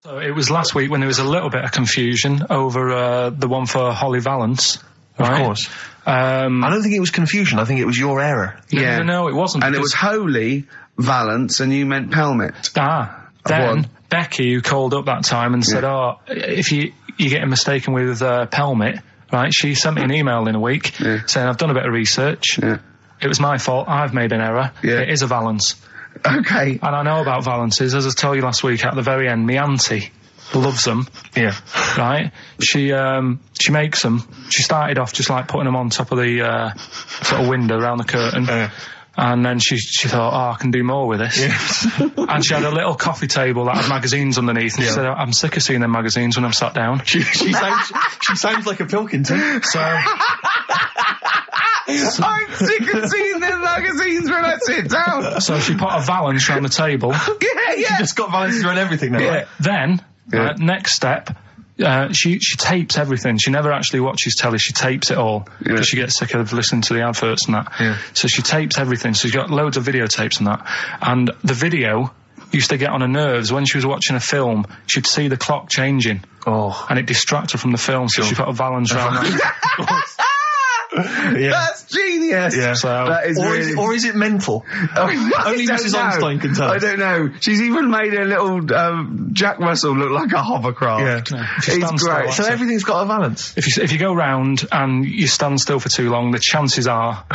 So it was last week when there was a little bit of confusion over the one for Holly Valance. Right? Of course. I don't think it was confusion. I think it was your error. No, it wasn't. And it was Holy Valance, and you meant Pelmet. Then Becky, who called up that time and said, if you're getting mistaken with Pelmet, right, she sent me an email in a week saying, I've done a bit of research. Yeah. It was my fault. I've made an error. Yeah. It is a Valance. Okay. And I know about Valances. As I told you last week, at the very end, my auntie loves them. Yeah. Right? She makes them. She started off just like putting them on top of the sort of window around the curtain. And then she thought, I can do more with this. Yeah. And she had a little coffee table that had magazines underneath. And she said, I'm sick of seeing them magazines when I'm sat down. She sounds like a Pilkington. So... I'm sick of seeing them magazines when I sit down. So she put a Valance around the table. Yeah. She just got Valances around everything now. Yeah. Then, next step, she tapes everything. She never actually watches telly. She tapes it all because she gets sick of listening to the adverts and that. Yeah. So she tapes everything. So she's got loads of videotapes and that. And the video used to get on her nerves. When she was watching a film, she'd see the clock changing. Oh. And it distracted her from the film. So she put a Valance around that. Yeah. That's genius. Yeah. So that is or is it mental? Only Mrs. Einstein can tell. I don't know. She's even made a little Jack Russell look like a hovercraft. Yeah. It's great. So everything's got a Valance. If you go round and you stand still for too long, the chances are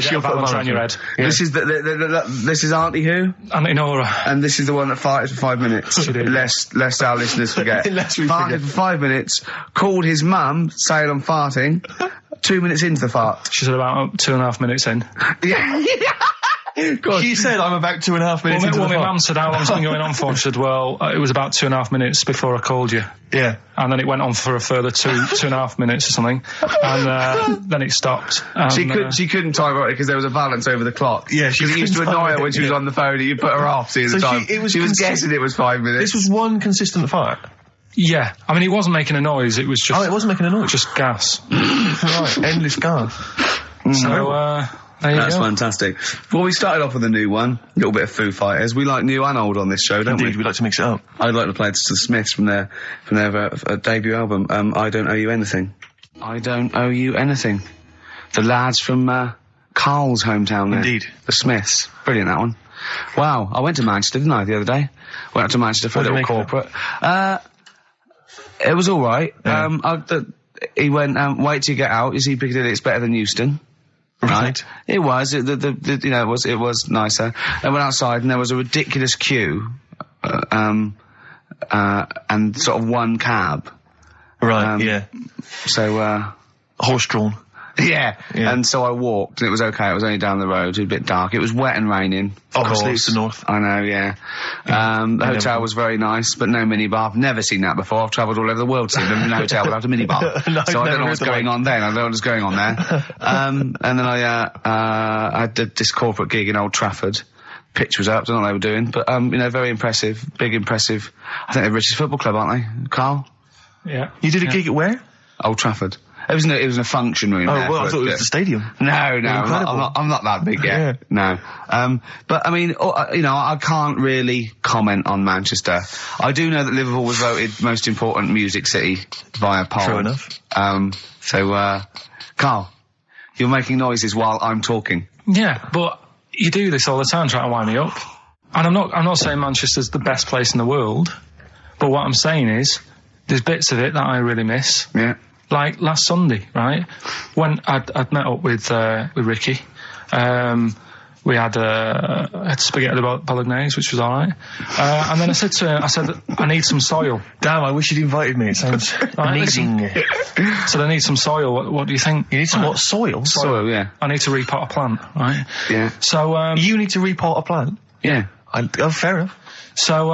she'll put a Valance around your head. Yeah. This is this is Auntie who? Auntie Nora. And this is the one that farted for 5 minutes. She did. Lest our listeners forget. Farted for 5 minutes. Called his mum, saying I'm farting. 2 minutes into the fart. She said about 2.5 minutes in. Yeah. God. She said I'm about 2.5 minutes into the fart. My mum said, how long's it been going on for? She said, well, it was about 2.5 minutes before I called you. Yeah. And then it went on for a further 2.5 minutes or something. And then it stopped. She couldn't time it because there was a Valance over the clock. Yeah, she used to annoy her when she was on the phone and you put her off seeing the time. She was guessing it was 5 minutes. This was one consistent fart. Yeah, I mean, it wasn't making a noise, it was just... Oh, it wasn't making a noise? Just gas. Right, endless gas. So, there you go. That's fantastic. Well, we started off with a new one, a little bit of Foo Fighters. We like new and old on this show, don't we? Indeed, we like to mix it up. I'd like to play this to the Smiths from their debut album, I Don't Owe You Anything. I Don't Owe You Anything. The lads from Karl's hometown there. Indeed. The Smiths. Brilliant, that one. Wow, I went to Manchester, didn't I, the other day? Went up to Manchester for a little corporate. It was all right. Yeah. He went, wait till you get out. You see Piccadilly, it's better than Euston. Right. It was. It was nicer. I went outside and there was a ridiculous queue, and sort of one cab. Right. Yeah. So horse-drawn. Yeah. And so I walked, and it was okay. It was only down the road. It was a bit dark. It was wet and raining. Obviously, it's the north. I know, yeah. The hotel was very nice, but no minibar. I've never seen that before. I've travelled all over the world seeing a hotel without a minibar. No, so I don't know what's going on then. I don't know what's going on there. And then I did this corporate gig in Old Trafford. Pitch was up. Don't know what they were doing, but very impressive, big impressive. I think they're British Football Club, aren't they, Karl? Yeah. You did a gig at where? Old Trafford. It was in a function room. Oh, well, I thought it was the stadium. No, I'm not that big yet. Yeah. No. But I mean, I can't really comment on Manchester. I do know that Liverpool was voted most important music city via poll. True enough. So, Karl, you're making noises while I'm talking. Yeah, but you do this all the time trying to wind me up. And I'm not saying Manchester's the best place in the world, but what I'm saying is, there's bits of it that I really miss. Yeah. Like last Sunday, right? When I'd met up with Ricky, we had spaghetti bolognese, which was alright. And then I said to him, I need some soil. Damn, I wish you'd invited me. It sounds amazing. So I need some soil. What do you think? You need some what? Soil? Soil, yeah. I need to repot a plant, right? Yeah. So, you need to repot a plant? Yeah. Fair enough. So,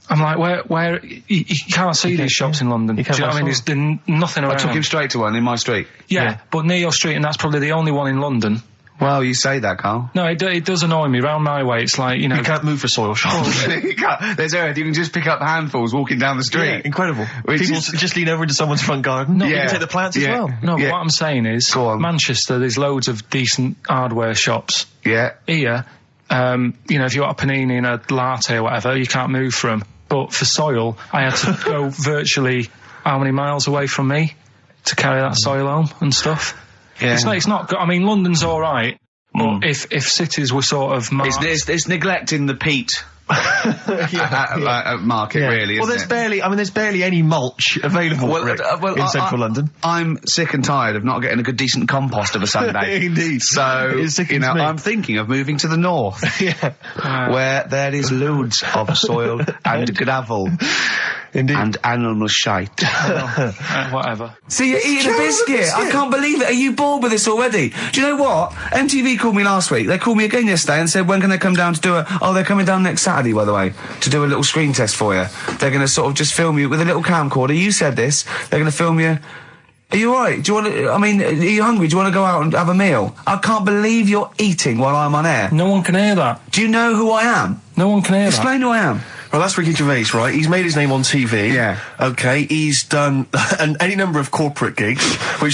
I'm like, where you can't see these shops in London. Do you know what I mean? There's nothing around. I took him straight to one in my street. Yeah, but near your street, and that's probably the only one in London. Well, you say that, Karl. No, it does annoy me. Round my way, it's like, you can't move for soil shops. There's earth. You can just pick up handfuls walking down the street. Yeah, incredible. People just lean over into someone's front garden. No, you can take the plants as well. No, but what I'm saying is, Manchester, there's loads of decent hardware shops. Yeah. Here, if you want a panini and a latte or whatever, you can't move from 'em. But for soil, I had to go virtually how many miles away from me to carry that soil home and stuff. Yeah. It's not good. I mean, London's all right, but if cities were sort of marked... It's neglecting the peat market, really. Well, there's barely any mulch available in central London. I'm sick and tired of not getting a good, decent compost of a Sunday. Indeed. So, I'm thinking of moving to the north, where there is loads of soil and gravel. Indeed. And animal shite. Whatever. See, you're eating a biscuit. I can't believe it. Are you bored with this already? Do you know what? MTV called me last week. They called me again yesterday and said, when can they come down to do they're coming down next Saturday, by the way, to do a little screen test for you. They're going to sort of just film you with a little camcorder. You said this. They're going to film you. Are you alright? Do you want to, are you hungry? Do you want to go out and have a meal? I can't believe you're eating while I'm on air. No one can hear that. Do you know who I am? No one can hear that. Explain who I am. Well, that's Ricky Gervais, right? He's made his name on TV. Yeah. Okay, he's done any number of corporate gigs,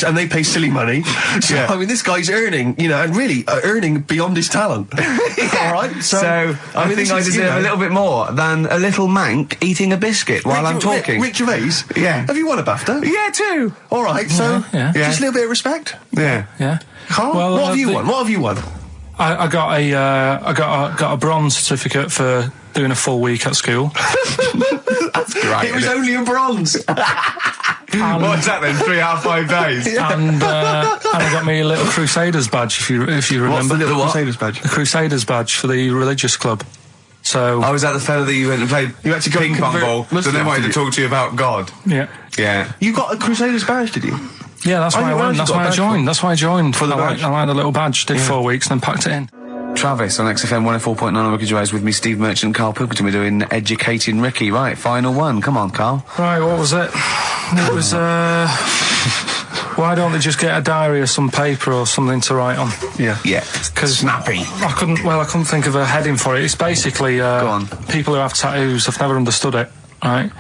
and they pay silly money. So, I mean, this guy's earning, and really earning beyond his talent. All right? So I think I deserve a little bit more than a little mank eating a biscuit while I'm talking. Rick Gervais? Yeah. Have you won a BAFTA? Yeah, too. All right, so just a little bit of respect. Yeah. Yeah. Carl, well, what have you won? What have you won? I got a bronze certificate for doing a full week at school. That's great. It was only a bronze. What's that then? 3 out of 5 days. And I got me a little Crusaders badge, if you remember. What's the little Crusaders badge? The Crusaders badge for the religious club. So was that the fella that you went and played ping pong ball? So they wanted to talk to you about God. Yeah. Yeah. You got a Crusaders badge, did you? Yeah, that's why I went. That's why I joined. That's why I joined. For the badge. I like the little badge. Did 4 weeks and then packed it in. Travis on XFM 104.9 on Ricky Gervais with me, Steve Merchant and Karl Pilkington. We're doing Educating Ricky. Right, final one. Come on, Karl. Right, what was it? It was, why don't they just get a diary or some paper or something to write on? Yeah. Yeah. Because snappy. I couldn't think of a heading for it. It's basically, Go on. people who have tattoos, I've never understood it, right?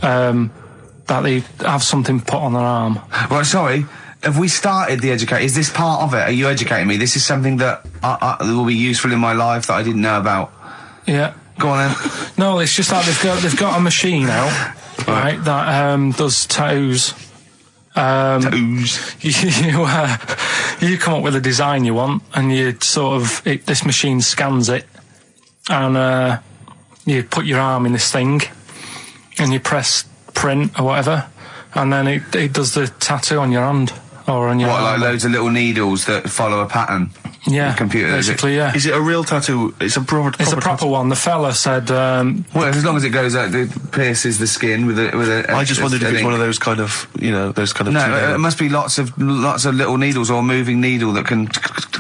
That they have something put on their arm. Right, sorry. Have we started the educate? Is this part of it? Are you educating me? This is something that will be useful in my life that I didn't know about. Yeah. Go on then. No, it's just that they've got a machine out, right, that does tattoos. Tattoos. You come up with a design you want, and you sort of this machine scans it, and you put your arm in this thing, and you press print or whatever, and then it does the tattoo on your hand. Or on your like loads of little needles that follow a pattern? Yeah, the computer, basically, yeah. Is it a real tattoo? It's a proper tattoo one. The fella said... well, as long as it goes out, it pierces the skin with a I just wondered if it's one of those kind of, those kind of... No, it must be lots of little needles or a moving needle that can go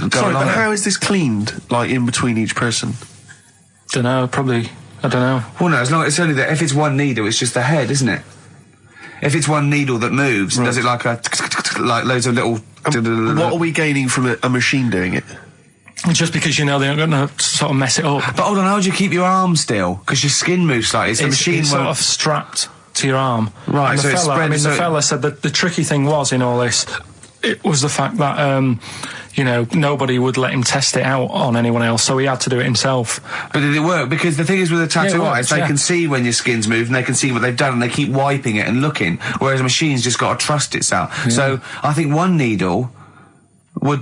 Sorry, along but how is this cleaned, like, in between each person? Dunno, probably... I don't know. Well, no, it's only that if it's one needle, it's just the head, isn't it? If it's one needle that moves, and does it like loads of little... What are we gaining from a machine doing it? Just because they're going to sort of mess it up. But hold on, how do you keep your arm still? Because your skin moves slightly. So the machine it's sort of strapped to your arm. Right, and so it's spread... the fella said that the tricky thing was in all this, it was the fact that... nobody would let him test it out on anyone else, so he had to do it himself. But did it work? Because the thing is with a tattoo artist, they can see when your skin's moved and they can see what they've done and they keep wiping it and looking, whereas a machine's just got to trust itself. Yeah. So I think one needle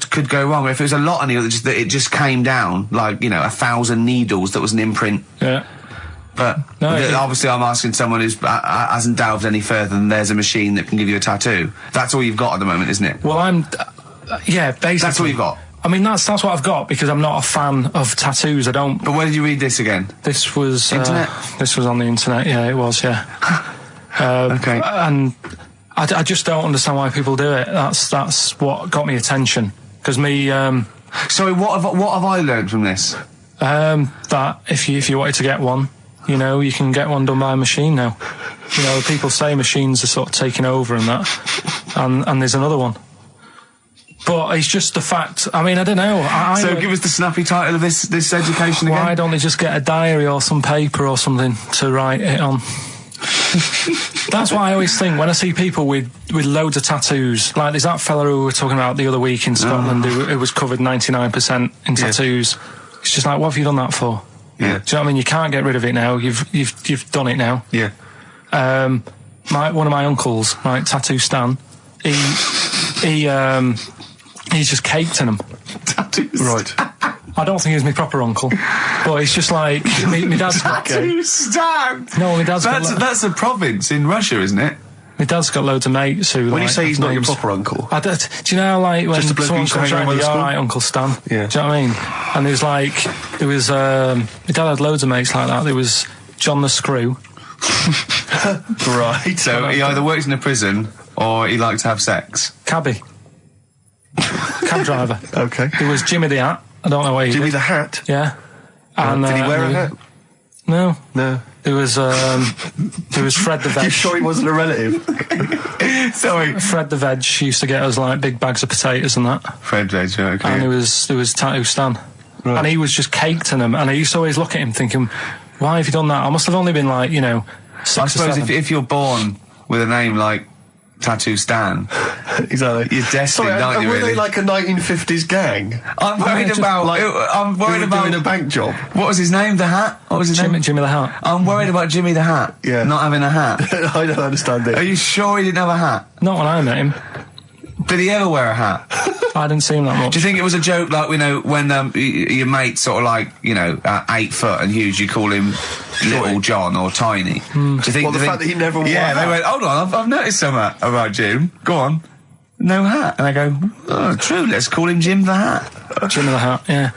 could go wrong. If it was a lot of needles, that it just came down, 1,000 needles that was an imprint. Yeah. But obviously I'm asking someone who hasn't delved any further than there's a machine that can give you a tattoo. That's all you've got at the moment, isn't it? Well, yeah, basically. That's all you've got? I mean, that's what I've got, because I'm not a fan of tattoos. I don't... But where did you read this again? This was... Internet? This was on the internet, yeah, it was, yeah. Okay. And I just don't understand why people do it. That's what got me attention. Because me... Sorry, what have I learned from this? That if you wanted to get one, you can get one done by a machine now. People say machines are sort of taking over and that. And there's another one. But it's just the fact. I mean, I don't know. So give us the snappy title of this education again. Why don't they just get a diary or some paper or something to write it on? That's what I always think when I see people with loads of tattoos. Like there's that fella who we were talking about the other week in Scotland who was covered 99% in tattoos. It's just like, what have you done that for? Yeah. Do you know what I mean? You can't get rid of it now. You've done it now. Yeah. One of my uncles, right, Tattoo Stan, he's just caked in them. Tattoos. Right. I don't think he's my proper uncle, but it's just like my dad's got. Tattoo Stan. No, my dad's got. That's a province in Russia, isn't it? My dad's got loads of mates who. When you say he's not your names. proper uncle, Do you know how, like, when Just a bloke who someone used to comes hang around round, with the all school? right, Uncle Stan. Yeah. Do you know what I mean? And my dad had loads of mates like that. There was John the Screw. right? So he either works in a prison or he likes to have sex. Cabbie. Cab driver. Okay. There was Jimmy the Hat. I don't know what he Jimmy did. the Hat. Yeah. And, Did he wear a hat? No. No. There was Fred the Veg. You sure he wasn't a relative? Sorry. Fred the Veg used to get us, like, big bags of potatoes and that. Fred Veg, okay. And there was Tattoo Stan. Right. And he was just caked in them. And I used to always look at him thinking, why have you done that? I must have only been, like, 6 I or suppose 7. if you're born with a name like Tattoo Stan, Exactly. you're destined, Sorry, aren't you, were really? they like a 1950s gang? I'm worried about... I'm worried Who were about... doing a bank job? What was his name? The Hat? What was his name? Jimmy the Hat. I'm worried about Jimmy the Hat. Yeah. Not having a hat. I don't understand Are it. you sure he didn't have a hat? Not when I met him. Did he ever wear a hat? I didn't see him that much. Do you think it was a joke, like, when your mate's sort of like, 8 foot and huge, you call him Little John or Tiny? Do you think... Well, the fact that he never wore Yeah, a they hat. went, hold on, I've noticed something about Jim. Go on. No hat. And I go, oh, true, let's call him Jim the Hat. Jimmy the Hat, yeah.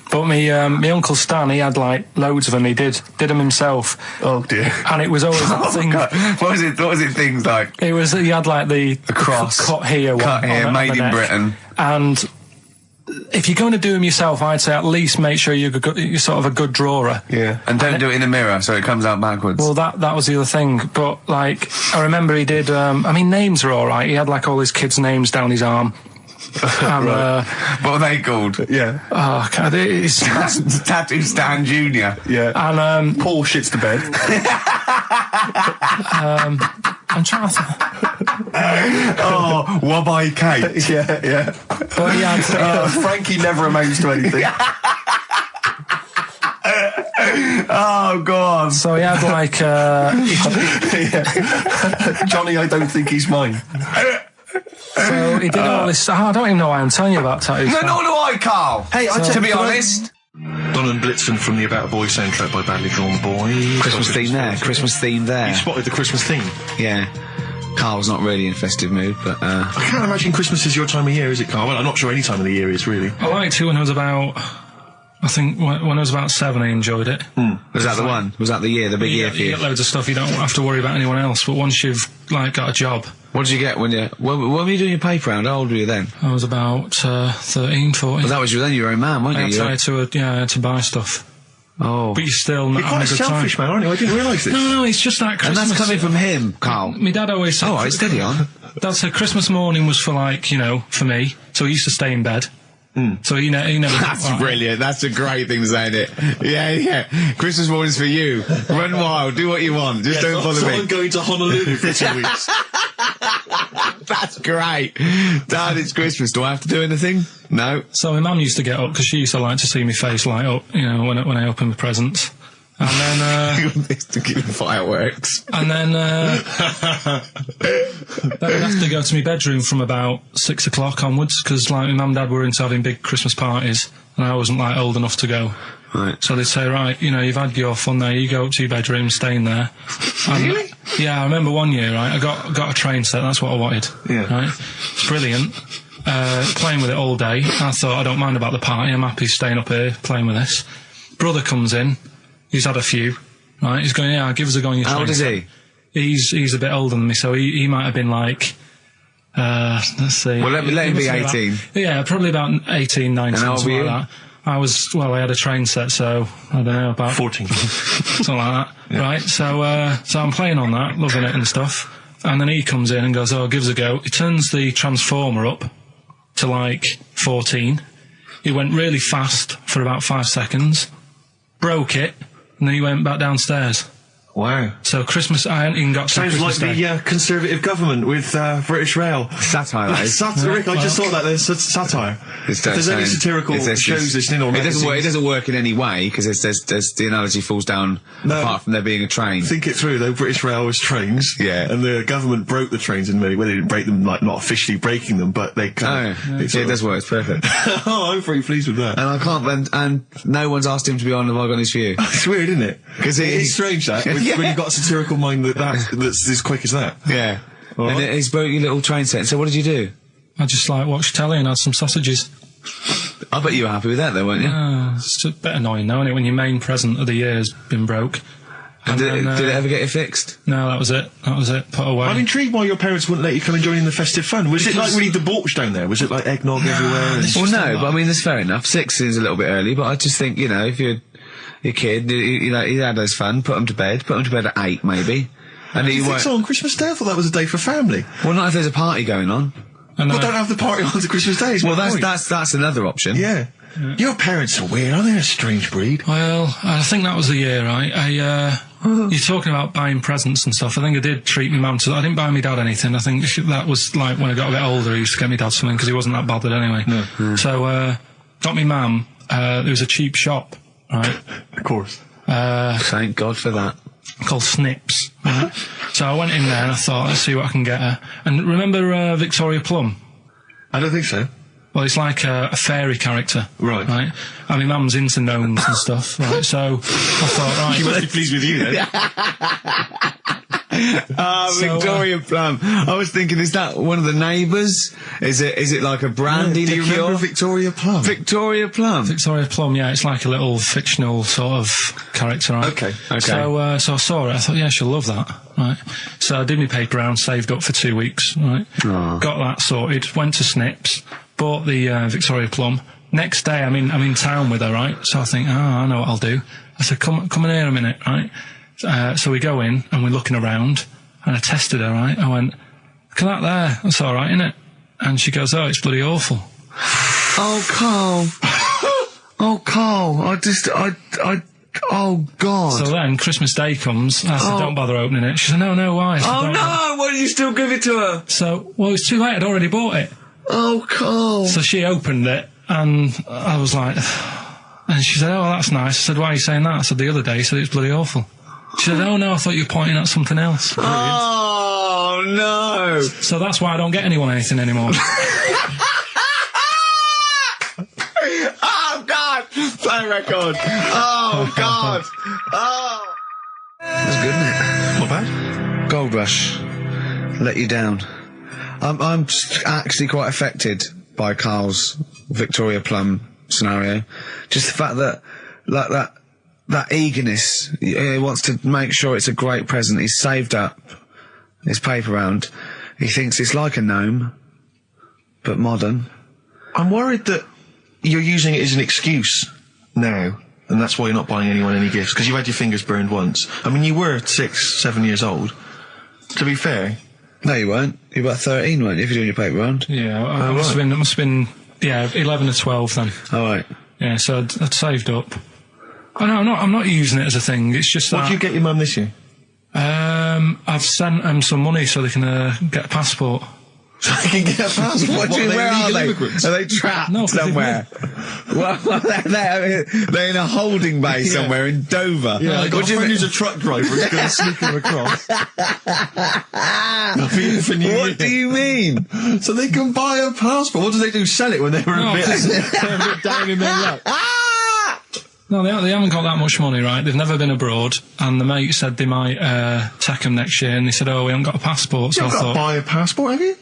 But my Uncle Stan, he had, like, loads of them. He did them himself. Oh dear. And it was always that thing. God. What was it things like? He had, like, the cross. cut here one. Cut here, on made the in neck. Britain. And if you're going to do them yourself, I'd say at least make sure you're sort of a good drawer. Yeah. And don't do it in the mirror so it comes out backwards. Well, that was the other thing. But, like, I remember he did, names are alright. He had, like, all his kids' names down his arm. And, what are they called? Yeah. oh, God, it's... Tattoo Stan Jr. Yeah. And, Paul shits the bed. I'm trying to... Oh, Wabbai Kate. yeah. But he had... Frankie never amounts to anything. Oh, go on. So he had, like, Yeah. Johnny, I don't think he's mine. so he did all this... I don't even know why I'm telling you about tattoos. No, nor do I, Carl. Hey, to be honest... Don and Blitzen from the About a Boy soundtrack by Badly Drawn Boys. Christmas theme there. You spotted the Christmas theme. Yeah. Carl's not really in a festive mood, but... I can't imagine Christmas is your time of year, is it, Carl? Well, I'm not sure any time of the year is, really. I liked it when I was about... I think when I was about 7, I enjoyed it. Was that the one? Was that the year, the big year for You you? get loads of stuff, you don't have to worry about anyone else, but once you've, like, got a job... What did you get when you... When were you doing your paper round? How old were you then? I was about 13, 14. Well, that was then you were a man, weren't I you? had to buy stuff. Oh. But you're still not You're quite a having a good selfish time. man, aren't you? I didn't realise this. No, it's just that And Christmas... that's coming from him, Carl. My dad always said... All right, steady on. Dad said Christmas morning was for, like, for me, so he used to stay in bed. So he never... That's brilliant. That's a great thing to say, isn't it? Yeah. Christmas morning's for you. Run wild. Do what you want. Just don't bother me. I'm going to Honolulu for 2 weeks. That's great. Dad, it's Christmas. Do I have to do anything? No. So my mum used to get up, because she used to like to see my face light up, when I opened the presents. And then... to give fireworks. And then I'd have to go to my bedroom from about 6 o'clock onwards, because, like, my mum and dad were into having big Christmas parties, and I wasn't, like, old enough to go. Right. So they'd say, right, you've had your fun there, you go up to your bedroom, stay in there. Really? Yeah, I remember one year, right, I got a train set, that's what I wanted. Yeah. Right? It's brilliant. Playing with it all day. I thought, I don't mind about the party, I'm happy staying up here, playing with this. Brother comes in, he's had a few, right, he's going, yeah, give us a go on your train. How old is he? He's a bit older than me, so he might have been like, let's see. Well, let him be 18. Yeah, probably about 18, 19, And how old something were like that. I had a train set, so, I don't know, about... 14. something like that. Yeah. Right, so I'm playing on that, loving it and stuff, and then he comes in and goes, oh, give us a go. He turns the transformer up to, like, 14. He went really fast for about 5 seconds, broke it, and then he went back downstairs. Wow. So Christmas, I hadn't even got to Sounds Christmas like Day. the Conservative government with British Rail. Satire, that is. Rick, I just thought that there's satire. If there's any satirical shows listening or magazines... It doesn't work in any way, because there's the analogy falls down apart from there being a train. Think it through, though. British Rail was trains. Yeah. And the government broke the trains in many... Well, they didn't break them, like, not officially breaking them, but they kind of... It does work, it's perfect. Oh, I'm very pleased with that. And I can't... And no one's asked him to be on Have I Got His View. It's weird, isn't it? Because it's strange, that, when you've got a satirical mind that's as quick as that. Yeah. And he's broke your little train set. So what did you do? I just, like, watched telly and had some sausages. I bet you were happy with that, though, weren't you? It's a bit annoying, though, isn't it, when your main present of the year has been broke. And did it ever get it fixed? No, that was it. Put away. I'm intrigued why your parents wouldn't let you come and join in the festive fun. Was it, like, really debauched down there? Was it, like, eggnog everywhere? Well, no, but I mean, that's fair enough. 6 is a little bit early, but I just think, you know, if you're your kid, you know, he had his fun, put him to bed at 8, maybe. And you think so on Christmas Day? I thought that was a day for family. Well, not if there's a party going on. Well, don't have the party on to Christmas Day. Well, that's another option. Yeah. Your parents are weird, aren't they? A strange breed. Well, I think that was the year, right? You're talking about buying presents and stuff. I think I did treat my mum to that. I didn't buy my dad anything. I think that was like when I got a bit older, I used to get my dad something because he wasn't that bothered anyway. No. So, got me mum, there was a cheap shop, right? Of course. Thank God for that. Called Snips, right? So I went in there and I thought, let's see what I can get her. And remember Victoria Plum? I don't think so. Well, it's like a fairy character. Right. Right? And my mum's into gnomes and stuff, right? So I thought, right... She must be pleased with you, then. Victoria Plum. I was thinking, is that one of the neighbours? Is it like a brandy liqueur? Do you remember Victoria Plum? Victoria Plum. Victoria Plum, yeah, it's like a little fictional sort of character, right? Okay. So I saw it, I thought, yeah, she'll love that, right? So I did my paper round, saved up for 2 weeks, right? Oh. Got that sorted, went to Snips, bought the Victoria Plum. Next day, I'm in town with her, right? So I think, I know what I'll do. I said, come in here a minute, right? So we go in and we're looking around and I tested her, right? I went, look at that there, that's alright, innit? And she goes, oh, it's bloody awful. Oh, Carl. Oh, Carl, oh, God. So then Christmas Day comes, I said, don't bother opening it. She said, no, why? I said, oh, no, why did you still give it to her? So, well, it's too late, I'd already bought it. Oh, Carl. So she opened it and I was like, and she said, oh, that's nice. I said, why are you saying that? I said, the other day, so it's bloody awful. She said, oh no, I thought you were pointing at something else. Oh, no. So that's why I don't get anyone anything anymore. Oh, God. Play record. Oh, God. Oh. That's good, isn't it? Not bad. Gold Rush. Let you down. I'm actually quite affected by Carl's Victoria Plum scenario. Just the fact that, like, that eagerness, he wants to make sure it's a great present. He's saved up his paper round. He thinks it's like a gnome, but modern. I'm worried that you're using it as an excuse now, and that's why you're not buying anyone any gifts, because you've had your fingers burned once. I mean, you were 6, 7 years old. To be fair. No, you weren't. You were about 13, weren't you, if you're doing your paper round? Yeah, it must have been, 11 or 12 then. All right. Yeah, so I'd saved up. Oh, no, I'm not using it as a thing. It's just that... What did you get your mum this year? I've sent them some money so they can get a passport. So they can get a passport? Where are they? Immigrants? Are they trapped somewhere? Well, they're in a holding bay somewhere in Dover. Yeah, I got a friend who's a truck driver who's going to sneak them across. What do you mean? So they can buy a passport. What do they do? Sell it when they're a bit down in their luck? No, they haven't got that much money, right? They've never been abroad, and the mate said they might take them next year, and they said, oh, we haven't got a passport, so I thought... You've got to buy a passport, have you?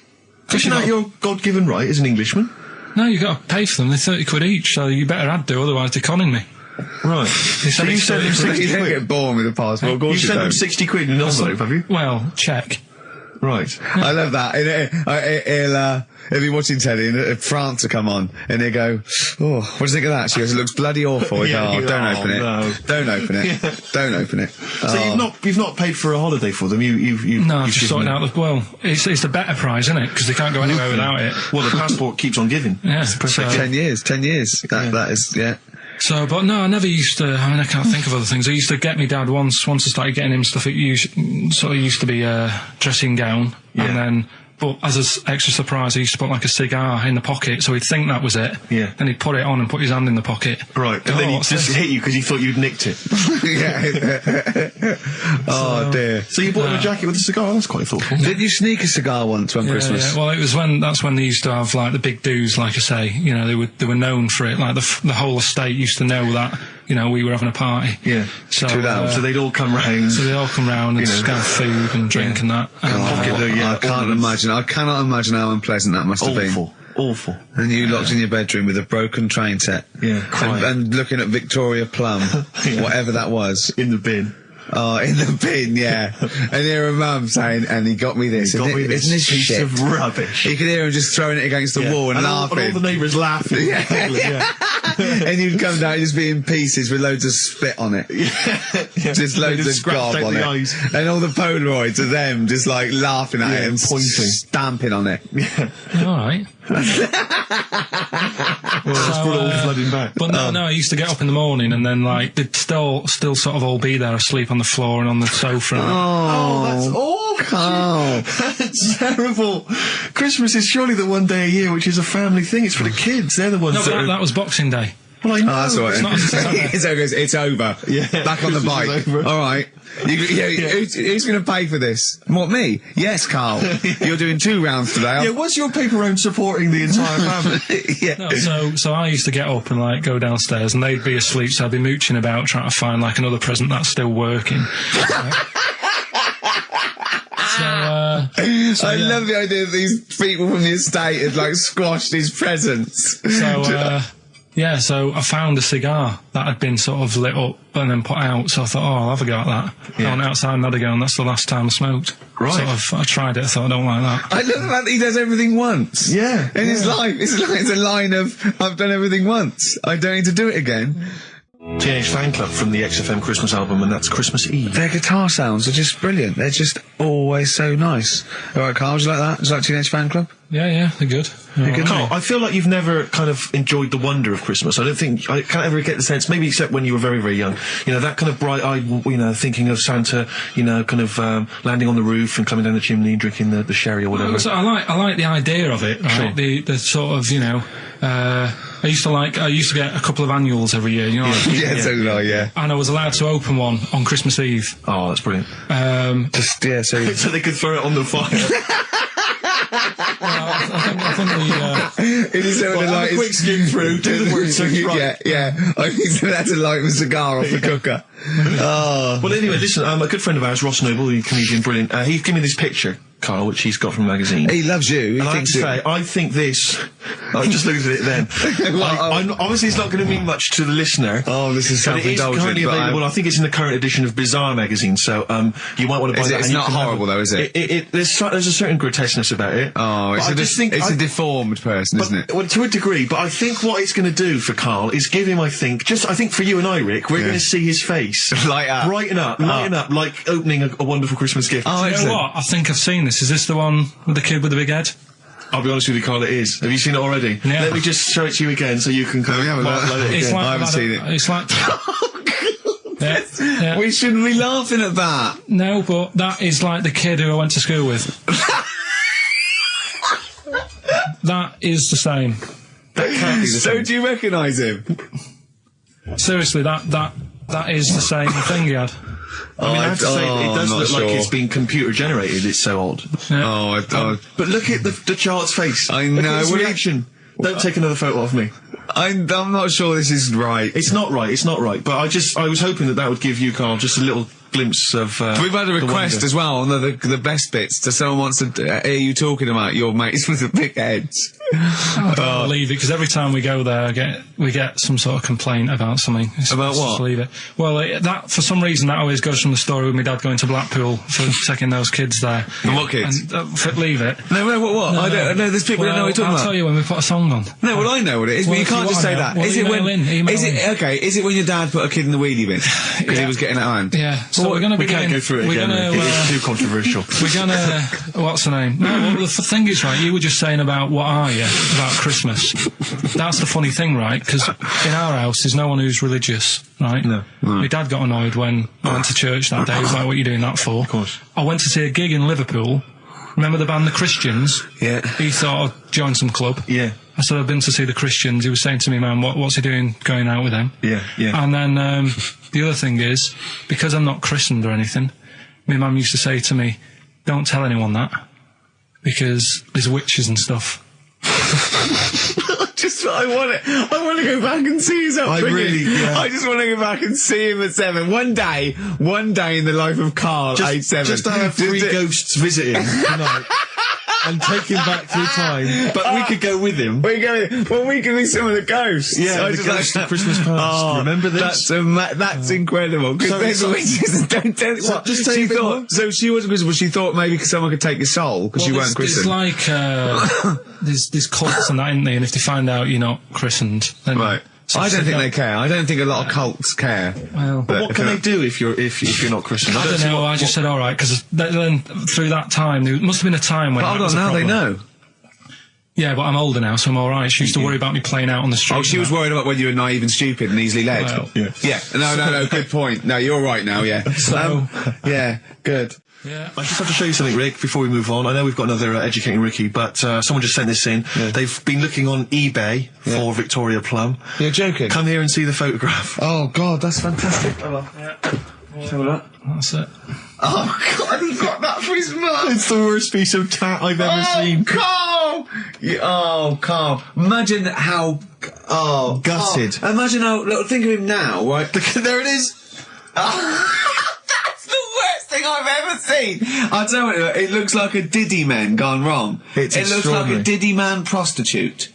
Isn't that your God-given right as an Englishman? No, you've got to pay for them. They're 30 quid each, so you better had to, otherwise they're conning me. Right. So you sent them 60 quid? You don't get born with a passport, of course you sent them 60 quid in an envelope, have you? Well, check. Right. I love that. He'll be watching telly and France will come on and he'll go, oh, what do you think of that? She goes, it looks bloody awful. Yeah, don't open it. No. Don't open it. Yeah. Don't open it. So you've not paid for a holiday for them? No, I've just sorted out it's the better prize, isn't it? Because they can't go anywhere without it. Well, the passport keeps on giving. Yeah. So 10 years. That is, yeah. So, but no, I never used to. I mean, I can't think of other things. I used to get me dad once I started getting him stuff. It used to be a dressing gown, and then. But as an extra surprise, he used to put like a cigar in the pocket, so he'd think that was it. Yeah. Then he'd put it on and put his hand in the pocket. Right. And then he'd just hit you because he thought you'd nicked it. Oh dear. So you bought him a jacket with a cigar? That's quite thoughtful. Did you sneak a cigar once one Christmas? Yeah. Well, that's when they used to have like the big do's, like I say. You know, they were known for it. Like the whole estate used to know that. You know, we were having a party. Yeah. So they'd all come round. So they'd all come round and just have food and drink and that. I can't imagine. I cannot imagine how unpleasant that must have been. Awful. And you locked in your bedroom with a broken train set. Yeah. And looking at Victoria Plum, whatever that was. In the bin. Oh, in the bin, yeah. And hear a mum saying, and he got me this. Isn't this piece shit? of rubbish. You could hear him just throwing it against the wall and laughing. And all the neighbours laughing. And you'd come down and just be in pieces with loads of spit on it. Just loads of gob on it. Eyes. And all the Polaroids of them just like laughing at it and pointing. Stamping on it. Alright. Flooding back. But no, I used to get up in the morning and then like they'd still sort of all be there asleep on the floor and on the sofa. That's awful. Carl. That's terrible. Christmas is surely the one day a year which is a family thing. It's for the kids. They're the ones that was Boxing Day. Well, I know. Oh, that's all right. It's over. Yeah. Back on the bike. All right. Who's going to pay for this? What, me? Yes, Carl. You're doing 2 rounds today. Yeah, was your paper round supporting the entire family? Yeah. No, so I used to get up and like go downstairs and they'd be asleep, so I'd be mooching about trying to find like another present that's still working. I love the idea that these people from the estate had like squashed his presents. So I found a cigar that had been sort of lit up and then put out, so I thought, I'll have a go at that. I went outside and had a go, and that's the last time I smoked. Right. I tried it, I thought, I don't like that. I love the fact that he does everything once. Yeah. In his life. It's a line of, I've done everything once. I don't need to do it again. Teenage Fan Club from the XFM Christmas album, and that's Christmas Eve. Their guitar sounds are just brilliant. They're just always so nice. All right, Carl, do you like that? Do you like Teenage Fan Club? Yeah, they're good. Carl, I feel like you've never kind of enjoyed the wonder of Christmas. I can't ever get the sense, maybe except when you were very, very young, that kind of bright-eyed, thinking of Santa, kind of landing on the roof and climbing down the chimney and drinking the sherry or whatever. So I like the idea of it, right? Sure. The sort of, I used to get a couple of annuals every year, you know. So do I, yeah. And I was allowed to open one on Christmas Eve. Oh, that's brilliant. So they could throw it on the fire. I think it is have a quick skim through, do the word search right. Yeah. I think that's a light of a cigar off the cooker. Oh. Well, anyway, listen, a good friend of ours, Ross Noble, the comedian, brilliant, he gave me this picture, Carl, which he's got from a magazine. He loves you. And I have to say, I think this... I just looked at it then. Obviously, it's not going to mean much to the listener. Oh, this is self-indulgent. But it is currently available. I think it's in the current edition of Bizarre magazine, so you might want to buy that. It's not horrible, though, is it? There's a certain grotesqueness about it. Oh, it's a deformed person, isn't it? Well, to a degree, but I think what it's going to do for Carl is give him, I think for you and I, Rick, we're going to see his face. Light up. Brighten up, like opening a wonderful Christmas gift. Oh, you know what? I think I've seen this. Is this the one with the kid with the big head? I'll be honest with you, Carl, it is. Have you seen it already? Yeah. Let me just show it to you again so you can kind of I haven't seen it. It's like... Yeah. We shouldn't be laughing at that. No, but that is like the kid who I went to school with. That is the same. That can't be the same. So do you recognise him? Seriously, that is the same thing he had. I mean, I have to say, it does look like it's been computer generated. It's so odd. Yeah. But look at the child's face. I know. Look at his reaction. Don't take another photo of me. I'm not sure this is right. It's not right. But I was hoping that would give you, Carl, just a little glimpse of. We've had a request as well on the best bits. Someone wants to hear you talking about your mates with the big heads. I can't believe it, because every time we go there, we get some sort of complaint about something. About what? Just leave it. Well, that for some reason that always goes from the story with my dad going to Blackpool for taking those kids there. And what kids? And, leave it. No, what? No, I don't know. There's people that know what you're talking about. I'll tell you when we put a song on. No, well, I know what it is, but you can't just say that. Well, Is it when your dad put a kid in the wheelie bin because he was getting out of hand? Yeah. Well, So we're going to we can't go through it again. It's too controversial. We're going to... What's the name? No, well, the thing is, right, you were just saying about what are you, about Christmas. That's the funny thing, right? Because in our house, there's no one who's religious, right? No. My dad got annoyed when I went to church that day. He was like, what are you doing that for? Of course. I went to see a gig in Liverpool. Remember the band The Christians? Yeah. He thought I'd join some club. Yeah. I said I've been to see The Christians. He was saying to me, man, what's he doing going out with them? Yeah, yeah. And then the other thing is, because I'm not christened or anything, my mum used to say to me, don't tell anyone that, because there's witches and stuff. I want to go back and see his upbringing. I just want to go back and see him at 7. One day in the life of Karl, age 7. Just to have 3 ghosts visiting tonight. And take him back through time, but we could go with him. We could be some of the ghosts. Yeah, the ghosts of Christmas past. Remember this? That's incredible. Because there's witches. Don't tell what. Just say so she wasn't christened, but she thought maybe someone could take your soul because you weren't christened. It's like there's cults and that, isn't there? And if they find out you're not christened, then right. So I don't think they care. I don't think a lot of cults care. Well, but what can they do if you're not christened? I don't know. I just said all right because then through that time there must have been a time when. But hold on, now they know. Yeah, but I'm older now, so I'm all right. She used to worry about me playing out on the street. Oh, she was worried about whether you were naive and stupid and easily led. Well, yeah. No. Good point. No, you're right now. Yeah. So yeah, good. Yeah. I just have to show you something, Rick, before we move on. I know we've got another Educating Ricky, but someone just sent this in. Yeah. They've been looking on eBay for Victoria Plum. You're joking? Come here and see the photograph. Oh, God, that's fantastic. Yeah. Have a look. That's it. Oh, God, he got that for his mum. It's the worst piece of tat I've ever seen. Carl! Carl. Imagine how... Oh, gutted. Oh, imagine how... Look, think of him now, right? There it is. I've ever seen. I tell you, it looks like a Diddy man gone wrong. It looks like a Diddy man prostitute.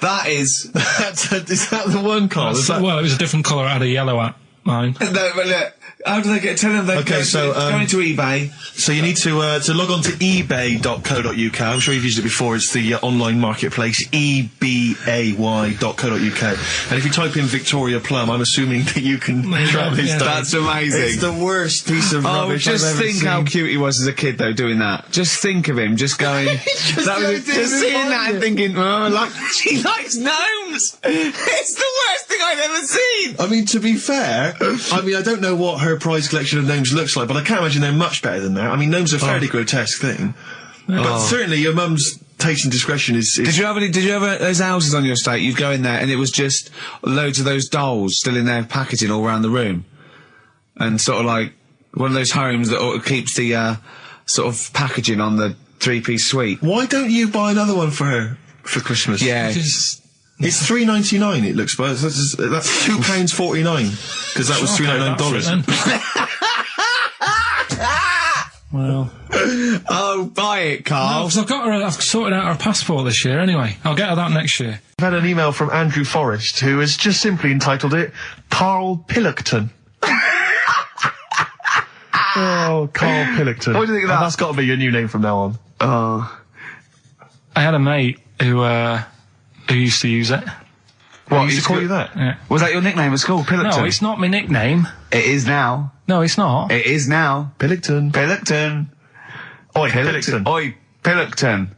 That is. Is that the one, Carl? Well, it was a different colour. I had a yellow at mine. No, but look. How do they get? Tell them they go into eBay. So you need to log on to ebay.co.uk. I'm sure you've used it before. It's the online marketplace, ebay.co.uk. And if you type in Victoria Plum, I'm assuming that you can track this down. That's amazing. It's the worst piece of rubbish I've ever seen. Just think how cute he was as a kid, though, doing that. Just think of him, just going... just seeing that and thinking, she likes gnomes! It's the worst thing I've ever seen! I mean, to be fair, I don't know what her prize collection of gnomes looks like, but I can't imagine they're much better than that. I mean, gnomes are a fairly grotesque thing. But certainly your mum's taste and discretion is... Did you have those houses on your estate? You'd go in there and it was just loads of those dolls still in their packaging all around the room. And sort of like one of those homes that keeps the sort of packaging on the 3-piece suite. Why don't you buy another one for her for Christmas? Yeah. It's $3.99. It looks, but that's £2.49 because that was $399. Well. Oh, buy it, Carl. No, because I've sorted out her passport this year anyway. I'll get her that next year. I've had an email from Andrew Forrest who has just simply entitled it Karl Pilkington. Oh, Karl Pilkington. What do you think of that? That's got to be your new name from now on. I had a mate who used to use it. What, he used to call you that? Yeah. Was that your nickname at school, Pilkington? No, it's not my nickname. It is now. No, it's not. It is now. Pilkington. Oi, Pilkington. Oi, Pilkington.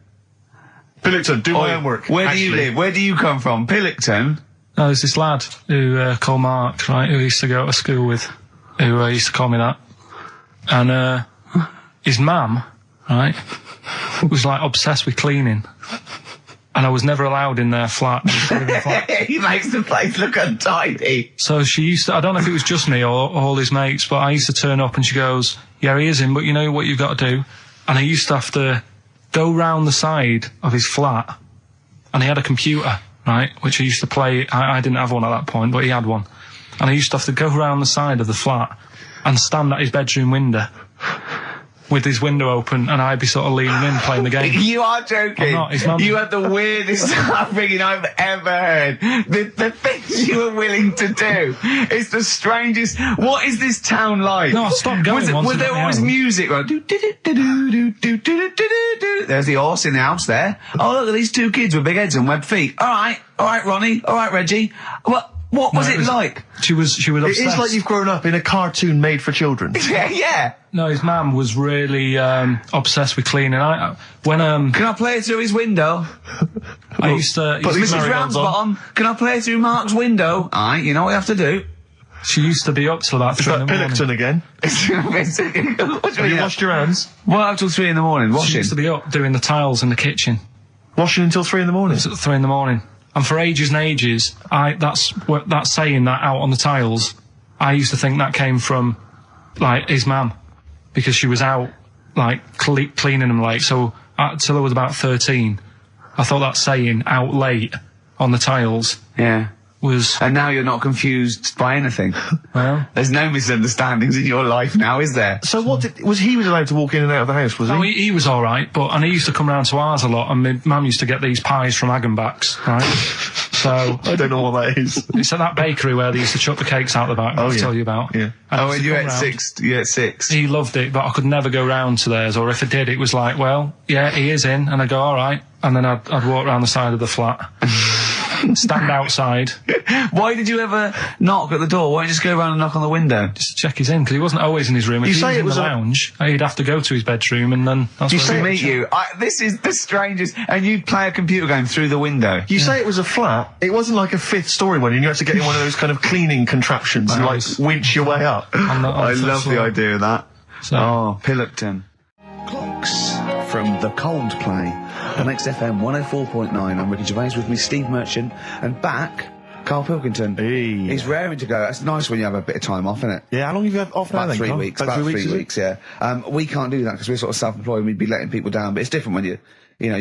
Pilkington, do my homework. Where do you live? Where do you come from? Pilkington? No, there's this lad who called Mark, right, who used to go to school with, who used to call me that. And his mum, right, was like obsessed with cleaning. And I was never allowed in their flat. He makes the place look untidy. So she used to, I don't know if it was just me or all his mates, but I used to turn up and she goes, yeah, he is in, but you know what you've got to do? And I used to have to go round the side of his flat, and he had a computer, right, which I used to play. I didn't have one at that point, but he had one. And I used to have to go round the side of the flat and stand at his bedroom window with his window open, and I'd be sort of leaning in playing the game. You are joking. I'm not. His mum... You had the weirdest upbringing I've ever heard. The things you were willing to do. It's the strangest. What is this town like? No, I stopped going. Was there always music? Like, there's the horse in the house there. Oh, look at these two kids with big heads and webbed feet. All right, Ronnie. All right, Reggie. What was it like? She was obsessed. It is like you've grown up in a cartoon made for children. Yeah. No, his mum was really obsessed with cleaning. Can I play it through his window? I used to... Mrs. Ramsbottom, can I play it through Mark's window? Aye, you know what you have to do. She used to be up till about 3 in the morning. Pilkington again? Have you washed your hands? What, up till 3 in the morning? Washing? She used to be up doing the tiles in the kitchen. Washing until 3 in the morning? It's at 3 in the morning. And for ages and ages, that's saying that out on the tiles, I used to think that came from, like, his mum. Because she was out, like, cleaning them late. So, till I was about 13, I thought that saying, out late, on the tiles... Yeah. Was... And now you're not confused by anything. Well... There's no misunderstandings in your life now, is there? So he was allowed to walk in and out of the house, was he? No, he was alright, and he used to come round to ours a lot, and my mum used to get these pies from Hagenbach's, right? So... I don't know what that is. It's at that bakery where they used to chuck the cakes out the back, I'll tell you about. Yeah. And you ate six? He loved it, but I could never go round to theirs, or if I did, it was like, well, yeah, he is in, and I'd go, alright, and then I'd walk round the side of the flat. Stand outside. Why did you ever knock at the door? Why don't you just go around and knock on the window? Just to check he's in, because he wasn't always in his room. If he was in the lounge, he'd have to go to his bedroom, and then that's where he'd meet you. This is the strangest. And you'd play a computer game through the window. You say it was a flat. It wasn't like a 5th story one, and you had to get in one of those kind of cleaning contraptions and, like, winch your way up. I love the idea of that. So. Oh, Pilkington. Clocks from The Coldplay. On XFM 104.9, I'm Ricky Gervais, with me Steve Merchant, and back, Karl Pilkington. Hey. He's raring to go. It's nice when you have a bit of time off, isn't it? Yeah, how long have you had off now? About 3 weeks. About 3 weeks, yeah. We can't do that because we're sort of self-employed and we'd be letting people down, but it's different when you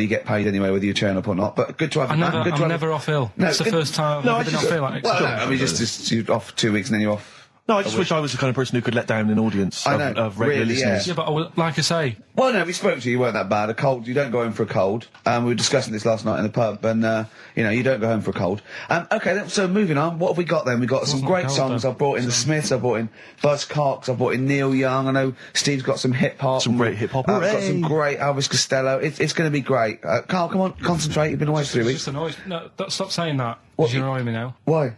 get paid anyway whether you turn up or not. But good to have you back. I'm never off ill. No, it's the first time I've been off ill. I mean, just you're off 2 weeks and then you're off. No, I just wish I was the kind of person who could let down an audience of regular listeners. Yeah, but like I say... Well, no, we spoke to you, you weren't that bad. A cold, you don't go home for a cold. We were discussing this last night in the pub, and, you don't go home for a cold. Okay, so moving on, what have we got then? We've got some great songs. I've brought in the Smiths, I've brought in Buzz Cox, I've brought in Neil Young, I know Steve's got some hip-hop. Some great hip-hop. I've got some great Elvis Costello. It's going to be great. Carl, come on, concentrate, you've been away for 3 weeks. Just annoyed. No, stop saying that. You're annoying me now. Why?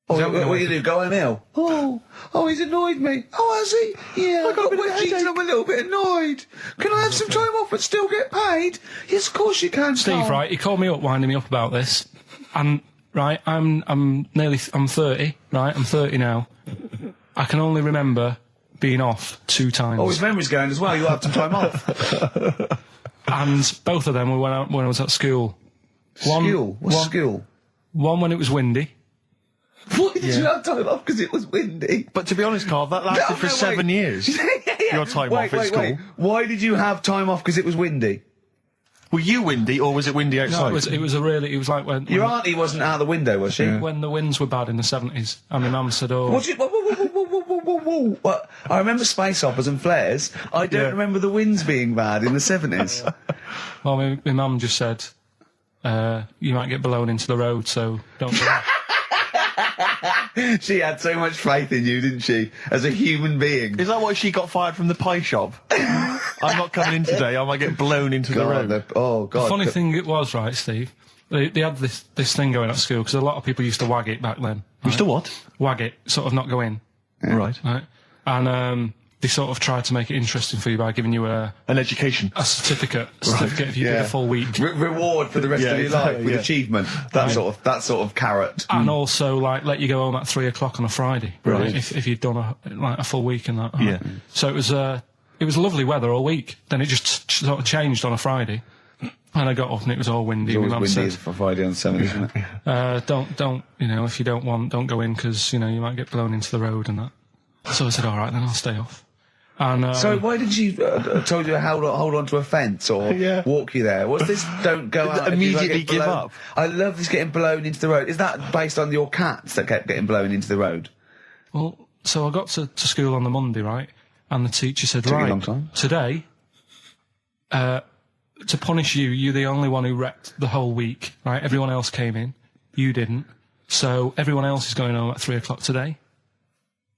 What do you do? Go home ill? Oh, he's annoyed me. Oh, has he? Yeah, I got I'm a little bit annoyed. Can I have some time off but still get paid? Yes, of course you can, Steve, right, he called me up, winding me up about this. And, right, I'm 30, right? I'm 30 now. I can only remember being off 2 times. Oh, his memory's going as well. You'll have some time off. And both of them were when I was at school. What's school? One when it was windy. Why did you have time off? Because it was windy. But to be honest, Carl, that lasted for 7 years. Your time off at school. Why did you have time off? Because it was windy. Were you windy, or was it windy outside? No, it was like when... Your auntie wasn't out the window, was she? When the winds were bad in the 70s, and my mum said, oh... What? I remember space operas and flares. I don't remember the winds being bad in the 70s. Well, my mum just said, you might get blown into the road, so don't do that. She had so much faith in you, didn't she? As a human being. Is that why she got fired from the pie shop? I'm not coming in today, I might get blown into the road. God. The funny thing it was, right, Steve, they had this thing going at school, because a lot of people used to wag it back then. Right? Used to what? Wag it, sort of not go in. Yeah. Right. And they sort of tried to make it interesting for you by giving you an education. A certificate if you did a full week. Reward for the rest of your life with achievement. That sort of carrot. And also, like, let you go home at 3 o'clock on a Friday. Right. If you'd done a full week and that. Yeah. So it was lovely weather all week. Then it just sort of changed on a Friday. And I got up and it was all windy. It was always windy for Friday on Sunday, isn't it? Don't, if you don't go in, because, you might get blown into the road and that. So I said, alright, then I'll stay off. And, so why did she told you to hold on to a fence or walk you there? What's this? Don't go out. Immediately give up. I love this getting blown into the road. Is that based on your cats that kept getting blown into the road? Well, so I got to school on the Monday, right? And the teacher said, right, a long time. Today, to punish you, you're the only one who wrecked the whole week, right? Everyone else came in. You didn't. So everyone else is going home at 3 o'clock today.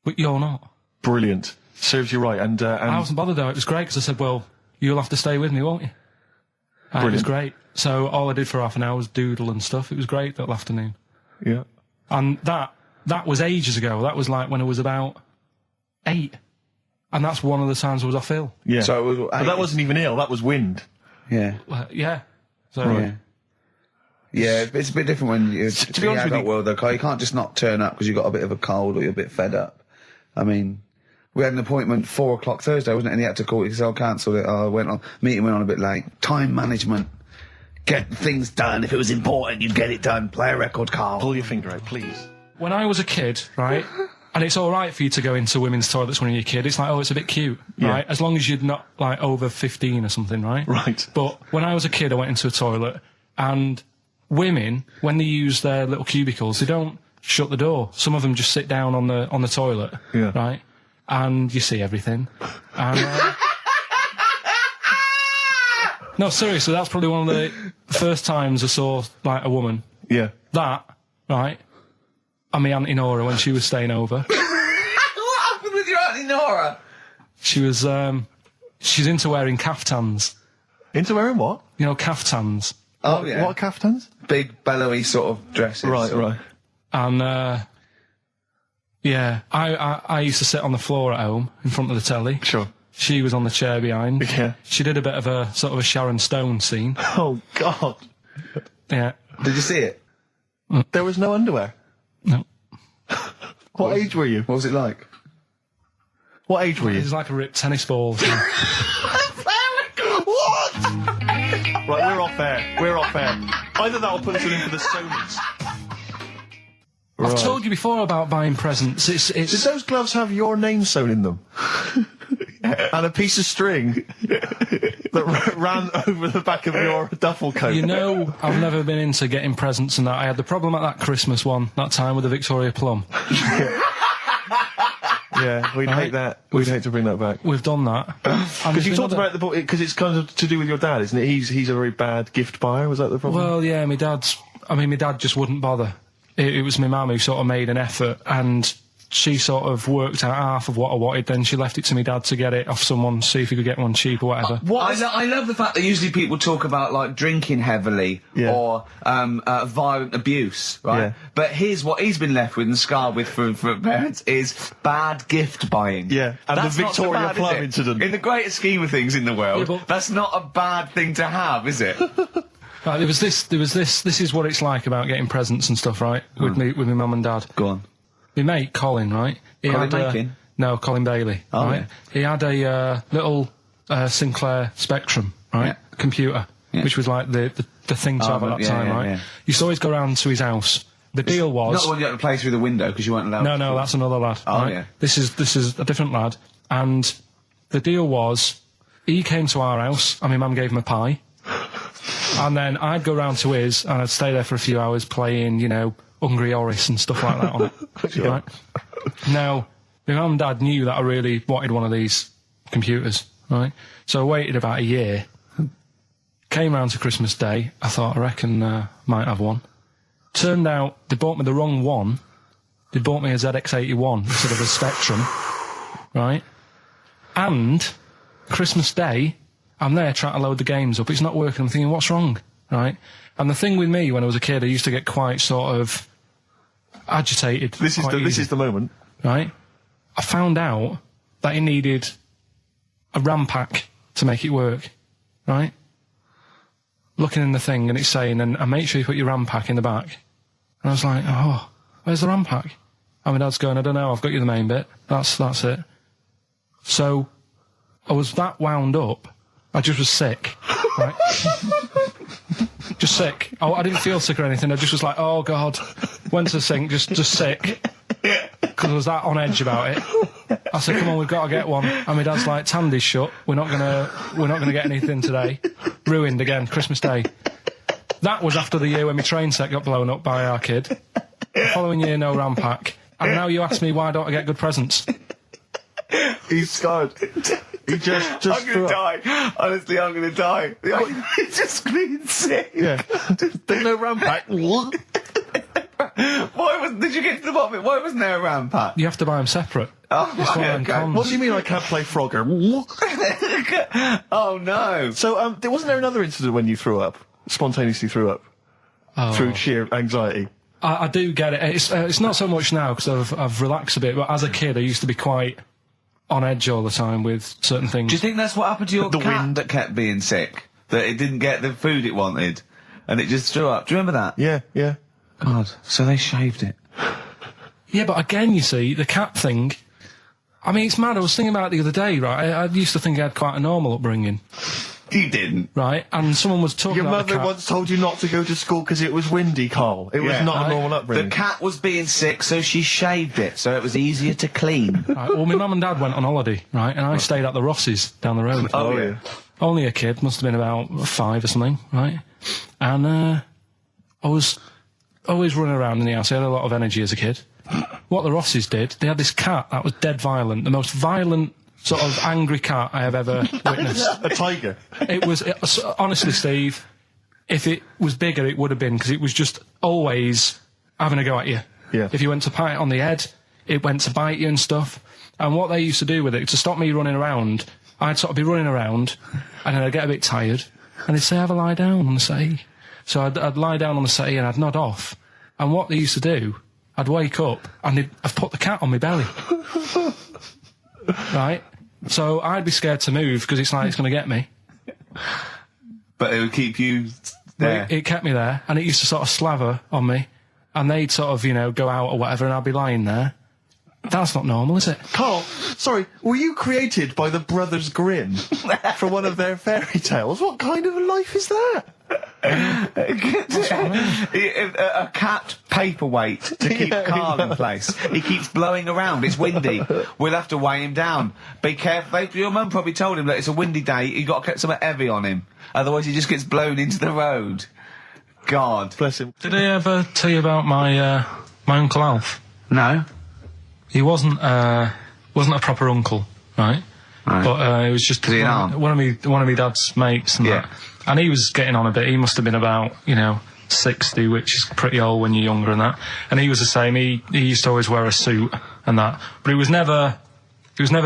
But you're not. Brilliant. Serves you right. And I wasn't bothered though. It was great because I said, well, you'll have to stay with me, won't you? And it was great. So all I did for half an hour was doodle and stuff. It was great that afternoon. Yeah. And that was ages ago. That was like when I was about 8. And that's one of the times I was off ill. Yeah. So it was, but that wasn't even ill, that was wind. Yeah. Yeah. So, yeah. Yeah, it's a bit different when you're to be honest with you, world, though, Carl. You can't just not turn up because you've got a bit of a cold or you're a bit fed up. I mean, we had an appointment 4 o'clock Thursday, wasn't it? And he had to call it because I cancelled it. Meeting went on a bit late. Time management. Get things done. If it was important, you'd get it done. Play a record, Carl. Pull your finger out, please. When I was a kid, right, and it's alright for you to go into women's toilets when you're a kid, it's like, oh, it's a bit cute, right? As long as you're not, like, over 15 or something, right? Right. But when I was a kid, I went into a toilet, and women, when they use their little cubicles, they don't shut the door. Some of them just sit down on the toilet, right? And you see everything. And, no, seriously, that's probably one of the first times I saw, like, a woman. Yeah. That, right? And my Auntie Nora when she was staying over. What happened with your Auntie Nora? She was, she's into wearing caftans. Into wearing what? You know, caftans. Oh, yeah. What are caftans? Big, bellowy sort of dresses. Right. And, yeah, I used to sit on the floor at home in front of the telly. Sure. She was on the chair behind. Yeah. She did a bit of a sort of a Sharon Stone scene. Oh, God. Yeah. Did you see it? There was no underwear? No. What age were you? What was it like? What age were you? It was like a ripped tennis ball. What? Right, we're off air. Either that or put us in for the Sonys. I've told you before about buying presents. Did those gloves have your name sewn in them? And a piece of string that ran over the back of your duffel coat? You know, I've never been into getting presents and that. I had the problem at that Christmas one, that time with the Victoria Plum. Yeah, we'd hate that. We'd hate to bring that back. We've done that. Because you talked about it because it's kind of to do with your dad, isn't it? He's a very bad gift buyer. Was that the problem? Well, yeah, my dad just wouldn't bother. It was my mum who sort of made an effort, and she sort of worked out half of what I wanted, then she left it to me dad to get it off someone, see if he could get one cheap or whatever. I love the fact that usually people talk about, like, drinking heavily or violent abuse, right? Yeah. But here's what he's been left with and scarred with from parents is bad gift buying. Yeah, and that's the Victoria Plum incident. In the greater scheme of things in the world, that's not a bad thing to have, is it? Right, there was this, this is what it's like about getting presents and stuff, right? With my mum and dad. Go on. My mate, Colin, right? No, Colin Bailey, right? Yeah. He had a little Sinclair Spectrum, right? Computer, which was like the thing to have at that time, right? Yeah. You used to always go round to his house. The deal was... Not the one you had to play through the window because you weren't allowed to. No, that's another lad. Oh, right? yeah. This is a different lad. And the deal was, he came to our house, and my mum gave him a pie. And then I'd go round to his, and I'd stay there for a few hours playing, you know, Hungry Horace and stuff like that on it. Right? Now, my mum and dad knew that I really wanted one of these computers, right? So I waited about a year. Came round to Christmas Day. I thought, I reckon might have one. Turned out they bought me the wrong one. They bought me a ZX81 instead of a Spectrum, right? And Christmas Day, I'm there trying to load the games up. It's not working. I'm thinking, what's wrong, right? And the thing with me, when I was a kid, I used to get quite sort of agitated. This is the moment, right? I found out that it needed a RAM pack to make it work, right? Looking in the thing and it's saying, and make sure you put your RAM pack in the back. And I was like, oh, where's the RAM pack? And my dad's going, I don't know, I've got you the main bit. That's it. So I was that wound up. I just was sick, right? Just sick. Oh, I didn't feel sick or anything. I just was like, oh God. Went to the sink, just sick. Because I was that on edge about it. I said, come on, we've got to get one. And my dad's like, Tandy's shut. We're not gonna get anything today. Ruined again, Christmas Day. That was after the year when my train set got blown up by our kid. The following year, no RAM pack. And now you ask me, why don't I get good presents? He's scarred. He just I'm gonna die. Honestly, I'm gonna die. He's just being sick. Yeah. There's no RAM pack. Did you get to the bottom of it? Why wasn't there a RAM pack? You have to buy them separate. Oh, okay. What do you mean I can't play Frogger? Oh no. So, wasn't there another incident when you threw up? Spontaneously threw up? Through sheer anxiety? I do get it. It's not so much now because I've relaxed a bit, but as a kid I used to be quite on edge all the time with certain things. Do you think that's what happened to your cat that kept being sick? That it didn't get the food it wanted, and it just threw up? Do you remember that? Yeah. God, so they shaved it. Yeah, but again, you see, the cat thing, I mean, it's mad. I was thinking about it the other day, right? I used to think I had quite a normal upbringing. You didn't. Right, and someone was talking Your about the mother cat. once told you not to go to school because it was windy, Carl. It was not a normal upbringing. The cat was being sick, so she shaved it, so it was easier to clean. Right, well, my mum and dad went on holiday, right, and I stayed at the Ross's down the road. Oh, yeah. Only a kid, must have been about 5 or something, right? And I was always running around in the house. I had a lot of energy as a kid. What the Rosses did, they had this cat that was dead violent, the most violent sort of angry cat I have ever witnessed. A tiger. It was honestly, Steve, if it was bigger, it would have been, because it was just always having a go at you. Yeah. If you went to pat it on the head, it went to bite you and stuff. And what they used to do with it, to stop me running around, I'd sort of be running around, and then I'd get a bit tired, and they'd say, have a lie down on the settee. So I'd lie down on the settee and I'd nod off. And what they used to do, I'd wake up and I'd put the cat on my belly. Right? So I'd be scared to move because it's like it's going to get me. But it would keep you there. It kept me there, and it used to sort of slaver on me, and they'd sort of, you know, go out or whatever, and I'd be lying there. That's not normal, is it? Carl, sorry, were you created by the Brothers Grimm for one of their fairy tales? What kind of a life is that? A cat paperweight to keep Carl in place. He keeps blowing around. It's windy. We'll have to weigh him down. Be careful. Your mum probably told him that it's a windy day. You got to get something heavy on him, otherwise he just gets blown into the road. God Bless him. Did I ever tell you about my Uncle Alf? No. He wasn't a proper uncle, right? But it was just one of my dad's mates and that. And he was getting on a bit. He must have been about, 60, which is pretty old when you're younger and that. And he was the same. He used to always wear a suit and that. But it was never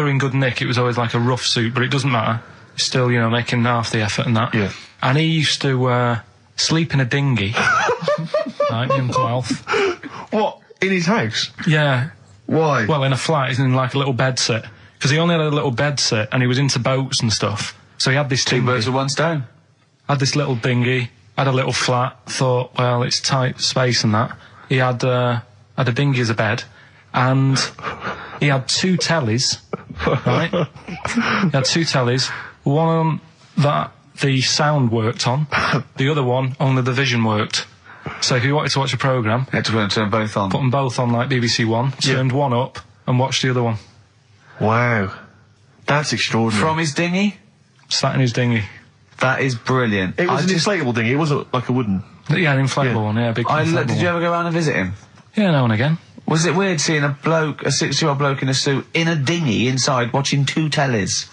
in good nick. It was always like a rough suit, but it doesn't matter. He's still, making half the effort and that. Yeah. And he used to sleep in a dinghy. Right, Uncle Alf. What? In his house? Yeah. Why? Well, in a flat, he's in like a little bed sit. Because he only had a little bed sit, and he was into boats and stuff. So he had this Two birds with one stone. Had this little dinghy, had a little flat, thought, well, it's tight space and that. He had a dinghy as a bed, and he had 2 tellies, right? He had 2 tellies, one that the sound worked on, the other one only the vision worked. So if you wanted to watch a programme, you had to turn both on. Put them both on like BBC One, turned one up and watched the other one. Wow. That's extraordinary. From his dinghy? Sat in his dinghy. That is brilliant. It was an inflatable dinghy, it wasn't like a wooden... Yeah, an inflatable one, yeah, big inflatable Did you ever go around and visit him? Yeah, now and again. Was it weird seeing a 60-year-old bloke in a suit in a dinghy inside watching 2 tellies?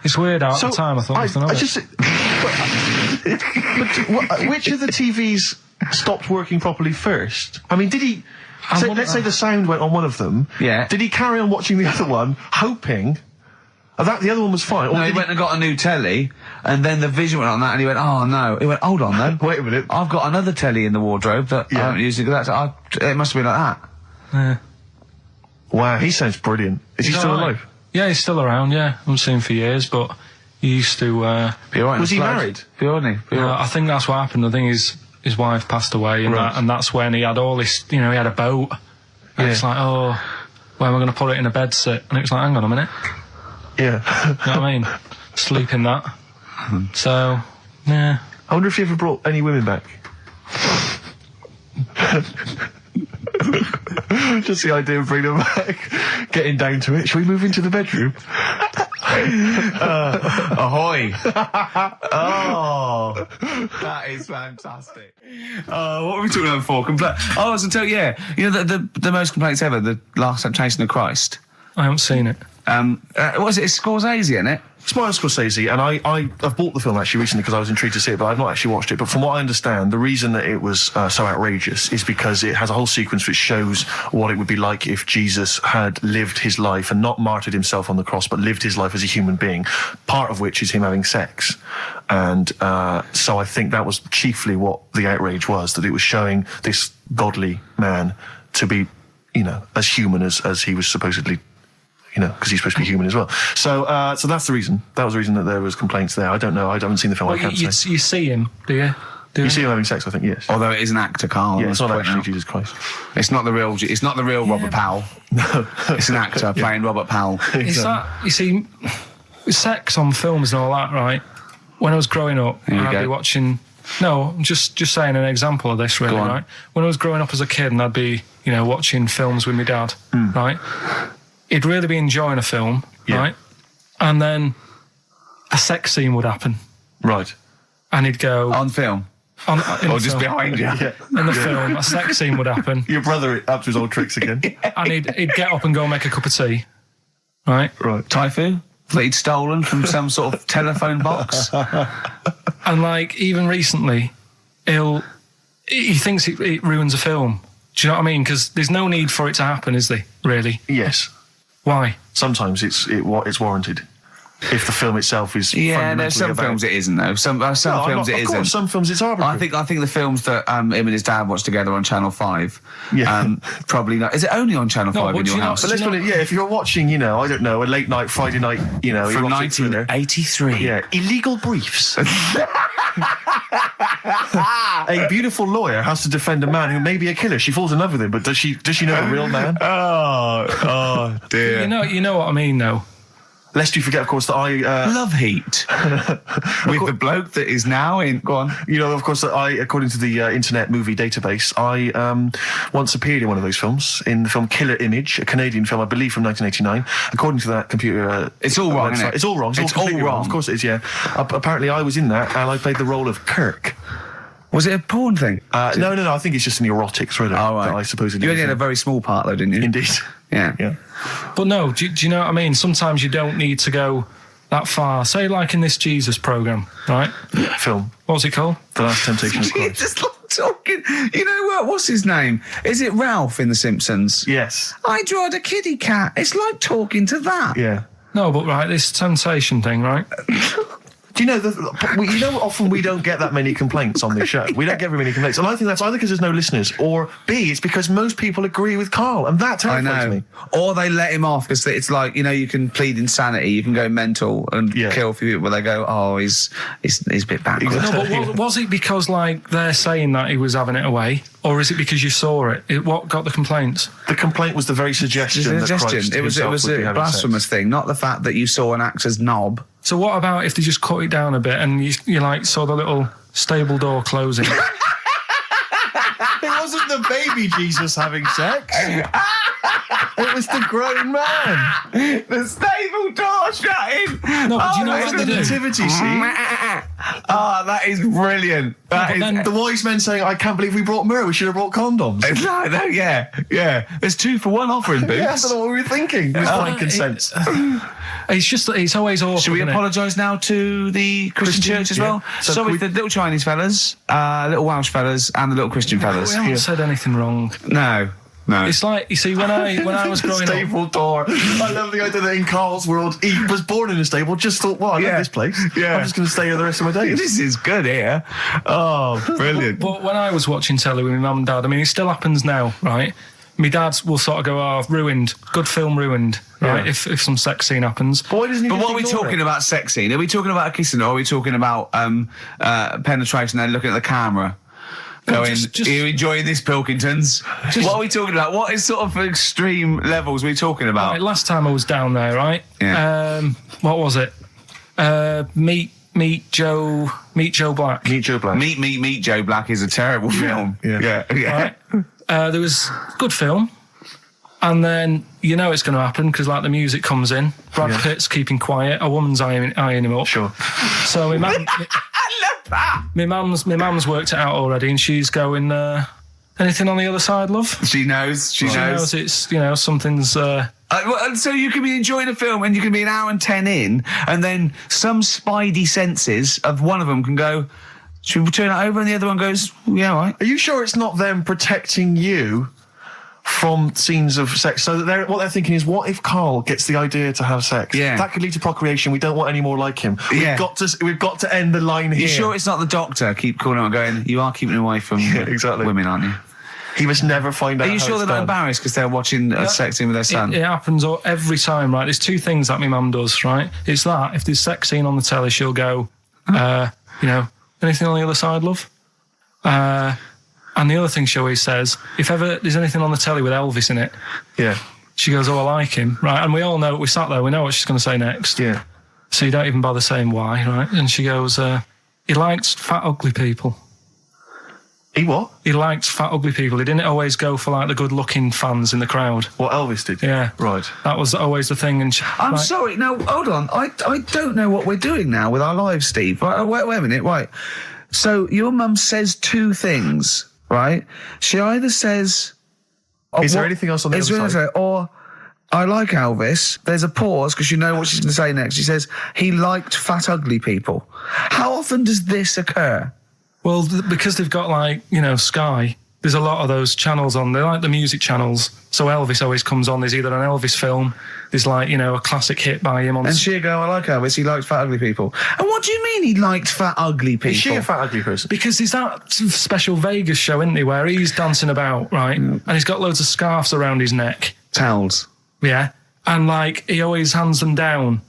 It's weird at the time, I thought. Which of the TVs stopped working properly first? I mean, did he... let's say the sound went on one of them. Yeah. Did he carry on watching the other one, hoping that the other one was fine? No, he went and got a new telly, and then the vision went on that, and he went, oh no. He went, hold on though. Wait a minute. I've got another telly in the wardrobe that I haven't used. It must have been like that. Yeah. Wow, he sounds brilliant. Is he still alive? Yeah, he's still around, yeah. I haven't seen him for years, but he used to... was he married? I think that's what happened. I think his wife passed away, and that's when he had all this... he had a boat. And it's like, oh, where am I going to put it in a bed sit? And it was like, hang on a minute. Yeah. You know what I mean? Sleep in that. So, yeah. I wonder if you ever brought any women back. Just the idea of bringing them back, getting down to it. Shall we move into the bedroom? Ahoy! Oh, that is fantastic. What were we talking about before? I was until the most complaints ever. The Last Temptation of Christ. I haven't seen it. Was it Scorsese, isn't it? It's Martin Scorsese, and I've bought the film actually recently because I was intrigued to see it, but I've not actually watched it. But from what I understand, the reason that it was so outrageous is because it has a whole sequence which shows what it would be like if Jesus had lived his life and not martyred himself on the cross, but lived his life as a human being, part of which is him having sex. And so I think that was chiefly what the outrage was, that it was showing this godly man to be, as human as he was supposedly, because he's supposed to be human as well. So that's the reason. That was the reason that there was complaints there. I don't know. I haven't seen the film. Well, I can't say. You see him, do you? You see him having sex, I think, yes. Although it is an actor, Carl. Yeah, it's not actually Jesus Christ. It's not the real Robert Powell. No. It's an actor playing Robert Powell. Is that, you see, sex on films and all that, right? When I was growing up, I'd be watching... No, I'm just saying an example of this, really, right? When I was growing up as a kid and I'd be, watching films with my dad, right? He'd really be enjoying a film, right? And then a sex scene would happen. Right. And he'd go... On film? Or just behind you? In the film, a sex scene would happen. Your brother up to his old tricks again. And he'd get up and go make a cup of tea, right? Right. Typhoon? That he'd stolen from some sort of telephone box? And, even recently, he thinks it ruins a film. Do you know what I mean? Because there's no need for it to happen, is there, really? Yes. Why? Sometimes it's warranted. If the film itself is there's some films it isn't though. Some films it isn't. Some films it's arbitrary. I think the films that him and his dad watched together on Channel 5. Probably not. Is it only on Channel 5 in your house? But let's put it. Yeah, if you're watching, I don't know, a late night Friday night, from 1983. Yeah, Illegal Briefs. A beautiful lawyer has to defend a man who may be a killer. She falls in love with him, but does she know the real man? Oh dear. You know what I mean, though. Lest you forget, of course, that I... Love Heat. With the bloke that is now in... Go on. Of course, that I, according to the Internet Movie Database, I once appeared in one of those films, in the film Killer Image, a Canadian film, I believe, from 1989. According to that computer... it's all wrong, isn't it? It's all wrong. It's all wrong. Of course it is, yeah. Apparently, I was in that, and I played the role of Kirk. Was it a porn thing? No. I think it's just an erotic thriller. Oh, right. That I suppose it You only had a very small part, though, didn't you? Indeed. Yeah. But no, do you know what I mean? Sometimes you don't need to go that far. Say, like in this Jesus programme, right? Film. What's it called? The Last Temptation of Christ. Just like talking. You know what? What's his name? Is it Ralph in The Simpsons? Yes. I drawed a kitty cat. It's like talking to that. Yeah. No, but right, this temptation thing, right? Do you know, often we don't get that many complaints on this show. We don't get very many complaints. And I think that's either because there's no listeners, or B, it's because most people agree with Carl, and that terrifies me. Or they let him off, because it's like, you can plead insanity, you can go mental and kill a few people, where they go, oh, he's a bit bad. Exactly. No, but was it because, they're saying that he was having it away, or is it because you saw it? What got the complaints? The complaint was the very suggestion that Christ it was a blasphemous thing, not the fact that you saw an actor's knob. So what about if they just cut it down a bit and you saw the little stable door closing? It wasn't the baby Jesus having sex. It was the grown man. The stable door shutting. No, but you know what the nativity scene? That is brilliant. The wise men saying, I can't believe we brought myrrh, we should have brought condoms. It's like that, yeah. There's 2 for 1 offering, Boots. Yeah, I don't know what we were thinking. It was frankincense. It's just that it's always awkward. Should we apologise now to the Christian church as well? Sorry, the little Chinese fellas, little Welsh fellas, and the little Christian fellas. We haven't said anything wrong. No. It's like, you see, when I was growing up... Stable door. I love the idea that in Carl's world, he was born in a stable, just thought, I love this place. Yeah. I'm just going to stay here the rest of my days. This is good here. Oh, brilliant. But when I was watching telly with my mum and dad, it still happens now, right? My dad will sort of go, ruined. Good film ruined, right? If some sex scene happens. But what are we talking about sex scene? Are we talking about a kissing, or are we talking about penetration and looking at the camera? Going, are you enjoying this, Pilkingtons? What are we talking about? What is sort of extreme levels are we talking about? Right, last time I was down there, right? Yeah. What was it? Meet Joe Black. Meet Joe Black. Meet Joe Black is a terrible film. Yeah. Right? There was good film. And then it's going to happen because the music comes in. Brad Pitt's keeping quiet. A woman's eyeing him up. Sure. So my mum, my mum's worked it out already, and she's going. Anything on the other side, love? She knows. She knows it's something's. So you can be enjoying a film and you can be an hour and 10 in, and then some spidey senses of one of them can go, should we turn it over? And the other one goes, yeah, all right. Are you sure it's not them protecting you from scenes of sex? So that what they're thinking is, what if Karl gets the idea to have sex? Yeah. That could lead to procreation. We don't want any more like him. Yeah. We've got to end the line here. You sure it's not the doctor? Keep calling out and going, you are keeping away from exactly. women, aren't you? He must never find out. Are you sure they're not embarrassed because they're watching a sex scene with their son? It happens every time, right? There's two things that my mum does, right? It's that, if there's sex scene on the telly, she'll go, anything on the other side, love? And the other thing she always says, if ever there's anything on the telly with Elvis in it, she goes, oh, I like him, right? And we all know, we sat there, we know what she's going to say next. Yeah. So you don't even bother saying why, right? And she goes, he liked fat, ugly people. He what? He liked fat, ugly people. He didn't always go for, like, the good-looking fans in the crowd. What Elvis did? Yeah. Right. That was always the thing. And I'm sorry, no, hold on. I don't know what we're doing now with our lives, Steve. Right, wait a minute, right. So your mum says two things, right? She either says... Is there anything else on the other side? Or, I like Elvis. There's a pause, because you know what she's going to say next. She says, he liked fat, ugly people. How often does this occur? Well, because they've got, like, Sky, there's a lot of those channels on. They're like the music channels. So Elvis always comes on. There's either an Elvis film, there's, like, a classic hit by him on... And she'll go, I like Elvis, he liked fat, ugly people. And what do you mean he liked fat, ugly people? Is she a fat, ugly person? Because there's that special Vegas show, isn't he, where he's dancing about, right? And he's got loads of scarves around his neck. Towels. Yeah. And, like, he always hands them down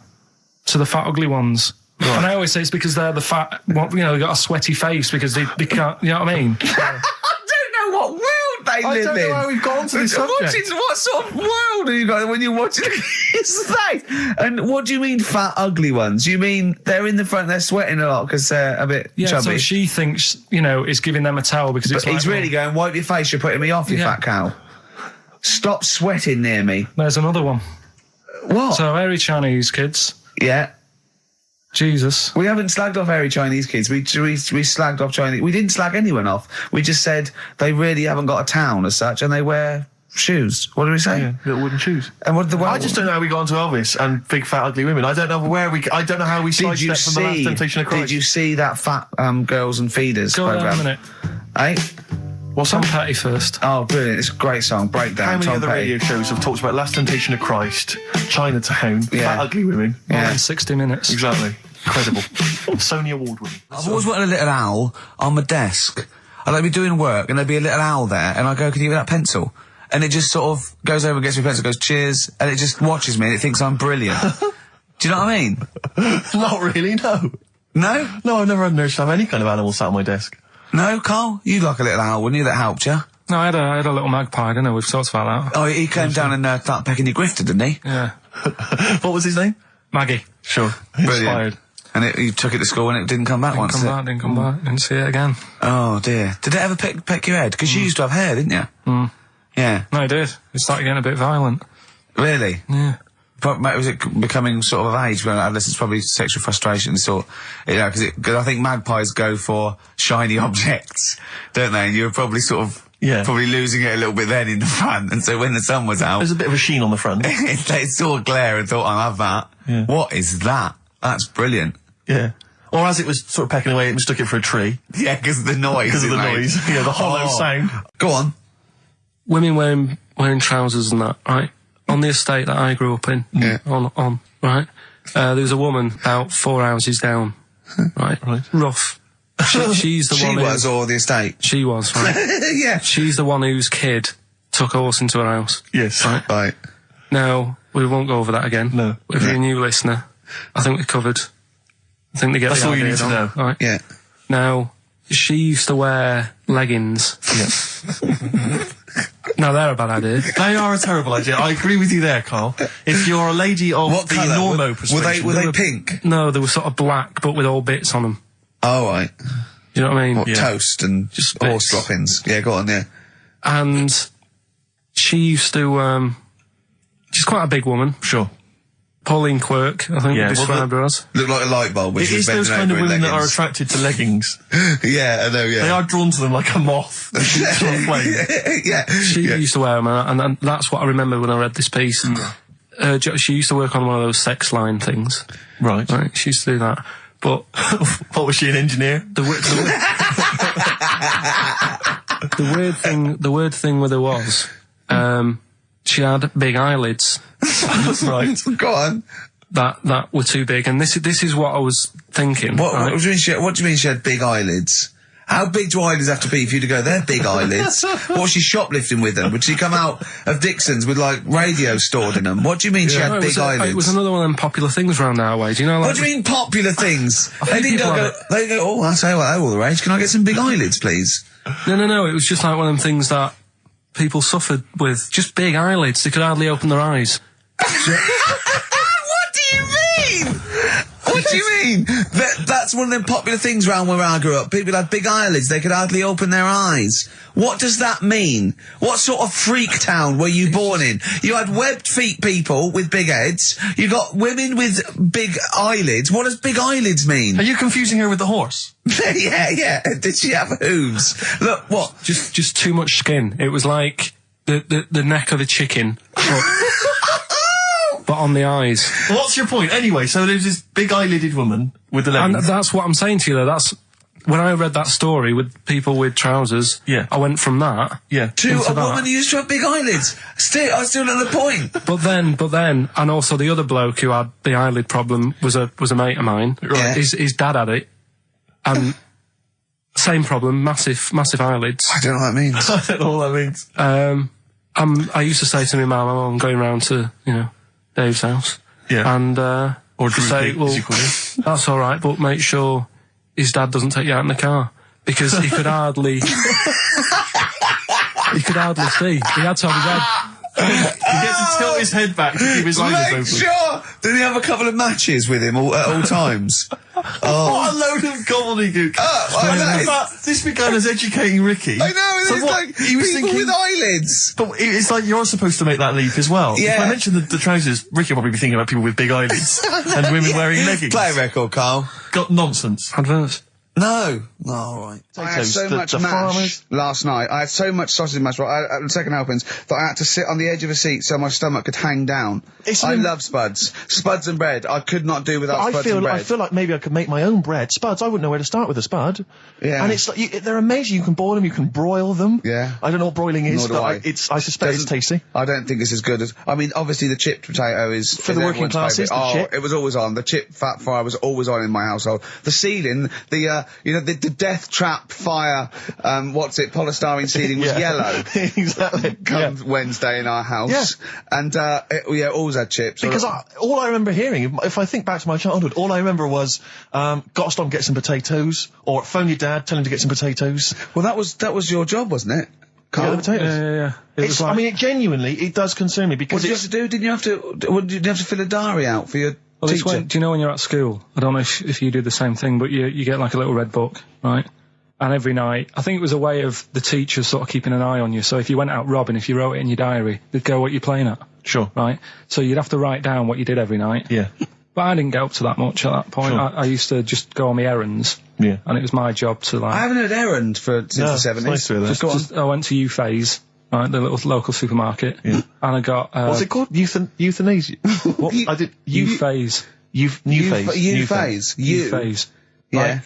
to the fat, ugly ones. Right. And I always say it's because they're the fat, they got a sweaty face because they can't, you know what I mean? I don't know what world they live in. I don't know how we've gone to this subject. What sort of world are you got when you're watching his face? And what do you mean fat, ugly ones? You mean they're in the front, they're sweating a lot because they're a bit chubby? So she thinks, is giving them a towel because it's he's really going, wipe your face, you're putting me off, you fat cow. Stop sweating near me. There's another one. What? So, hairy Chinese kids. Yeah. Jesus. We haven't slagged off hairy Chinese kids. We slagged off Chinese... We didn't slag anyone off. We just said they really haven't got a town as such, and they wear shoes. What did we say? Yeah, little wooden shoes. And what I just don't know how we got onto Elvis and big fat ugly women. I don't know I don't know how we sidestepped from the Last Temptation of Christ. Did you see that Fat Girls and Feeders program? Go on a minute. Eh? What's Tom Petty first. Oh, brilliant. It's a great song. Breakdown. How many Tom other Petty. radio shows have talked about Last Temptation of Christ, Chinatown, fat ugly women? Yeah. In 60 minutes. Exactly. Incredible. Sony Award winning. I've always wanted a little owl on my desk. I'd like be doing work and there'd be a little owl there and I go, can you get that pencil? And it just sort of goes over and gets me a pencil, goes, cheers, and it just watches me and it thinks I'm brilliant. Do you know what I mean? Not really, no. No? No, I've never had an urge to have any kind of animal sat on my desk. No, Carl? You'd like a little owl, wouldn't you? That helped you? No, I had a little magpie, didn't I? We've talked about that. Oh, he came down and started pecking your grifter, didn't he? Yeah. What was his name? Maggie. Sure. Brilliant. Inspired. And you took it to school and it didn't come back once. Didn't come back. Didn't see it again. Oh dear. Did it ever peck your head? Because you used to have hair, didn't you? Mm. Yeah. No, it did. It started getting a bit violent. Really? Yeah. But was it becoming sort of age when adolescence, probably sexual frustration, sort, because I think magpies go for shiny objects, don't they? And you were probably sort of probably losing it a little bit then in the front, and so when the sun was out, there's a bit of a sheen on the front. They saw a glare and thought, I'll have that. Yeah. What is that? That's brilliant. Yeah. Or as it was sort of pecking away, it mistook it for a tree. Yeah, because of the noise. Because of the noise. Yeah, the hollow sound. Go on. Women wearing trousers and that, right? On the estate that I grew up in, on, right? There was a woman about 4 houses down, right? Rough. She's the one. She was, or the estate? She was, right? Yeah. She's the one whose kid took a horse into her house. Yes. Right. Now, we won't go over that again. No. If you're a new listener, I think we're covered. I think they get That's the all idea you need to know. Right? Yeah. Now, she used to wear leggings. Yeah. No, they're a bad idea. They are a terrible idea. I agree with you there, Carl. If you're a lady of what the colour? normo persuasion... Were they pink? No, they were sort of black, but with all bits on them. Oh, right. Do you know what I mean? What, toast and just horse droppings. Yeah, go on, yeah. And she used to, she's quite a big woman. Sure. Pauline Quirk, I think we described her as. Look like a light bulb. It is those kind of women that are attracted to leggings. Yeah, I know, yeah. They are drawn to them like a moth. Yeah. She used to wear them, and that's what I remember when I read this piece. she used to work on one of those sex line things. Right. She used to do that. But what, was she, an engineer? The weird thing with her was, she had big eyelids. Right. Go on. That were too big, and this is what I was thinking. What do you mean she had big eyelids? How big do eyelids have to be for you to go, they're big eyelids? What was she shoplifting with them? Would she come out of Dixon's with, like, radio stored in them? What do you mean she had big eyelids? It was another one of them popular things around our way. Do you know, like... What do you mean popular things? They go, oh, I say, well, all the rage. Can I get some big eyelids, please? No. It was just like one of them things that people suffered with. Just big eyelids. They could hardly open their eyes. What do you mean? What do you mean? That's one of them popular things around where I grew up. People had big eyelids. They could hardly open their eyes. What does that mean? What sort of freak town were you born in? You had webbed feet people with big heads. You got women with big eyelids. What does big eyelids mean? Are you confusing her with the horse? Yeah. Did she have hooves? Look, what? Just too much skin. It was like the neck of a chicken. But on the eyes. What's your point? Anyway, so there's this big eyelided woman with the leggings. And that's what I'm saying to you, though. That's when I read that story with people with trousers. Yeah. I went from that. Yeah. To a woman who used to have big eyelids. I still at the point. But then, and also the other bloke who had the eyelid problem was a mate of mine. Right. Yeah. His dad had it, and same problem, massive eyelids. I don't know what that means. I don't know what that means. I used to say to my mum, I'm going round to Dave's house. Yeah. And, or to say, well, that's alright, but make sure his dad doesn't take you out in the car. Because he could hardly, see. He had to have his head. He gets to tilt his head back to keep his eyes open. Make sure! Did he have a couple of matches with him at all times? Oh. What a load of gobbledygook. This began as educating Ricky. I know, it's like he was people with eyelids. But it's like you're supposed to make that leap as well. Yeah. If I mentioned the trousers, Ricky will probably be thinking about people with big eyelids and women wearing leggings. Play a record, Carl. Got nonsense. Adverts. No. All right. I had so much mash last night. I had so much sausage mash, second helpings, that I had to sit on the edge of a seat so my stomach could hang down. I love spuds. Spuds and bread. I could not do without spuds and bread. I feel like maybe I could make my own bread. Spuds, I wouldn't know where to start with a spud. Yeah. And it's like, they're amazing. You can boil them, you can broil them. Yeah. I don't know what broiling is, Nor but do I suspect it's tasty. I don't think it's as good as... I mean, obviously the chipped potato is... For the working classes, the chip. It was always on. The chip fat fry was always on in my household. The ceiling, the death trap fire, polystyrene ceiling was yellow. Exactly. Come Wednesday in our house. Yeah. And, always had chips. Because all I remember hearing, if I think back to my childhood, all I remember was, gotta stop and get some potatoes, or phone your dad, tell him to get some potatoes. Well, that was your job, wasn't it? Yeah, potatoes. Yeah. I mean, it genuinely, it does concern me because... What did you have to do? Didn't you have to fill a diary out for your teacher? Do you know when you're at school? I don't know if you do the same thing, but you get like a little red book, right? And every night, I think it was a way of the teachers sort of keeping an eye on you. So if you went out robbing, if you wrote it in your diary, they'd go what you're playing at. Sure. Right? So you'd have to write down what you did every night. Yeah. But I didn't get up to that much at that point. Sure. I used to just go on my errands. Yeah. And it was my job to like... I haven't heard errand since the 70s. Nice to hear that. I went to U-Phase, right, the little local supermarket. Yeah. And I got... what's it called? Euthanasia? What? I did... U-Phase. U-Phase. U-Phase. Yeah.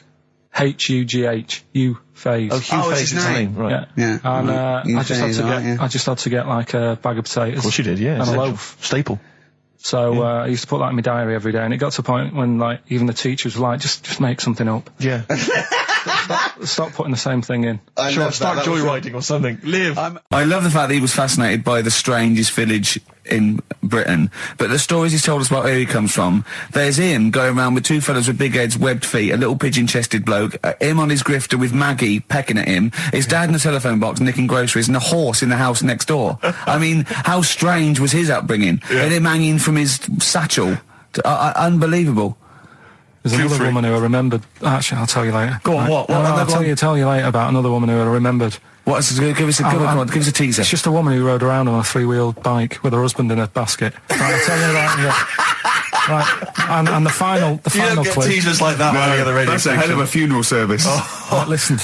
H-U-G-H. U-Phase. Oh, Hugh it's his name. Right. Yeah. And I just had to get like a bag of potatoes. Of course you did, yeah. And a loaf. Staple. So I used to put that in my diary every day, and it got to a point when like even the teachers were like, just make something up. Yeah. Stop putting the same thing in. Sure, start joyriding or something. Live. I love the fact that he was fascinated by the strangest village in Britain, but the stories he's told us about where he comes from, there's him going around with two fellas with big heads, webbed feet, a little pigeon-chested bloke, him on his grifter with Maggie pecking at him, his dad in the telephone box nicking groceries, and a horse in the house next door. I mean, how strange was his upbringing? Yeah. And him hanging from his satchel. Unbelievable. There's another woman who I remembered. Actually, I'll tell you later. Go on, what? I'll tell you later about another woman who I remembered. Give us a teaser. It's just a woman who rode around on a three-wheeled bike with her husband in a basket. Right, I'll tell you that. Right, and the final clip. You don't get teasers like that on any other radio station. That's a hell of a funeral service. Right, listen.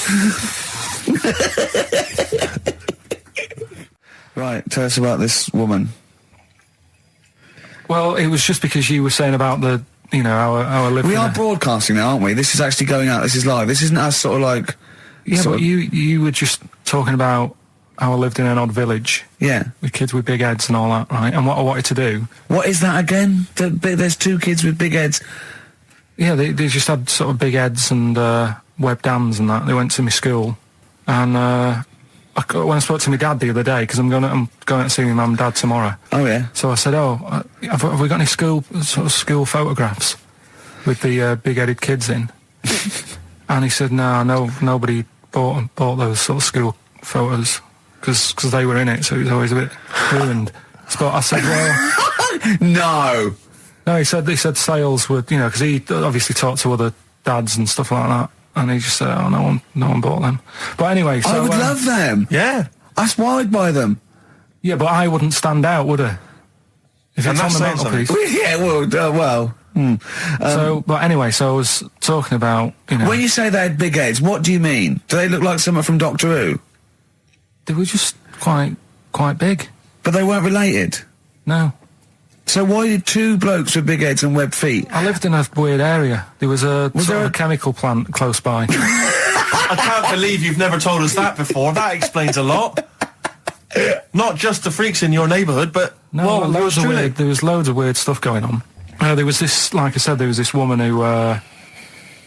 Right, tell us about this woman. Well, it was just because you were saying about the, you know, our living. We are broadcasting now, aren't we? This is actually going out. This is live. This isn't us sort of like. Yeah, but you were just talking about how I lived in an odd village. Yeah. With kids with big heads and all that, right? And what I wanted to do. What is that again? There's 2 kids with big heads. Yeah, they just had sort of big heads and webdams and that. They went to my school, and when I spoke to my dad the other day, because I'm going out to see my mum and dad tomorrow. Oh yeah. So I said, have we got any school photographs with the big-headed kids in? And he said, no, nobody bought those sort of school photos because they were in it, so it was always a bit ruined. So I said, well, no. He said sales would, you know, because he obviously talked to other dads and stuff like that. And he just said, oh, no one bought them. But anyway, so... I would love them. Yeah. That's why I'd buy them. Yeah, but I wouldn't stand out, would I? If it's on the mantelpiece. Yeah, well... but anyway, so I was talking about, you know... When you say they had big heads, what do you mean? Do they look like someone from Doctor Who? They were just quite big. But they weren't related? No. So why did 2 blokes with big heads and webbed feet? I lived in a weird area. There was a chemical plant close by. I can't believe you've never told us that before. That explains a lot. Not just the freaks in your neighbourhood, but... No, there was loads of weird stuff going on. There was this, like I said, there was this woman who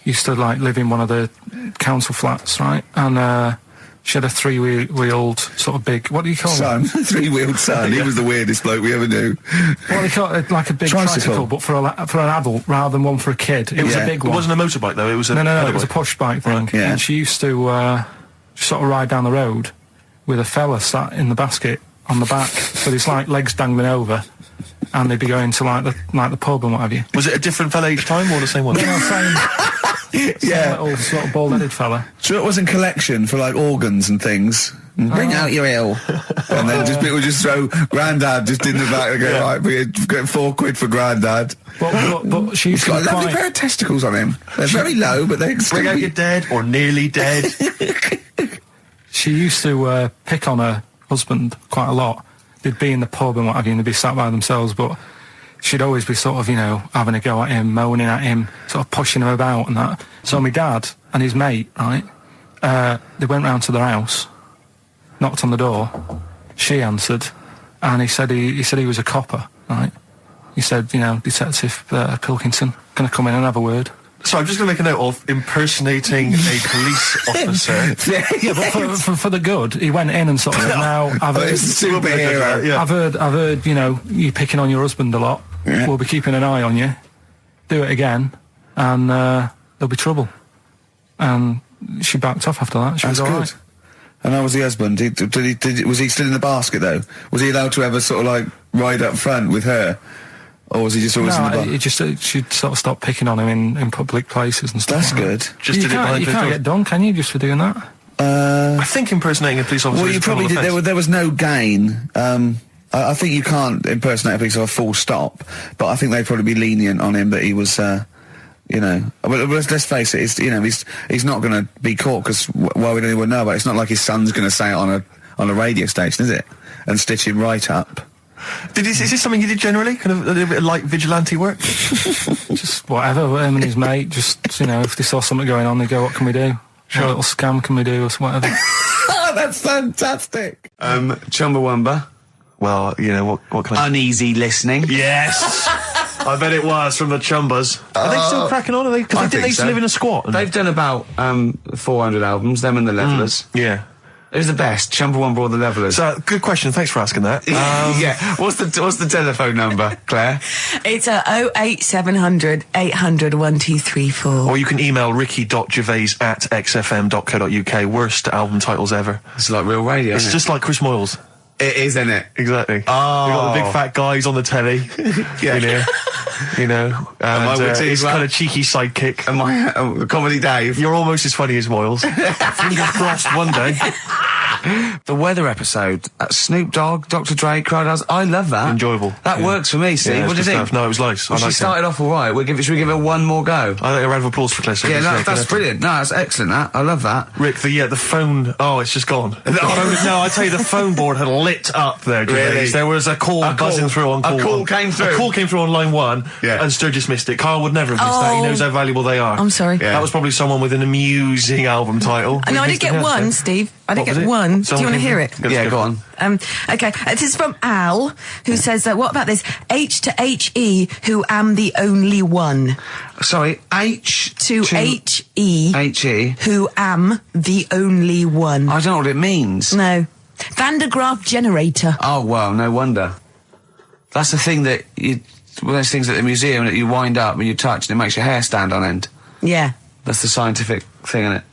used to, like, live in one of the council flats, right? And she had a 3-wheeled sort of big... What do you call it? 3-wheeled son. He was the weirdest bloke we ever knew. Well, they call it like a big tricycle, but for an adult rather than one for a kid. It was a big one. It wasn't a motorbike, though. It was a... No, it was a push bike thing. Yeah. And she used to sort of ride down the road with a fella sat in the basket on the back with his, like, legs dangling over, and they'd be going to, like the pub and what have you. Was it a different fella each time, or the same one? No, same little sort of bald-headed fella. So it was in collection for, like, organs and things. Bring out your ill. And then people just throw Grandad just in the back and go, right, we get £4 for Grandad. But she's got a lovely pair of testicles on him. They're very low, but they bring out your dead or nearly dead. She used to pick on her husband quite a lot. They'd be in the pub and what have you, and they'd be sat by themselves, but she'd always be sort of, you know, having a go at him, moaning at him, sort of pushing him about and that. So my dad and his mate, right, they went round to their house, knocked on the door, she answered, and he said he was a copper, right? He said, you know, Detective Pilkington, gonna come in and have a word. So I'm just going to make a note of impersonating a police officer. Yeah, but for the good, he went in and sort of said, now, I've heard... It's a superhero. Yeah. I've heard, you know, you picking on your husband a lot. Yeah. We'll be keeping an eye on you. Do it again, and there'll be trouble. And she backed off after that. She was all right. And how was the husband? Was he still in the basket, though? Was he allowed to ever sort of, like, ride up front with her? Or was he just always in the bar? No, she'd sort of stop picking on him in public places and stuff. That's good. You can't get done, can you, just for doing that? I think impersonating a police officer well, you probably did. There was no gain. I think you can't impersonate a police officer full stop, but I think they'd probably be lenient on him that he was, you know... Well, let's face it, he's not going to be caught, because while we don't even know about it, it's not like his son's going to say it on a radio station, is it? And stitch him right up. Is this something you did generally? Kind of a little bit of light vigilante work? Just whatever, him and his mate, just, you know, if they saw something going on, they go, what can we do? Sure. What little scam can we do, or whatever. That's fantastic. Chumbawamba. Well, you know, what kind of... Uneasy listening. Yes! I bet it was, from the Chumbas. Are they still cracking on? Because they used to live in a squat. They've done about 400 albums, them and the Levellers. Yeah. Who's the best? Chumbawamba or the Levellers? So, good question. Thanks for asking that. Yeah. What's the telephone number, Claire? It's 08700 800 1234. Or you can email ricky.gervais@xfm.co.uk. Worst album titles ever. It's like real radio, It's just like Chris Moyles. It is, isn't it? Exactly. Oh. We've got the big fat guys on the telly. Yeah. You know. And his kind of cheeky sidekick. And my Comedy Dave. You're almost as funny as Moyles. Fingers crossed one day. The weather episode, Snoop Dogg, Dr. Dre, Crowdhouse, I love that. Enjoyable. That works for me, Steve. Yeah, what do you think? No, it was nice. Well, she started off all right. Should we give her one more go? I think a round of applause for Claire. Yeah, no, that's brilliant. No, that's excellent, that. I love that. Rick, the phone... Oh, it's just gone. No, I tell you, the phone board had lit up there, Gervais. Really? There was a call buzzing through on call A call one. came through? A call came through on line 1, and Sturgis missed it. Carl would never have missed that. He knows how valuable they are. I'm sorry. Yeah. That was probably someone with an amusing album title. No, I did get one, Steve. I did get one. Do you want to hear it? Yeah, go on. Okay, this is from Al, who says, what about this? H to H-E, who am the only one. Sorry, H to H-E. H-E. Who am the only one. I don't know what it means. No. Van de Graaff generator. Oh, well, no wonder. That's the thing that one of those things at the museum that you wind up and you touch and it makes your hair stand on end. Yeah. That's the scientific thing, isn't it?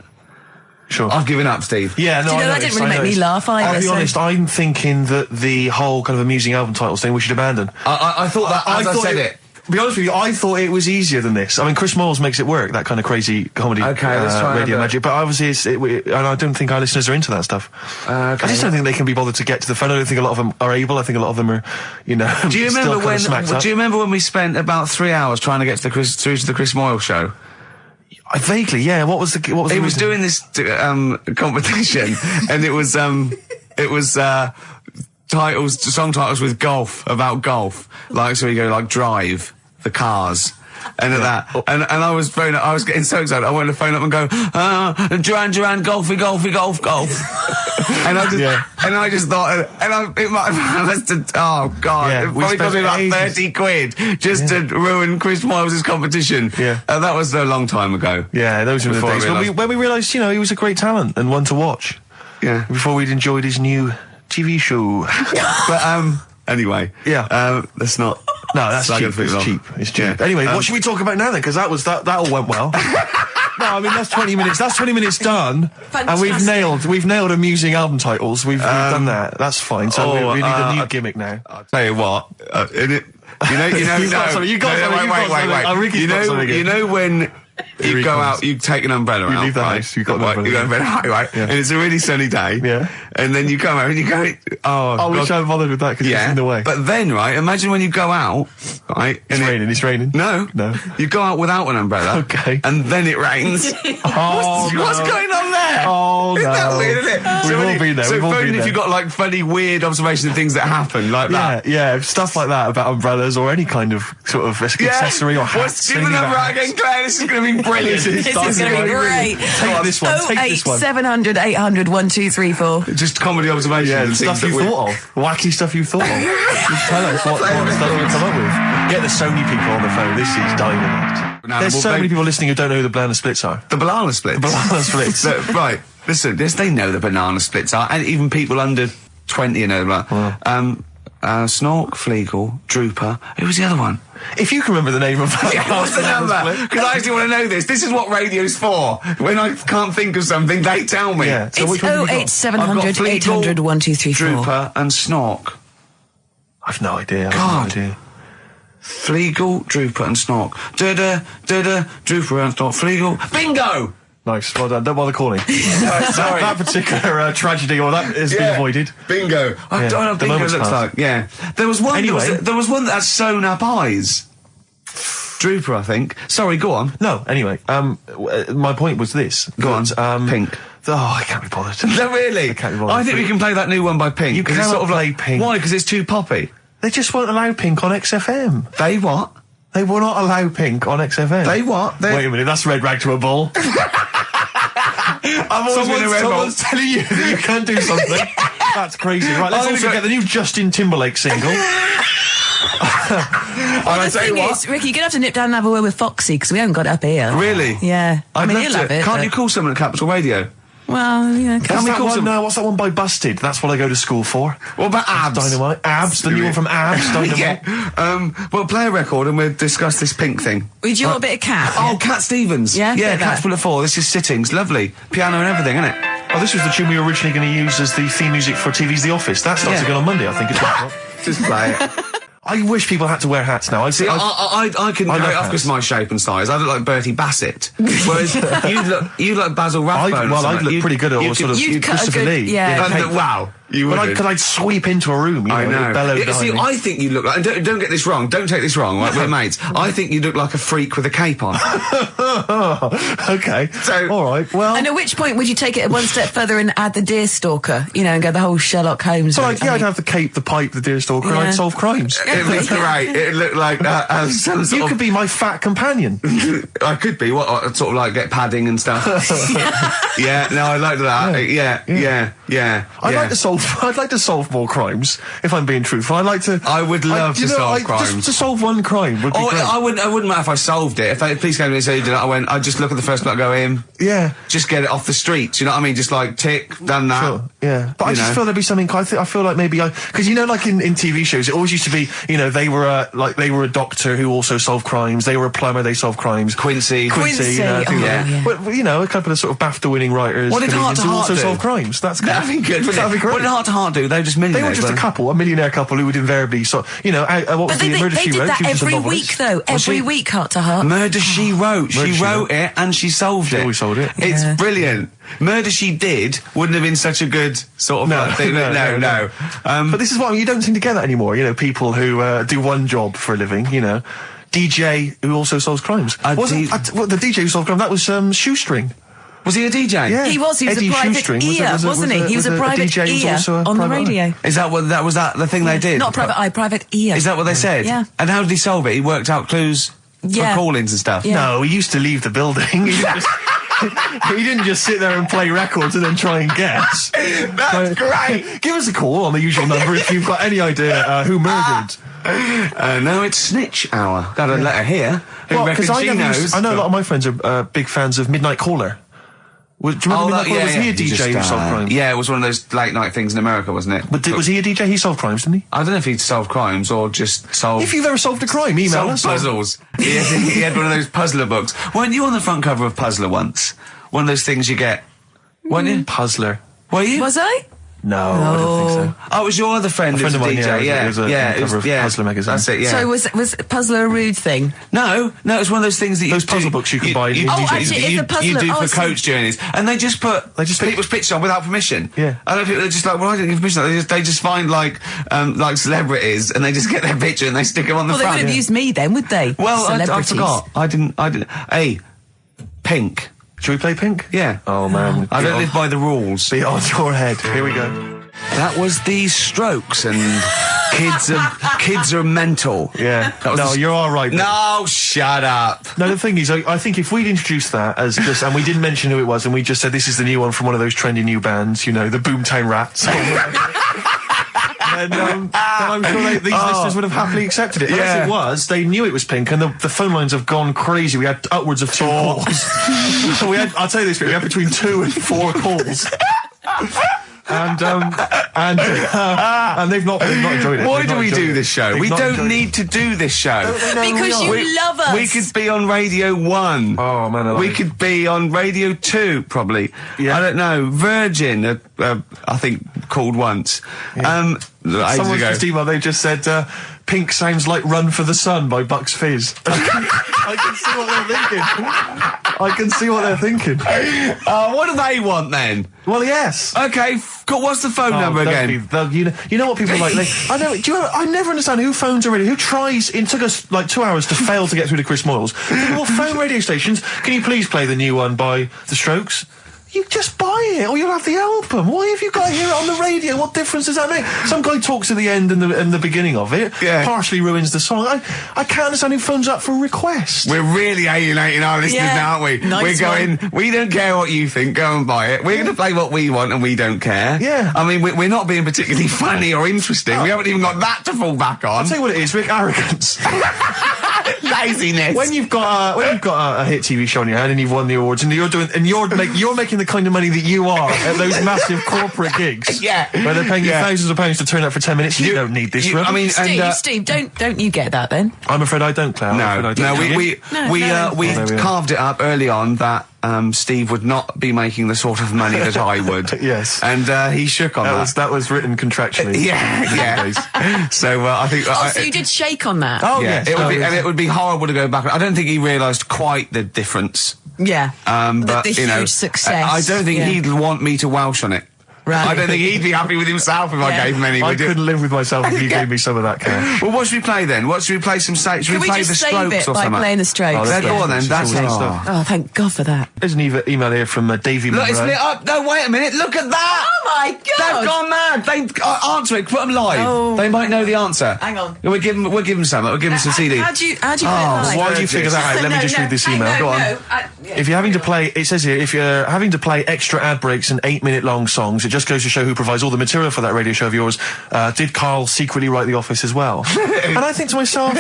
Sure. I've given up, Steve. Yeah, no, that didn't really make me laugh either. I'll be honest, I'm thinking that the whole kind of amusing album titles thing we should abandon. I thought that as I said it. To be honest with you, I thought it was easier than this. I mean, Chris Moyles makes it work, that kind of crazy comedy let's try radio magic, but obviously and I don't think our listeners are into that stuff. I just don't think they can be bothered to get to the phone. I don't think a lot of them are able. I think a lot of them are, you know, Do you remember when we spent about 3 hours trying to get to through to the Chris Moyles show? Vaguely, yeah. What was the He was doing this competition, and it was song titles with golf, about golf. Like, so you go like Drive, the Cars, and and I was getting so excited, I wanted to phone up and go, Duran Duran, golfy, golfy, golf, golf. and I just thought, it might have lasted, oh God, it probably cost me about 30 quid just to ruin Chris Moyles' competition. Yeah. That was a long time ago. Yeah, those were the days when we realised, you know, he was a great talent and one to watch. Yeah. Before we'd enjoyed his new TV show. But, anyway. Yeah. That's not... No, that's cheap. It's cheap. It's cheap. Yeah. Anyway, what should we talk about now then? Because that all went well. No, I mean, that's 20 minutes. That's 20 minutes done. Fantastic. And we've nailed amusing album titles. We've done that. That's fine. So we need a new gimmick now. I'll tell you what. Wait. You know when you go out, you take an umbrella out. You leave the house, you've got an umbrella. Right? Yeah. And it's a really sunny day. Yeah. And then you come out and you go, I wish I hadn't bothered with that because it's in the way. But then, right, imagine when you go out, right? It's raining. No. You go out without an umbrella. Okay. And then it rains. What's going on there? Oh, Isn't that weird, isn't it? We've all been there. So if you've got like funny, weird observations of things that happen like that. Yeah, stuff like that about umbrellas or any kind of sort of accessory or hats. Give the number out again, Claire. This is going to be brilliant. This is going to be great. Take this one. Take this one. 08700 800 1234. Just comedy observations. Yeah, stuff you thought of. Wacky stuff you thought of. Just tell us what stuff we come up with. Get the Sony people on the phone. This is dynamite. There's so many people listening who don't know who the banana splits are. The banana splits? The banana splits. Right. Listen, they know the banana splits are, and even people under 20 you know that. Snork, Fleagle, Drooper. Who was the other one? If you can remember the name of that. What's the number? Because I actually want to know this. This is what radio's for. When I can't think of something, they tell me. Yeah. So it's 08700 800 1234. Drooper and Snork. I've no idea. Fleagle, Drooper and Snork. Drooper and Snork. Fleagle. Bingo! Nice, well done. Don't bother calling. Sorry. That particular tragedy, or that has been avoided. Bingo. I don't know what bingo looks like. Yeah. There was one. Anyway. There was one that had sewn up eyes. Drooper, I think. Sorry, go on. No, anyway, my point was this. Go on. Pink. Oh, I can't be bothered. No, really? I can't be bothered. I think we can play that new one by Pink. You cannot sort of play Pink. Why? Because it's too poppy. They just won't allow Pink on XFM. They what? They will not allow Pink on XFM. They what? Wait a minute, that's red rag to a bull. Someone's telling you that you can't do something. That's crazy. Right, let's also get the new Justin Timberlake single. The thing is, Ricky, you're going to have to nip down and have a word with Foxy, because we haven't got it up here. Really? Yeah. I mean, he'll have it. Can't you call someone at Capital Radio? Well, yeah. What's that one by Busted? That's what I go to school for. What about Abs? Dynamite. Abs, the new one from Abs. Dynamite. Yeah. Well, play a record and we'll discuss this Pink thing. Would you want a bit of Cat? Oh, Cat Stevens. Yeah? Yeah, Cat's Full of Four. This is Sittings. Lovely. Piano and everything, isn't it? Oh, this was the tune we were originally going to use as the theme music for TV's The Office. That starts again on Monday, I think. Just play it. I wish people had to wear hats now. I couldn't go off because my shape and size. I look like Bertie Bassett. Whereas you look like Basil Rathbone. I'd look pretty good at all sort of Christopher Lee. Yeah. Wow. You would. Because I'd sweep into a room, I know. See, I think you look like, and don't get this wrong, don't take this wrong, right, we're mates. I think you look like a freak with a cape on. Okay. So, alright, well. And at which point would you take it one step further and add the Deerstalker, and go the whole Sherlock Holmes? So I'd have the cape, the pipe, the Deerstalker, and I'd solve crimes. It'd be great. It'd look like some sort You could be my fat companion. I could be. What, sort of like get padding and stuff. Yeah, no, I like that. Yeah. I'd like to solve more crimes, if I'm being truthful. I would love to solve crimes. Just to solve one crime would be great. I wouldn't matter if I solved it. If they police came to me and said you did it, I'd just look at the first one, go in. Yeah. Just get it off the streets, you know what I mean? Just like, tick, done that. Sure, yeah. But I just feel there'd be something, I feel like maybe because like in TV shows, it always used to be, they were a doctor who also solved crimes, they were a plumber, they solved crimes. Quincy. But, a couple of sort of BAFTA-winning writers. What did Heart to Heart also do? solve crimes. That's good. That'd be good, That'd be great. What did Heart to Heart do? They were just millionaires. They were just a millionaire couple who would invariably what was the Murder She Wrote? They did that every week, though. Every week, Heart to Heart. Murder She Wrote. She wrote it and she solved it. We sold it. It's brilliant. Murder She Did wouldn't have been such a good sort of thing. No. But this is what you don't seem to get that anymore. People who do one job for a living. DJ who also solves crimes. The DJ who solved crime, that was Shoestring. Was he a DJ? Yeah. He was Eddie a private ear, wasn't he? He was a private ear on the radio. Is that what the thing they did? Not private eye, private ear. Is that what they said? Yeah. And how did he solve it? He worked out clues for call-ins and stuff? Yeah. No, he used to leave the building. He didn't just sit there and play records and then try and guess. That's great. Give us a call on the usual number if you've got any idea who murdered. No, it's Snitch Hour. Got a letter here. Who reckons she knows? I know a lot of my friends are big fans of Midnight Caller. Do you remember Midnight Caller? Was he a DJ who solved crimes? Yeah, it was one of those late night things in America, wasn't it? But was he a DJ? He solved crimes, didn't he? I don't know if he'd solved crimes or just solved... If you've ever solved a crime, email us. Puzzles. He had one of those puzzler books. Weren't you on the front cover of Puzzler once? One of those things you get. Weren't you? Puzzler. Were you? Was I? No, I don't think so. Oh, it was your other friend who's a DJ, it was Puzzler magazine. That's it, yeah. So was Puzzler a rude thing? No, it's one of those things that those puzzle books you can buy. Actually, it's a puzzler. You do for coach journeys, and they just put people's pictures on without permission. Yeah, I don't think they're just like, well, I didn't give permission. They just find like celebrities, and they just get their picture and they stick them on the front. Well, they would have used me then, would they? Well, I forgot. I didn't. Hey, Pink. Should we play Pink? Yeah. Oh man, I don't live by the rules. Be on your head. Here we go. That was the Strokes, and kids are mental. Yeah. No, you're all right. No, shut up. No, the thing is, I think if we'd introduced that as just, and we didn't mention who it was, and we just said this is the new one from one of those trendy new bands, the Boomtown Rats. then I'm sure these listeners would have happily accepted it. Yeah. As it was, they knew it was Pink, and the phone lines have gone crazy. We had upwards of 2 calls. I'll tell you this, we had between 2 and 4 calls. And they've not enjoyed it. Why do we do this show? We don't need to do this show. Because you love us. We could be on Radio 1. Oh, man. We could be on Radio 2, probably. Yeah. I don't know. Virgin, I think, called once. Yeah. Someone's just emailed, they just said, Pink sounds like Run for the Sun by Bucks Fizz. I can see what they're thinking. What do they want then? Well, yes. Okay, what's the phone number again? You know what people like? I never understand who phones a radio. Who tries? It took us like 2 hours to fail to get through to Chris Moyles. People will phone radio stations. Can you please play the new one by The Strokes? You just buy it, or you'll have the album. Why have you got to hear it on the radio? What difference does that make? Some guy talks at the end and the beginning of it. Yeah. Partially ruins the song. I can't understand who phones up for a request. We're really alienating our listeners now, aren't we? Nice we don't care what you think, go and buy it. We're going to play what we want and we don't care. Yeah. I mean, we're not being particularly funny or interesting. We haven't even got that to fall back on. I'll tell you what it is, Rick, arrogance. Laziness. When you've got a hit TV show in your hand and you've won the awards and you're making the kind of money that you are at those massive corporate gigs, where they're paying you thousands of pounds to turn up for 10 minutes. You don't need this. I mean, Steve, don't you get that then? I'm afraid I don't, Claire. No, we carved it up early on that Steve would not be making the sort of money that I would. Yes. And he shook on that. That was written contractually. Yeah. So I think. So you did shake on that. Oh yes. And it would be horrible to go back. I don't think he realised quite the difference. Yeah. But the huge success. I don't think he'd want me to Welsh on it. Right. I don't think he'd be happy with himself if I gave him any. I couldn't live with myself if you gave me some of that cash. Well, what should we play then? Should we play some? Should we play the Strokes or something? By playing the Strokes. Oh, go on then. That's stuff. Oh, thank God for that. There's an email here from Davey Look, Monroe. it's lit up. No, wait a minute. Look at that. Oh my God! They've gone mad. They answer it. Put them live. Oh. They might know the answer. Hang on. We'll give them some. We'll give them some CD. How do you put it live? Why do you figure that out? Let me just read this email. Go on. If you're having to play, it says here, if you're having to play extra ad breaks and 8-minute long songs, it just goes to show who provides all the material for that radio show of yours. Did Karl secretly write The Office as well? And I think to myself,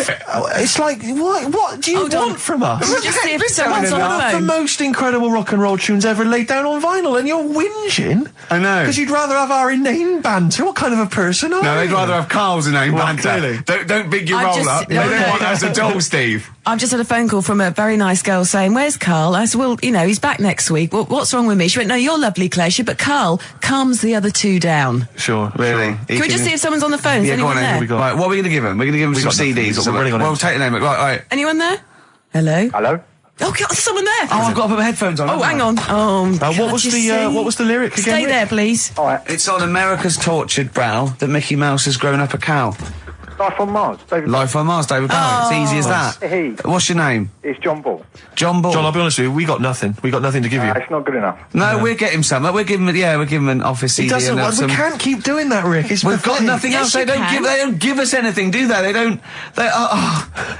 it's like, what do you want from us? Just see if someone's on the The phone. most incredible rock and roll tunes ever laid down on vinyl, and you're whinging. I know. Because you'd rather have our inane banter. What kind of a person are you? No, they'd rather have Karl's inane banter. Clearly. Don't big your I've roll just- up. They no, don't no. want us at all, Steve. I've just had a phone call from a very nice girl saying, "Where's Karl?" I said, "Well, he's back next week. Well, what's wrong with me?" She went, "No, you're lovely, Claire." She said, "But Karl calms the other two down." Sure. Really? Sure. Can we just see if someone's on the phone? Is Yeah, go anyone on there? then. Right, what are we going to give them? We're going to give them some got nothing. CDs or We're something. running on Well, empty. take the name. Right. Anyone there? Hello? Hello? Oh, God, there's someone there. Oh, I've got to put my headphones on. Oh, haven't hang I? on. Oh, What can't was you the see? what was the lyric again? Stay Rick? there, please. All right. It's on America's tortured brow that Mickey Mouse has grown up a cow. Life on Mars. David. Life on Mars, David Bowie. It's easy as that. He. What's your name? It's John Ball. John Ball. John, I'll be honest with you, we got nothing. We got nothing to give you. It's not good enough. No, we'll get him some. We'll give him an office CD. He doesn't. and We can't keep doing that, Rick. It's We've got pathetic. nothing Yes, else. They you don't can. give us anything, do they? They don't.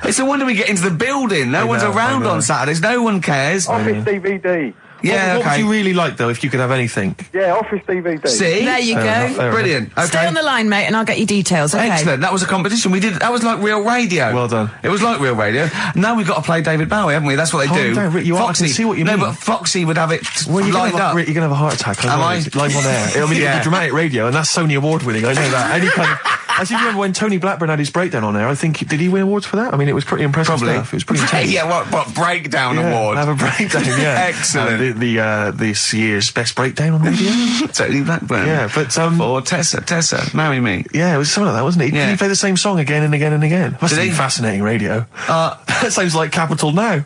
It's no wonder we get into the building. No one's know, around I know. on Saturdays. No one cares. Office DVD. Yeah, What okay. would you really like, though, if you could have anything? Yeah, Office DVD. See? There you Fair enough, go. fair Brilliant. Okay. Stay on the line, mate, and I'll get you details, okay? Excellent. That was a competition. We did. That was like real radio. Well done. It was like real radio. Now we've got to play David Bowie, haven't we? That's what they Calm do. down, Rick, you are- I can see what you mean. No, but Foxy would have it Well, you're lined up. Rick, you're going to have a heart attack. Am I? Live on air. I mean, Yeah. the dramatic radio, and that's Sony Award winning. I know that. Any kind of. I seem to remember when Tony Blackburn had his breakdown on there. I think did he win awards for that? I mean, it was pretty impressive Probably. stuff. It was pretty intense. Yeah, what breakdown award? Have a breakdown. Yeah, Excellent. This year's best breakdown on radio. Totally Blackburn. Yeah, but Or Tessa, marry me. yeah, it was something like that, wasn't it? Yeah. He played the same song again and again and again. Must Did be he? fascinating radio. That sounds like Capital Now.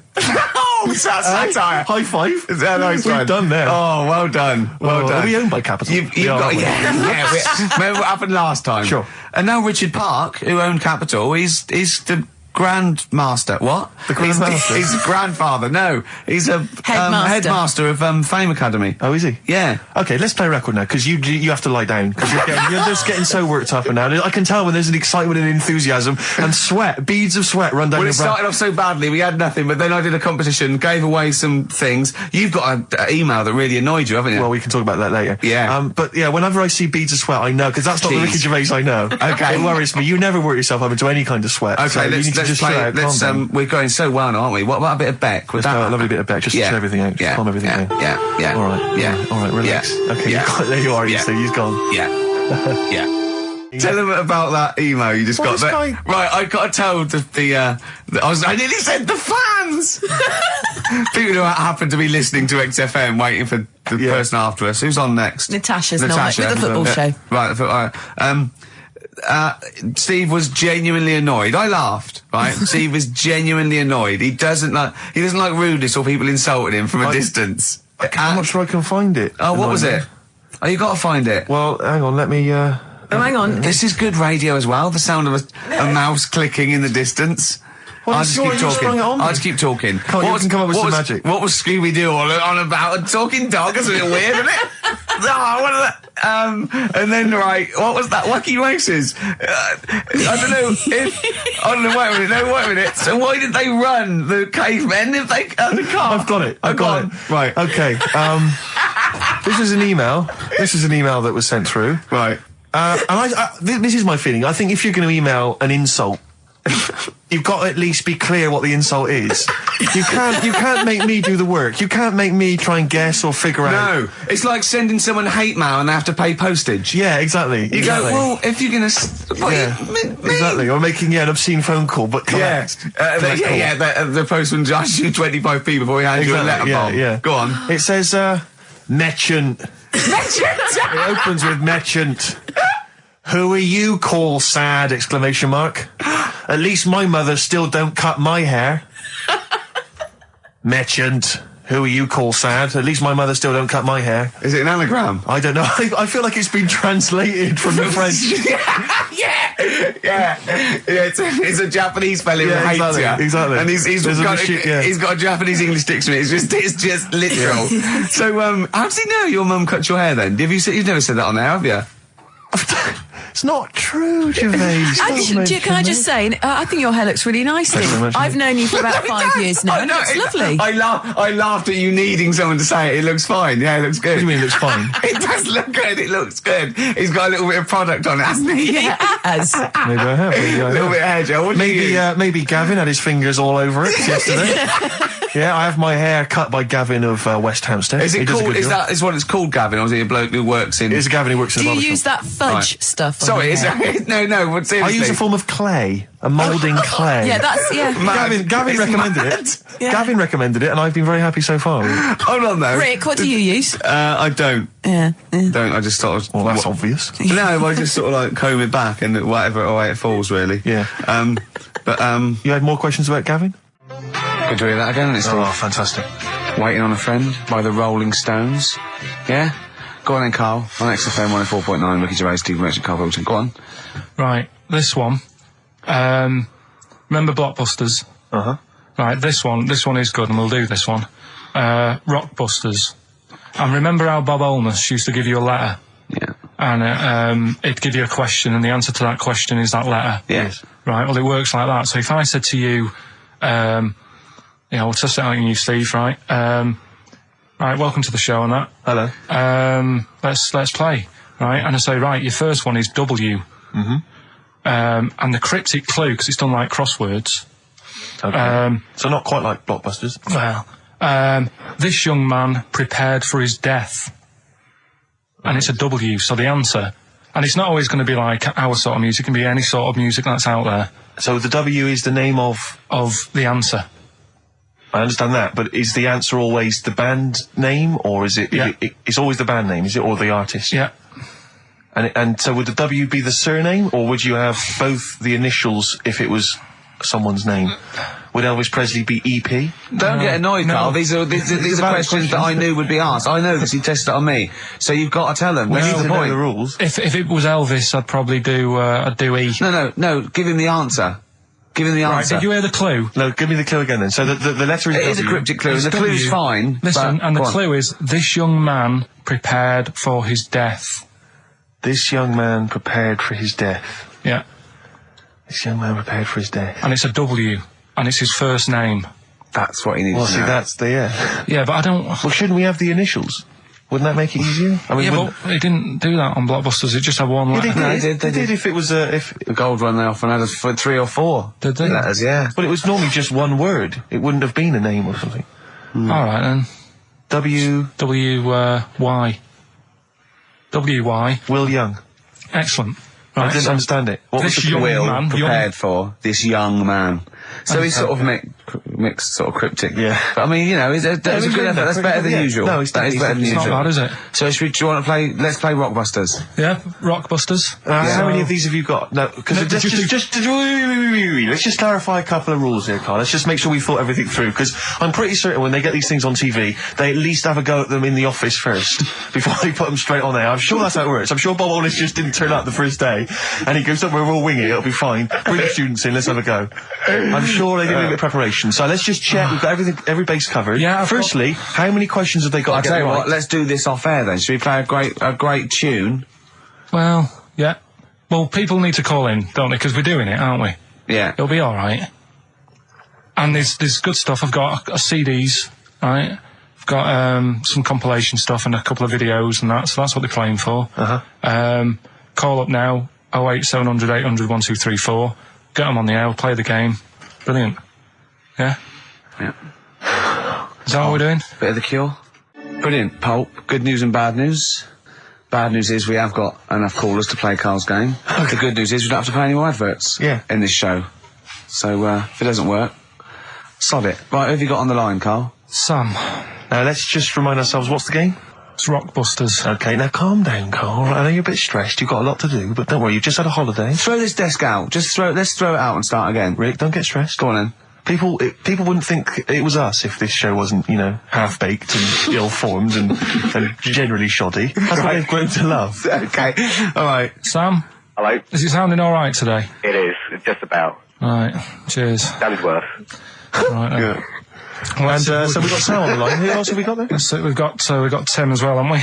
Oh, it's that satire. High five. Is that nice We've one? done there. Oh, well done. Well done. Are we owned by Capital? You've We are, got, aren't we? yeah. Remember what happened last time? Sure. And now Richard Park, who owned Capital, is the Grandmaster. What? The Grandmaster? He's the grandfather. No, he's a headmaster of Fame Academy. Oh, is he? Yeah. Okay, let's play a record now, because you have to lie down, because you're just getting so worked up and now. I can tell when there's an excitement and enthusiasm and sweat, beads of sweat run down Well, your it brow. started off so badly, we had nothing, but then I did a competition, gave away some things. You've got an email that really annoyed you, haven't you? Well, we can talk about that later. Yeah. But yeah, whenever I see beads of sweat, I know, because that's not the Jeez. Ricky Gervais I know. Okay. It worries me. You never work yourself up into any kind of sweat. Okay, so you need to let's just play. chill out, calm down. We're going so well now, aren't we? What about a bit of Beck? Let's have a lovely bit of Beck, just to chill everything out, just calm everything down. Yeah. All right. Yeah. All right, relax. Yeah. Okay, Yeah. there you are, you Yeah. see, he's gone. Yeah. Yeah. Tell them about that email you just Well, got. this guy- Right, I got to tell I nearly said the fans! People who happen to be listening to XFM waiting for the person after us. Who's on next? Natasha's not with the football show. Right, Steve was genuinely annoyed. I laughed, right? Steve was genuinely annoyed. He doesn't like rudeness or people insulting him from a distance. I'm not sure I can find it. Oh, what was it? Oh, you got to find it. Well, hang on, let me, Oh, hang on. This is good radio as well. The sound of a mouse clicking in the distance. Well, I'll it's just keep you sprung it on talking. me. I'll just keep talking. Come on, you can come up with some magic. What was Scooby-Doo on about? A talking dog? That's a bit weird, isn't it? Oh, what is that? And then, right, what was that? Wacky Races. I don't know if... wait a minute. So why did they run, the cavemen, if they... the car? I've got it. I've got it. Right. Okay. This is an email. This is an email that was sent through. Right. And this is my feeling. I think if you're going to email an insult, you've got to at least be clear what the insult is. You can't make me do the work. You can't make me try and guess or figure out. No, it's like sending someone hate mail and they have to pay postage. Yeah, exactly. You go, well, if you're gonna... Exactly, or making an obscene phone call, but collect. The postman asks you 25p before he hands you a letter bomb. Yeah. Go on. It says, merchant. It opens with merchant. Who are you, call sad, exclamation mark. At least my mother still don't cut my hair. Merchant. Who are you, call sad? At least my mother still don't cut my hair. Is it an anagram? I don't know. I feel like it's been translated from the French. It's a Japanese fella who hates you. Exactly. And he's got a Japanese English dictionary. It's just literal. So, how does he know your mum cut your hair then? You've never said that on there, have you? It's not true, Gervais. Can I just say, I think your hair looks really nicely. I've known you for about 5 years now, and it's lovely. I laughed at you needing someone to say it. It looks fine. Yeah, it looks good. What do you mean it looks fine? It does look good. It looks good. He's got a little bit of product on it, hasn't he? Yeah, he has. Maybe I have. A little bit of hair gel. Maybe Gavin had his fingers all over it yesterday. Yeah, I have my hair cut by Gavin of West Hampstead. Is it called? Is what it's called, Gavin, or is he a bloke who works in? It's a Gavin who works in. Do you use that fudge stuff? Sorry, no. But seriously, I use a form of clay, a moulding clay. Yeah, that's Gavin recommended it. Yeah. Gavin recommended it, and I've been very happy so far. Hold on, though. Rick, what do you use? I don't. Yeah. Don't. I just sort of. Well, that's obvious. No, I just sort of like comb it back and whatever way it falls, really. Yeah. You had more questions about Gavin? Good to hear that again. It's fantastic. Waiting on a Friend by the Rolling Stones. Yeah? Go on then, Carl. On XFM 104.9, Ricky Gervais, Steve Merchant, Karl Pilkington. Go on. Right, this one. Remember Blockbusters? Uh-huh. Right, this one is good, and we'll do this one. Rockbusters. And remember how Bob Holness used to give you a letter? Yeah. And it'd give you a question, and the answer to that question is that letter? Yes. Right, well, it works like that. So if I said to you, we'll test it out on you, Steve, right? Right, welcome to the show and that. Hello. Let's play, right? And I say, right, your first one is W. Mm-hmm. And the cryptic clue, because it's done like crosswords. Okay. So not quite like Blockbusters. Well, this young man prepared for his death. And it's a W, so the answer. And it's not always going to be like our sort of music, it can be any sort of music that's out there. So the W is the name of the answer. I understand that, but is the answer always the band name, or is it? Yeah. It's always the band name, is it, or the artist? Yeah. And so would the W be the surname, or would you have both the initials if it was someone's name? Would Elvis Presley be EP? Don't get annoyed, Carl. These are questions that I knew would be asked. I know this. You tested it on me, so you've got to tell them. We need to know point. the rules. If it was Elvis, I'd probably do E. No. Give him the answer. Give him the answer. Right, did you hear the clue? No, give me the clue again then. So the letter is It is a cryptic clue. The clue's fine. Listen, and the clue is, this young man prepared for his death. This young man prepared for his death. Yeah. This young man prepared for his death. And it's a W, and it's his first name. That's what he needs Well, to see, know. that's the, yeah. Yeah, but I don't... Well, shouldn't we have the initials? Wouldn't that make it easier? I mean, yeah, but it didn't do that on Blockbusters, it just had one letter. They did if it was if... The gold run, they often had 3 or 4. Did they? Letters, yeah. But it was normally just one word. It wouldn't have been a name or something. Alright then. W-Y. W-Y. Will Young. Excellent. I Right, didn't so understand it. What was this the young Will man... prepared for this young man. So he's sort of mixed, sort of cryptic. Yeah. But I mean, you know, that's a good effort. That's better than usual. No, that is better than It's not usual. bad, is it? So do you want to play? Let's play Rockbusters. Yeah, Rockbusters. How many of these have you got? No, because let's just clarify a couple of rules here, Carl. Let's just make sure we thought everything through, because I'm pretty certain when they get these things on TV, they at least have a go at them in the office first before they put them straight on there. I'm sure that's how it works. I'm sure Bob Holness just didn't turn up the first day, and he goes, "Don't worry, we'll wing it. It'll be fine. Bring the students in. Let's have a go." I'm sure they did a bit of preparation. So let's just check. We've got every base covered. Yeah. Firstly, how many questions have they got? I'll to get tell you right? what. Let's do this off air then. Should we play a great tune? Well, yeah. Well, people need to call in, don't they? Because we're doing it, aren't we? Yeah. It'll be alright. And there's good stuff. I've got CDs, right? I've got some compilation stuff and a couple of videos and that, so that's what they're playing for. Call up now, 08700 800 1234. Get them on the air, we'll play the game. Brilliant. Yeah? Yeah. Is that what we're doing? Bit of The Cure. Brilliant, Pulp. Good news and bad news. Bad news is we have got enough callers to play Carl's game. The good news is we don't have to pay any more adverts in this show. So, if it doesn't work, sod it. Right, who have you got on the line, Carl? Sam. Now, let's just remind ourselves, what's the game? It's Rockbusters. Okay, now calm down, Carl. I know you're a bit stressed, you've got a lot to do, but don't worry, you've just had a holiday. Throw this desk out. Let's throw it out and start again. Rick, don't get stressed. Go on then. People wouldn't think it was us if this show wasn't, half-baked and ill-formed and generally shoddy. That's what they've grown to love. Okay, alright. Sam? Hello? Is it sounding alright today? It is. It's just about. Right. Cheers. Sounded worse. Right then. Yeah. And so we've got Sam on the line. Who else have we got there? So we've got Tim as well, haven't we?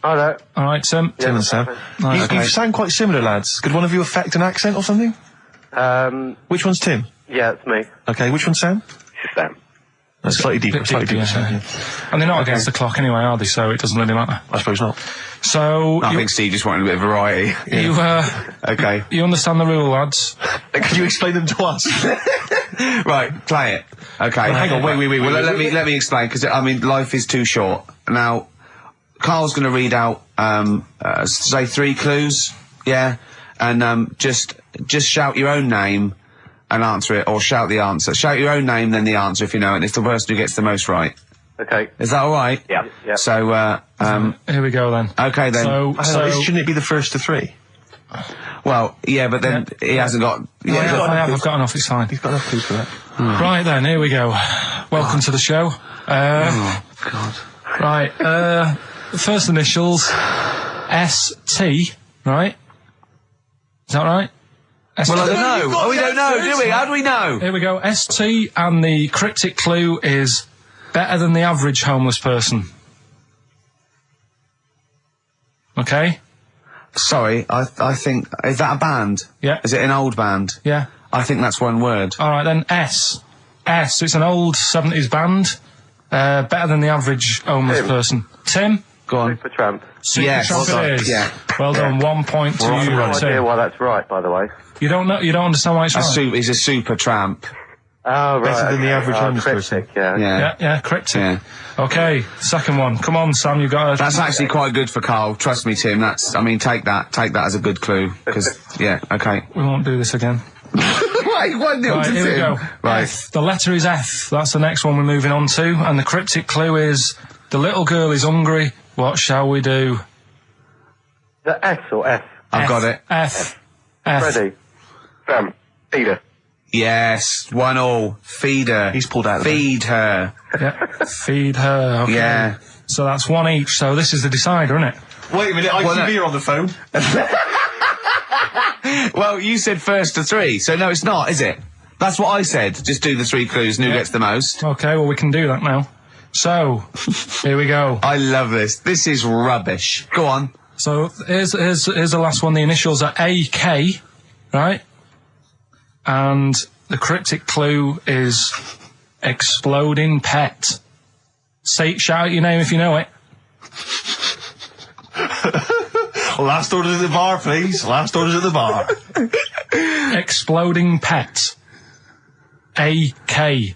Hi there. Alright, Tim. Tim and Sam. Right, You sound quite similar, lads. Could one of you affect an accent or something? Which one's Tim? Yeah, it's me. Okay, which one's Sam? This is Sam. That's slightly deeper, Bit slightly deeper. deeper, Sam, yeah. And they're not against the clock anyway, are they? So it doesn't really matter. I suppose not. So I think Steve just wanted a bit of variety. you Okay. you understand the rule, lads? Can you explain them to us? Right, play it. Okay. Hang on, wait. Well, let me explain, because, life is too short. Now, Carl's going to read out, say 3 clues, yeah? And, just shout your own name and answer it, or shout the answer. Shout your own name, then the answer if you know it, and it's the person who gets the most right. Okay. Is that alright? Yeah. So, Here we go then. okay then. So Shouldn't it be the first to 3? Well, yeah, but then he hasn't got... I've got enough, it's fine. He's got enough clues for that. Right then, here we go. Welcome to the show. Oh, God. Right, first initials, ST, right? Is that right? ST. Well, I don't know. Oh, we don't know, do we? How do we know? Here we go, ST, and the cryptic clue is better than the average homeless person. Okay? Sorry, I think... Is that a band? Yeah. Is it an old band? Yeah. I think that's one word. Alright then, S. It's an old 70s band. Better than the average homeless person. Tim? Go on. Supertramp. Yes. Supertramp Well done. it is. Yeah. Well done, 1 point to I have you, no idea Tim. why that's right, by the way. You don't understand why it's right? He's a super tramp. Oh, right. Better than the average homeless person. cryptic, yeah. Yeah, cryptic. Yeah. Okay, second one. Come on, Sam, you got That's actually quite good for Carl. Trust me, Tim. Take that as a good clue. Because, yeah, okay. We won't do this again. Wait, 1-0 Right, to here we Tim. go. Right. F. The letter is F. That's the next one we're moving on to. And the cryptic clue is, the little girl is hungry. What shall we do? The S or F? I've got it. F. Freddy. Sam. Peter. Yes, 1-1. Feed her. He's pulled out of Feed her. Yeah. Feed her. Okay. Yeah. So that's 1 each. So this is the decider, isn't it? Wait a minute, ITV are on the phone. Well, you said first to 3, so no, it's not, is it? That's what I said. Just do the 3 clues and who gets the most. Okay, well, we can do that now. So, here we go. I love this. This is rubbish. Go on. So, here's the last one. The initials are AK, right? And the cryptic clue is exploding pet. Shout out your name if you know it. Last orders at the bar, please. Last orders at the bar. Exploding pet. AK.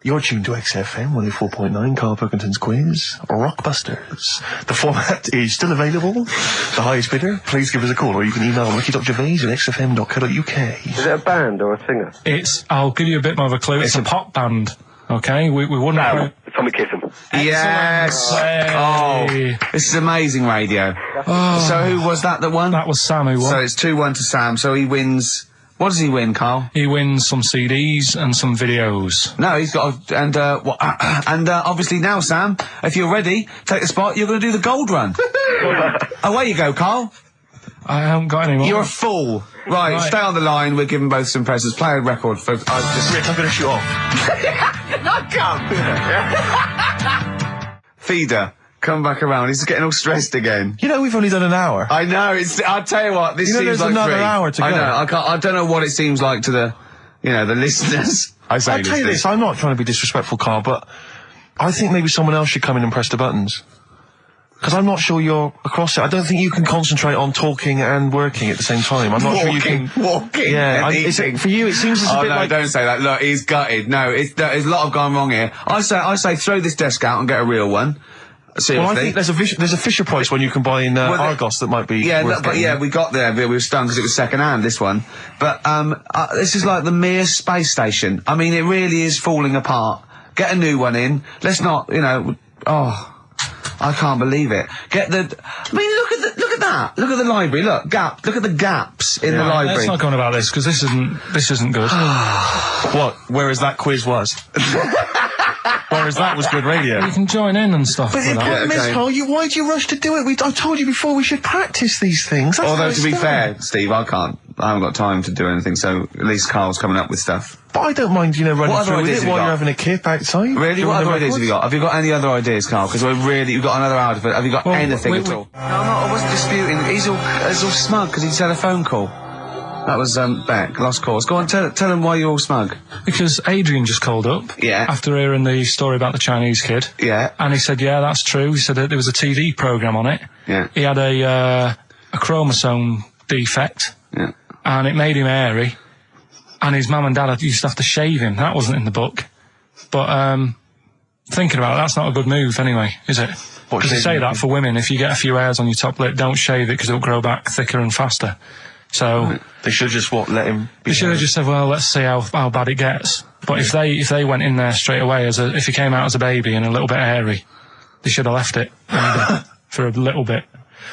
You're tuned to XFM 104.9, Karl Pilkington's quiz, Rockbusters. The format is still available. The highest bidder, please give us a call, or you can email ricky.gervais@xfm.co.uk. Is it a band or a singer? I'll give you a bit more of a clue. It's a pop band. Okay, we wouldn't... Sam. Tommy Kissam. Yes. Hey. Oh, this is amazing radio. So who was that won? That was Sam who won. So it's 2-1 to Sam. So he wins. What does he win, Carl? He wins some CDs and some videos. No, he's got obviously now, Sam, if you're ready, take the spot. You're going to do the gold run. Away you go, Carl. I haven't got any more. You're a fool. Right, stay on the line. We're giving both some presents. Play a record for. Rick, I'm going to shoot off. Not come. Feeder, come back around. He's getting all stressed again. You know, we've only done an hour. I know. I'll tell you what. This You know, seems there's like another 3. hour to go. I know. I don't know what it seems like to the listeners. I'll tell you this, I'm not trying to be disrespectful, Carl, but I think maybe someone else should come in and press the buttons. Because I'm not sure you're across it. I don't think you can concentrate on talking and working at the same time. I'm not sure you can... Walking Yeah, and eating. for you, it seems it's a bit no, like... don't say that. Look, he's gutted. No, there's a lot of gone wrong here. I say throw this desk out and get a real one. Seriously. Well, I think there's a Fisher Price one you can buy in Argos that might be worth but getting. we got there. We were stunned because it was second hand, this one. But this is like the Mir space station. I mean, it really is falling apart. Get a new one in. Let's not, I can't believe it. I mean, look at that. Look at the library. Look at the gaps in the library. Let's not go on about this, because this isn't good. What? Whereas that quiz was. Whereas that was good radio. You can join in and stuff. But the problem is, Carl, why do you rush to do it? I told you before we should practice these things. That's Although, to be fair, Steve, I haven't got time to do anything, so at least Carl's coming up with stuff. But I don't mind, running What through other with ideas it have you while got? you're having a kip outside. Really? What other ideas have you got? Have you got any other ideas, Carl? Because you've got another hour of it. Have you got anything at all? No, I wasn't disputing. He's all smug because he's had a phone call. That was, Beck, lost cause. Go on, tell him why you're all smug. Because Adrian just called up. Yeah. After hearing the story about the Chinese kid. Yeah. And he said, yeah, that's true. He said that there was a TV programme on it. Yeah. He had a chromosome defect. Yeah. And it made him hairy. And his mum and dad used to have to shave him. That wasn't in the book. But, thinking about it, that's not a good move anyway, is it? Because they say that for women, if you get a few hairs on your top lip, don't shave it because it'll grow back thicker and faster. So they should have just let him. They should have just said, well, let's see how bad it gets. But if they went in there straight away if he came out as a baby and a little bit hairy, they should have left it for a little bit.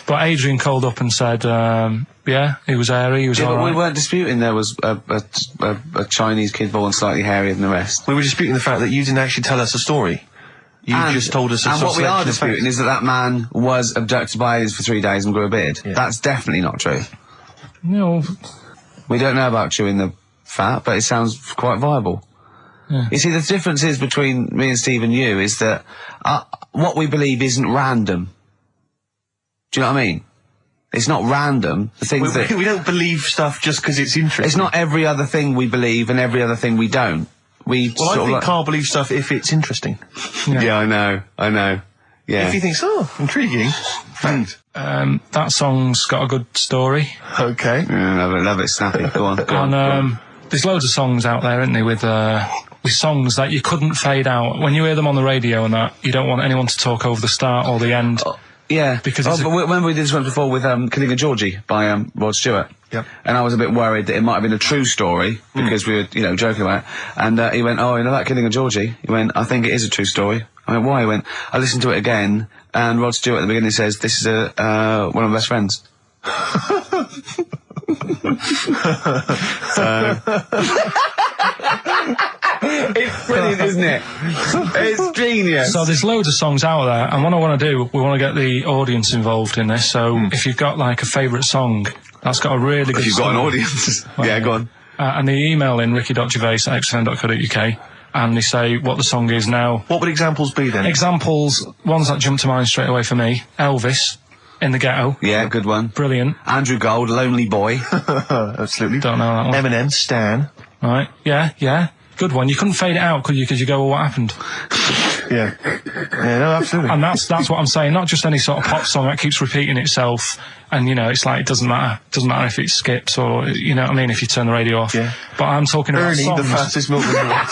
But Adrian called up and said, yeah, he was hairy, he was all but right. we weren't disputing there was a Chinese kid born slightly hairier than the rest. We were disputing the fact that you didn't actually tell us a story. You just told us a And what we are disputing is that man was abducted by aliens for 3 days and grew a beard. Yeah. That's definitely not true. No. We don't know about chewing the fat, but it sounds quite viable. Yeah. You see, the difference is between me and Steve and you is that what we believe isn't random. Do you know what I mean? It's not random. The things we don't believe stuff just because it's interesting. It's not every other thing we believe and every other thing we don't. I think Carl believes stuff if it's interesting. Yeah, I know. Yeah. If he thinks, intriguing. Fact. That song's got a good story. Okay. Yeah, love it, snappy. Go on. There's loads of songs out there, isn't there, with songs that you couldn't fade out. When you hear them on the radio and that, you don't want anyone to talk over the start or the end. Yeah. Because remember we did this one before with Killing a Georgie by Rod Stewart? Yep. And I was a bit worried that it might have been a true story because we were, joking about it. And he went, oh, you know that Killing a Georgie? He went, I think it is a true story. I went, why? He went, I listened to it again, and Rod Stewart at the beginning says, this is one of my best friends. It's brilliant, isn't it? It's genius. So there's loads of songs out there, and what I want to do, we want to get the audience involved in this. So if you've got like a favourite song that's got a really good If you've got an audience. Yeah, go on. And they email in ricky.gervais@xfm.co.uk and they say what the song is now. What would examples be then? Examples, ones that jump to mind straight away for me. Elvis, In the Ghetto. Yeah, good one. Brilliant. Andrew Gold, Lonely Boy. Absolutely. Don't know that one. Eminem, Stan. Right, yeah. Good one. You couldn't fade it out, could you? Because you go, well, what happened? Yeah, no, absolutely. And that's what I'm saying. Not just any sort of pop song that keeps repeating itself. And, it's like, it doesn't matter. It doesn't matter if it skips or, you know what I mean, if you turn the radio off. Yeah. But I'm talking about Ernie, songs. the fastest milkman in the world.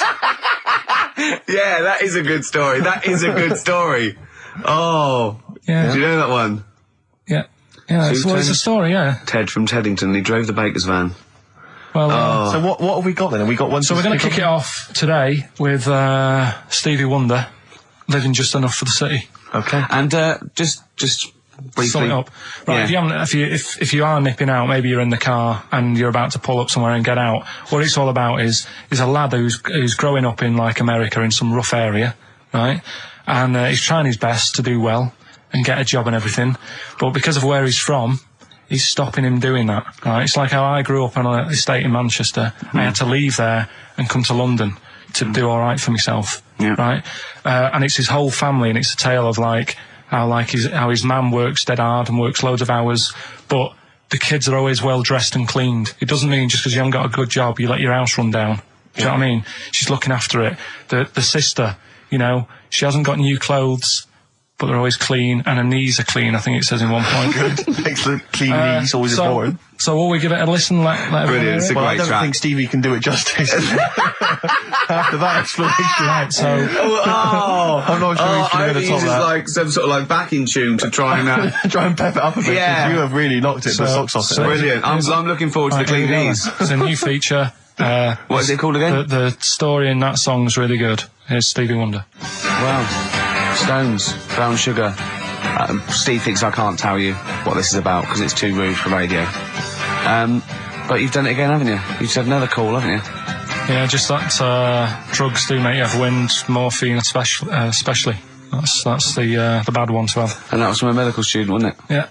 Yeah, that is a good story. That is a good story. Oh. Yeah. Do you know that one? Yeah. Yeah, it's a story, yeah. Ted from Teddington, he drove the baker's van. Well, So what have we got then? Have we got one? So we're going to kick it off today with Stevie Wonder, Living Just Enough for the City. Okay. And just briefly. Sum it up. Right, Yeah. if you are nipping out, maybe you're in the car and you're about to pull up somewhere and get out, what it's all about is a lad who's growing up in like America in some rough area, right? And he's trying his best to do well and get a job and everything, but because of where he's from, he's stopping him doing that, right? It's like how I grew up on an estate in Manchester. I had to leave there and come to London to do all right for myself, right? And it's his whole family, and it's a tale of like how his man works dead hard and works loads of hours, but the kids are always well dressed and cleaned. It doesn't mean just because you haven't got a good job, you let your house run down. Do you know what I mean? She's looking after it. The sister, she hasn't got new clothes, but they're always clean, and her knees are clean, I think it says in one point. Excellent. Clean knees, always important. So will we give it a listen? Brilliant. It's a great I don't track. think Stevie can do it justice. After that explanation. Right, so... I'm not sure he's going to top that. like some sort of like backing tune to try and... Try and pep it up a bit. Yeah. You have really knocked it the socks off it. Brilliant. I'm looking forward to the clean knees. It's a new feature. What is it called again? The story in that song's really good. Here's Stevie Wonder. Wow. Stones, Brown Sugar. Steve thinks I can't tell you what this is about because it's too rude for radio. But you've done it again, haven't you? You've said another call, haven't you? Yeah, just that drugs do make you have wind, morphine especially. That's the bad one to have. And that was from a medical student, wasn't it? Yeah.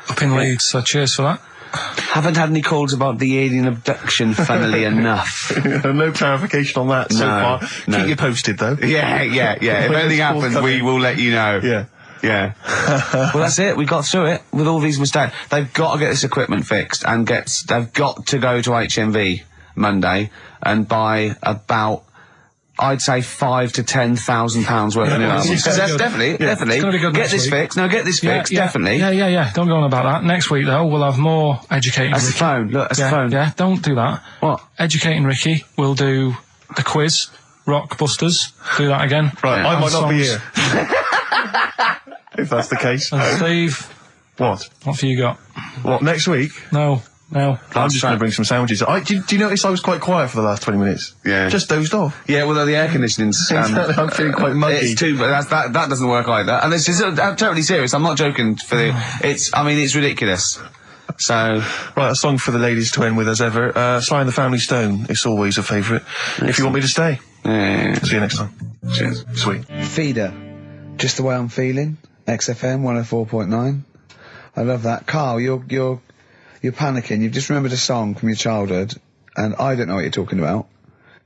Up in Leeds, so cheers for that. Haven't had any calls about the alien abduction, funnily enough. No clarification on that so far. No. Keep you posted, though. Yeah. If anything happens, we will let you know. Yeah. Yeah. Well, that's it. We got through it with all these mistakes. They've got to get this equipment fixed and they've got to go to HMV Monday and buy about, I'd say, £5,000 to £10,000 worth of new albums. That's definitely. It's gonna be good Get this fixed. No, get this fixed. Definitely. Yeah. Don't go on about that. Next week, though, we'll have more educating. That's the Ricky. phone. Look, that's the phone. Yeah, don't do that. What? Educating Ricky. We'll do the quiz. Rock Busters. Do that again. Right, I might not be songs. here. If that's the case. And Steve, What have you got? What, next week? No. I'm just going to bring some sandwiches. Do you notice I was quite quiet for the last 20 minutes? Yeah. Just dozed off. Yeah, well, the air conditioning's... I'm feeling quite muggy. It's too, but that doesn't work either. And this is I'm totally serious. I'm not joking. It's ridiculous. So... Right, a song for the ladies to end with as ever. Sly and the Family Stone. It's always a favourite. If you want me to stay. Yeah. See you next time. Cheers. Sweet. Feeder. Just the way I'm feeling. XFM 104.9. I love that. Carl, you're panicking. You've just remembered a song from your childhood, and I don't know what you're talking about.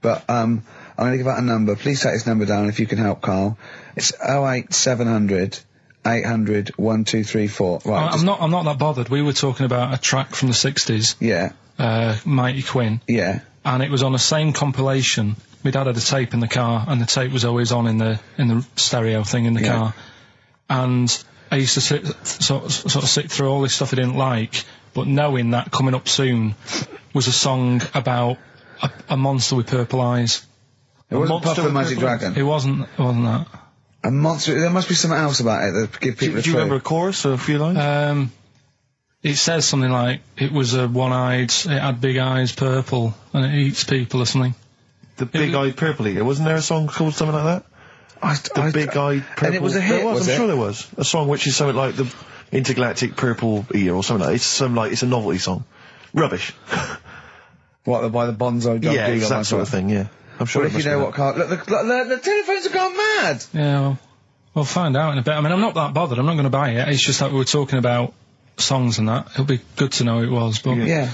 But I'm going to give out a number. Please take this number down if you can help, Carl. It's 08700 800 1234. Right. I'm not that bothered. We were talking about a track from the 60s. Yeah. Mighty Quinn. Yeah. And it was on the same compilation. My dad had a tape in the car, and the tape was always on in the stereo thing in the car. And I used to sort of sit through all this stuff I didn't like, but knowing that coming up soon was a song about a monster with purple eyes. It wasn't Puff the Magic Dragon. It wasn't that. A monster. There must be something else about it that give people a clue. Do you remember a chorus or a few lines? It says something like, it was a one-eyed, it had big eyes, purple, and it eats people or something. The Big-Eyed Purple Eater. Wasn't there a song called something like that? The Big-Eyed Purple... And it was a hit, I'm was it? sure there was. A song which is something like the Intergalactic Purple Eater or something like that. It's a novelty song. Rubbish. What, by the Bonzo Dog? Yeah, it's that sort of thing, yeah. I'm sure Well, if you know what, Carl... Look, the telephones have gone mad! Yeah, well, we'll find out in a bit. I mean, I'm not that bothered. I'm not going to buy it. It's just that we were talking about songs and that. It'll be good to know who it was, but... Yeah.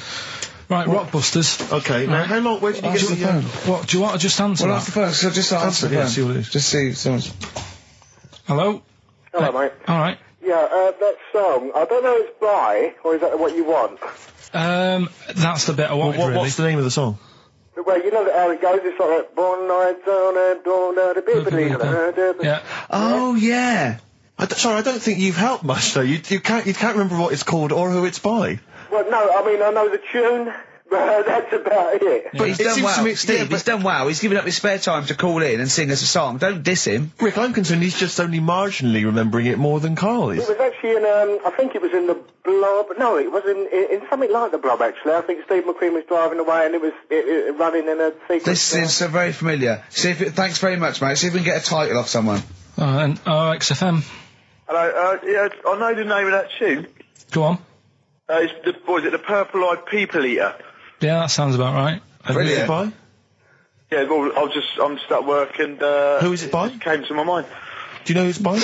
Right, Rockbusters. Okay, now how long... Where did you get the phone? What, do you want to just answer Well, that? ask the phone, so just answer the yeah, phone. see what it is. Just see someone's... Hello? Hello, mate. Alright. Yeah, that song, I don't know if it's by, or is that what you want? That's the bit I wanted, really. What's the name of the song? Well, you know how it goes, it's like, born nights on and dawn out a bit, Yeah. Oh, yeah. Sorry, I don't think you've helped much, though. You can't remember what it's called or who it's by. Well, no, I mean, I know the tune, but that's about it. But he's It done seems well. to me, Steve, He's done well. He's given up his spare time to call in and sing us a song. Don't diss him. Rick, I'm concerned he's just only marginally remembering it more than Carl is. It was actually in, I think it was in the Blob, no, it was in something like the Blob, actually. I think Steve McQueen was driving away and it was running in a sequence. This is so very familiar. Thanks very much, mate. See if we can get a title off someone. And XFM. Hello, yeah, I know the name of that tune. Go on. It's the Purple-Eyed People Eater? Yeah, that sounds about right. And who's it by? Yeah, well, I'm just at work and, Who is it by? It came to my mind. Do you know who it's by?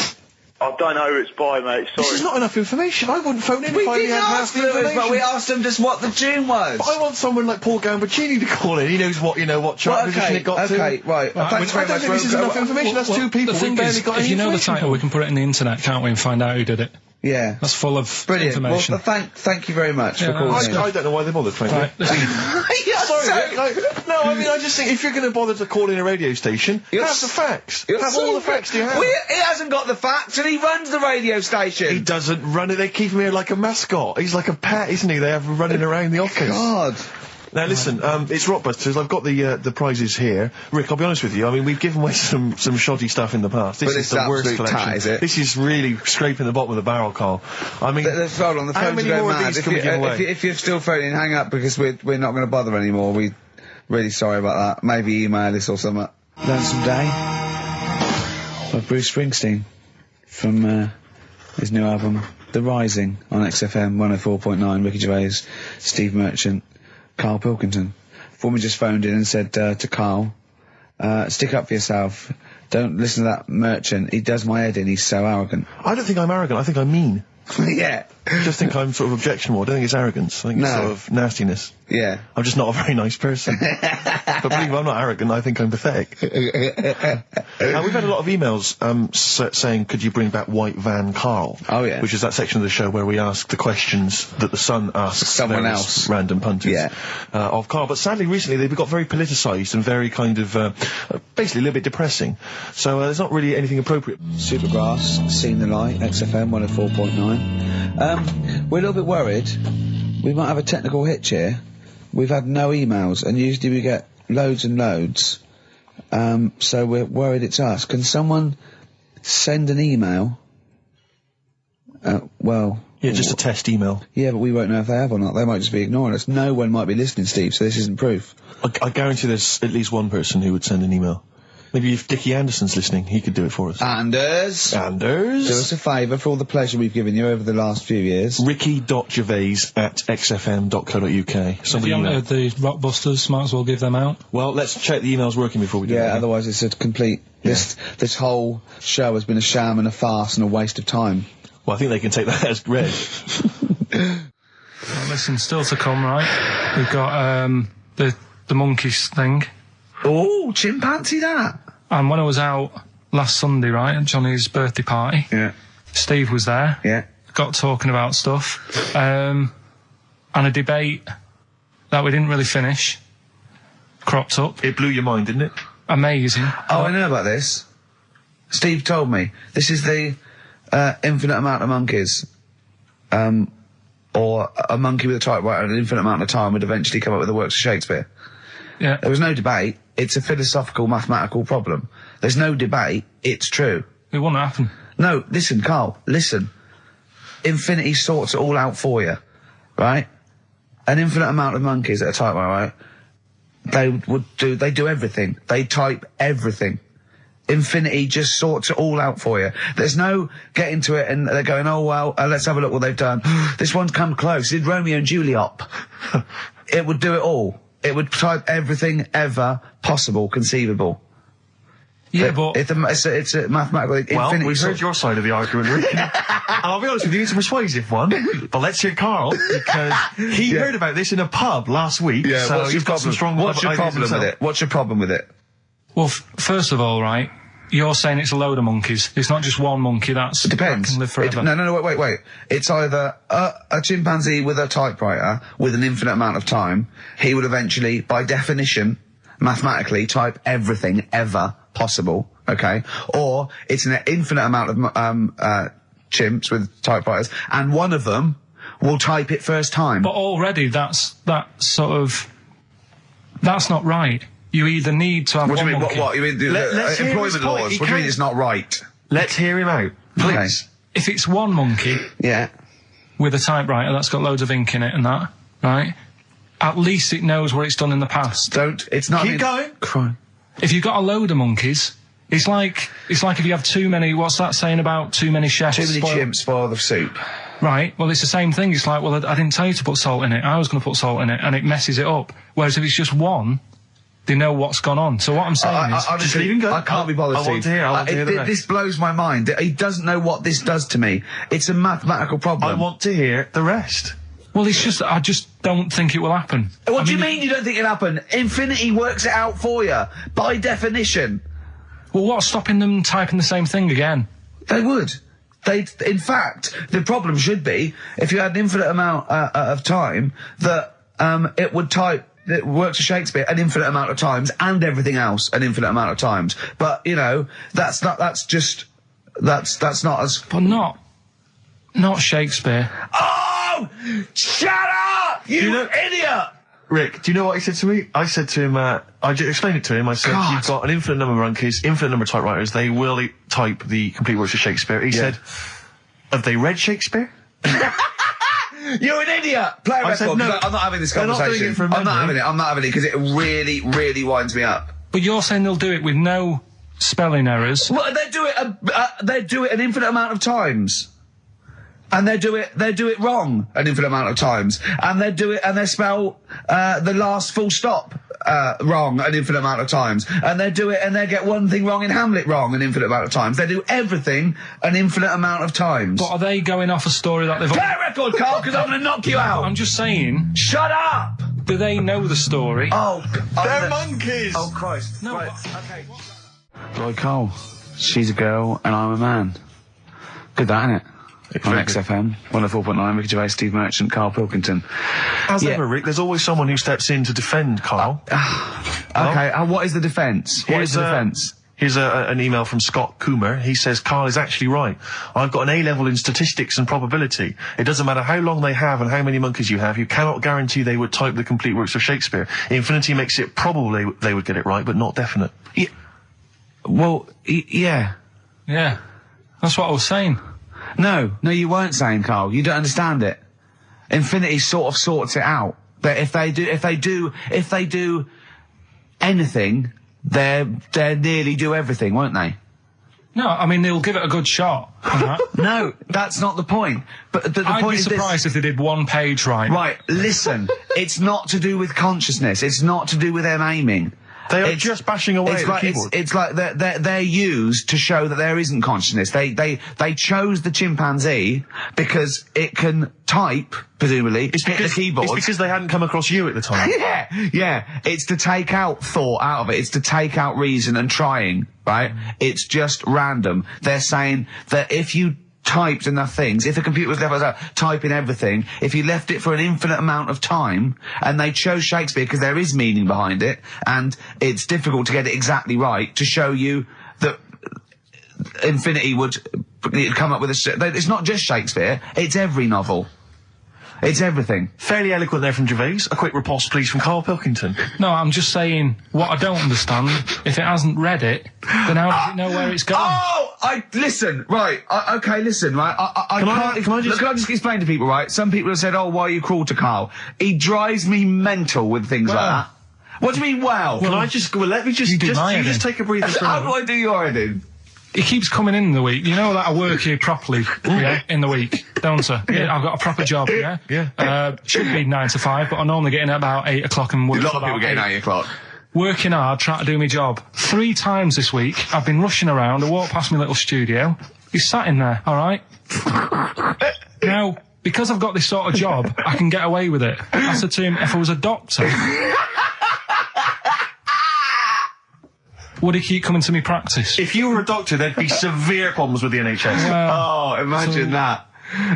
I don't know who it's by, mate, sorry. This is not enough information. I wouldn't phone in We if I didn't had half ask the Lewis, information. but we asked him just what the tune was. But I want someone like Paul Gambaccini to call in. He knows what chart position it got to. Okay, right. Thanks very I don't much. think this is enough information. That's two people. The thing we barely is, got if any you know the information title, from. we can put it in the internet, can't we, and find out who did it. Yeah. That's full of Brilliant. information. Well, thank you very much for calling in. I don't know why they bothered, frankly. Right, listen. Sorry, no, I mean, I just think if you're going to bother to call in a radio station, have the facts. Have all the facts you have. Well, he hasn't got the facts, and he runs the radio station. He doesn't run it. They keep him here like a mascot. He's like a pet, isn't he? They have him running around the office. God. Now listen, it's Rockbusters. I've got the prizes here. Rick, I'll be honest with you. I mean, we've given away some shoddy stuff in the past. This is the worst collection. Tat, is it? This is really scraping the bottom of the barrel, Carl. I mean, hold on, the how phone's many going more mad. of these can we give away? If you're still phoning, hang up because we're not going to bother anymore. We're really sorry about that. Maybe email us or something. Lonesome Day by Bruce Springsteen from his new album The Rising on XFM 104.9. Ricky Gervais, Steve Merchant, Karl Pilkington. Foreman just phoned in and said to Karl, stick up for yourself. Don't listen to that Merchant. He does my head in. He's so arrogant. I don't think I'm arrogant. I think I'm mean. Yeah. I just think I'm sort of objectionable. I don't think it's arrogance. I think it's sort of nastiness. Yeah. I'm just not a very nice person. But believe me, I'm not arrogant. I think I'm pathetic. We've had a lot of emails saying, could you bring back White Van Carl? Oh, yeah. Which is that section of the show where we ask the questions that the Sun asks someone else, random punters of Carl. But sadly, recently, they've got very politicised and very kind of, basically a little bit depressing. So there's not really anything appropriate. Supergrass, Seen the Light, XFM 104.9. We're a little bit worried. We might have a technical hitch here. We've had no emails, and usually we get loads and loads. So we're worried it's us. Can someone send an email? Yeah, just a test email. Yeah, but we won't know if they have or not. They might just be ignoring us. No one might be listening, Steve, so this isn't proof. I guarantee there's at least one person who would send an email. Maybe if Dickie Anderson's listening, he could do it for us. Anders! Do us a favour for all the pleasure we've given you over the last few years. Ricky.gervais@xfm.co.uk. If you haven't heard the Rockbusters, might as well give them out. Well, let's check the emails working before we do that. Yeah, otherwise it's a complete... This whole show has been a sham and a farce and a waste of time. Well, I think they can take that as read. Well, listen, still to come, right? We've got, the monkeys thing. Oh, chimpanzee that! And when I was out last Sunday, right, at Johnny's birthday party, Steve was there. Yeah. Got talking about stuff. And a debate that we didn't really finish cropped up. It blew your mind, didn't it? Amazing. Oh, I know about this. Steve told me. This is the infinite amount of monkeys. Or a monkey with a typewriter and an infinite amount of time would eventually come up with the works of Shakespeare. Yeah. There was no debate. It's a philosophical, mathematical problem. There's no debate. It's true. It wouldn't happen. No, listen, Carl, listen. Infinity sorts it all out for you, right? An infinite amount of monkeys at a typewriter, right? They do everything. They type everything. Infinity just sorts it all out for you. There's no getting to it and they're going, oh, well, let's have a look what they've done. This one's come close. Did Romeo and Juliet. It would do it all. It would type everything ever possible, conceivable. Yeah, but... It's a mathematical... Well, we've heard your side of the argument, Rick. And I'll be honest with you, it's a persuasive one. But let's hear Carl, because he heard about this in a pub last week. Yeah, so he's got some strong What's your problem with it? What's your problem with it? Well, first of all, right, you're saying it's a load of monkeys. It's not just one monkey that depends. Can live forever. No, wait. It's either a chimpanzee with a typewriter with an infinite amount of time. He would eventually, by definition, mathematically, type everything ever possible, okay? Or it's an infinite amount of chimps with typewriters, and one of them will type it first time. But already that's not right. You either need to have what one do you mean? monkey. What? You mean employment laws? What do you mean it's not right? Let's hear him out, please. Okay. If it's one monkey with a typewriter that's got loads of ink in it and that, right? At least it knows what it's done in the past. It's not... Keep going. Crime. If you've got a load of monkeys, it's like if you have too many, what's that saying about too many chefs? Too many chimps spoil the soup. Right, well it's the same thing. It's like, well, I didn't tell you to put salt in it. I was going to put salt in it, and it messes it up. Whereas if it's just one, they know what's gone on. So what I'm saying is... just leave him go. I can't be bothered, I want to hear the rest. This blows my mind. He doesn't know what this does to me. It's a mathematical problem. I want to hear the rest. Well, it's just, I just don't think it will happen. What do you mean you don't think it'll happen? Infinity works it out for you, by definition. Well, what's stopping them typing the same thing again? They would. In fact, the problem should be if you had an infinite amount of time that it would type. It works for Shakespeare an infinite amount of times and everything else an infinite amount of times. But you know, that's not as. But not Shakespeare. Oh, shut up, you idiot! Rick, do you know what he said to me? I said to him, I explained it to him. I said, you've got an infinite number of monkeys, infinite number of typewriters. They will type the complete works of Shakespeare. He said, have they read Shakespeare? You're an idiot! Play a record. Said, no, I'm not having this conversation. Not doing it from I'm not having it because it really, really winds me up. But you're saying they'll do it with no spelling errors? Well, they do it an infinite amount of times. And they do it wrong an infinite amount of times. And they spell the last full stop wrong an infinite amount of times. And they get one thing wrong in Hamlet wrong an infinite amount of times. They do everything an infinite amount of times. But are they going off a story that they've... Play a record, Carl, because I'm going to knock you out. I'm just saying... Shut up! Do they know the story? Oh, they're monkeys! Oh, Christ. No, right, okay. Right, Carl, she's a girl and I'm a man. Good that, innit? On XFM, 104.9, Ricky Gervais, Steve Merchant, Karl Pilkington. As ever, Rick, there's always someone who steps in to defend Carl. Okay, what is the defence? What is the defence? Here's an email from Scott Coomer. He says, Carl is actually right. I've got an A-level in statistics and probability. It doesn't matter how long they have and how many monkeys you have. You cannot guarantee they would type the complete works of Shakespeare. Infinity makes it probable they would get it right, but not definite. Yeah. Well, yeah. Yeah. That's what I was saying. No, you weren't saying, Carl. You don't understand it. Infinity sort of sorts it out. That if they do anything, they nearly do everything, won't they? No, I mean they'll give it a good shot. No, that's not the point. But the I'd point be is surprised if they did one page right. Right, listen. It's not to do with consciousness. It's not to do with them aiming. They are just bashing away at the keyboard. It's like they're used to show that there isn't consciousness. They chose the chimpanzee because it can type, presumably, hit the keyboard. It's because they hadn't come across you at the time. Yeah. It's to take out thought out of it. It's to take out reason and trying, right? It's just random. They're saying that if you typed enough things, if a computer was left typing everything, if you left it for an infinite amount of time, and they chose Shakespeare because there is meaning behind it, and it's difficult to get it exactly right, to show you that Infinity would come up with it's not just Shakespeare, it's every novel. It's everything. Fairly eloquent there from Gervais. A quick riposte, please, from Karl Pilkington. No, I'm just saying, what I don't understand, if it hasn't read it, then how does it know where it's going? Listen, right, listen, right, can I just explain to people, right? Some people have said, why are you cruel to Karl? He drives me mental with things like that. What do you mean, well? Let me just take a breather. How do I do your editing? He keeps coming in the week. You know that I work here properly, in the week, don't I? Yeah, I've got a proper job, Yeah. Should be 9 to 5, but I normally get in at about 8 o'clock and work. A lot of people getting 8 o'clock. Working hard, trying to do my job. 3 times this week, I've been rushing around. I walked past my little studio. He's sat in there, all right? Now, because I've got this sort of job, I can get away with it. I said to him, if I was a doctor, would he keep coming to me practice? If you were a doctor, there'd be severe problems with the NHS. Imagine that.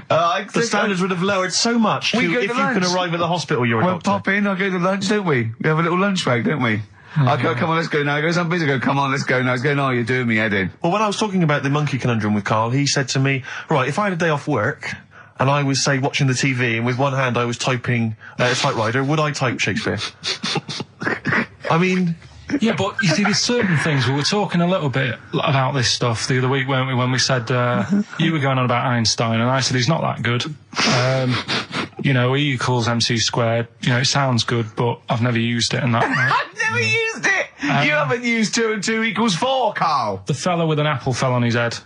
The standards would have lowered so much if you can arrive at the hospital, you're a doctor. We'll pop in, I'll go to lunch, don't we? We have a little lunch break, don't we? I go, come on, let's go now. He goes, I'm busy. I go, come on, let's go now. He's going, no, you're doing me head in. Well, when I was talking about the monkey conundrum with Karl, he said to me, right, if I had a day off work, and I was, say, watching the TV, and with one hand I was typing a typewriter, would I type Shakespeare? I mean... Yeah, but you see, there's certain things. We were talking a little bit about this stuff the other week, weren't we, when we said, you were going on about Einstein, and I said he's not that good. E equals MC squared. It sounds good, but I've never used it and that. Right? I've never used it! You haven't used 2 and 2 equals 4, Karl! The fella with an apple fell on his head.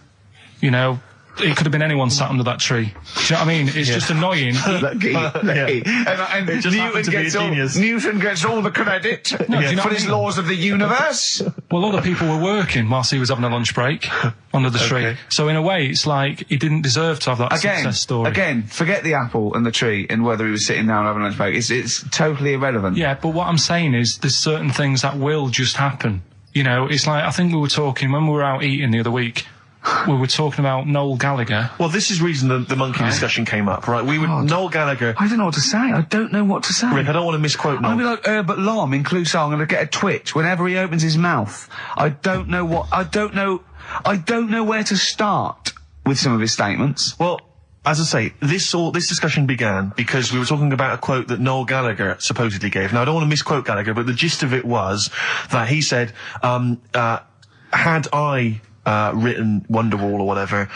It could have been anyone sat under that tree. Do you know what I mean? It's just annoying. Lucky. And it just happened to be a genius. Newton gets all the credit for his laws of the universe. Well, other people were working whilst he was having a lunch break under the tree. So in a way, it's like he didn't deserve to have that success story. Again, forget the apple and the tree and whether he was sitting down having a lunch break. It's totally irrelevant. Yeah, but what I'm saying is there's certain things that will just happen. It's like, I think we were talking when we were out eating the other week. we were talking about Noel Gallagher. Well, this is the reason the monkey discussion came up, right? Noel Gallagher. I don't know what to say. I don't know what to say. Rick, I don't want to misquote Noel. I'll be like Herbert Lom in Clouseau. I'm going to get a twitch whenever he opens his mouth. I don't know where to start with some of his statements. Well, as I say, this discussion began because we were talking about a quote that Noel Gallagher supposedly gave. Now, I don't want to misquote Gallagher, but the gist of it was that he said, had I written Wonderwall or whatever,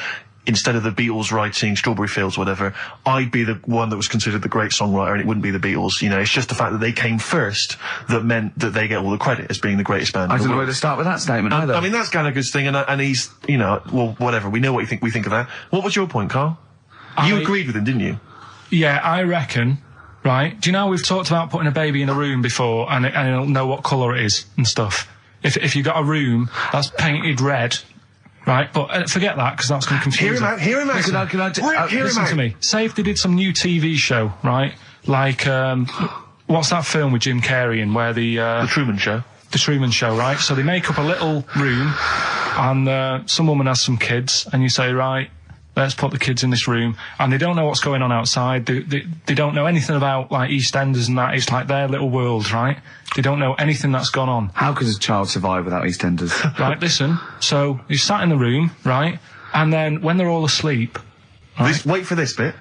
instead of the Beatles writing Strawberry Fields or whatever, I'd be the one that was considered the great songwriter and it wouldn't be the Beatles. You know, it's just the fact that they came first that meant that they get all the credit as being the greatest band. I don't know where to start with that statement either. I mean, that's Gallagher's thing, and he's, you know, well, whatever. We know what we think of that. What was your point, Carl? You agreed with him, didn't you? Yeah, I reckon, right? Do you know we've talked about putting a baby in a room before and it'll know what colour it is and stuff? If you've got a room that's painted red, right? But forget that, because that's going to confuse Hear him out. Listen to me. Say if they did some new TV show, right? Like, what's that film with Jim Carrey in where The Truman Show. The Truman Show, right? So they make up a little room and some woman has some kids and you say, right, let's put the kids in this room, and they don't know what's going on outside. They don't know anything about, like, EastEnders and that. It's like their little world, right? They don't know anything that's gone on. How could a child survive without EastEnders? Right, listen. So, he's sat in the room, right? And then, when they're all asleep... Right, wait for this bit.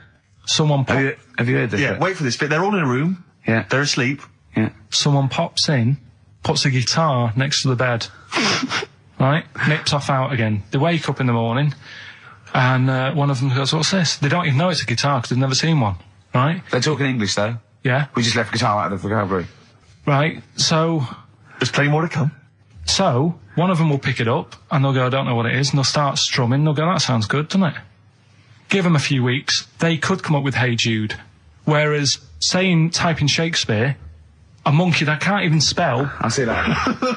Someone Have you heard this bit? Wait for this bit. They're all in a room. Yeah. They're asleep. Yeah. Someone pops in, puts a guitar next to the bed. Right? Nips off out again. They wake up in the morning... And one of them goes, what's this? They don't even know it's a guitar because they've never seen one, right? They're talking English, though. Yeah. We just left guitar out of the vocabulary. Right, so... There's plenty more to come. So, one of them will pick it up, and they'll go, I don't know what it is, and they'll start strumming, they'll go, that sounds good, doesn't it? Give them a few weeks, they could come up with Hey Jude. Whereas, type in Shakespeare... A monkey that can't even spell. I see that.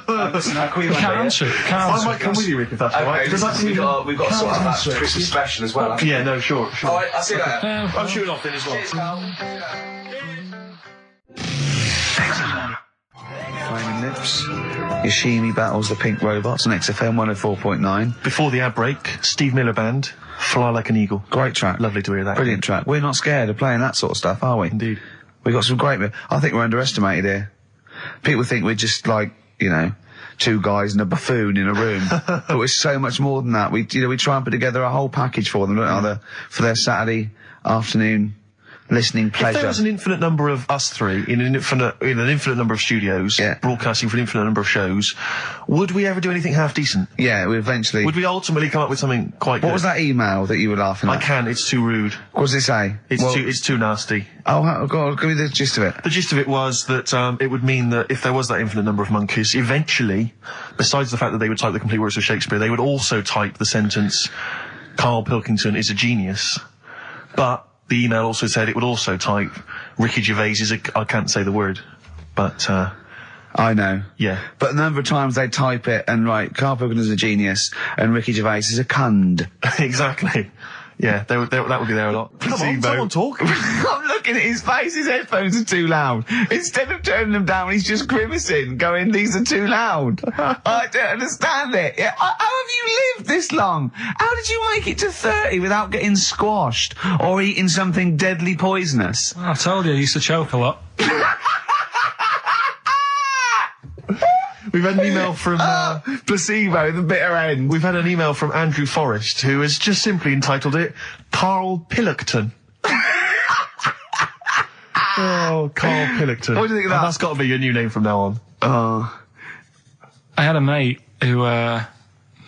Can't answer it. I might come with you, Rick, if that's all right. We've got to sort out that Christmas special as well. Yeah, no, sure. All right, I'll see you later. I'm shooting off then as well. Flaming Lips. Yoshimi battles the Pink Robots on XFM 104.9. Before the ad break, Steve Miller Band, Fly Like an Eagle. Great track. Lovely to hear that. Brilliant track. We're not scared of playing that sort of stuff, are we? Indeed. We've got some great... I think we're underestimated here. People think we're just like, you know, two guys and a buffoon in a room. But we're so much more than that. We try and put together a whole package for them, don't we? For their Saturday afternoon listening pleasure. If there was an infinite number of us three in an infinite number of studios, broadcasting for an infinite number of shows, would we ever do anything half decent? Yeah, we eventually... Would we ultimately come up with something quite good? What was that email that you were laughing at? I can't, it's too rude. What does it say? It's too nasty. Oh, go on, give me the gist of it. The gist of it was that it would mean that if there was that infinite number of monkeys, eventually, besides the fact that they would type the complete works of Shakespeare, they would also type the sentence, Karl Pilkington is a genius. But the email also said it would also type, Ricky Gervais is I can't say the word, but, I know. Yeah. But a number of times they type it and write, Karl Pilkington is a genius, and Ricky Gervais is a cund. Exactly. Yeah, that would be there a lot. Come on, someone talk. I'm looking at his face, his headphones are too loud. Instead of turning them down, he's just grimacing, going, these are too loud. I don't understand it. Yeah, how have you lived this long? How did you make it to 30 without getting squashed or eating something deadly poisonous? I told you, I used to choke a lot. We've had an email from... placebo, the bitter end. We've had an email from Andrew Forrest, who has just simply entitled it, Karl Pilkington. Oh, Karl Pilkington. What do you think of that? And that's got to be your new name from now on. I had a mate who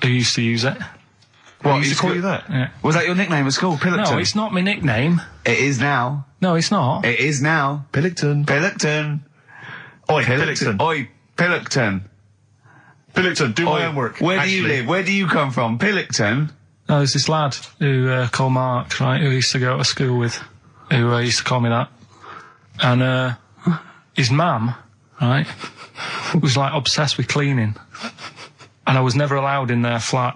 used to use it. What, he used to call you that? Yeah. Was that your nickname at school, Pilkington? No, it's not my nickname. It is now. No, it's not. It is now. Pilkington. Pilkington. Oi, Pilkington. Oi, Pilkington. Pilkington, do my homework. Where do you live? Where do you come from? Pilkington? No, there's this lad who called Mark, right, who I used to go to school with, who used to call me that. And his mum, right, was like obsessed with cleaning. And I was never allowed in their flat.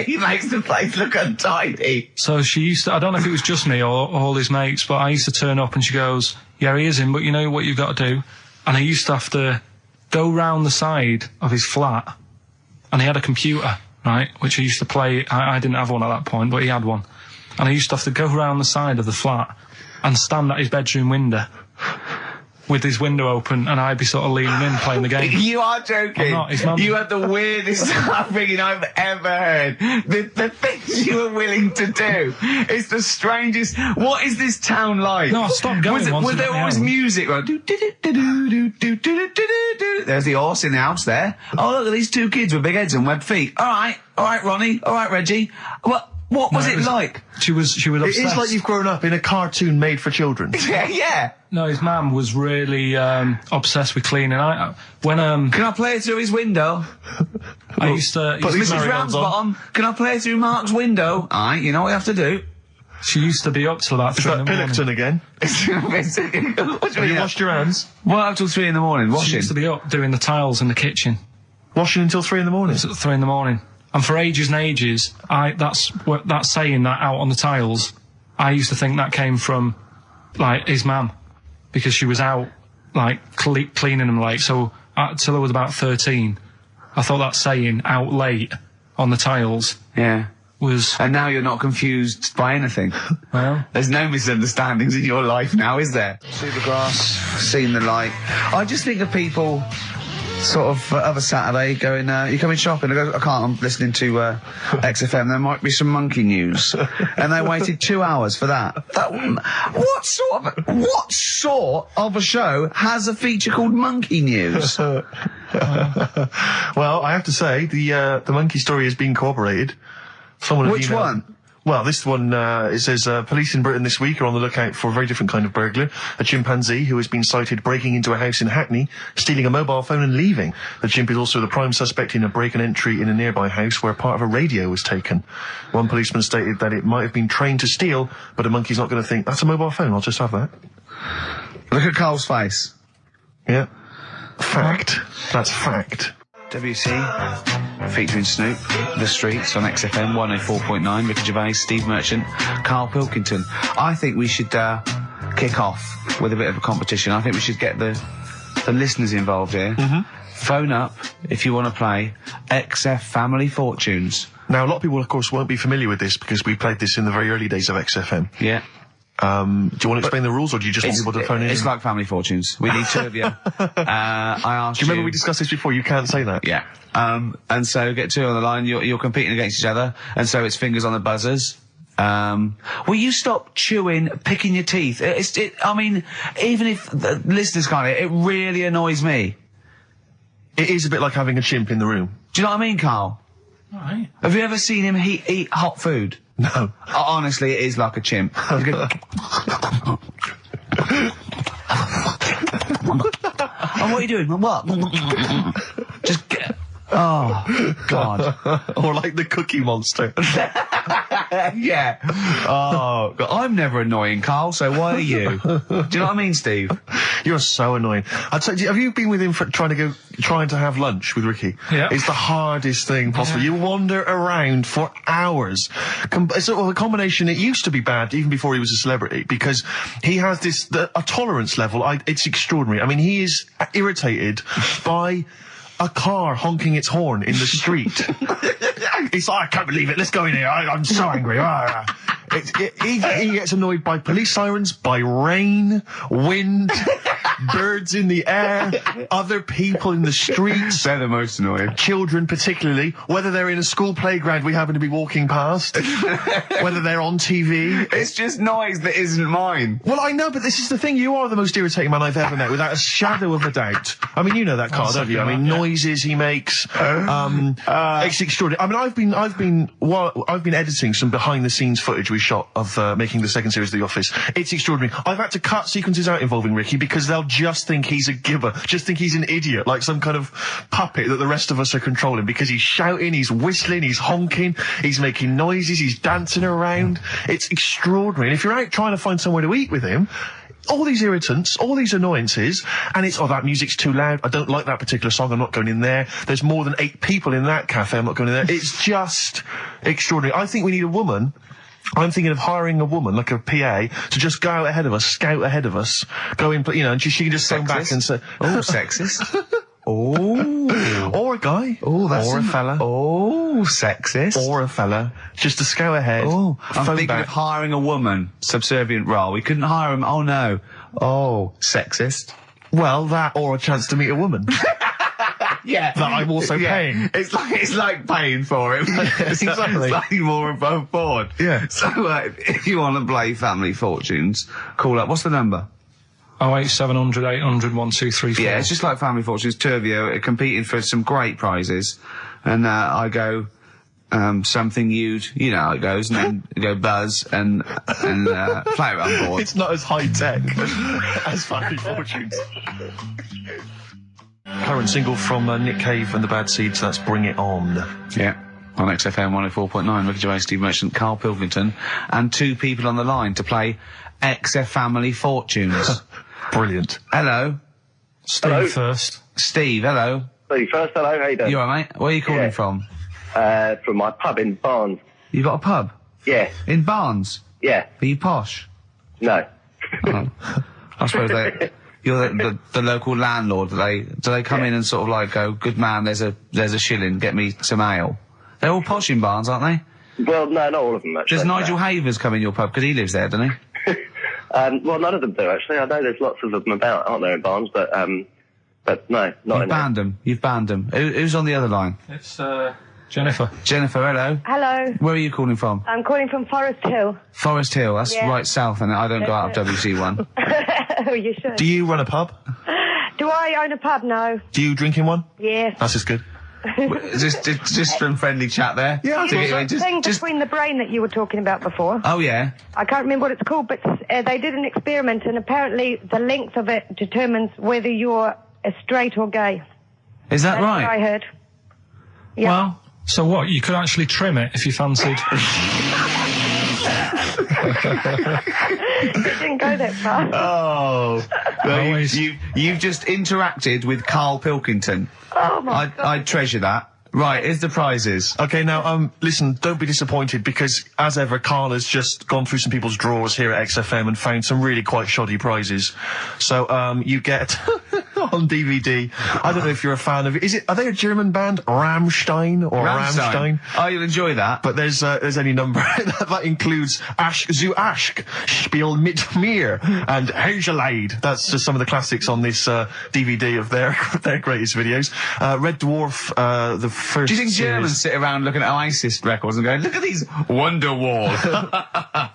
He makes the place look untidy. So she used to, I don't know if it was just me or all his mates, but I used to turn up and she goes, yeah, he is in, but you know what you've got to do? And I used to have to go round the side of his flat, and he had a computer, right, which he used to play. I didn't have one at that point, but he had one. And I used to have to go around the side of the flat and stand at his bedroom window with his window open, and I'd be sort of leaning in playing the game. You are joking. I'm not, his mum. You had the weirdest upbringing I've ever heard. The things you were willing to do is the strangest. What is this town like? No, I stopped going once. Was there always music? Like, there's the horse in the house there. Oh, look at these two kids with big heads and webbed feet. All right, Ronnie. All right, Reggie. What was it like? She was obsessed. It is like you've grown up in a cartoon made for children. Yeah. No, his mum was really obsessed with cleaning. Can I play through his window? I used to... Mrs. Ramsbottom, can I play through Mark's window? Aye, you know what you have to do. She used to be up till about 3 in the morning. Pilkington again? Have you washed your hands? What, up till 3 in the morning? Washing? She used to be up doing the tiles in the kitchen. Washing until 3 in the morning? It's at 3 in the morning. And for ages and ages, that saying that out on the tiles, I used to think that came from, like, his mum. Because she was out, like, cleaning them late. So, till I was about 13, I thought that saying, out late, on the tiles... Yeah. Was... And now you're not confused by anything. Well... There's no misunderstandings in your life now, is there? See the grass, seen the light. I just think of people... sort of a Saturday going, you coming shopping? I go, I can't, I'm listening to XFM, there might be some monkey news. And they waited 2 hours for that. What sort of a show has a feature called Monkey News? Well, I have to say, the monkey story has been corroborated. Which one? Well, this one, it says, police in Britain this week are on the lookout for a very different kind of burglar. A chimpanzee who has been sighted breaking into a house in Hackney, stealing a mobile phone and leaving. The chimp is also the prime suspect in a break and entry in a nearby house where part of a radio was taken. One policeman stated that it might have been trained to steal, but a monkey's not going to think, that's a mobile phone, I'll just have that. Look at Carl's face. Yeah. Fact. That's fact. WC, featuring Snoop, The Streets on XFM 104.9, Ricky Gervais, Steve Merchant, Karl Pilkington. I think we should kick off with a bit of a competition. I think we should get the listeners involved here. Phone up if you want to play XF Family Fortunes. Now, a lot of people, of course, won't be familiar with this because we played this in the very early days of XFM. Yeah. Do you want to explain the rules, or do you just want people to phone in? It's like Family Fortunes. We need two of you. I asked you... Do you remember we discussed this before? You can't say that. Yeah. And so get two on the line. You're competing against each other, and so it's fingers on the buzzers. Will you stop chewing, picking your teeth? I mean, even if the listeners can't hear it, it really annoys me. It is a bit like having a chimp in the room. Do you know what I mean, Carl? Right. Have you ever seen him eat hot food? No. Honestly, it is like a chimp. And what are you doing? What? Just get... Oh, God. Or like the Cookie Monster. Yeah. Oh, God. I'm never annoying, Carl, so why are you? Do you know what I mean, Steve? You're so annoying. I'd say, have you been with him for trying to have lunch with Ricky? Yeah. It's the hardest thing possible. You wander around for hours. It's sort of a combination. It used to be bad even before he was a celebrity because he has a tolerance level. It's extraordinary. I mean, he is irritated by a car honking its horn in the street. He's like, I can't believe it. Let's go in here. I'm so angry. He gets annoyed by police sirens, by rain, wind, birds in the air, other people in the streets. They're the most annoying. Children particularly, whether they're in a school playground we happen to be walking past, whether they're on TV. It's just noise that isn't mine. Well, I know, but this is the thing. You are the most irritating man I've ever met, without a shadow of a doubt. I mean, you know that, Carl, don't you? I mean, noises he makes. It's extraordinary. I mean, I've been editing some behind-the-scenes footage we shot of making the second series of The Office. It's extraordinary. I've had to cut sequences out involving Ricky because they'll just think he's a gibber, just think he's an idiot, like some kind of puppet that the rest of us are controlling, because he's shouting, he's whistling, he's honking, he's making noises, he's dancing around. It's extraordinary. And if you're out trying to find somewhere to eat with him, all these irritants, all these annoyances, and it's, that music's too loud, I don't like that particular song, I'm not going in there, there's more than 8 people in that cafe, I'm not going in there. It's just extraordinary. I think we need a woman. I'm thinking of hiring a woman, like a PA, to just go out ahead of us, scout ahead of us, go in, and she can just phone back and say... Oh, sexist. Oh. Or a guy. Oh, that's or a fella. Oh, sexist. Or a fella. Just to go ahead. Oh, I'm phone thinking back. of hiring a woman. Subservient role. We couldn't hire him. Oh, no. Oh, sexist. Well, that or a chance to meet a woman. Yeah. That I'm also paying. It's like paying for it. It's exactly. Slightly more above board. Yeah. So, if you want to play Family Fortunes, call up. What's the number? 08700 800 1234. Yeah, it's just like Family Fortunes. Two of you are competing for some great prizes. And, I go, something you know how it goes, and then you go Buzz and play it on board. It's not as high tech as Family Fortunes. Current single from Nick Cave and the Bad Seeds, that's Bring It On. Yeah. On XFM 104.9, Ricky Gervais, Steve Merchant, Karl Pilkington, and two people on the line to play XF Family Fortunes. Brilliant. Hello. Steve first. Steve, hello. Steve first, hello, how you doing? You alright, mate? Where are you calling from? From my pub in Barnes. You got a pub? Yeah. In Barnes? Yeah. Are you posh? No. Oh. I suppose you're the local landlord. Do they come in and sort of like go, good man, there's a shilling, get me some ale? They're all posh in Barnes, aren't they? Well, no, not all of them, actually. Does Nigel Havers come in your pub? Because he lives there, doesn't he? Well, none of them do, actually. I know there's lots of them about, aren't there, in Barnes, but no, not You've in banned them. You've banned them. Who's on the other line? It's, Jennifer. Jennifer, hello. Hello. Where are you calling from? I'm calling from Forest Hill. Forest Hill, that's Yeah. right south, and I don't go out of WC1. Oh, you should. Do you run a pub? Do I own a pub? No. Do you drink in one? Yes. That's just good. just some friendly chat there. Yeah, You know the thing between the brain that you were talking about before? Oh, yeah. I can't remember what it's called, but they did an experiment, and apparently the length of it determines whether you're straight or gay. Is that That's right? what I heard. Yeah. Well, so what? You could actually trim it if you fancied. It didn't go that far. Oh. Well, you've just interacted with Karl Pilkington. Oh, my God. I treasure that. Right, here's the prizes. Okay, now, listen, don't be disappointed because, as ever, Karl has just gone through some people's drawers here at XFM and found some really quite shoddy prizes. So, you get, on DVD, I don't know if you're a fan of, are they a German band? Rammstein or Rammstein? Oh, you'll enjoy that. But there's any number, that includes Asch zu Asch, Spiel mit mir, and Hergelade. That's just some of the classics on this, DVD of their greatest videos. Red Dwarf, the first Do you think series. Germans sit around looking at ISIS records and going, look at these Wonderwall?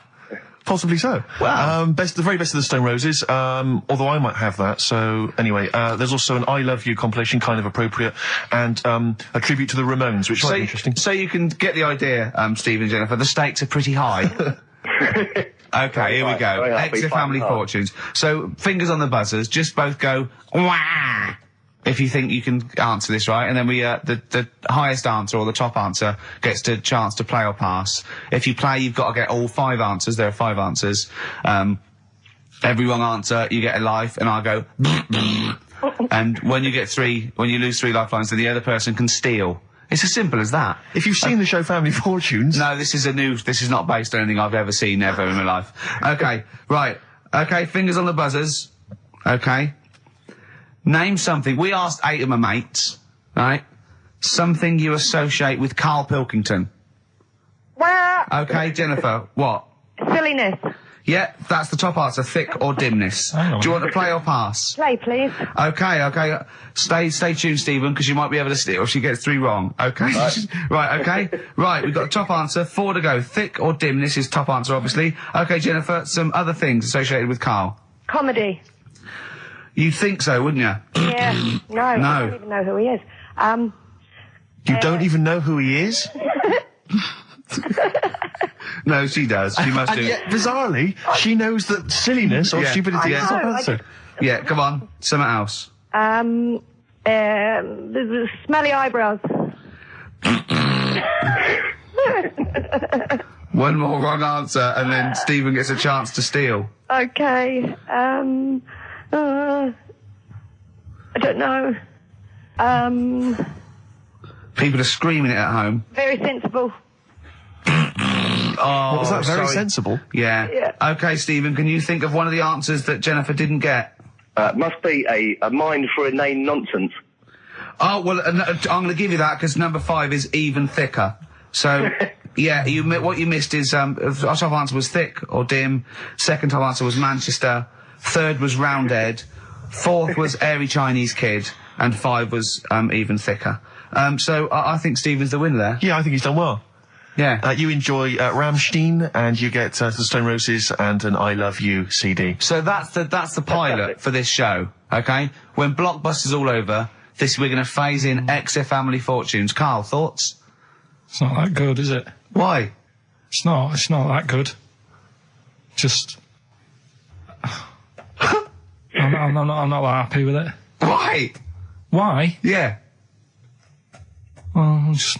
Possibly so. Wow. The very best of the Stone Roses, although I might have that. So, anyway, there's also an I Love You compilation, kind of appropriate, and a tribute to the Ramones, which might be interesting. So you can get the idea, Steve and Jennifer, the stakes are pretty high. Okay, here we go. Extra Family Fortunes. So, fingers on the buzzers, just both go, wah! If you think you can answer this right, and then we, the highest answer or the top answer gets the chance to play or pass. If you play, you've got to get all 5 answers. There are 5 answers. Every wrong answer, you get a life, and I'll go, and when you lose 3 lifelines, then the other person can steal. It's as simple as that. If you've seen the show Family Fortunes... No, this is not based on anything I've ever seen ever in my life. Okay, right. Okay, fingers on the buzzers. Okay. Name something. We asked 8 of my mates, right? Something you associate with Karl Pilkington. Well, Okay, Jennifer, what? silliness. Yeah, that's the top answer, thick or dimness. Hang on. Do you want to play or pass? Play, please. Okay. Stay tuned, Stephen, because you might be able to steal if she gets 3 wrong. Okay? Right, okay. Right, we've got a top answer, 4 to go. Thick or dimness is top answer, obviously. Okay, Jennifer, some other things associated with Karl. Comedy. You'd think so, wouldn't you? Yeah. No, I don't even know who he is. You don't even know who he is? No, she does. She must do And it. yet, bizarrely, she knows that silliness or Yeah. stupidity is the top I know, answer. Yeah, come on. Something else. The smelly eyebrows. One more wrong answer, and then Stephen gets a chance to steal. Okay. I don't know. People are screaming it at home. Very sensible. Oh, What was that? Very sorry. sensible. Yeah. Yeah. Okay, Stephen, can you think of one of the answers that Jennifer didn't get? Must be a mind for inane nonsense. Oh, well, I'm going to give you that because number 5 is even thicker. So, yeah, what you missed is, our top answer was thick or dim. Second top answer was Manchester. Third was Roundhead. Fourth was airy Chinese kid. And 5 was, even thicker. So I think Stephen's the winner there. Yeah, I think he's done well. Yeah. You enjoy Rammstein, and you get the Stone Roses and an I Love You CD. So that's the pilot for this show, okay? When Blockbuster's all over, we're going to phase in XF Family Fortunes. Carl, thoughts? It's not that good, is it? Why? It's not that good. Just... I'm not that happy with it. Why? Why? Yeah. Well, just...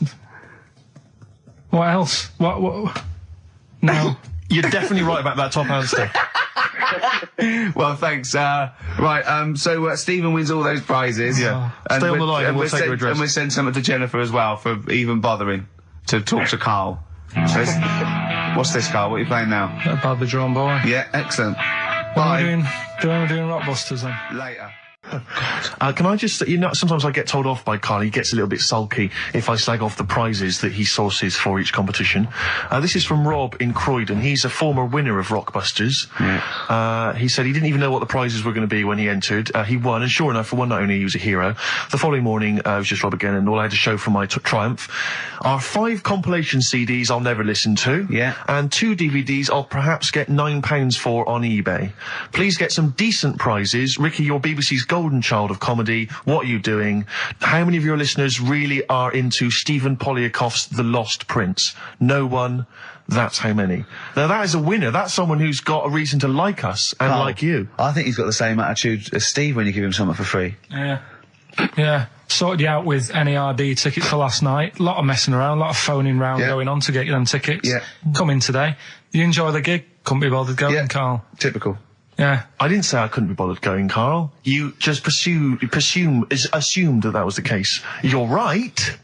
What else? What? No. You're definitely right about that top answer. Well, thanks. So Stephen wins all those prizes. Yeah. And Stay on the line and we'll take your address. And we'll send some to Jennifer as well for even bothering to talk to Carl. So what's this, Carl? What are you playing now? A badly drawn boy. Yeah, excellent. Bye. We're doing Rockbusters then. Later. Can I just, sometimes I get told off by Carl. He gets a little bit sulky if I slag off the prizes that he sources for each competition. This is from Rob in Croydon. He's a former winner of Rockbusters. Yeah. He said he didn't even know what the prizes were going to be when he entered. He won, and sure enough, for one night only, he was a hero. The following morning, it was just Rob again, and all I had to show for my triumph are 5 compilation CDs I'll never listen to. Yeah. And 2 DVDs I'll perhaps get £9 for on eBay. Please get some decent prizes. Ricky, you're BBC's golden child of comedy. What are you doing? How many of your listeners really are into Stephen Polyakoff's The Lost Prince? No one. That's how many. Now that is a winner. That's someone who's got a reason to like us and like you. I think he's got the same attitude as Steve when you give him something for free. Yeah. Sorted you out with NERD tickets for last night. A lot of messing around, a lot of phoning round going on to get you them tickets. Yeah. Come in today. You enjoy the gig? Couldn't be bothered going, Carl. Typical. Yeah. I didn't say I couldn't be bothered going, Carl. You just assumed that was the case. You're right.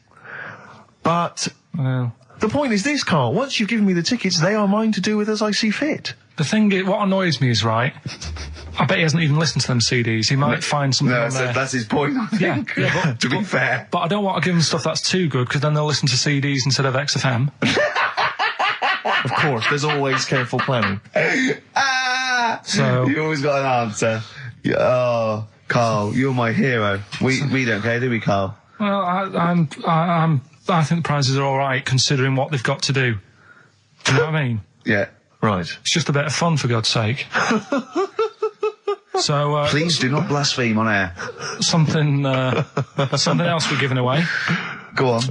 But the point is this, Carl. Once you've given me the tickets, they are mine to do with as I see fit. The thing is, what annoys me is, right, I bet he hasn't even listened to them CDs. He might find something on there. That's his point, I think. Yeah, to be fair. But I don't want to give them stuff that's too good, because then they'll listen to CDs instead of XFM. Of course, there's always careful planning. So you always got an answer. Oh, Carl, you're my hero. We don't care, do we, Carl? Well, I think the prizes are all right, considering what they've got to do. Do you know what I mean? Yeah. Right. It's just a bit of fun, for God's sake. So please do not blaspheme on air. Something else we're giving away. Go on.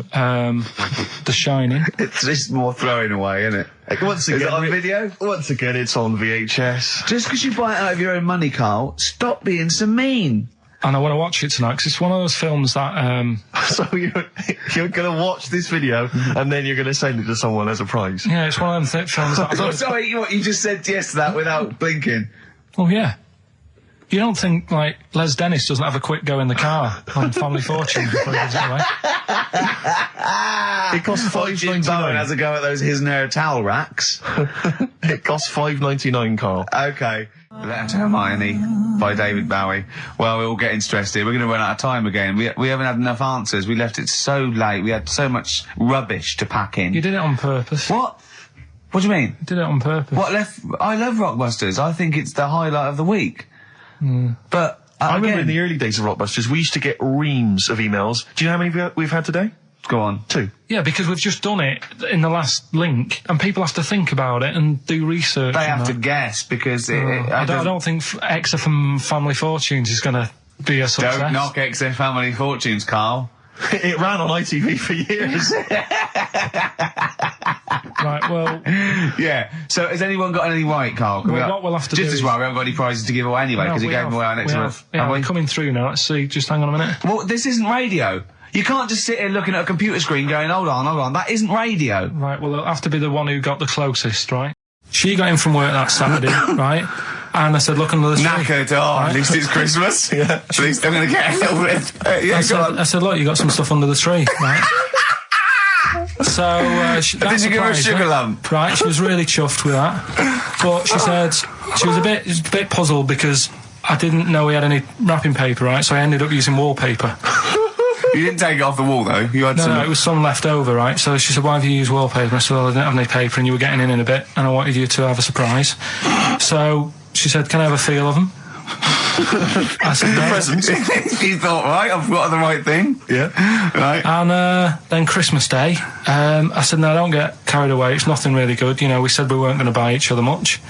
The Shining. It's just more throwing away, isn't it? Once again, is it on video? Once again, it's on VHS. Just because you buy it out of your own money, Carl, stop being so mean. And I want to watch it tonight, because it's one of those films that... So you're going to watch this video, and then you're going to send it to someone as a prize? Yeah, it's one of them films that... Sorry, you just said yes to that without blinking. Oh, yeah. You don't think, like, Les Dennis doesn't have a quick go in the car on Family Fortune before he gives it away? It costs $5.99. Bowen has a go at those his and her towel racks. It costs $5.99, Carl. Okay. Letter to Hermione by David Bowie. Well, we're all getting stressed here. We're going to run out of time again. We haven't had enough answers. We left it so late. We had so much rubbish to pack in. You did it on purpose. What? What do you mean? You did it on purpose. I love Rockbusters. I think it's the highlight of the week. But I remember in the early days of Rockbusters, we used to get reams of emails. Do you know how many we've had today? Go on. 2. Yeah, because we've just done it in the last link, and people have to think about it and do research. They have to guess, because I don't think XFM Family Fortunes is going to be a success. Don't knock XFM Family Fortunes, Carl. It ran on ITV for years. Right, well... Yeah, so has anyone got anything right, Carl? What we'll have to do just as well, we haven't got any prizes to give away anyway, because we gave them away our next month. Yeah, we're coming through now. Let's see, just hang on a minute. Well, this isn't radio. You can't just sit here looking at a computer screen going, hold on, that isn't radio. Right, well, it'll have to be the one who got the closest, right? She got in from work that Saturday, right? And I said, look under the tree. Knackered, at least it's Christmas. Yeah. At least I'm going to get a little bit. I said, look, you got some stuff under the tree, right? So, did you give her a sugar lump? Right, she was really chuffed with that. But she said she was a bit puzzled because I didn't know we had any wrapping paper, right? So I ended up using wallpaper. You didn't take it off the wall, though. You had some... No, it was some left over, right? So she said, why have you used wallpaper? I said, well, I didn't have any paper and you were getting in a bit and I wanted you to have a surprise. So she said, can I have a feel of them? I said, no. Presents. You thought, right, I've got the right thing. Yeah. Right. And then Christmas Day, I said, no, don't get carried away. It's nothing really good. You know, we said we weren't going to buy each other much.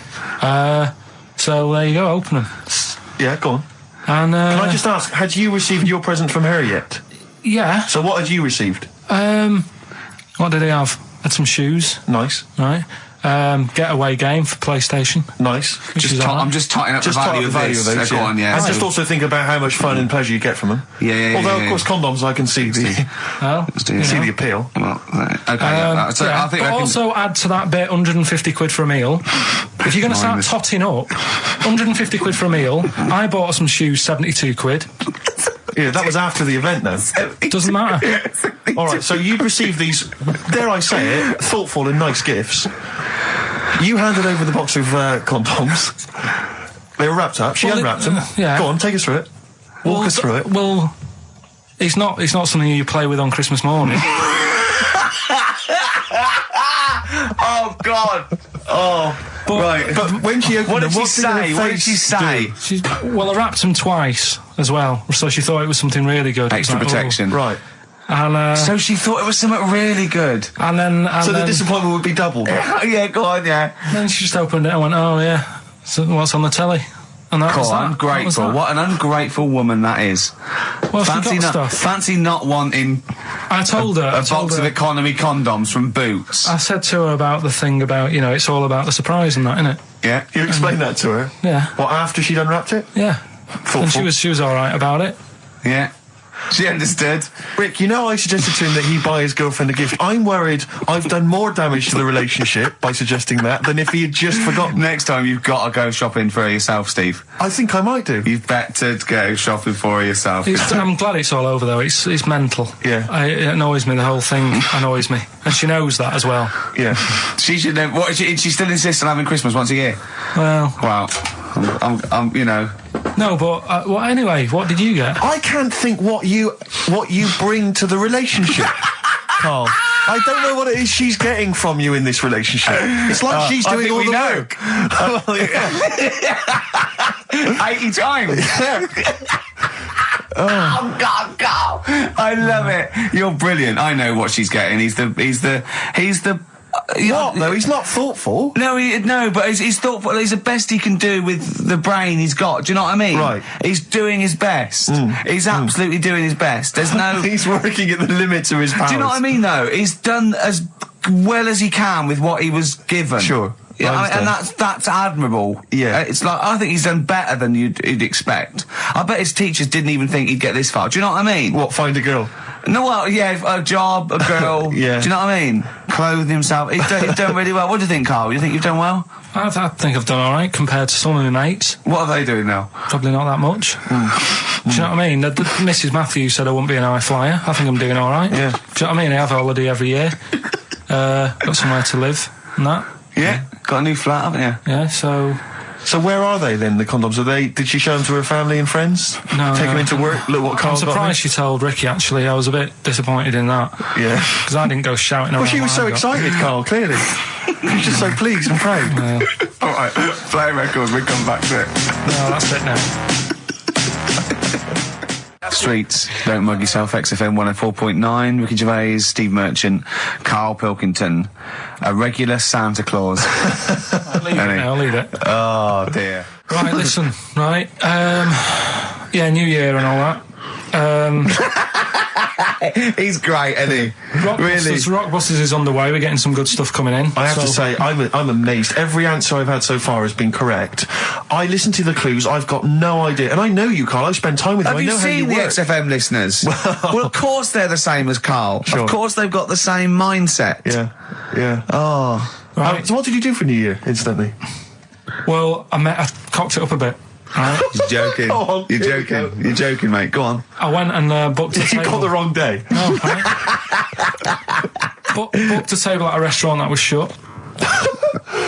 So there you go, open them. Yeah, go on. And can I just ask, had you received your present from her yet? Yeah. So what had you received? What did he have? Had some shoes. Nice. Right. Getaway game for PlayStation. Nice. I'm just totting up the value of this. Those, Go on, yeah. And just also think about how much fun and pleasure you get from them. Yeah. Although, of course, condoms, I can see the the appeal. Well, okay. So I think but also add to that bit 150 quid for a meal. If you're going to start totting up, 150 quid for a meal. I bought some shoes, 72 quid. Yeah, that was after the event, though. Doesn't matter. All right, so you'd received these, dare I say it, thoughtful and nice gifts. You handed over the box of condoms. They were wrapped up. She unwrapped them. Yeah. Go on, take us through it. Walk us through it. Well, it's not something you play with on Christmas morning. Oh, God. Oh. But when she opened what them, did she say? Well, I wrapped them twice as well, so she thought it was something really good. Extra protection. Right. And, so she thought it was something really good. And then... the disappointment would be doubled. Yeah, go on, yeah. And then she just opened it and went, oh, yeah, so what's on the telly? And that was that. Ungrateful. What an ungrateful woman that is. Well, Fancy not wanting... I told her... A box of economy condoms from Boots. I said to her about the thing about, it's all about the surprise and that, innit? Yeah. You explained that to her? Yeah. What, after she'd unwrapped it? Yeah. Thoughtful. And she was all right about it. Yeah. She understood. Rick, I suggested to him that he buy his girlfriend a gift. I'm worried I've done more damage to the relationship by suggesting that than if he had just forgotten. Next time you've got to go shopping for her yourself, Steve. I think I might do. You've better go shopping for her yourself. I'm glad it's all over, though. It's mental. Yeah. It annoys me. The whole thing annoys me. And she knows that as well. Yeah. She should know. What, she still insists on having Christmas once a year? Well. Wow. I'm No, but well, anyway, what did you get? I can't think what you bring to the relationship, Carl. I don't know what it is she's getting from you in this relationship. It's like she's doing all the work. 80 times. Oh God, Carl! I love it. You're brilliant. I know what she's getting. He's the. What? No, he's not thoughtful. No, but he's thoughtful. He's the best he can do with the brain he's got. Do you know what I mean? Right. He's doing his best. He's absolutely doing his best. There's no... He's working at the limits of his powers. Do you know what I mean, though? He's done as well as he can with what he was given. Sure. Yeah, and that's admirable. Yeah. It's like, I think he's done better than you'd expect. I bet his teachers didn't even think he'd get this far. Do you know what I mean? What, find a girl? No, well, yeah, a job, a girl. Yeah. Do you know what I mean? Clothe himself. He's done really well. What do you think, Carl? You think you've done well? I think I've done all right compared to some of my mates. What are they doing now? Probably not that much. Do you know what I mean? Mrs. Matthews said I wouldn't be an high flyer. I think I'm doing all right. Yeah. Do you know what I mean? I have a holiday every year. Got somewhere to live and that. Yeah. Got a new flat, haven't you? Yeah, so... So where are they then, the condoms? Did she show them to her family and friends? No. Take them into work? Look what Carl's I'm surprised she told Ricky, actually. I was a bit disappointed in that. Yeah. Because I didn't go shouting around. Well, she was so excited, Carl, clearly. She was just so pleased and proud. Yeah. All right, play a record, we come back to it. No, that's it now. Streets, don't mug yourself, XFM 104.9, Ricky Gervais, Steve Merchant, Karl Pilkington, a regular Santa Claus. I'll leave it. Oh, dear. Right, listen, right, yeah, New Year and all that. He's great, isn't he? Rockbusters is underway. We're getting some good stuff coming in. I have to say, I'm amazed. Every answer I've had so far has been correct. I listen to the clues. I've got no idea, and I know you, Carl. I spend time with you. I know how you seen the work. XFM listeners? Well, of course they're the same as Carl. Sure. Of course they've got the same mindset. Yeah. Oh, right. So what did you do for New Year instantly? Well, I cocked it up a bit. Right. You're joking. On, You're joking. You're joking, mate. Go on. I went and booked a table. You got the wrong day. No, right. Booked a table at a restaurant that was shut.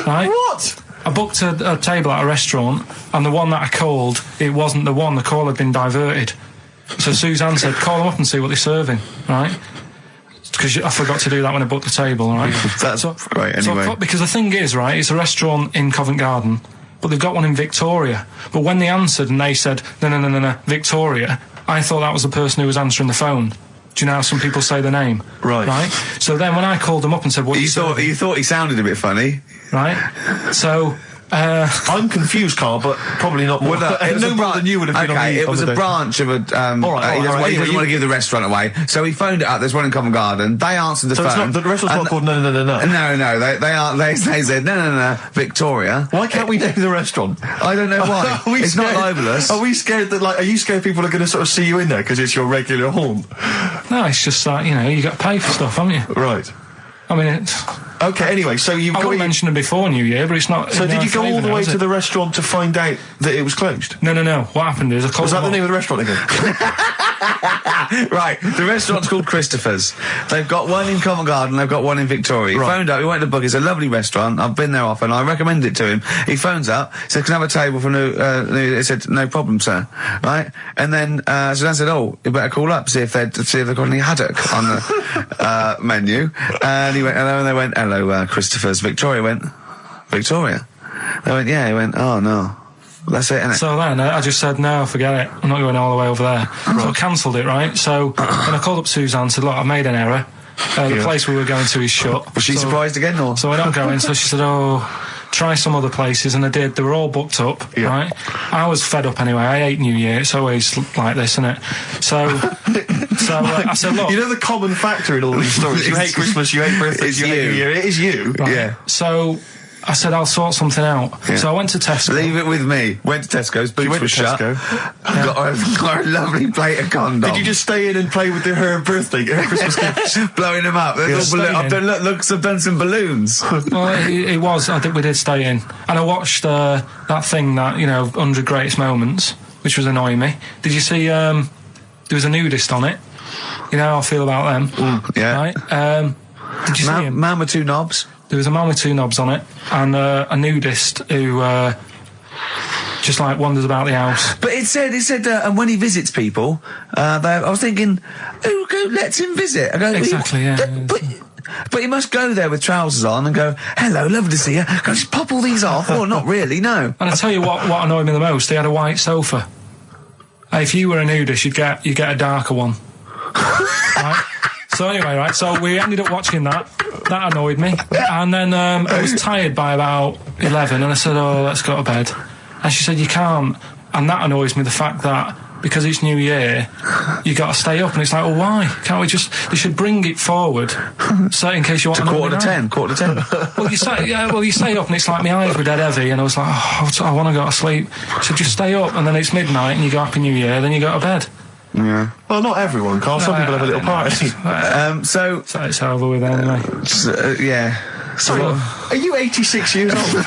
Right? What? I booked a table at a restaurant, and the one that I called, it wasn't the one. The call had been diverted. So Suzanne said, call them up and see what they're serving, right? Because I forgot to do that when I booked the table, right? That's right, anyway. So, because the thing is, right, it's a restaurant in Covent Garden, but they've got one in Victoria. But when they answered and they said, no, Victoria, I thought that was the person who was answering the phone. Do you know how some people say the name? Right. So then when I called them up and said, what you thought he sounded a bit funny. Right? So... I'm confused, Carl, but probably not more. No more than you would have been. Okay, it was a branch of a. He doesn't want to give the restaurant away, so he phoned it up. There's one in Covent Garden. They answered the phone. So the restaurant's not called No. They said no, Victoria. Why can't we name the restaurant? I don't know why. It's not libelous. Are we scared that are you scared people are going to sort of see you in there because it's your regular haunt? No, it's just that you got to pay for stuff, haven't you? Right. I mean, it's... Okay, anyway, so you've got... I mentioned it before New Year, but it's not... So did you go all the way to the restaurant to find out that it was closed? No. What happened is I called... Was that the name of the restaurant again? Right, the restaurant's called Christopher's. They've got one in Covent Garden, they've got one in Victoria. He phoned up, he went to book, it's a lovely restaurant, I've been there often, I recommend it to him. He phones up, said, can I have a table for he said, no problem, sir. Right? And then, Suzanne said, oh, you better call up, see if they've got any haddock on the, menu. And he went, hello, and they went, hello, Christopher's. Victoria went, Victoria? They went, yeah, he went, oh, no. That's it, innit? So then I just said, no, forget it. I'm not going all the way over there. Right. So I cancelled it, right? So when I called up Suzanne and said, look, I've made an error. The place we were going to is shut. Was she surprised again, or? So we're not going. So she said, oh, try some other places. And I did. They were all booked up, right? I was fed up anyway. I hate New Year. It's always like this, isn't it? So I said, look. You know the common factor in all these stories? You hate Christmas, you hate birthdays, you hate New Year. It is you. Right? Yeah. So... I said, I'll sort something out. Yeah. So I went to Tesco. Leave it with me. Went to Tesco's, boots were shut. Got a lovely plate of condoms. Did you just stay in and play with her Christmas gift? Blowing them up. I've done some balloons. Well, it was. I think we did stay in. And I watched that thing, 100 Greatest Moments, which was annoying me. Did you see, there was a nudist on it? You know how I feel about them? Yeah. Right? Did you see him? Man with two knobs. There was a man with two knobs on it, and a nudist who just wanders about the house. But it said, and when he visits people, I was thinking, who lets him visit? I go, exactly, yeah. But you must go there with trousers on and go, hello, lovely to see you. Go, just pop all these off. Well, not really, no. And I tell you what annoyed me the most, they had a white sofa. If you were a nudist, you'd get a darker one. Right? So anyway, right, so we ended up watching that. That annoyed me. And then I was tired by about 11, and I said, oh, let's go to bed. And she said, you can't. And that annoys me, the fact that because it's New Year, you got to stay up. And it's like, well, why? Can't we just... They should bring it forward, so in case you want to... quarter to 10. Well, you stay up, and it's like my eyes were dead heavy, and I was like, oh, I want to go to sleep. So just stay up, and then it's midnight, and you go Happy New Year, then you go to bed. Yeah. Well, not everyone, Carl. Some people have a little party. So it's over with anyway. Yeah. Sorry, are you 86 years old?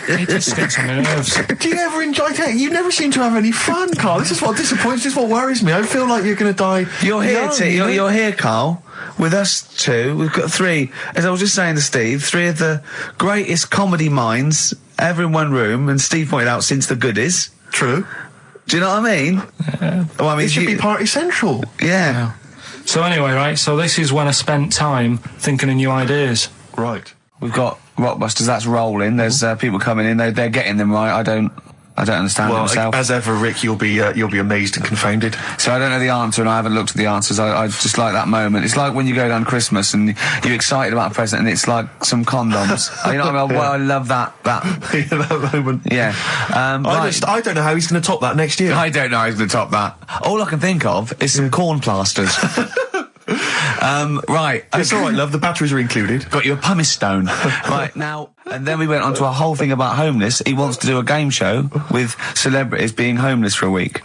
86 on my nerves. Do you ever enjoy it? You never seem to have any fun, Carl. This is what disappoints, this is what worries me. I feel like you're going to die. You're here, you're here, Carl, with us two. We've got three, as I was just saying to Steve, three of the greatest comedy minds ever in one room, and Steve pointed out since the goodies. True. Do you know what I mean? Well, I mean, it should be party central. Yeah. So anyway, right, so this is when I spent time thinking of new ideas. Right. We've got Rockbusters, that's rolling. There's people coming in, they're getting them right. I don't understand it myself. As ever, Rick, you'll be amazed and confounded. So I don't know the answer, and I haven't looked at the answers. I just like that moment. It's like when you go down Christmas and you're excited about a present, and it's like some condoms. You know what I mean? Well, I love that. that moment. Yeah. I don't know how he's going to top that next year. I don't know how he's going to top that. All I can think of is some corn plasters. Right. It's all right, love. The batteries are included. Got you a pumice stone. Right, now... And then we went on to a whole thing about homeless. He wants to do a game show with celebrities being homeless for a week.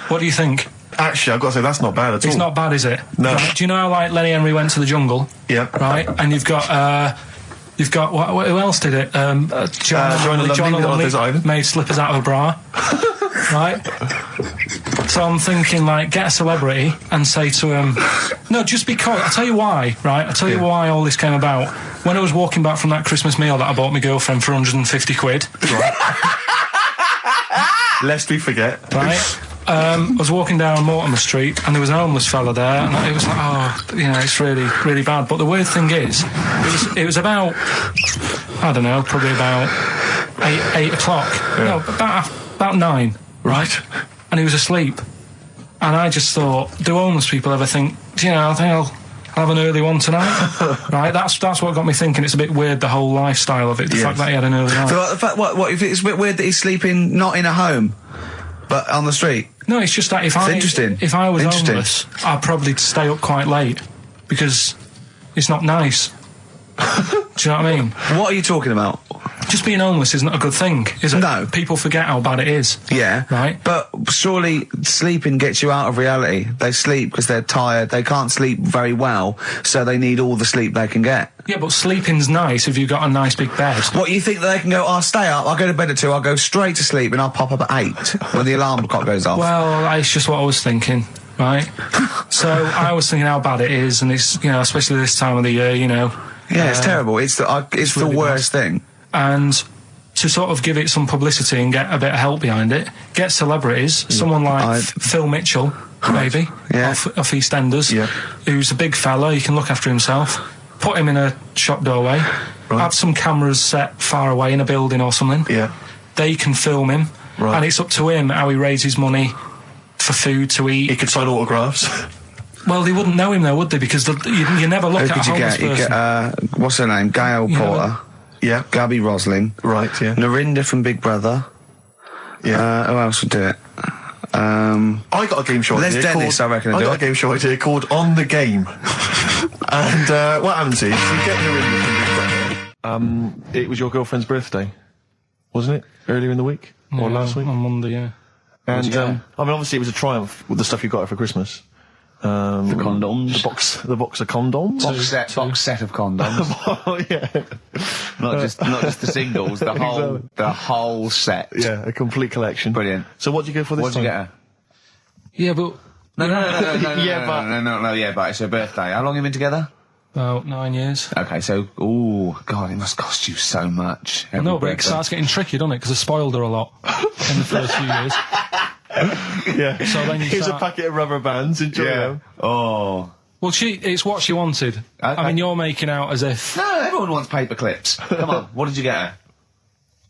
What do you think? Actually, I've got to say, that's not bad at all. It's not bad, is it? No. Right, do you know how, Lenny Henry went to the jungle? Yeah. Right? And you've got who else did it? John Lovely made slippers out of a bra. Right? So I'm thinking, get a celebrity and say to him, no, just because, I'll tell you why, right? I'll tell you why all this came about. When I was walking back from that Christmas meal that I bought my girlfriend for 150 quid. Right. Lest we forget. Right? I was walking down Mortimer Street and there was an homeless fella there, and it was like, oh, you know, it's really, really bad. But the weird thing is, it was about, I don't know, probably about 8 o'clock. Yeah. No, about 9. Right. And he was asleep. And I just thought, do homeless people ever think, you know, I think I'll have an early one tonight? Right, that's what got me thinking. It's a bit weird, the whole lifestyle of it, the fact that he had an early night. So the fact, what, if it's a bit weird that he's sleeping not in a home, but on the street? No, it's just that if I was homeless, I'd probably stay up quite late, because it's not nice. Do you know what I mean? What are you talking about? Just being homeless isn't a good thing, is it? No. People forget how bad it is. Yeah. Right? But surely sleeping gets you out of reality. They sleep because they're tired, they can't sleep very well, so they need all the sleep they can get. Yeah, but sleeping's nice if you've got a nice big bed. What, you think that they can go, I'll stay up, I'll go to bed at 2, I'll go straight to sleep and I'll pop up at 8 when the alarm clock goes off? Well, it's just what I was thinking, right? So I was thinking how bad it is, and it's, you know, especially this time of the year, you know. Yeah, it's terrible. It's the really worst thing. And to sort of give it some publicity and get a bit of help behind it, get celebrities, someone like Phil Mitchell, maybe, off EastEnders, who's a big fella, he can look after himself, put him in a shop doorway, have some cameras set far away in a building or something, they can film him, and it's up to him how he raises money for food to eat. He could sign autographs. Well, they wouldn't know him though, would they? Because you never look at a homeless person. You get, what's her name? Gail Porter. Yeah. Gabby Roslin. Right, yeah. Narinda from Big Brother. Yeah. Who else would do it? I got a game show idea. Dennis, I reckon. I got a game show idea called On the Game. And what happens is, you get Narinda from Big Brother. It was your girlfriend's birthday, wasn't it? Earlier in the week? Or last week? On Monday, yeah. And, I mean, obviously it was a triumph with the stuff you got her for Christmas. The condoms. The box of condoms. Box set of condoms. Oh, yeah. Not just the singles, the whole set. Yeah, a complete collection. Brilliant. So what did you go for this time? What did you get her? Yeah, but... No, but it's her birthday. How long have you been together? About 9 years. Okay, so, ooh, God, it must cost you so much. I know, but it starts getting tricky, doesn't it? Because I spoiled her a lot in the first few years. Yeah. So then here's a packet of rubber bands. Enjoy them. Oh. Well, it's what she wanted. I mean, you're making out as if... No, everyone wants paper clips. Come on, what did you get her?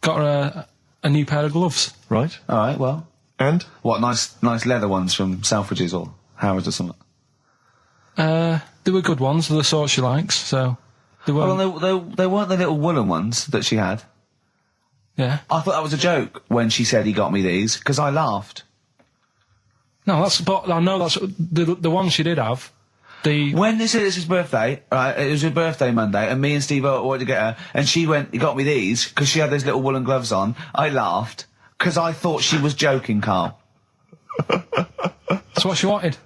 Got her a new pair of gloves. Right. All right, well. And? What, nice leather ones from Selfridges or Harrods or something? They were good ones, the sort she likes, so... They weren't... Well, they weren't the little woolen ones that she had. Yeah. I thought that was a joke when she said he got me these, because I laughed. No, but I know that's the one she did have. When they said it was his birthday, right, it was her birthday Monday, and me and Steve wanted to get her, and she went, he got me these, because she had those little woolen gloves on. I laughed, because I thought she was joking, Carl. That's what she wanted.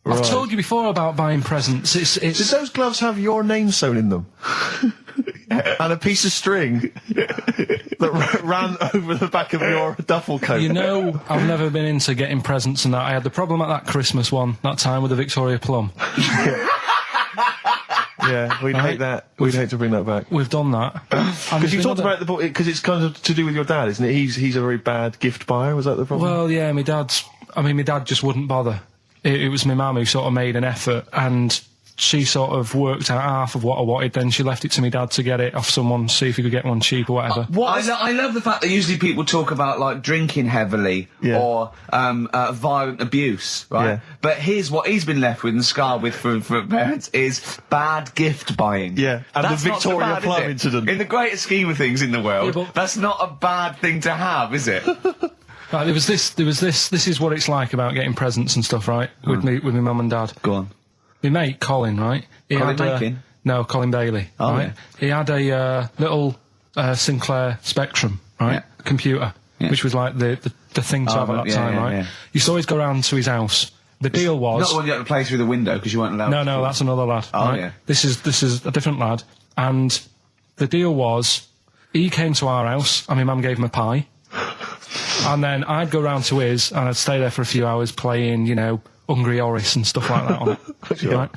Right. I've told you before about buying presents. Did those gloves have your name sewn in them? And a piece of string that ran over the back of your duffel coat? You know, I've never been into getting presents and that. I had the problem at that Christmas one, that time with the Victoria Plum. Yeah, we'd hate that. We'd hate to bring that back. We've done that. Because you talked about it because it's kind of to do with your dad, isn't it? He's a very bad gift buyer. Was that the problem? Well, yeah, my dad just wouldn't bother. It was my mum who sort of made an effort, and she sort of worked out half of what I wanted, then she left it to me dad to get it off someone, see if he could get one cheap or whatever. I love the fact that usually people talk about, like, drinking heavily or violent abuse, right? Yeah. But here's what he's been left with and scarred with from parents is bad gift buying. Yeah, and that's the Victoria Plum incident. In the greater scheme of things in the world, that's not a bad thing to have, is it? Right, there was this, this is what it's like about getting presents and stuff, right? With my mum and dad. Go on. My mate, Colin, right? No, Colin Bailey. Oh, right? Yeah. He had a little Sinclair Spectrum, right? Computer, which was like the thing to have at that time, right? Yeah. Used to always go round to his house. The deal was... Not the one you had to play through the window because you weren't allowed to. No, that's another lad. Oh, right? yeah. This is a different lad. And the deal was, he came to our house and my mum gave him a pie. And then I'd go round to his and I'd stay there for a few hours playing, you know, Hungry Horace and stuff like that on it. Sure. Right?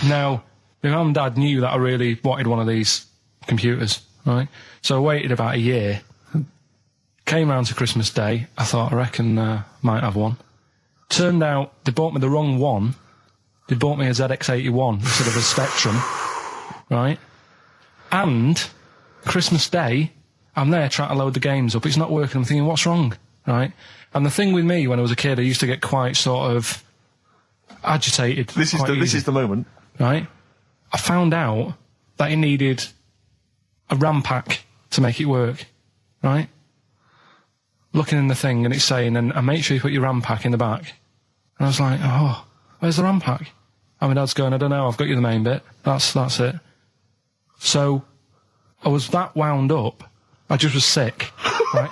Now, my mum and dad knew that I really wanted one of these computers, right? So I waited about a year, Came round to Christmas Day. I thought, I reckon might have one. Turned out they bought me the wrong one. They bought me a ZX81 instead of a Spectrum, right? And Christmas Day, I'm there trying to load the games up. It's not working. I'm thinking, what's wrong, right? And the thing with me, when I was a kid, I used to get quite sort of agitated. This is the moment, right? I found out that it needed a RAM pack to make it work, right? Looking in the thing and it's saying, and make sure you put your RAM pack in the back. And I was like, oh, where's the RAM pack? And my dad's going, I don't know, I've got you the main bit. That's it. So, I was that wound up, I just was sick, right?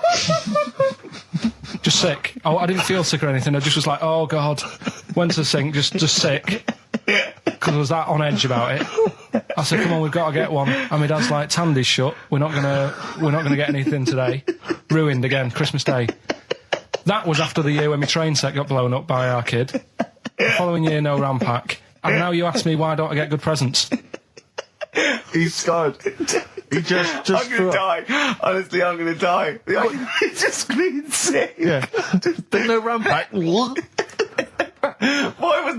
Just sick. I didn't feel sick or anything, I just was like, oh God. Went to the sink, just sick. Because I was that on edge about it. I said, come on, we've got to get one. And my dad's like, Tandy's shut. We're not gonna get anything today. Ruined again, Christmas Day. That was after the year when my train set got blown up by our kid. The following year, no RAM pack. And now you ask me, why don't I get good presents? He's scarred. He just I'm gonna die. Honestly, I'm gonna die. He's just screaming sick. Yeah. There's no RAM pack. What?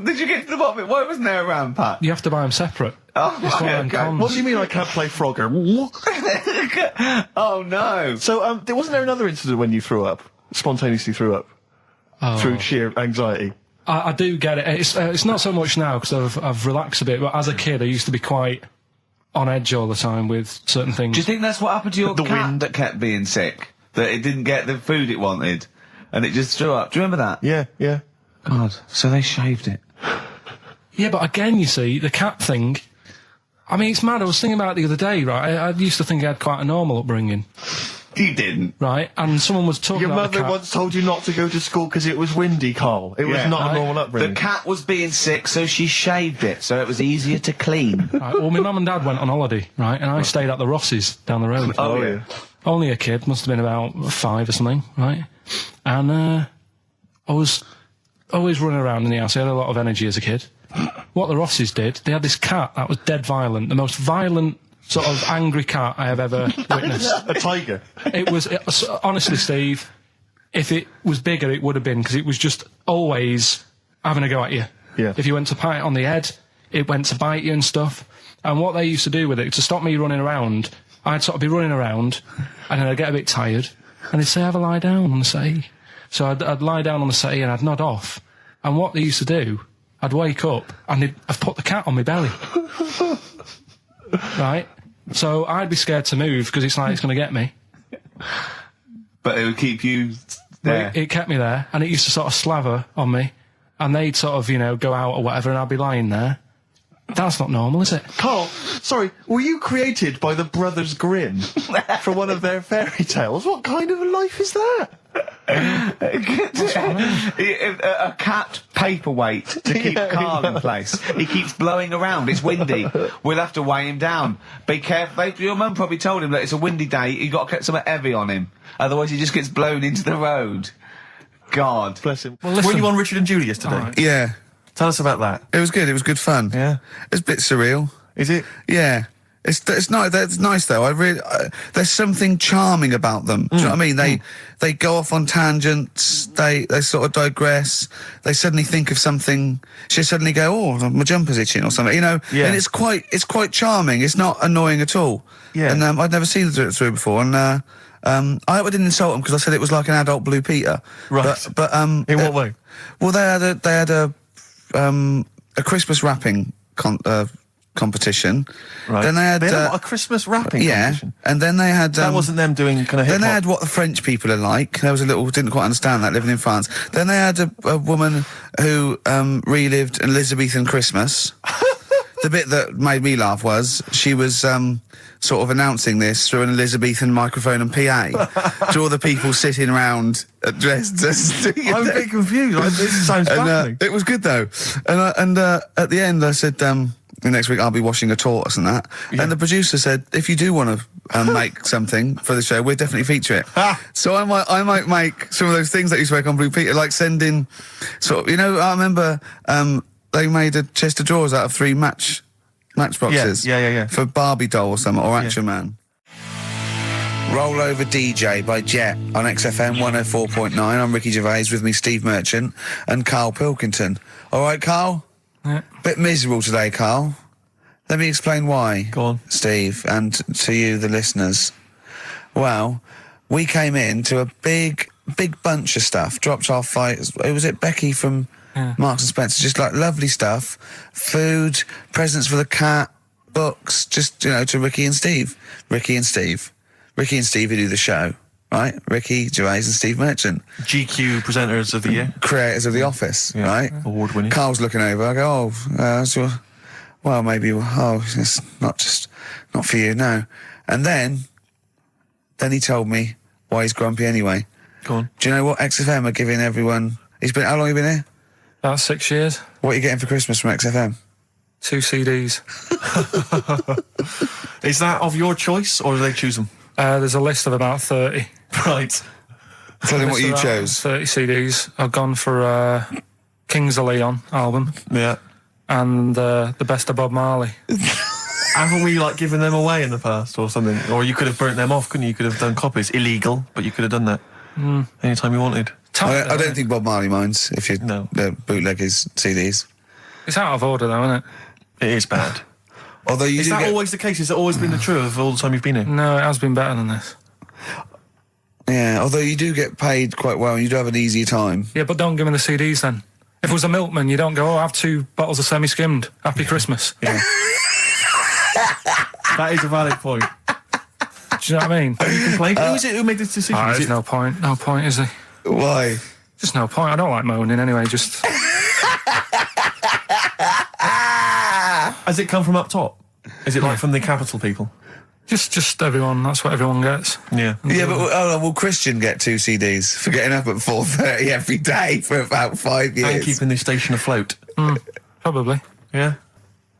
Did you get to the bottom of it? Why wasn't there a RAM pack? You have to buy them separate. Oh, okay. What do you mean I can't play Frogger? Oh no. So, wasn't there another incident when you spontaneously threw up? Through sheer anxiety? I do get it. It's not so much now because I've relaxed a bit, but as a kid I used to be quite on edge all the time with certain things. Do you think that's what happened to your cat that kept being sick? That it didn't get the food it wanted and it just threw up? Do you remember that? Yeah. God, so they shaved it. Yeah, but again, you see, the cat thing, I mean, it's mad. I was thinking about it the other day, right? I used to think I had quite a normal upbringing. You didn't. Right? And someone was talking about the cat. Your mother once told you not to go to school because it was windy, Carl. It was not a normal upbringing. The cat was being sick, so she shaved it, so it was easier to clean. Right, well, my mum and dad went on holiday, right? And I stayed at the Rosses down the road. Oh, yeah. Only a kid, must have been about 5 or something, right? And I was always running around in the house. I had a lot of energy as a kid. What the Rosses did, they had this cat that was dead violent, the most violent sort of angry cat I have ever witnessed. A tiger? It was honestly, Steve, if it was bigger, it would have been, because it was just always having a go at you. Yeah. If you went to pat it on the head, it went to bite you and stuff. And what they used to do with it, to stop me running around, I'd sort of be running around, and then I'd get a bit tired, and they'd say, have a lie down on the settee. So I'd lie down on the settee and I'd nod off. And what they used to do, I'd wake up and I'd put the cat on my belly. Right? So I'd be scared to move because it's like it's going to get me. But it would keep you there. It kept me there, and it used to sort of slaver on me, and they'd sort of, go out or whatever, and I'd be lying there. That's not normal, is it? Carl, sorry, were you created by the Brothers Grimm for one of their fairy tales? What kind of a life is that? A cat paperweight to keep Carl in place. He keeps blowing around. It's windy. We'll have to weigh him down. Be careful. Your mum probably told him that it's a windy day. You got to get something heavy on him. Otherwise, he just gets blown into the road. God. Bless him. Well, were you on Richard and Judy yesterday? Right. Yeah. Tell us about that. It was good. It was good fun. Yeah. It's a bit surreal. Is it? Yeah. It's nice. That's nice though. There's something charming about them. Do you know what I mean? They go off on tangents. They sort of digress. They suddenly think of something. She suddenly go, oh, my jumper's itching or something. Yeah. And it's quite charming. It's not annoying at all. Yeah. And I'd never seen them do it through before. And I hope I didn't insult them because I said it was like an adult Blue Peter. Right. But in what way? Well, they had a Christmas wrapping competition. Right. Then they had a Christmas wrapping competition. And then they had that wasn't them doing kind of hip-hop. Then they had what the French people are like. There was a little didn't quite understand that living in France. Then they had a woman who relived an Elizabethan Christmas. The bit that made me laugh was she was sort of announcing this through an Elizabethan microphone and PA to all the people sitting around dressed as... I'm a bit confused. This sounds baffling. It was good though. And at the end I said, next week I'll be washing a tortoise and that. Yeah. And the producer said, if you do want to make something for the show, we'll definitely feature it. So I might make some of those things that you spoke on Blue Peter, like sending sort of, I remember they made a chest of drawers out of 3 matchboxes. Yeah. For Barbie doll or something, or Action Man. Roll Over DJ by Jet on XFM 104.9. I'm Ricky Gervais, with me Steve Merchant and Karl Pilkington. All right, Karl? Yeah. Bit miserable today, Karl. Let me explain why. Go on. Steve, and to you, the listeners. Well, we came in to a big bunch of stuff. Dropped off by, was it Becky from Marks and Spencer? Just like lovely stuff. Food, presents for the cat, books, just, you know, to Ricky and Steve. Ricky and Steve who do the show, right? Ricky Gervais and Steve Merchant. GQ presenters of the year. Creators of The Office, right? Award winning. Carl's looking over. I go, well, maybe, it's not for you, no. And then he told me why he's grumpy anyway. Go on. Do you know what XFM are giving everyone? How long have you been here? About 6 years. What are you getting for Christmas from XFM? 2 CDs. Is that of your choice, or do they choose them? There's a list of about 30. Right. Tell him what you chose. 30 CDs. I've gone for Kings of Leon album. Yeah. And the Best of Bob Marley. Haven't we, like, given them away in the past or something? Or you could have burnt them off, couldn't you? You could have done copies. Illegal, but you could have done that. Anytime you wanted. I don't think Bob Marley minds if you bootleg his CDs. It's out of order, though, isn't it? It is bad. Although Is that always the case? Has it always been the truth of all the time you've been here? No, it has been better than this. Yeah, although you do get paid quite well and you do have an easier time. Yeah, but don't give me the CDs then. If it was a milkman, you don't go, I have 2 bottles of semi-skimmed. Happy Christmas. Yeah. That is a valid point. Do you know what I mean? Have you complained? Who is it who made this decision? There's no point. No point, is there? Why? Just no point. I don't like moaning anyway, just... Has it come from up top? Is it like from the capital people? Just everyone. That's what everyone gets. Yeah. Yeah, but will Christian get 2 CDs for getting up at 4:30 every day for about 5 years? And keeping this station afloat. Probably. Yeah.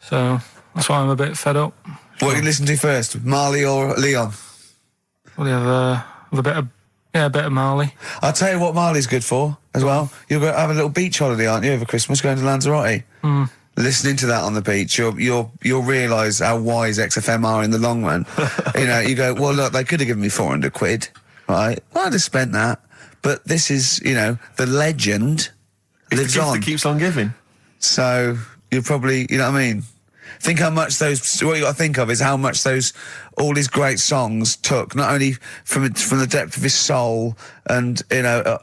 So that's why I'm a bit fed up. What do you listen to first, Marley or Leon? Well, you have a bit of Marley. I'll tell you what Marley's good for as well. You'll go have a little beach holiday, aren't you, over Christmas, going to Lanzarote? Listening to that on the beach, you'll realise how wise XFM are in the long run. You know, you go, well, look, they could have given me 400 quid, right? Well, I'd have spent that. But this is, you know, the legend lives the gift on. that keeps on giving. So you're probably, you know what I mean? Think how much what you got to think of is how much all these great songs took, not only from the depth of his soul and, you know,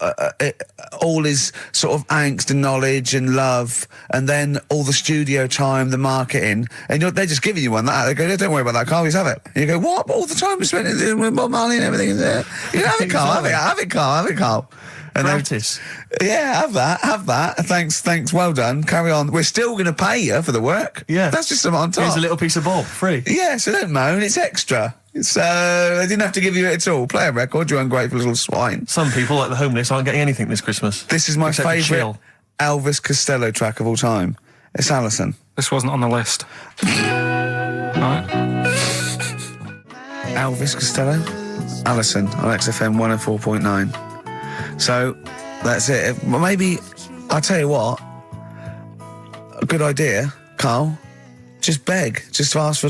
all his sort of angst and knowledge and love, and then all the studio time, the marketing, and they're just giving you one that. They go, don't worry about that, Carl, just have it. And you go, what? All the time we spent with Bob Marley and everything is there. You know, have it, Carl, have it, Carl. And practice. Yeah, have that. Thanks, well done. Carry on. We're still going to pay you for the work. Yeah. That's just something on top. Here's a little piece of Bob, free. Yeah, so don't moan, it's extra. So, they didn't have to give you it at all. Play a record, you ungrateful little swine. Some people, like the homeless, aren't getting anything this Christmas. This is my favourite Elvis Costello track of all time. It's Alison. This wasn't on the list. Right. Elvis Costello, Alison on XFM 104.9. So, that's it. Well, maybe, I'll tell you what, a good idea, Carl, just beg, just ask for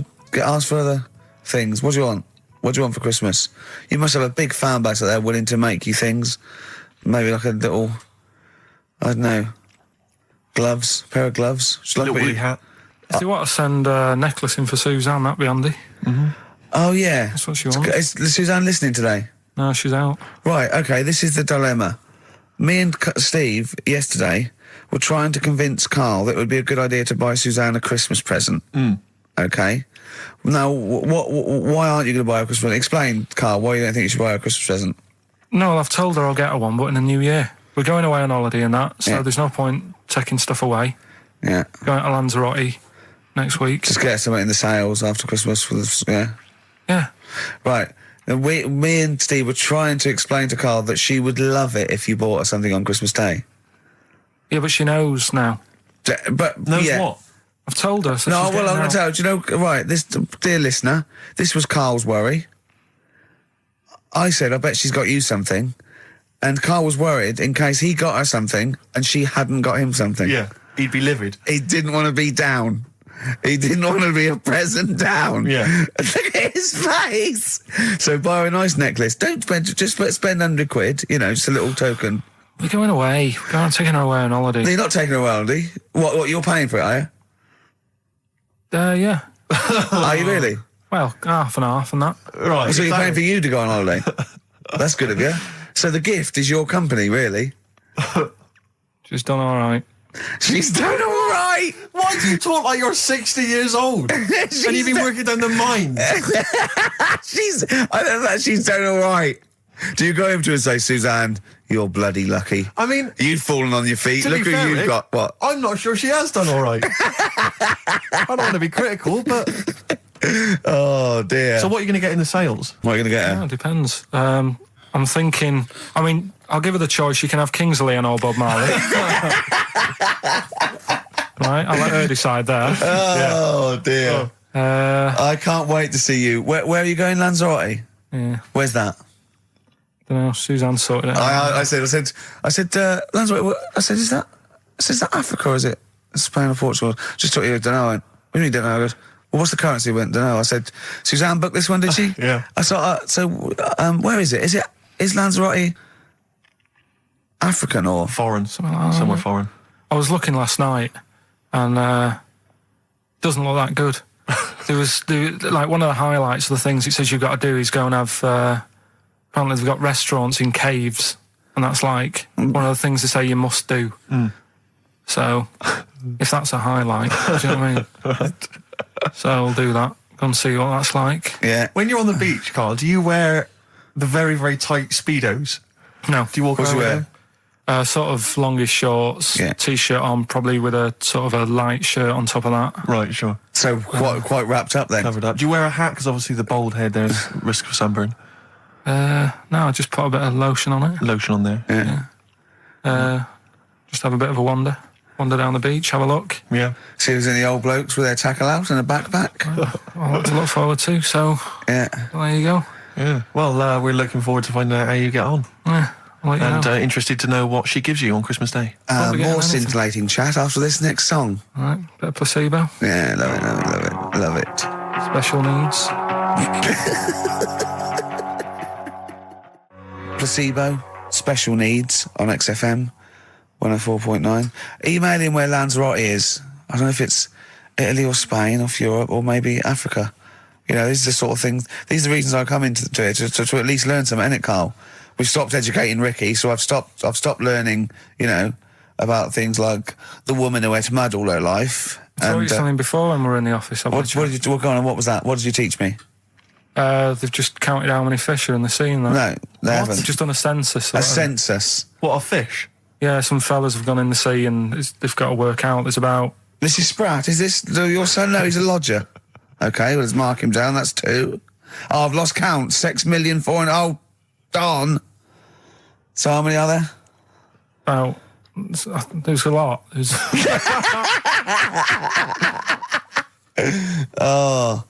other things. What do you want? What do you want for Christmas? You must have a big fan base out there willing to make you things. Maybe like a little, I don't know, pair of gloves. Little woolly hat. If you want to send a necklace in for Suzanne, that'd be handy. Oh, yeah. That's what she wants. Is Suzanne listening today? No, she's out. Right, okay, this is the dilemma. Me and Steve, yesterday, were trying to convince Carl that it would be a good idea to buy Suzanne a Christmas present. Okay? Now, why aren't you going to buy her a Christmas present? Explain, Carl, why you don't think you should buy her a Christmas present. No, well, I've told her I'll get her one, but in the new year. We're going away on holiday and that, so there's no point taking stuff away. Yeah. Going to Lanzarote next week. Just get something in the sales after Christmas for the, Yeah. Right. And me and Steve were trying to explain to Carl that she would love it if you bought her something on Christmas Day. Yeah, but she knows now. But knows what? I've told her. So no, well, I'm going to tell you. Do you know? Right, this dear listener, this was Carl's worry. I said, I bet she's got you something, and Carl was worried in case he got her something and she hadn't got him something. Yeah, he'd be livid. He didn't want to be down. He didn't want to be a present down. Yeah. Look at his face. So buy her a nice necklace. Don't spend, just spend £100, you know, just a little token. We're going away. We're taking her away on holiday. No, you're not taking her away on holiday. What, you're paying for it, are you? Yeah. Are you really? Well, half and half and that. Right. So you're paying for you to go on holiday? That's good of you. So the gift is your company, really? She's done all right. She's done all right. Why do you talk like you're 60 years old? And you've been working down the mines? I don't know, she's done all right. Do you go over to her and say, Suzanne, you're bloody lucky? I mean... You've fallen on your feet. Look who you've got. What? I'm not sure she has done all right. I don't want to be critical, but... Oh, dear. So what are you going to get in the sales? What are you going to get her? Yeah, it depends. I'm thinking... I mean, I'll give her the choice. She can have Kingsley and or Bob Marley. Right, I'll let her decide there. Oh, dear. I can't wait to see you. Where are you going, Lanzarote? Yeah. Where's that? Don't know. Suzanne sorted it out. I said, Lanzarote, I said, is that Africa or is it Spain or Portugal? Just thought you don't know. I went, what do you mean don't know? I goes, well, what's the currency? I went, don't know. I said, Suzanne booked this one, did she? Yeah. I thought, where is it? Is Lanzarote African or foreign? Somewhere foreign. I was looking last night and doesn't look that good. There was like one of the highlights of the things it says you've got to do is go and have apparently they've got restaurants in caves and that's like one of the things they say you must do. So if that's a highlight, do you know what I mean? Right. So I'll do that. Go and see what that's like. Yeah. When you're on the beach, Carl, do you wear the very, very tight Speedos? No. Do you walk around with them? Sort of longish shorts, t-shirt on, probably with a sort of a light shirt on top of that. Right, sure. So quite wrapped up then. Covered up. Do you wear a hat? Because obviously the bald head there's risk of sunburn. No, I just put a bit of lotion on it. Lotion on there. Yeah. Just have a bit of a wander down the beach, have a look. Yeah. See if there's any old blokes with their tackle out and a backpack. A lot to look forward to. So yeah, there you go. Yeah. Well, we're looking forward to finding out how you get on. Yeah. And interested to know what she gives you on Christmas Day. More scintillating chat after this next song. All right, bit of Placebo. Yeah, love it. Special needs. Placebo, Special Needs on XFM 104.9. Email in where Lanzarote is. I don't know if it's Italy or Spain or Europe or maybe Africa. You know, these are the sort of things, these are the reasons I come into it, to at least learn something, innit, Carl? We've stopped educating Ricky, so I've stopped learning, you know, about things like the woman who ate mud all her life. I taught you something before when we were in the office. Go on, what was that? What did you teach me? They've just counted how many fish are in the sea and that. No, they haven't. They've just done a census. A census? What, of fish? Yeah, some fellas have gone in the sea and they've got to work out. There's about... Mrs. Spratt, is this your son? No, he's a lodger. Okay, well, let's mark him down. That's 2. Oh, I've lost count. 6 million, 4 and... Oh, darn. So how many are there? About... There's a lot. Oh.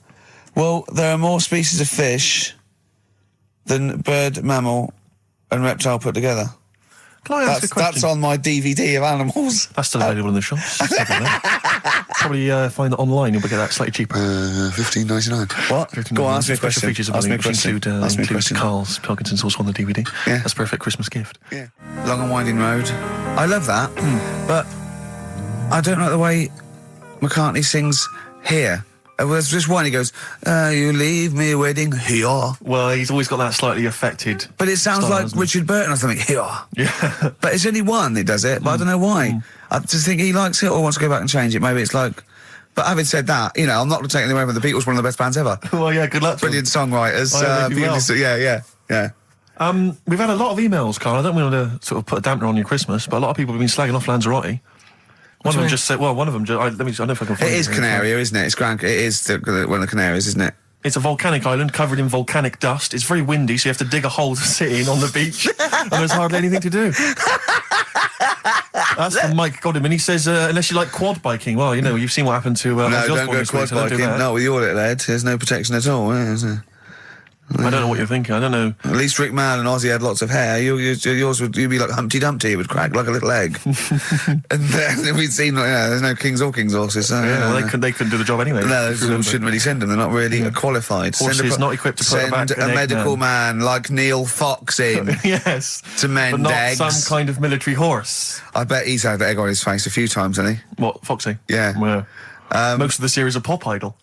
Well, there are more species of fish than bird, mammal and reptile put together. Can I ask a question? That's on my DVD of animals. That's still available in the shops. Probably find that online. You'll get that slightly cheaper. $15.99. What? $15.99. Go on, ask me a Special question. features Ask me a question. include Karl's Pilkington sauce on the DVD. Yeah. That's a perfect Christmas gift. Yeah. Long and Winding Road. I love that, but I don't like the way McCartney sings here. There's just one, he goes, you leave me waiting here. Well, he's always got that slightly affected But it sounds style, like Richard Burton or something, here. Yeah. But it's only one that does it, but I don't know why. I just think he likes it or wants to go back and change it. Maybe it's like... But having said that, you know, I'm not taking away from the Beatles, one of the best bands ever. Well, yeah, good luck to Brilliant songwriters. Yeah. We've had a lot of emails, Carl. I don't want to sort of put a dampener on your Christmas, but a lot of people have been slagging off Lanzarote. One of them just said, I don't know if I can find it. It is Canaria, isn't it? It is one of the Canaries, isn't it? It's a volcanic island covered in volcanic dust. It's very windy, so you have to dig a hole to sit in on the beach, and there's hardly anything to do. That's from Mike Godham, and he says, unless you like quad biking, well, you know, you've seen what happened to... no, don't go quad biking. Not with your little head. There's no protection at all, is there? I don't know what you're thinking. I don't know. At least Rick Mann and Ozzy had lots of hair. Yours would be like Humpty Dumpty. It would crack like a little egg. And then we'd seen, there's no kings or kings horses. So, well, they couldn't do the job anyway. No, shouldn't really send them. They're not really qualified. Horses not equipped to put send a medical man like Neil Fox in. Yes. To mend eggs. Some kind of military horse. I bet he's had the egg on his face a few times, hasn't he? What, Foxy? Yeah. Well, most of the series are Pop Idol.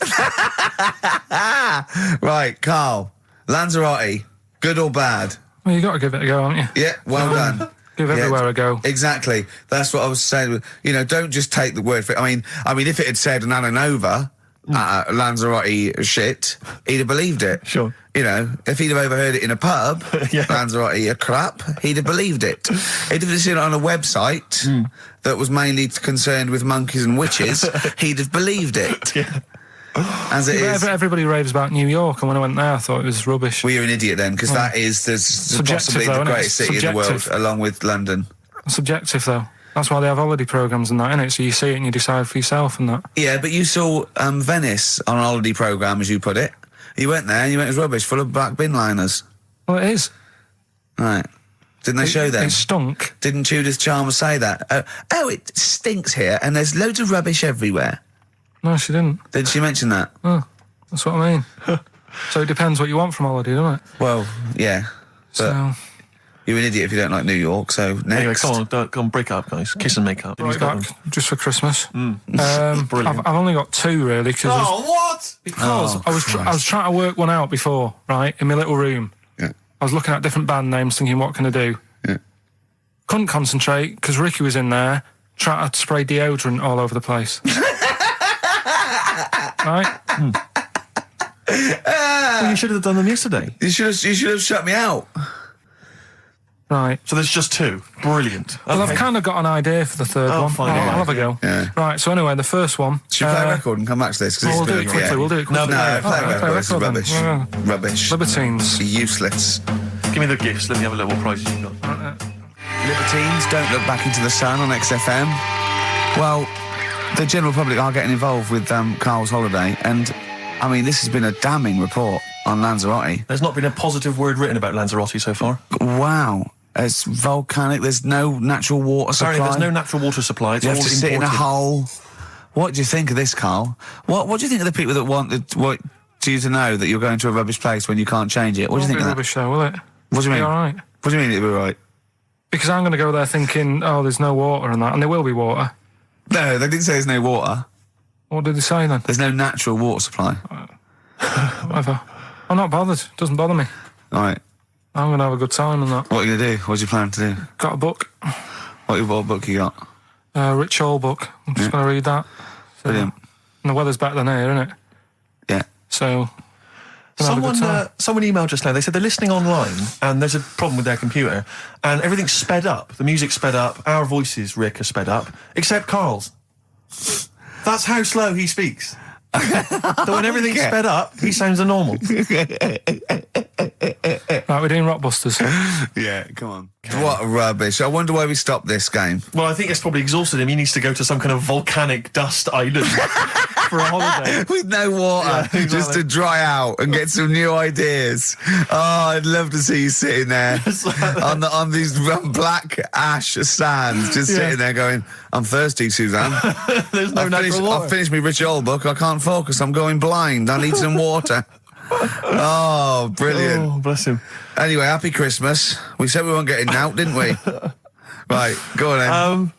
Right, Carl. Lanzarote, good or bad? Well, you got to give it a go, haven't you? Yeah, well done. Give everywhere a go. Exactly. That's what I was saying. Don't just take the word for it. I mean, if it had said Nananova, Lanzarote shit, he'd have believed it. Sure. If he'd have overheard it in a pub, Lanzarote a crap, he'd have believed it. He'd have seen it on a website that was mainly concerned with monkeys and witches, he'd have believed it. Yeah. As it is. Everybody raves about New York, and when I went there, I thought it was rubbish. Well, you're an idiot then, because that is possibly the greatest city in the world, along with London. Subjective, though. That's why they have holiday programmes and that, innit? So you see it and you decide for yourself and that. Yeah, but you saw Venice on a holiday programme, as you put it. You went there and you went, it was rubbish, full of black bin liners. Well, it is. Right. Didn't they show them? It stunk. Didn't Judith Chalmers say that? It stinks here and there's loads of rubbish everywhere. No, she didn't. Did she mention that? Oh, that's what I mean. So it depends what you want from holiday, doesn't it? Well, yeah. So... You're an idiot if you don't like New York, so next. Anyway, come on, break up, guys. Kiss and make up. Right back, just for Christmas. Brilliant. I've only got 2, really. What? Because I was trying to work one out before, right, in my little room. Yeah. I was looking at different band names, thinking, what can I do? Yeah. Couldn't concentrate, because Ricky was in there, trying to spray deodorant all over the place. Right? Well, you should have done them yesterday. You should have shut me out. Right. So there's just 2. Brilliant. Well, I've kind of got an idea for the third one. Fine, I'll have a go. Yeah. Right, so anyway, the first one... Should we play a record and come back to this? We'll do it quickly, we'll do it quickly. No, play a record. This is rubbish. Then. Rubbish. Libertines. Useless. Give me the gifts. Let me have a look what prizes you've got. Libertines, Don't Look Back Into the Sun on XFM. Well, the general public are getting involved with Carl's holiday, and, this has been a damning report on Lanzarote. There's not been a positive word written about Lanzarote so far. Wow. It's volcanic, there's no natural water supply. Sorry, there's no natural water supply. It's you all have to imported. sit in a hole. What do you think of this, Carl? What do you think of the people that want you to know that you're going to a rubbish place when you can't change it? What do you think of that? Rubbish though, will it? What do you mean? Be all right. What do you mean it'll be right? Because I'm going to go there thinking, oh, there's no water and that, and there will be water. No, they didn't say there's no water. What did they say then? There's no natural water supply. Whatever. I'm not bothered. Doesn't bother me. All right. I'm going to have a good time and that. What are you going to do? What's your plan to do? Got a book. What book you got? Rich Hall book. I'm just going to read that. So, Brilliant. And the weather's better than here, isn't it? Yeah. So... Someone emailed just now. They said they're listening online and there's a problem with their computer and everything's sped up. The music's sped up. Our voices, Rick, are sped up. Except Carl's. That's how slow he speaks. So when everything's sped up, he sounds normal. Right, we're doing Rockbusters. Yeah, come on. What rubbish. I wonder why we stopped this game. Well, I think it's probably exhausted him. He needs to go to some kind of volcanic dust island for a holiday. With no water, Yeah, exactly. just to dry out and get some new ideas. Oh, I'd love to see you sitting there on these black ash sands, just sitting there going, I'm thirsty, Suzanne. There's no natural water. I've finished my Rich Old book. I can't focus. I'm going blind. I need some water. Oh, brilliant. Oh, bless him. Anyway, happy Christmas. We said we weren't getting out, didn't we? Right, go on then.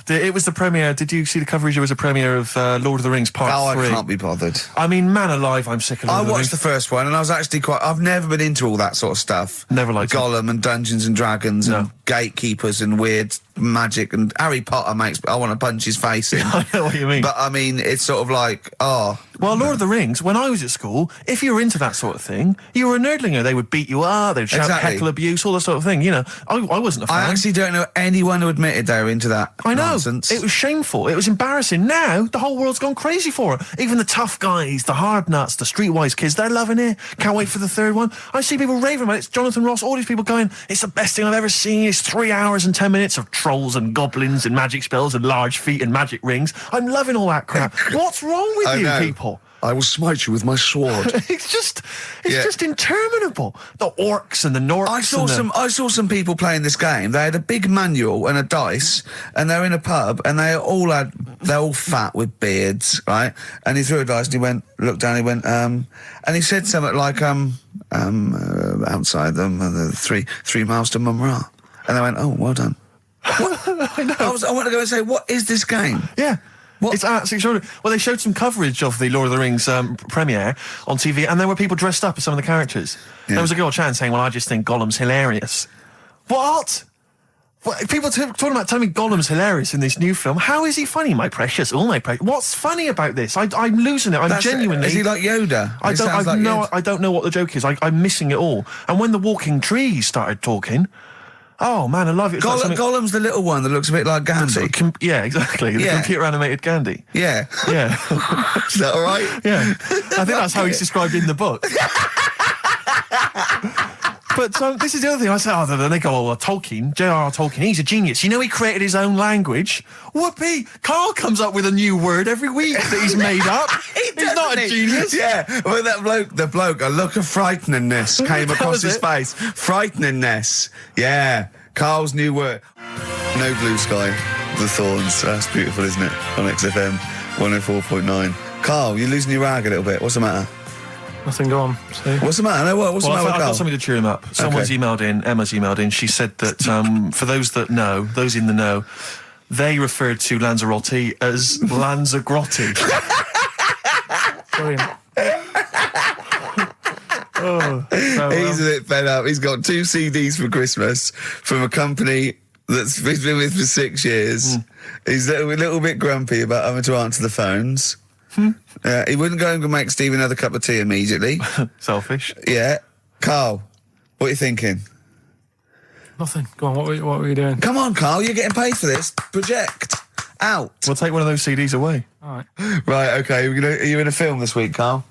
It was the premiere. Did you see the coverage? It was a premiere of Lord of the Rings Part 3. I can't be bothered. Man alive, I'm sick of Lord of the Rings. I watched the first one and I was actually I've never been into all that sort of stuff. Never liked it. Gollum and Dungeons and Dragons and gatekeepers and weird magic and Harry Potter I want to punch his face in. I know what you mean. But it's sort of like, Well, Lord of the Rings, when I was at school, if you were into that sort of thing, you were a nerdlinger. They would beat you up, they'd shout heckle abuse, all that sort of thing. I wasn't a fan. I actually don't know anyone who admitted they were into that nonsense. It was shameful. It was embarrassing. Now, the whole world's gone crazy for it. Even the tough guys, the hard nuts, the streetwise kids, they're loving it. Can't wait for the third one. I see people raving about it. It's Jonathan Ross, all these people going, it's the best thing I've ever seen. It's 3 hours and 10 minutes of trolls and goblins and magic spells and large feet and magic rings. I'm loving all that crap. What's wrong with you people? I will smite you with my sword. It's just interminable. The orcs and the Norks. I saw some people playing this game. They had a big manual and a dice, and they're in a pub, and they're all fat with beards, right? And he threw a dice, and he looked down, and he said something like, outside them, the 3 miles to Mumra. And they went, oh, well done. I know. I want to go and say, what is this game? Yeah. What? It's absolutely extraordinary. Well, they showed some coverage of the Lord of the Rings premiere on TV, and there were people dressed up as some of the characters. Yeah. There was a girl chatting saying, well, I just think Gollum's hilarious. What? People talking about telling me Gollum's hilarious in this new film. How is he funny, my precious? Oh, my precious. What's funny about this? I'm losing it. I'm genuinely... Is he like Yoda? I don't know what the joke is. I'm missing it all. And when the walking trees started talking... Oh, man, I love it. Gollum's the little one that looks a bit like Gandhi. Yeah, exactly. The computer-animated Gandhi. Yeah. Yeah. Is that all right? Yeah. I think that's how he's described in the book. But this is the other thing. I say, then they go, Tolkien, J.R.R. Tolkien, he's a genius. You know he created his own language? Whoopee! Carl comes up with a new word every week that he's made up. He's not a genius. Yeah, well, the bloke, a look of frighteningness came across his face. Frighteningness. Yeah, Carl's new word. No Blue Sky, The Thorns. That's beautiful, isn't it? On XFM 104.9. Carl, you're losing your rag a little bit. What's the matter? Nothing, go on. See. What's the matter? What's the matter with Carl? I've got something to cheer him up. Someone's emailed in, Emma's emailed in, she said that, for those that know, those in the know, they referred to Lanzarote as Lanzagrotte. Brilliant. He's a bit fed up. He's got 2 CDs for Christmas from a company that's been with for 6 years. He's a little bit grumpy about having to answer the phones. He wouldn't go and make Steve another cup of tea immediately. Selfish. Yeah. Carl, what are you thinking? Nothing. Go on, what were you doing? Come on, Carl, you're getting paid for this. Project. Out. We'll take one of those CDs away. All right. Right, okay. Are you in a film this week, Carl?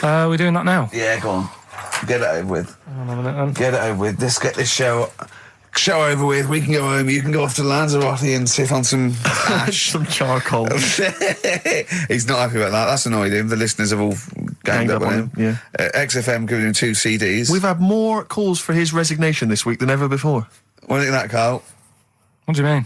We're doing that now? Yeah, go on. Get it over with. Hang on a minute, then. Get it over with. Let's get this show over with. We can go home. You can go off to Lanzarote and sit on some ash. Some charcoal. He's not happy about that. That's annoyed him. The listeners have all ganged up on him. Yeah. XFM giving him 2 CDs. We've had more calls for his resignation this week than ever before. What do you think of that, Carl? What do you mean?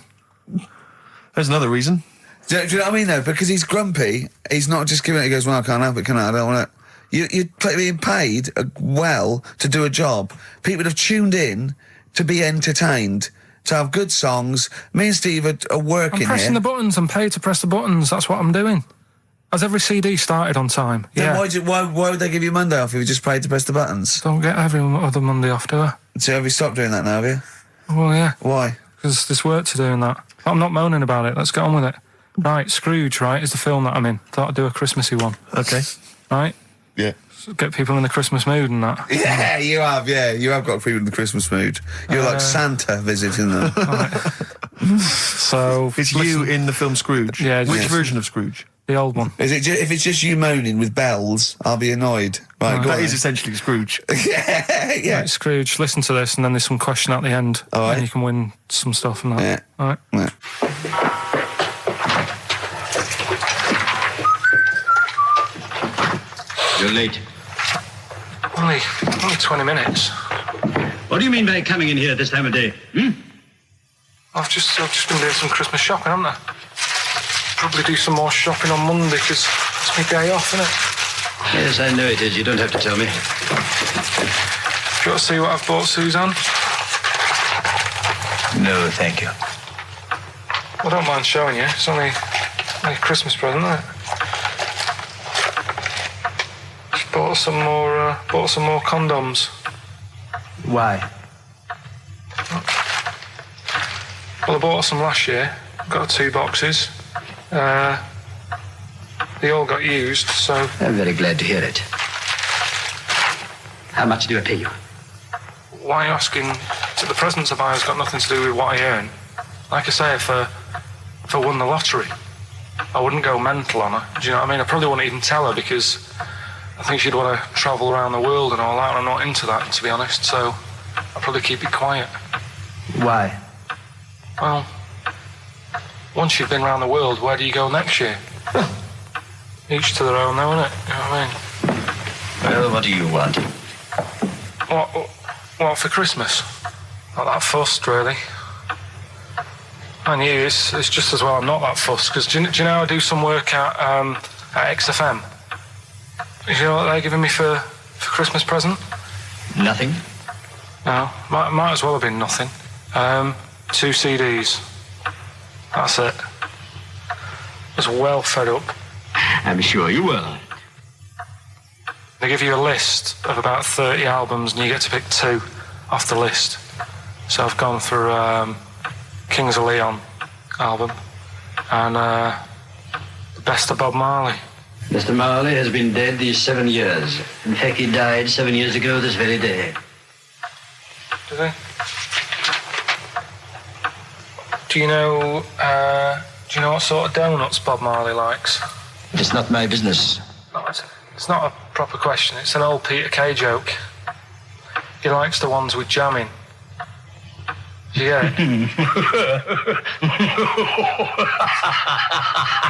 There's another reason. Do you know what I mean, though? Because he's grumpy. He's not just giving it. He goes, well, I can't help it, can I? I don't want to... You're being paid well to do a job. People have tuned in to be entertained, to have good songs. Me and Steve are working here. I'm pressing the buttons. I'm paid to press the buttons. That's what I'm doing. Has every CD started on time? Then why would they give you Monday off if you just paid to press the buttons? Don't get every other Monday off, do I? So have you stopped doing that now, have you? Well, yeah. Why? Because there's work to do in that. But I'm not moaning about it. Let's get on with it. Right, Scrooge, right, is the film that I'm in. Thought I'd do a Christmassy one. Okay. Right? Yeah. So get people in the Christmas mood and that. Yeah, you have got people in the Christmas mood. You're like Santa visiting them. Right. So... It's you in the film Scrooge. Yeah. Which version of Scrooge? The old one. Is it if it's just you moaning with bells, I'll be annoyed. Right, that is essentially Scrooge. Yeah. Right, Scrooge, listen to this, and then there's some question at the end. All right. And you can win some stuff and that. Yeah. All right. Yeah. You're late. Only 20 minutes. What do you mean by coming in here this time of day? I've just been doing some Christmas shopping, haven't I? Probably do some more shopping on Monday, because it's my day off, isn't it? Yes, I know it is. You don't have to tell me. Do you want to see what I've bought Suzanne? No, thank you. I don't mind showing you. It's only a Christmas present, isn't it? Just bought some more condoms. Why? Well, I bought some last year. Got 2 boxes. They all got used, so... I'm very glad to hear it. How much do I pay you? Why are you asking? The presents I buy has got nothing to do with what I earn. Like I say, if I won the lottery, I wouldn't go mental on her. Do you know what I mean? I probably wouldn't even tell her, because I think she'd want to travel around the world and all that, and I'm not into that, to be honest, so I'd probably keep it quiet. Why? Well, once you've been around the world, where do you go next year? Each to their own, though, isn't it? You know what I mean? Well, what do you want? What for Christmas? Not that fussed, really. And you, it's just as well I'm not that fussed, because do you know I do some work at XFM? Do you know what they're giving me for Christmas present? Nothing? No, might as well have been nothing. 2 CDs. That's it. I was well fed up. I'm sure you will. They give you a list of about 30 albums and you get to pick 2 off the list. So I've gone through Kings of Leon album and the best of Bob Marley. Mr. Marley has been dead these 7 years. In fact, he died 7 years ago this very day. Did he? Do you know what sort of donuts Bob Marley likes? It's not my business. No, it's not a proper question. It's an old Peter Kay joke. He likes the ones with jam in. Do you get it?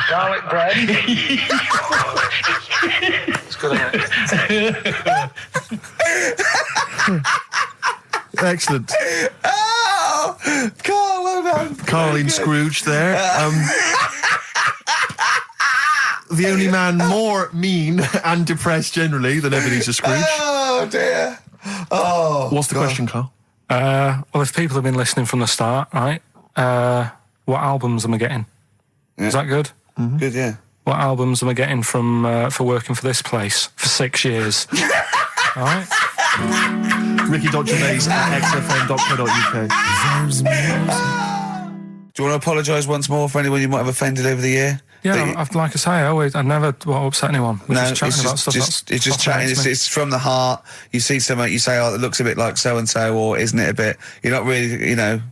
Garlic bread. It's good, isn't it? Excellent. Oh! Carl, well done. Carl in Scrooge there. The only man more mean and depressed generally than Ebenezer Scrooge. Oh, dear. Oh. What's the question, Carl? Well, if people have been listening from the start, right, what albums am I getting? Yeah. Is that good? Mm-hmm. Good, yeah. What albums am I getting from for working for this place for 6 years? All right. Ricky.Gervais at xfm.co.uk. Do you want to apologise once more for anyone you might have offended over the year? Yeah, like I say, I never want to upset anyone. We're just chatting about stuff. It's just chatting. It's from the heart. You see something, you say, "Oh, it looks a bit like so and so," or "Isn't it a bit?" You're not really, you don't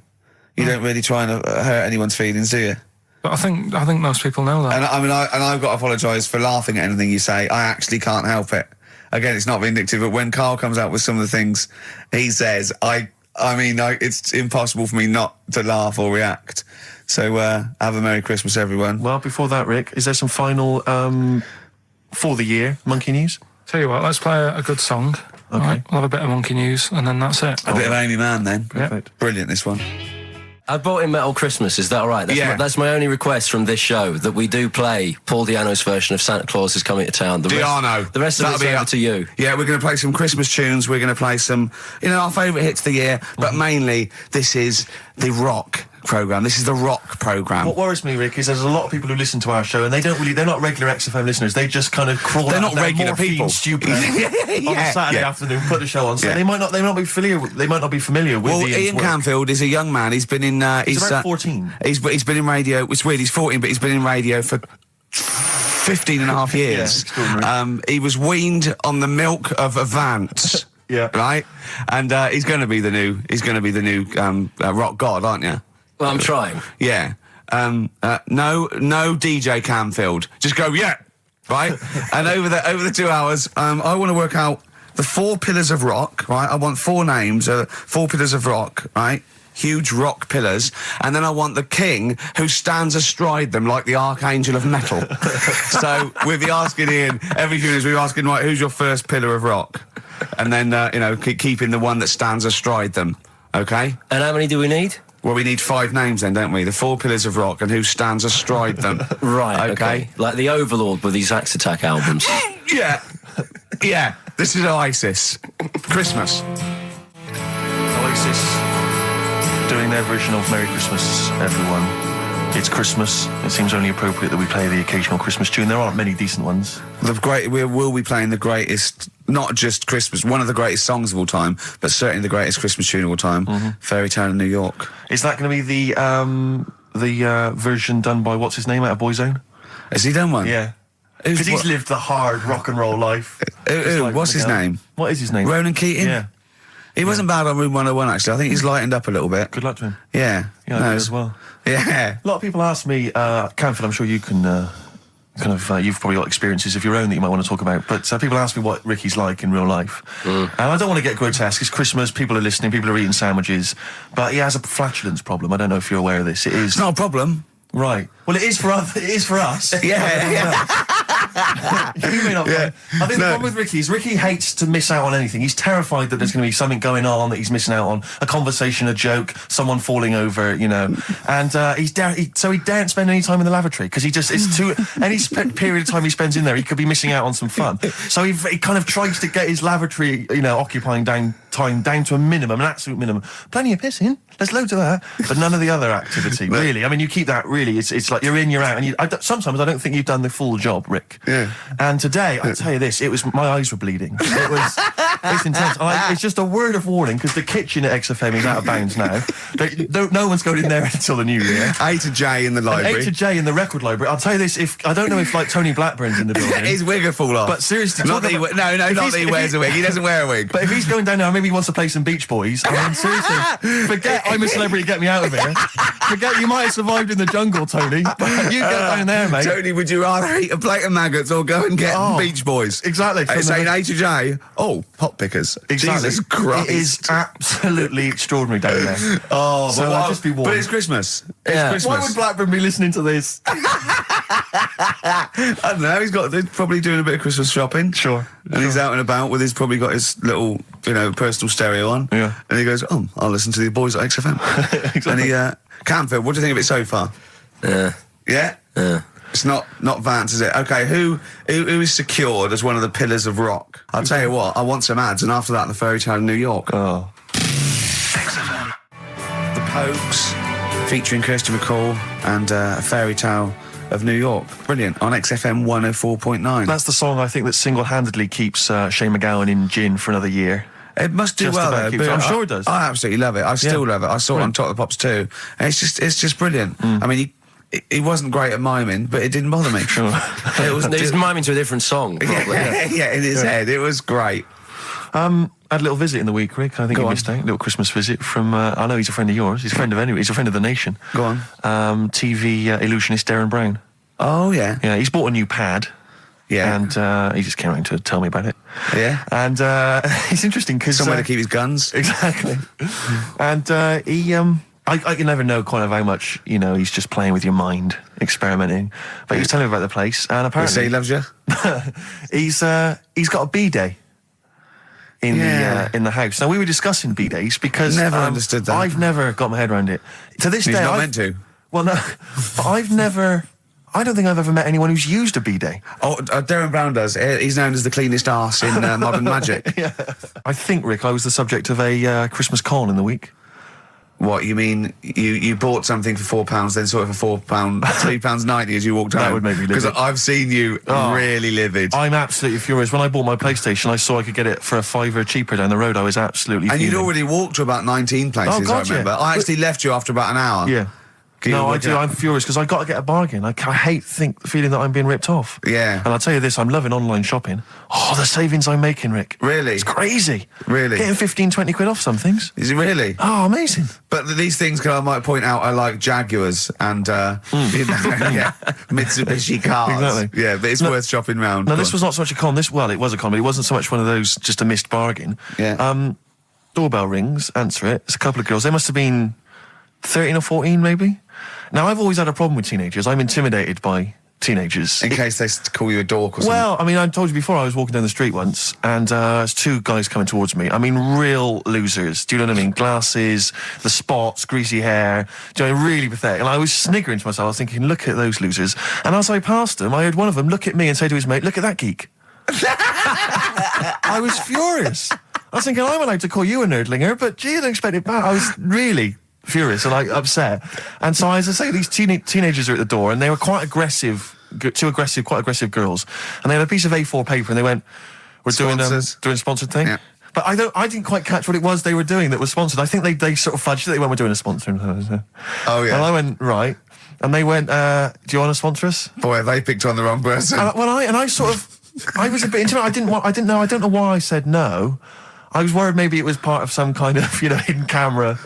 really try and hurt anyone's feelings, do you? But I think most people know that. And I've got to apologise for laughing at anything you say. I actually can't help it. Again, it's not vindictive, but when Carl comes out with some of the things he says, it's impossible for me not to laugh or react. So, have a Merry Christmas, everyone. Well, before that, Rick, is there some final, for the year, Monkey News? Tell you what, let's play a good song. Okay. Right, we'll have a bit of Monkey News, and then that's it. A bit of Amy Mann, then. Perfect. Yep. Brilliant, this one. I bought in Metal Christmas, is that all right? That's my only request from this show, that we do play Paul Di'Anno's version of Santa Claus is Coming to Town. The rest of it's over to you. Yeah, we're going to play some Christmas tunes, we're going to play some, our favourite hits of the year, but mainly, this is the rock programme. This is the rock programme. What worries me, Rick, is there's a lot of people who listen to our show and they're not regular XFM listeners. They just kind of crawl They're out not regular people. Stupid on a Saturday afternoon, put the show on. So they might not be familiar with Well, Ian work. Canfield is a young man. He's been in he's about 14. He's been in radio. It's weird, he's 14, but he's been in radio for 15 and a half years. He was weaned on the milk of Avant. Yeah. Right? And he's going to be the new rock god, aren't you? Well, I'm trying. Yeah. No DJ Canfield. Just go, yeah. Right? And over the 2 hours, I want to work out the 4 pillars of rock, right? I want 4 names, 4 pillars of rock, right? Huge rock pillars. And then I want the king who stands astride them like the archangel of metal. So we'll be asking Ian, every few minutes we'll be asking, right, who's your first pillar of rock? And then, keeping the one that stands astride them. Okay? And how many do we need? Well, we need 5 names then, don't we? The 4 pillars of rock and who stands astride them. Right, okay. Like the Overlord with these Axe Attack albums. Yeah. Yeah. This is Oasis. Christmas. Oasis doing their version of Merry Christmas, everyone. It's Christmas. It seems only appropriate that we play the occasional Christmas tune. There aren't many decent ones. We will be playing the greatest, not just Christmas, one of the greatest songs of all time, but certainly the greatest Christmas tune of all time, Fairy Tale in New York. Is that going to be the version done by, what's his name, out of Boyzone? Has he done one? Yeah. Because he's lived the hard rock and roll life. What's his name? What is his name? Ronan Keating? Yeah. He wasn't bad on Room 101, actually. I think he's lightened up a little bit. Good luck to him. Yeah. Yeah, I do as well. Yeah. A lot of people ask me, Canfield, I'm sure you can, you've probably got experiences of your own that you might want to talk about, but people ask me what Ricky's like in real life. And I don't want to get grotesque. It's Christmas, people are listening, people are eating sandwiches, but he has a flatulence problem. I don't know if you're aware of this. It is. It's not a problem. Right. Well, it is for us. Yeah. You may not. I think the problem with Ricky is Ricky hates to miss out on anything. He's terrified that there's going to be something going on that he's missing out on, a conversation, a joke, someone falling over, you know. And so he daren't spend any time in the lavatory because it's too any period of time he spends in there, he could be missing out on some fun. So he kind of tries to get his lavatory, you know, occupying time down to a minimum, an absolute minimum. Plenty of pissing, there's loads of that, but none of the other activity. Really, I mean, you keep that. Really, it's like you're in, you're out, and sometimes I don't think you've done the full job, Rick. Yeah. And today, I tell you this, my eyes were bleeding. It's intense. It's just a word of warning because the kitchen at XFM is out of bounds now. No one's going in there until the new year. A to J in the library. A to J in the record library. I'll tell you this, I don't know if like Tony Blackburn's in the building. His wig will fall off. But seriously, not that he wears a wig. He doesn't wear a wig. But if he's going down now, maybe he wants to play some Beach Boys. I mean, seriously, forget I'm a celebrity, get me out of here. Forget you might have survived in the jungle, Tony. But you go down there, mate. Tony, would you rather eat a plate of maggots or go and get Beach Boys? Exactly. Saying A to J. Oh, pot pickers. Exactly. Jesus Christ. It is absolutely extraordinary down there. So I'll just be warned. But it's Christmas. Yeah. Christmas. Why would Blackburn be listening to this? I don't know. They're probably doing a bit of Christmas shopping. Sure. And he's out and about with probably got his little, personal stereo on. Yeah. And he goes, I'll listen to the boys at XFM. Exactly. And Camfield, what do you think of it so far? Yeah? Yeah. It's not Vance, is it? Okay, who is secured as one of the pillars of rock? I'll tell you what, I want some ads, and after that, the Fairy Tale of New York. Oh. XFM. The Pokes, featuring Kirsty McCall, and a Fairy Tale of New York. Brilliant. On XFM 104.9. That's the song I think that single-handedly keeps Shane MacGowan in gin for another year. It must do well, though. But I'm sure it does. I absolutely love it. I still love it. I saw it on Top of the Pops too. And it's just brilliant. I mean, he wasn't great at miming, but it didn't bother me. Sure. He was miming to a different song. Yeah, in his head. It was great. I had a little visit in the week, Rick. I think you missed out. A little Christmas visit from, I know he's a friend of yours. He's a friend of the nation. Go on. TV illusionist Darren Brown. Oh, yeah. Yeah, he's bought a new pad. Yeah. And he just came around to tell me about it. Yeah. And it's interesting because... Somewhere to keep his guns. Exactly. And he... I can never know kind of how much, he's just playing with your mind, experimenting. But he was telling me about the place, and apparently... He loves you? he's got a B-day in the house. Now, we were discussing B-days because... Never understood that. I've never got my head around it. To this day... He's not meant to. Well, no. But I don't think I've ever met anyone who's used a B-day. Oh, Darren Brown does. He's known as the cleanest arse in Modern Magic. Yeah. I think, Rick, I was the subject of a Christmas con in the week. What, you mean you bought something for £4, then saw it for £3.90 as you walked home? That would make me livid. Because I've seen you really livid. I'm absolutely furious. When I bought my PlayStation, I saw I could get it for £5 cheaper down the road. I was absolutely And fuming. you'd already walked to about 19 places, I remember. I actually left you after about an hour. Yeah. No, I do. I'm furious because I got to get a bargain. I hate the feeling that I'm being ripped off. Yeah. And I'll tell you this, I'm loving online shopping. Oh, the savings I'm making, Rick. Really? It's crazy. Really? Getting 15, 20 quid off some things. Is it really? Oh, amazing. But these things, I might point out, are like Jaguars and Mitsubishi cars. Exactly. Yeah, but it's worth shopping round. No, this was not so much a con. It was a con, but it wasn't so much one of those just a missed bargain. Yeah. Doorbell rings, answer it. It's a couple of girls. They must have been 13 or 14, maybe. Now, I've always had a problem with teenagers. I'm intimidated by teenagers. In case they call you a dork or something. Well, I mean, I told you before, I was walking down the street once, and there's two guys coming towards me. I mean, real losers. Do you know what I mean? Glasses, the spots, greasy hair. Do you know, really pathetic. And I was sniggering to myself. I was thinking, look at those losers. And as I passed them, I heard one of them look at me and say to his mate, look at that geek. I was furious. I was thinking, I'm allowed to call you a nerdlinger, but gee, I didn't expect it back. I was really furious and upset. And so, as I say, these teenagers are at the door, and they were quite aggressive, quite aggressive girls. And they had a piece of A4 paper, and they went, "We're doing a sponsored thing." Yeah. But I didn't quite catch what it was they were doing that was sponsored. I think they sort of fudged it. They went, "We're doing a sponsor." Oh yeah. And I went, right. And they went, "Do you want to sponsor us?" Boy, they picked on the wrong person. I was a bit intimidated. I don't know why I said no. I was worried maybe it was part of some kind of, hidden camera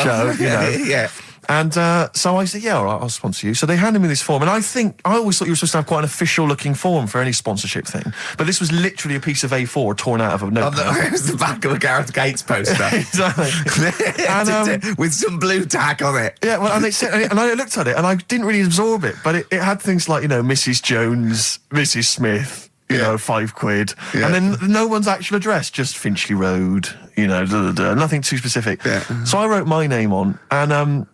show, Yeah. And so I said, yeah, all right, I'll sponsor you. So they handed me this form, and I always thought you were supposed to have quite an official-looking form for any sponsorship thing. But this was literally a piece of A4 torn out of a notepad. It was the back of a Gareth Gates poster. Exactly. And, with some blue tack on it. Yeah, well, and it said, and I looked at it, and I didn't really absorb it, but it had things like, Mrs. Jones, Mrs. Smith, £5. Yeah. And then no one's actual address, just Finchley Road, nothing too specific. Yeah. So I wrote my name on, and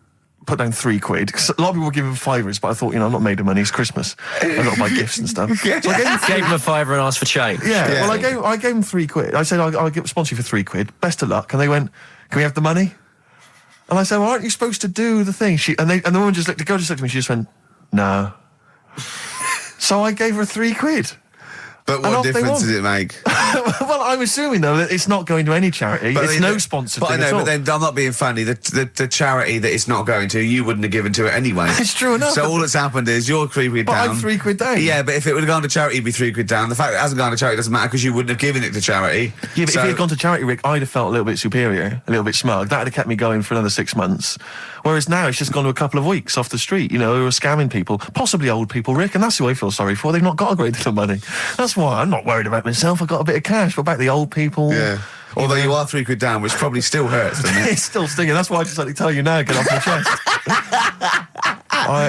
put down £3. 'Cause a lot of people were giving fivers, but I thought, I'm not made of money, it's Christmas. I've got to buy gifts and stuff. So I gave him a fiver and asked for change. Yeah. Well, I gave him £3. I said, I'll sponsor you for £3. Best of luck. And they went, can we have the money? And I said, well, aren't you supposed to do the thing? And the woman the girl just looked at me, she just went, no. So I gave her £3. But what difference did it make? Well, I'm assuming, though, that it's not going to any charity. But it's no sponsored thing at all. But then I'm not being funny. The charity that it's not going to, you wouldn't have given to it anyway. It's true enough. So all that's happened is you're £3 down. But I'm £3 down. Yeah, but if it would have gone to charity, you'd be £3 down. The fact that it hasn't gone to charity doesn't matter because you wouldn't have given it to charity. Yeah, but if it had gone to charity, Rick, I'd have felt a little bit superior, a little bit smug. That would have kept me going for another 6 months. Whereas now it's just gone to a couple of weeks off the street, who are scamming people, possibly old people, Rick, and that's who I feel sorry for. They've not got a great deal of money. That's why I'm not worried about myself. I've got a bit of cash, but about the old people. Yeah. Although you are £3 down, which probably still hurts, doesn't it? It's still stinging. That's why I decided to tell you now, get off my chest.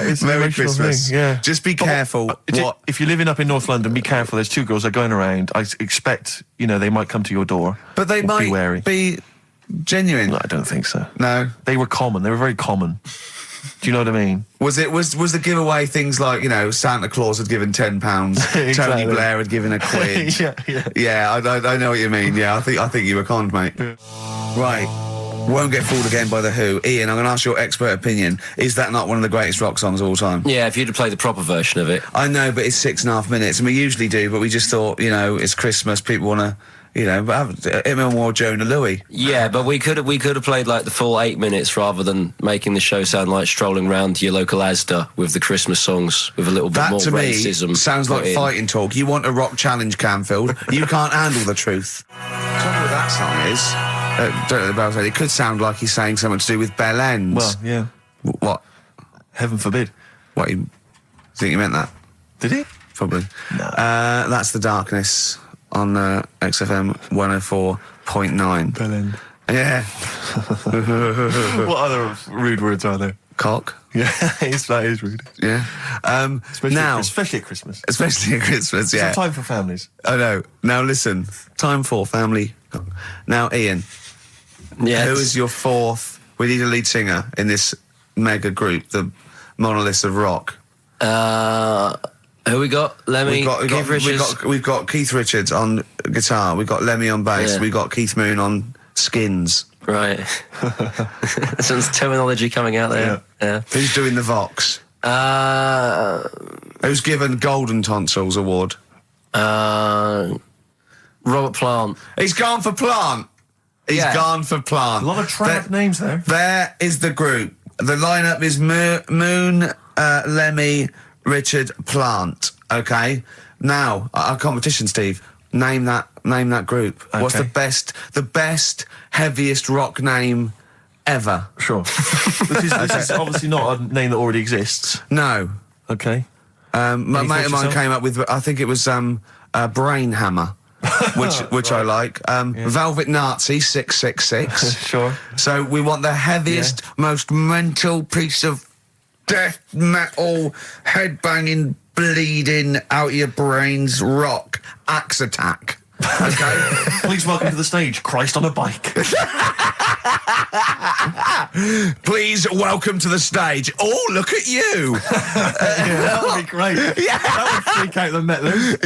It's Merry Christmas. Thing, yeah. Just be careful. If you're living up in North London, be careful. There's 2 girls that are going around. I expect, they might come to your door. But they might be wary. Be genuine. No, I don't think so. No. They were common. They were very common. Do you know what I mean? Was the giveaway things like, Santa Claus had given £10, exactly. Tony Blair had given £1? Yeah, I know what you mean. Yeah, I think you were conned, mate. Yeah. Right. Won't Get Fooled Again by The Who. Ian, I'm going to ask your expert opinion. Is that not one of the greatest rock songs of all time? Yeah, if you'd have played the proper version of it. I know, but it's 6.5 minutes, and we usually do, but we just thought, it's Christmas, people want to... but him and more Jonah Louis. Yeah, but we could have played like the full 8 minutes rather than making the show sound like strolling round your local Asda with the Christmas songs with a little bit more racism. That to me sounds like fighting talk. You want a rock challenge, Canfield. You can't handle the truth. Tell me what that song is. Don't know about it. It could sound like he's saying something to do with bell ends. Well, yeah. What? Heaven forbid. What? You think you meant that? Did he? Probably. No. That's The Darkness on XFM 104.9. Bellend. Yeah. What other rude words are there? Cock. Yeah, that is rude. Yeah. Especially at Christmas. Especially at Christmas, yeah. It's a time for families. I know. Now listen, time for family. Now, Ian. Yes. Who is your fourth? We need a lead singer in this mega group, the monoliths of rock. Who we got? Lemmy, Keith Richards. We've got Keith Richards on guitar. We've got Lemmy on bass. Yeah. We've got Keith Moon on skins. Right. Some terminology coming out there. Yeah. Who's doing the Vox? Who's given Golden Tonsils Award? Robert Plant. He's gone for Plant. He's gone for Plant. A lot of trad names there. There is the group. The lineup is Moon, Lemmy, Richard, Plant. Okay. Now our competition, Steve. Name that group. Okay. What's the best, heaviest rock name ever? Sure. This is obviously not a name that already exists. No. Okay. My mate of mine came up with, I think it was Brain Hammer, which right. I like. Velvet Nazi 666. Sure. So we want the heaviest, most mental piece of death metal, headbanging, bleeding out your brains rock. Axe Attack. Okay. Please welcome to the stage, Christ on a Bike. Please welcome to the stage. Oh, look at you. That would be great. Yeah. That would freak out the metalers.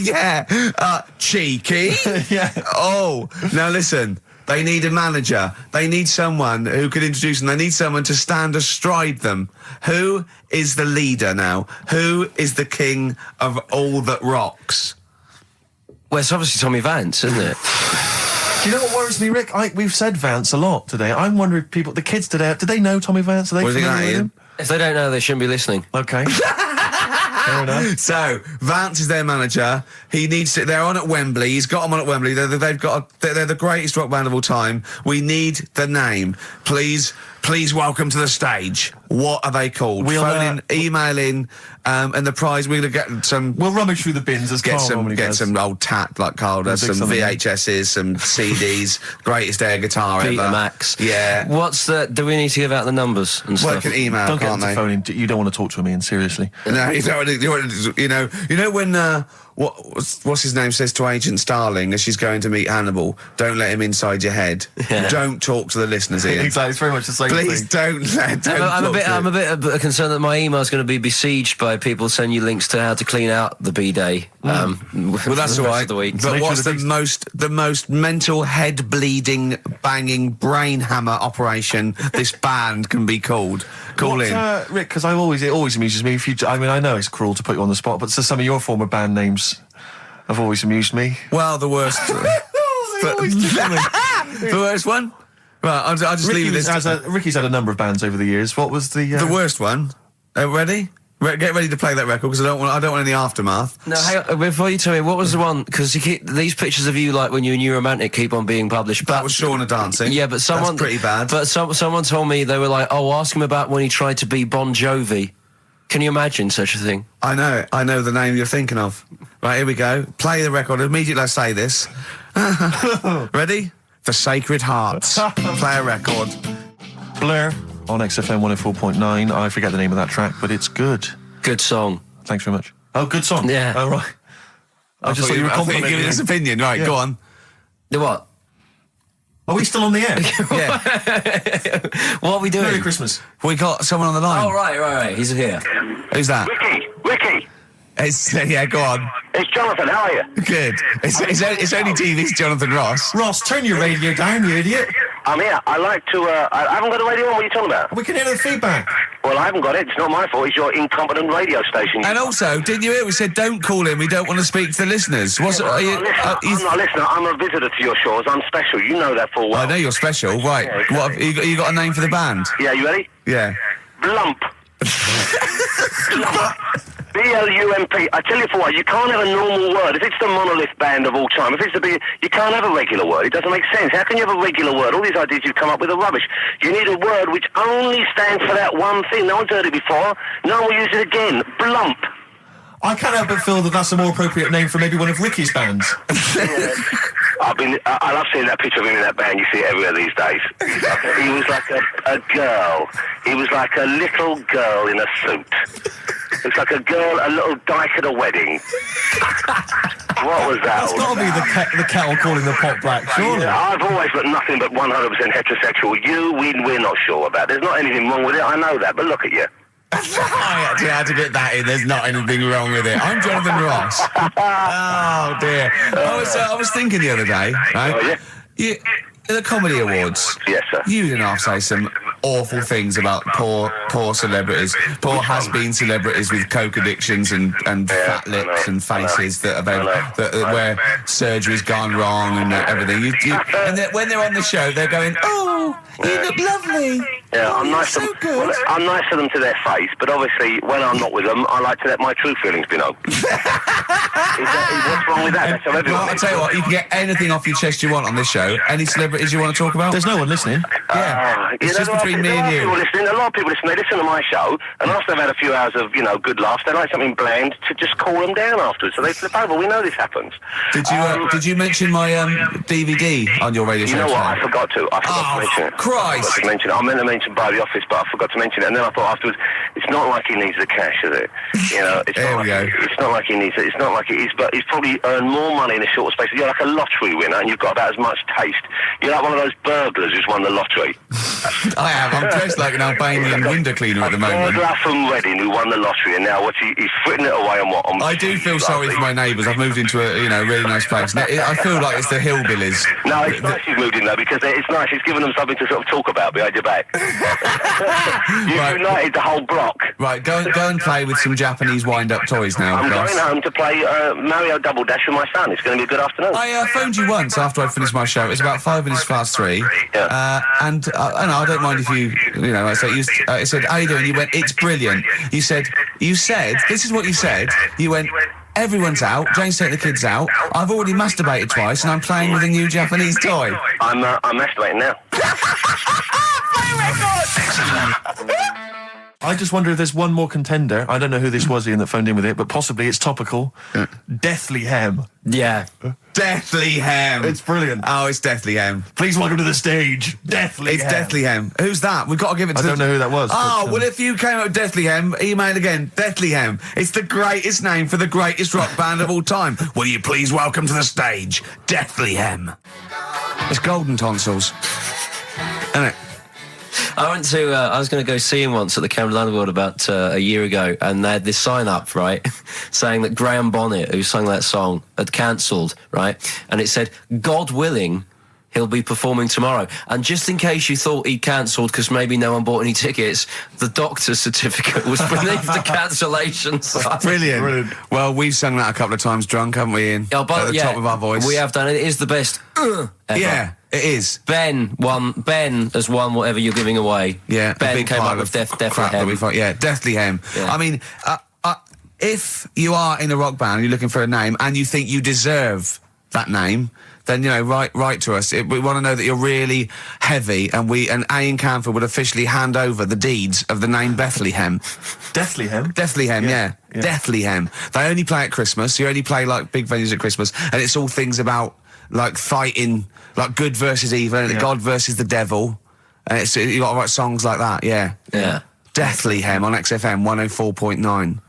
Yeah. Cheeky. Yeah. Oh, now listen. They need a manager. They need someone who could introduce them. They need someone to stand astride them. Who is the leader now? Who is the king of all that rocks? Well, it's obviously Tommy Vance, isn't it? Do you know what worries me, Rick? We've said Vance a lot today. I'm wondering if the kids today, do they know Tommy Vance? Are they familiar with him? If they don't know, they shouldn't be listening. Okay. Fair enough. So, Vance is their manager. They're on at Wembley. He's got them on at Wembley. They're the greatest rock band of all time. We need the name. Please please welcome to the stage. What are they called? Phone in, email in, and the prize, we're going to get some... We'll rummage through the bins as Carl normally does. Get some old tat like Carl does, some VHSs, some CDs, greatest air guitar ever. Betamax. Yeah. Do we need to give out the numbers and stuff? Well, can email, don't can't get they? Phone in. You don't want to talk to him, Ian, seriously. No, you don't want to, you know when, what's his name says to Agent Starling as she's going to meet Hannibal, don't let him inside your head. Yeah. Don't talk to the listeners, Ian. Exactly, it's very much the same thing. Please don't I'm a bit concerned that my email's going to be besieged by people sending you links to how to clean out the B-Day. Well, that's all right. But what's the most mental head bleeding, banging brain hammer operation this band can be called? Call in, Rick. Because it always amuses me. I know it's cruel to put you on the spot, but some of your former band names have always amused me. Well, the worst. The worst one. Right, I'll just leave this. Ricky's had a number of bands over the years. What was the worst one? Ready? Get ready to play that record because I don't want any aftermath. No, hang on, before you tell me, what was the one? Because these pictures of you, like when you're a New Romantic, keep on being published. That was Shauna dancing. Yeah, but that's pretty bad. But someone told me they were like, ask him about when he tried to be Bon Jovi. Can you imagine such a thing? I know the name you're thinking of. Right, here we go. Play the record. Immediately I say this. Ready? The Sacred Hearts. Play a record. Blur on XFM 104.9. I forget the name of that track, but it's good. Good song. Thanks very much. Oh, good song. Yeah. Oh, right. I just thought you were complimenting giving his opinion. Right, yeah. Go on. The what? Are we still on the air? Yeah. What are we doing? Merry Christmas. We got someone on the line. Oh, right. He's here. Who's that? Ricky. Yeah, go on. It's Jonathan, how are you? Good. It's only TV's Jonathan Ross. Ross, turn your radio down, you idiot. I'm here. I like to, I haven't got a radio on. What are you talking about? We can hear the feedback. Well, I haven't got it. It's not my fault. It's your incompetent radio station. And also, didn't you hear we said don't call him, we don't want to speak to the listeners? I'm not a listener. I'm a visitor to your shores. I'm special. You know that full well. I know you're special. Right. Yeah, exactly. What have you got a name for the band? Yeah, you ready? Yeah. Blump. B-L-U-M-P. I tell you for what, you can't have a normal word. If it's the monolith band of all time, if it's the big, you can't have a regular word. It doesn't make sense. How can you have a regular word? All these ideas you've come up with are rubbish. You need a word which only stands for that one thing. No one's heard it before. No one will use it again. Blump. I can't help but feel that that's a more appropriate name for maybe one of Ricky's bands. I love seeing that picture of him in that band. You see it everywhere these days. He was like a girl. He was like a little girl in a suit. It's like a little dyke at a wedding. What was that? That's got to be the kettle calling the pot black, surely. I've always got nothing but 100% heterosexual. We're not sure about. There's not anything wrong with it. I know that, but look at you. I actually had to get that in. There's not anything wrong with it. I'm Jonathan Ross. Oh dear. I was thinking the other day, right? Oh, yeah? The Comedy Awards. Yes, sir. You didn't have to say some awful things about poor celebrities, poor has-been celebrities with coke addictions and fat lips and faces that where surgery's gone wrong and everything. And when they're on the show, they're going, "Oh, you look lovely." Yeah, I'm nice so to good. Well, I'm nice to them to their face, but obviously when I'm not with them, I like to let my true feelings be known. What's wrong with that? That's how everyone I'll tell you what, you can get anything off your chest you want on this show. Any celebrities you want to talk about? There's no one listening. Yeah, it's just between me and you. A lot of people listen. They listen to my show, and after they've had a few hours of good laughs, they like something bland to just cool them down afterwards. So they flip over. We know this happens. Did you mention my DVD on your radio show? You know what? I forgot to. I forgot to mention it. Christ! I meant to mention by the office, but I forgot to mention it. And then I thought afterwards, it's not like he needs the cash, is it? It's not like he needs it. It's not like it is, but he's probably earned more money in a short space. You're like a lottery winner, and you've got about as much taste. You're like one of those burglars who's won the lottery. I am. I'm dressed like an Albanian window cleaner at the moment. A burglar from Reading who won the lottery, and now he's fritting it away on what? I do feel sorry for my neighbours. I've moved into a really nice place. I feel like it's the hillbillies. No, it's nice you've moved in though, because it's nice. It's given them something to sort of talk about behind your back. You've united the whole block. Right, go and play with some Japanese wind-up toys now. I'm going home to play Mario Double Dash with my son. It's going to be a good afternoon. I phoned you once after I finished my show. It was about 3 Yeah. And I don't mind if I said, how you doing? You went, it's brilliant. You said, this is what you said. You went, everyone's out. Jane's taking the kids out. I've already masturbated twice, and I'm playing with a new Japanese toy. I'm masturbating now. Play record! I just wonder if there's one more contender. I don't know who this was, Ian, that phoned in with it, but possibly it's topical. Deathly Hem. Yeah. Deathly Hem. It's brilliant. Oh, it's Deathly Hem. Please welcome to the stage, Deathly Hem. It's Deathly Hem. Who's that? We've got to give it to I don't know who that was. Oh, well, if you came up with Deathly Hem, email again. Deathly Hem. It's the greatest name for the greatest rock band of all time. Will you please welcome to the stage, Deathly Hem. It's Golden Tonsils. Isn't it? I was going to go see him once at the Carolina World about a year ago, and they had this sign up, right, saying that Graham Bonnet, who sang that song, had cancelled, right, and it said, God willing, he'll be performing tomorrow. And just in case you thought he'd cancelled because maybe no one bought any tickets, the doctor's certificate was beneath the cancellation sign. Brilliant. Well, we've sung that a couple of times drunk, haven't we, Ian? At the top of our voice. We have done it. It is the best ever. Yeah, it is. Ben has won whatever you're giving away. Yeah. Ben came up with Deathly Hem. Yeah, Deathly Hem. Yeah. I mean, if you are in a rock band, you're looking for a name, and you think you deserve that name, then, you know, write to us. We want to know that you're really heavy, and Ian Camphor would officially hand over the deeds of the name Bethlehem. Bethlehem? Bethlehem, yeah. Bethlehem. They only play at Christmas. You only play, like, big venues at Christmas, and it's all things about, like, fighting, like, good versus evil, and God versus the devil. And you got to write songs like that, yeah. Bethlehem on XFM 104.9.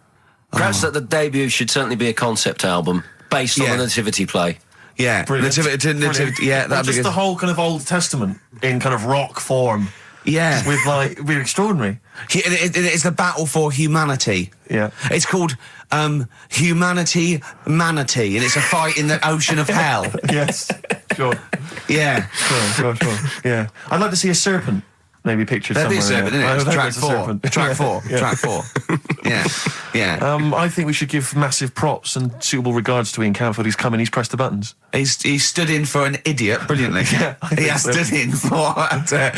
Perhaps that the debut should certainly be a concept album based on the Nativity play. Yeah, Nativity, yeah, that'd be just good. The whole kind of Old Testament in kind of rock form. Yeah. With, like, it'd be extraordinary. It's the battle for humanity. Yeah. It's called Humanity Manatee, and it's a fight in the ocean of hell. Yes. Sure. Yeah. Sure. Yeah. I'd like to see a serpent. Maybe pictured somewhere. There'd be a serpent, isn't it? Track 4. Track 4. Yeah. I think we should give massive props and suitable regards to Ian Camphor. He's come in, he's pressed the buttons. He stood in for an idiot brilliantly. He has stood in for the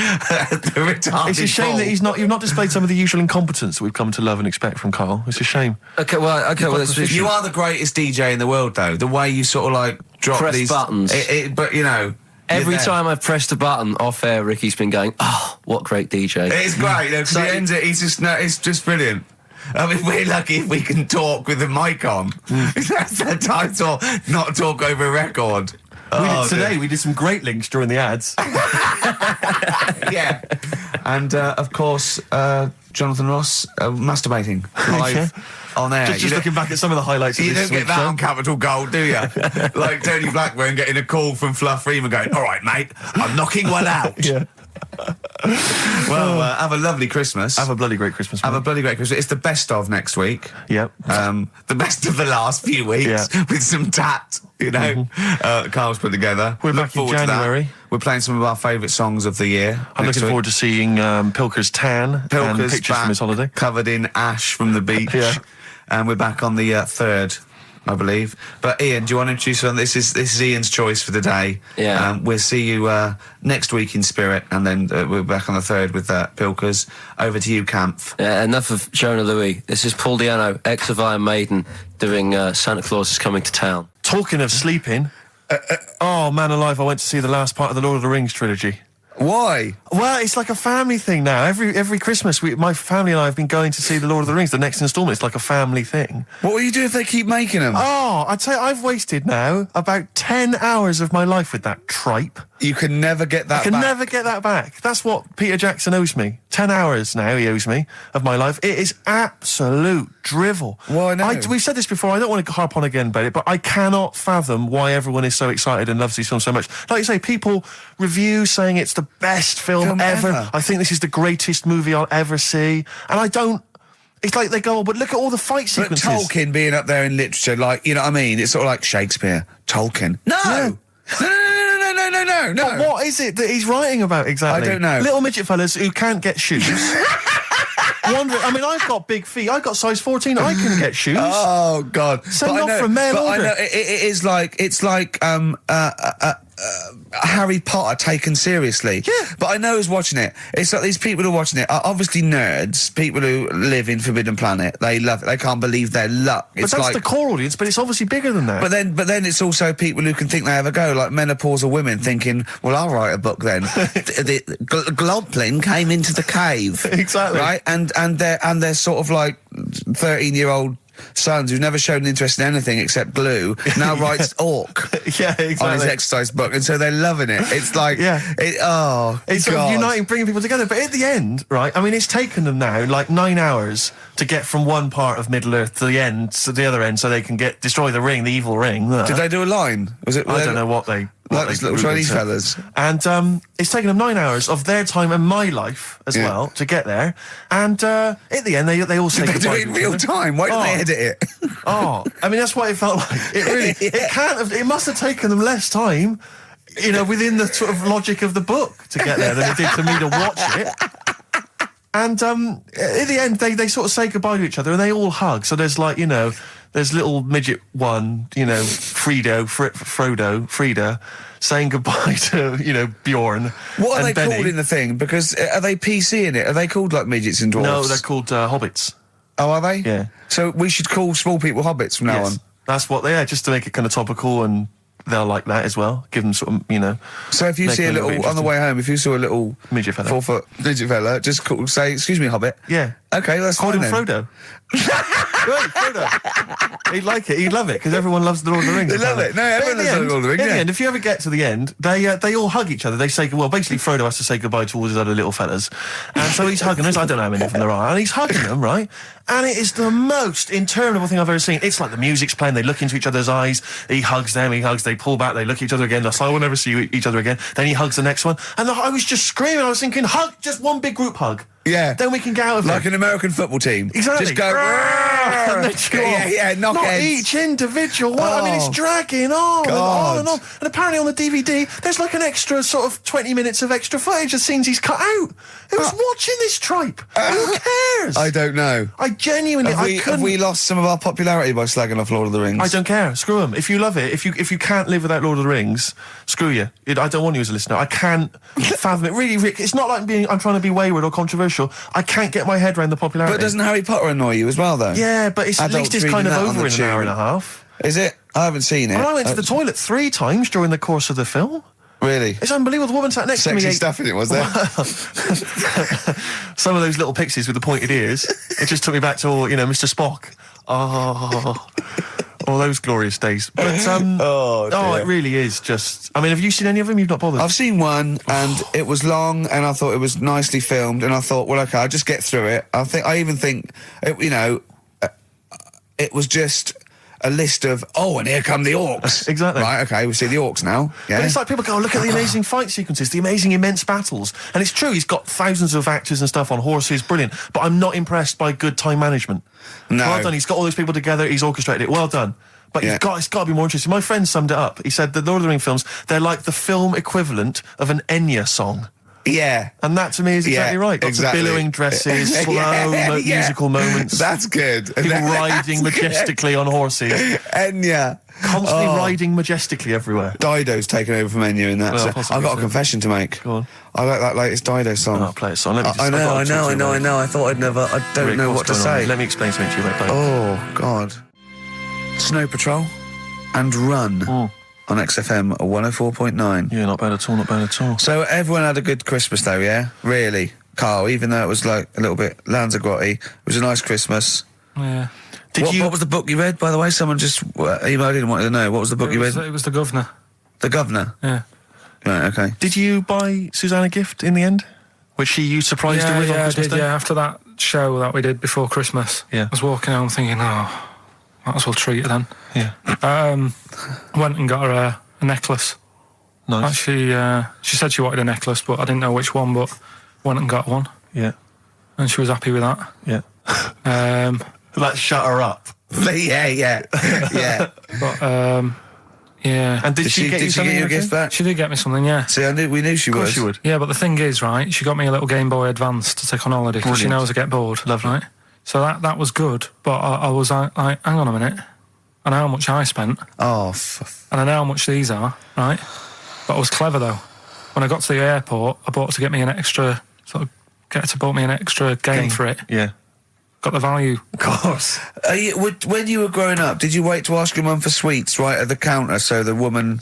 retarded. It's a shame that you've not displayed some of the usual incompetence that we've come to love and expect from Karl. It's a shame. Okay, you are the greatest DJ in the world, though. The way you sort of, like, drop press these buttons. But, you know, every time I've pressed a button off air, Ricky's been going, "Oh, what great DJ!" It's great. Because he ends it. It's just brilliant. I mean, we're lucky if we can talk with the mic on. That's the title, not talk over a record. We did some great links during the ads. Yeah. And, of course, Jonathan Ross masturbating live on air. Just looking back at some of the highlights of this You don't get that on Capital Gold, do you? Like Tony Blackburn getting a call from Fluff Freeman going, "All right, mate, I'm knocking one out." Yeah. Well, have a lovely Christmas. Have a bloody great Christmas. Have a bloody great Christmas. It's the best of next week. Yep. The best of the last few weeks with some tat, you know. Carl's put together. We're back in January. We're playing some of our favourite songs of the year. I'm looking forward to seeing Pilker's tan and pictures from his holiday. Covered in ash from the beach. Yeah. And we're back on the 3rd, I believe. But Ian, do you want to introduce one? This is Ian's choice for the day. Yeah. We'll see you next week in spirit, and then we're back on the 3rd with Pilkers. Over to you, Camp. Yeah, enough of Jonah Louis. This is Paul Di'Anno, ex of Iron Maiden, doing Santa Claus is Coming to Town. Talking of sleeping, oh man alive, I went to see the last part of the Lord of the Rings trilogy. Why? Well, it's like a family thing now. Every Christmas, my family and I have been going to see the Lord of the Rings, the next instalment. It's like a family thing. What will you do if they keep making them? Oh, I'd say I've wasted now about 10 hours of my life with that tripe. You can never get that back. I can never get that back. That's what Peter Jackson owes me. 10 hours now he owes me of my life. It is absolute drivel. Well, I know. We've said this before. I don't want to harp on again about it, but I cannot fathom why everyone is so excited and loves these films so much. Like you say, people review saying it's the best film ever. I think this is the greatest movie I'll ever see. And I don't... It's like they go, oh, but look at all the fight sequences. But Tolkien being up there in literature, like, you know what I mean? It's sort of like Shakespeare. Tolkien. No! Yeah. No. But what is it that he's writing about exactly? I don't know. Little midget fellas who can't get shoes. I mean, I've got big feet. I've got size 14. I can get shoes. Oh, God. Send off from mail order. I know, it's like Harry Potter taken seriously. Yeah. But I know who's watching it. It's like these people who are watching it are obviously nerds, people who live in Forbidden Planet. They love it. They can't believe their luck. But that's the core audience, but it's obviously bigger than that. But then it's also people who can think they have a go, like menopausal women thinking, well, I'll write a book then. the Globling came into the cave. Exactly. Right? And they're sort of like 13-year-old sons who've never shown an interest in anything except glue now writes Orc yeah, exactly. on his exercise book, and so they're loving it. It's like, it's sort of uniting, bringing people together. But at the end, right, I mean, it's taken them now like 9 hours to get from one part of Middle-earth to the end, to the other end, so they can destroy the ring, the evil ring. Did they do a line? Was it? I don't know what they... Like these little Chinese fellas. And it's taken them 9 hours of their time and my life as well to get there. And at the end, they all say goodbye. They do it in real time. Why didn't they edit it? I mean, that's what it felt like. It really, it can't have, it must have taken them less time, you know, within the sort of logic of the book to get there than it did for me to watch it. And at the end, they sort of say goodbye to each other and they all hug. So there's like, you know, there's little midget one, you know, Frida, saying goodbye to, you know, Bjorn. What are they Benny. called in the thing? Because are they PC in it? Are they called like midgets and dwarves? No, they're called hobbits. Oh, are they? Yeah. So we should call small people hobbits from now on. That's what they are, just to make it kind of topical, and they'll like that as well. Give them sort of, you know. So if you see a little, on the way home, if you saw a little midget fella, 4 foot midget fella, just say, excuse me, hobbit. Yeah. Okay, that's call fine him then. Frodo. Right, Frodo. He'd like it. He'd love it because everyone loves the Lord of the Rings. They love it. No, everyone loves the Lord of the Rings. In the end, if you ever get to the end, they all hug each other. They say, well, basically Frodo has to say goodbye to all his other little fellas, and so he's hugging them. I don't know how many of them there are, and he's hugging them, right? And it is the most interminable thing I've ever seen. It's like the music's playing. They look into each other's eyes. He hugs them. He hugs. They pull back. They look at each other again. That's like, we'll never see each other again. Then he hugs the next one, and I was just screaming. I was thinking, hug, just one big group hug. Yeah. Then we can get out of like an American football team. Exactly. Just go. knock Not heads. each individual one. I mean, it's dragging on and on and on. And apparently on the DVD, there's like an extra sort of 20 minutes of extra footage of scenes he's cut out. Who's watching this tripe? Who cares? I don't know. I genuinely, have we lost some of our popularity by slagging off Lord of the Rings? I don't care. Screw them. If you love it, if you can't live without Lord of the Rings, screw you. I don't want you as a listener. I can't fathom it. Really, Rick, it's not like I'm trying to be wayward or controversial. I can't get my head around the popularity. But doesn't Harry Potter annoy you as well, though? Yeah, but at least it's kind of over in an hour and a half. Is it? I haven't seen it. I went to the toilet 3 times during the course of the film. Really? It's unbelievable. The woman sat next to me. Sexy stuff in it, was there? Some of those little pixies with the pointed ears. It just took me back to all, Mr. Spock. All those glorious days. But, it really is just... I mean, have you seen any of them? You've not bothered? I've seen one, and it was long, and I thought it was nicely filmed, and I thought, well, okay, I'll just get through it. I even think, it was just a list of, and here come the orcs. Exactly. Right, okay, we see the orcs now. Yeah. But it's like people go, look at the amazing fight sequences, the amazing immense battles. And it's true, he's got thousands of actors and stuff on horses, brilliant. But I'm not impressed by good time management. No. Well done, he's got all those people together, he's orchestrated it, well done. But it's got to be more interesting. My friend summed it up. He said the Lord of the Rings films, they're like the film equivalent of an Enya song. Yeah. And that to me is exactly right. Lots of billowing dresses, slow musical moments. That's good. People riding majestically on horses. Enya. Constantly riding majestically everywhere. Dido's taken over from Enya in that. Well, I've got a confession to make. Go on. I like that latest Dido song. I'll play a song. I know. I thought I'd never... I don't know what to say. Let me explain something to you about Dido. Oh, God. Snow Patrol and Run. On XFM 104.9. Yeah, not bad at all. So everyone had a good Christmas though, yeah? Really? Carl, even though it was like a little bit Lanzagrotte, it was a nice Christmas. Yeah. What was the book you read, by the way? Someone just emailed in and wanted to know. What was the book you read? It was The Governor. The Governor? Yeah. Right, okay. Did you buy Suzanne a gift in the end? Which you surprised her with on Christmas Day? Yeah, after that show that we did before Christmas. Yeah. I was walking home thinking, might as well treat her then. Yeah. Went and got her a necklace. Nice. Actually, she said she wanted a necklace, but I didn't know which one, but went and got one. Yeah. And she was happy with that. Yeah. That shut her up. Yeah. But, yeah. And did she get you something? Did she get you a gift back? She did get me something, yeah. See, we knew she would. Of course she would. Yeah, but the thing is, right, she got me a little Game Boy Advance to take on holiday, because she knows I get bored. Lovely. Right? So that was good, but I was like, hang on a minute. I know how much I spent. Oh, and I know how much these are, right? But I was clever though. When I got to the airport, I bought to get me an extra bought me an extra game for it. Yeah. Got the value. Of course. When you were growing up, did you wait to ask your mum for sweets right at the counter so the woman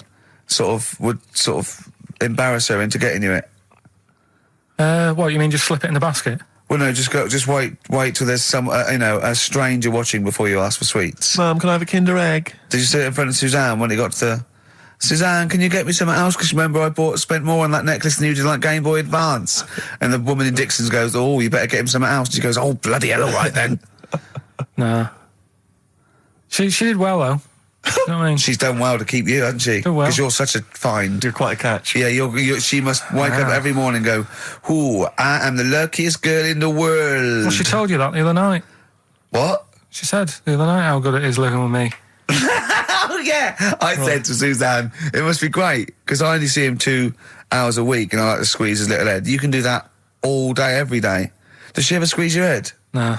would embarrass her into getting you it? What, you mean just slip it in the basket? Well, no, just wait till there's some, a stranger watching before you ask for sweets. Mum, can I have a Kinder Egg? Did you sit in front of Suzanne when it got to Suzanne, can you get me something else? Because remember I spent more on that necklace than you did like Game Boy Advance. And the woman in Dixon's goes, oh, you better get him something else. She goes, oh, bloody hell, all right then. Nah. She did well, though. You know what I mean? She's done well to keep you, hasn't she? Done well. Because you're such a find. You're quite a catch. Yeah, she must wake up every morning and go, ooh, I am the luckiest girl in the world. Well, she told you that the other night. What? She said the other night how good it is living with me. Oh, yeah. I said to Suzanne, it must be great, because I only see him 2 hours a week and I like to squeeze his little head. You can do that all day, every day. Does she ever squeeze your head? No.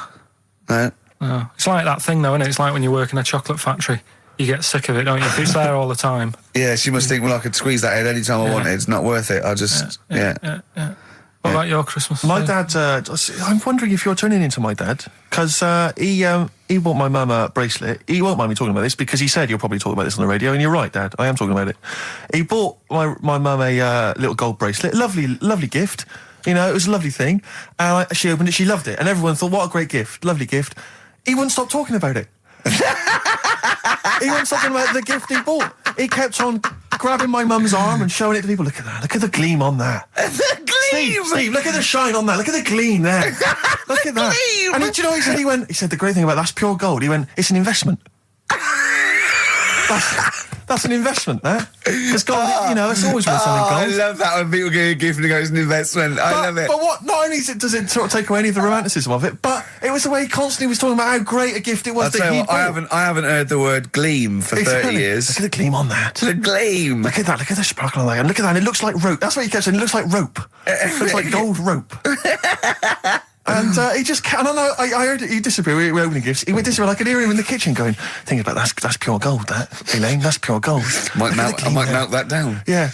No? No. It's like that thing, though, isn't it? It's like when you work in a chocolate factory. You get sick of it, don't you? If it's there all the time. Yeah, she must think, well, I could squeeze that head any time I wanted. It's not worth it. I just, yeah. What about your Christmas? My dad, I'm wondering if you're turning into my dad, because he bought my mum a bracelet. He won't mind me talking about this, because he said you'll probably talk about this on the radio, and you're right, Dad, I am talking about it. He bought my mum a little gold bracelet. Lovely gift. You know, it was a lovely thing. And she opened it, she loved it, and everyone thought, what a great gift, lovely gift. He wouldn't stop talking about it. He wouldn't stop talking about the gift he bought. He kept on grabbing my mum's arm and showing it to people. Look at that. Look at the gleam on that. The gleam! Steve, look at the shine on that. Look at the gleam there. Look at that. Gleam! And do you know what he said? He said, the great thing about that's pure gold. He went, it's an investment. That's an investment, that. Because gold, you know, it's always worth something gold. I love that when people get a gift and it goes an investment. I love it. But what? Not only does it sort of take away any of the romanticism of it, but it was the way he constantly was talking about how great a gift it was that he bought. I haven't heard the word gleam for 30 years. Look at the gleam on that. The gleam. Look at that. Look at the sparkle on that. And look at that. And it looks like rope. That's what he kept saying. It looks like rope. It looks like gold rope. And he just, I don't know, I heard it, he disappeared, we were opening gifts, he went disappear, I could hear him in the kitchen going, think about that's pure gold, that, Elaine, that's pure gold. I might melt that down. Yeah.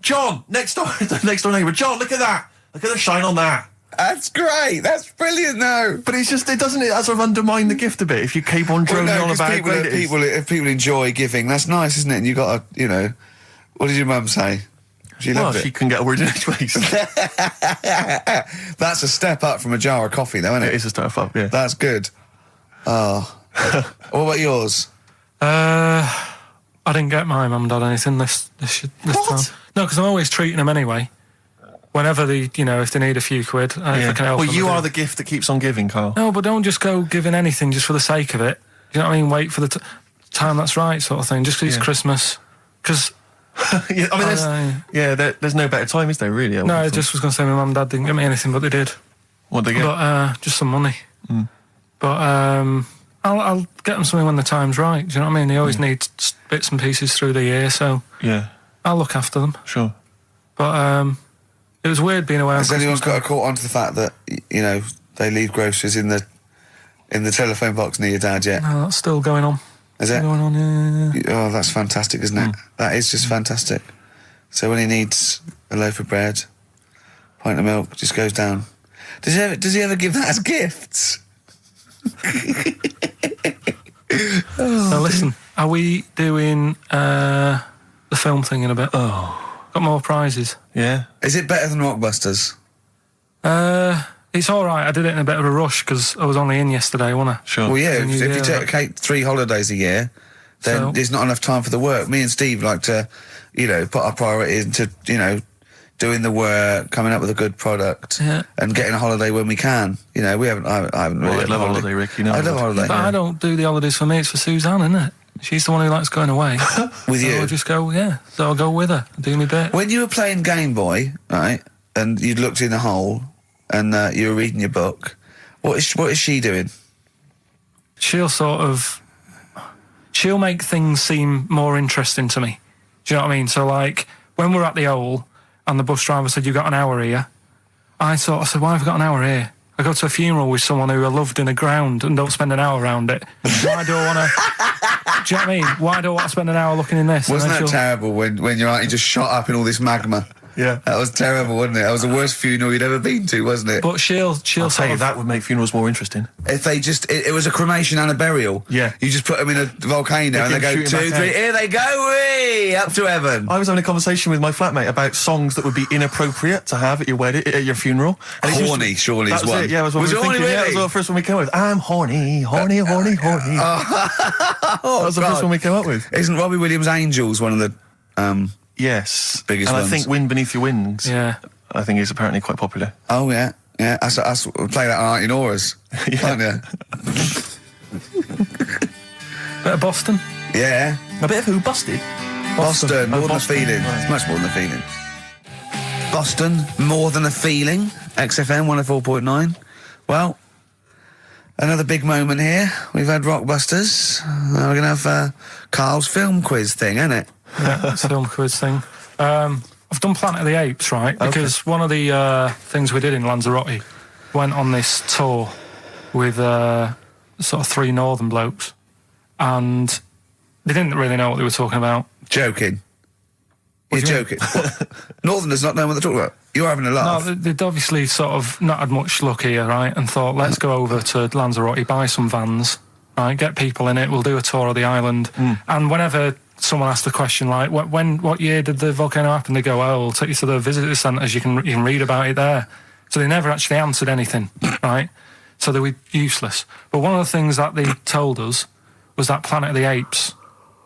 John, next door neighbour, John, look at that, look at the shine on that. That's great, that's brilliant though. But it's just, it sort of undermine the gift a bit, if you keep on droning on about how great it is. If people enjoy giving, that's nice, isn't it? And you got to, you know, what did your mum say? She loved it. She couldn't get a word in edgeways. That's a step up from a jar of coffee, though, isn't it? It is a step up, yeah. That's good. Oh. What about yours? I didn't get my mum and dad anything this time. No, because I'm always treating them anyway. Whenever if they need a few quid, if I can help them. Well, you are the gift that keeps on giving, Carl. No, but don't just go giving anything just for the sake of it. You know what I mean? Wait for the time that's right, sort of thing. Just because it's Christmas. Because... yeah, I mean, there's no better time, is there, really? No, I just was going to say my mum and dad didn't get me anything, but they did. What did they get? But, just some money. Mm. But, I'll get them something when the time's right, do you know what I mean? They always need bits and pieces through the year, so... Yeah. I'll look after them. Sure. But, it was weird being away on Has anyone got caught onto the fact that, you know, they leave groceries in the telephone box near your dad yet? No, that's still going on. Is it? Going on, yeah. Oh, that's fantastic, isn't it? That is just fantastic. So when he needs a loaf of bread, pint of milk, just goes down. Does he ever give that as gifts? Now listen, are we doing the film thing in a bit? Oh. Got more prizes. Yeah. Is it better than Rockbusters? It's all right. I did it in a bit of a rush because I was only in yesterday, wasn't I? Sure. Well, yeah, if you take 3 holidays a year, then there's not enough time for the work. Me and Steve like to, put our priority into, doing the work, coming up with a good product, and getting a holiday when we can. You know, I haven't really. I love a holiday, Rick. You know, I love a holiday. But I don't do the holidays for me. It's for Suzanne, isn't it? She's the one who likes going away. With you? I'll just go, So I'll go with her. Do me bit. When you were playing Game Boy, right, and you'd looked in the hole, and you were reading your book, what is she doing? She'll make things seem more interesting to me. Do you know what I mean? So, like, when we're at the hole, and the bus driver said, "You got an hour here," I said, "Why have I got an hour here?" I go to a funeral with someone who I loved in the ground and don't spend an hour around it. Why do I want to... Do you know what I mean? Why do I want to spend an hour looking in this? Wasn't that terrible when your auntie just shot up in all this magma? Yeah. That was terrible, wasn't it? That was the worst funeral you'd ever been to, wasn't it? But she'll tell you, that would make funerals more interesting. If they just... It was a cremation and a burial. Yeah. You just put them in a volcano and they go 2, 3, here they go, whee! Up to heaven. I was having a conversation with my flatmate about songs that would be inappropriate to have at your wedding, at your funeral. And horny, surely is one. It, yeah, was what we were thinking. Really? Yeah, that was the first one we came up with. I'm horny, horny, horny, horny. That was the first one we came up with. Isn't Robbie Williams' Angels one of the... Yes. Biggest and ones. I think Wind Beneath Your Wings. Yeah. I think is apparently quite popular. Oh, yeah. Yeah, we'll play that on Auntie Nora's. Yeah. Won't Bit of Boston? Yeah. A bit of who? Busted? Boston, more than a feeling. Right. It's much more than a feeling. Boston, more than a feeling. XFM 104.9. Well, another big moment here. We've had Rockbusters. We're going to have Carl's film quiz thing, isn't it? Yeah, it's a film quiz thing. I've done Planet of the Apes, right? Because one of the things we did in Lanzarote went on this tour with sort of 3 northern blokes, and they didn't really know what they were talking about. Joking. You're joking. Northerners not knowing what they're talking about. You're having a laugh. No, they'd obviously sort of not had much luck here, right? And thought, let's go over to Lanzarote, buy some vans, right? Get people in it. We'll do a tour of the island, and whenever someone asked the question like, what year did the volcano happen? They go, oh, we'll take you to the visitor centres, you can read about it there. So they never actually answered anything, right? So they were useless. But one of the things that they told us was that Planet of the Apes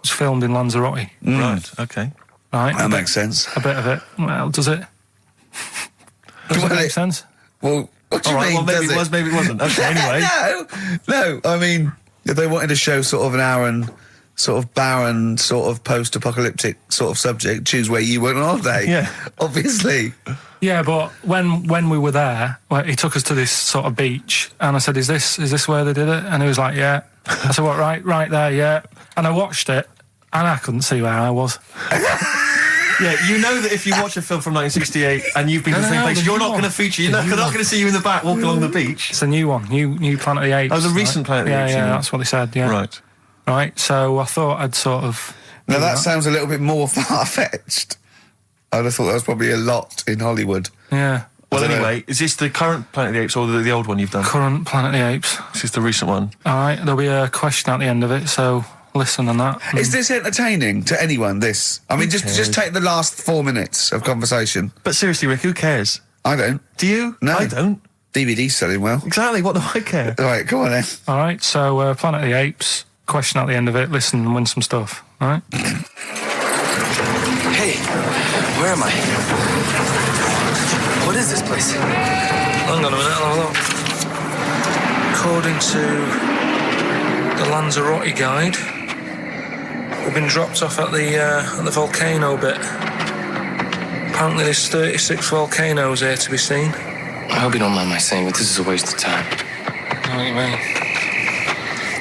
was filmed in Lanzarote. Right, okay. Right? That makes sense. A bit of it. Well, does it? Does it make sense? Well, what do you mean? Well, maybe it was, maybe it wasn't. Okay, anyway. No, I mean, if they wanted to show sort of an Aaron... sort of barren, sort of post-apocalyptic sort of subject, choose where you went on holiday. Yeah. Obviously. Yeah, but when we were there, he took us to this sort of beach, and I said, is this where they did it? And he was like, yeah. I said, what, right there, yeah. And I watched it, and I couldn't see where I was. Yeah, you know that if you watch a film from 1968 and you've been to the same place, you're not going to feature, you're not going to see you in the back walking along the beach. It's a new one, new Planet of the Apes. Oh, the recent Planet of the Apes. Yeah, that's what they said, yeah. Right, so I thought I'd sort of... Now that sounds a little bit more far-fetched. I'd have thought that was probably a lot in Hollywood. Yeah. Well, anyway, is this the current Planet of the Apes or the old one you've done? Current Planet of the Apes. This is the recent one. All right, there'll be a question at the end of it, so listen on that. Is this entertaining to anyone, this? I mean, just take the last 4 minutes of conversation. But seriously, Rick, who cares? I don't. Do you? No. I don't. DVD's selling well. Exactly, what do I care? All right, come on then. All right, so Planet of the Apes, question at the end of it, listen and win some stuff, all right? Hey, where am I? What is this place? Hang on a minute, hold on. According to the Lanzarote guide, we've been dropped off at the volcano bit. Apparently there's 36 volcanoes here to be seen. I hope you don't mind my saying, but this is a waste of time. I know what you mean.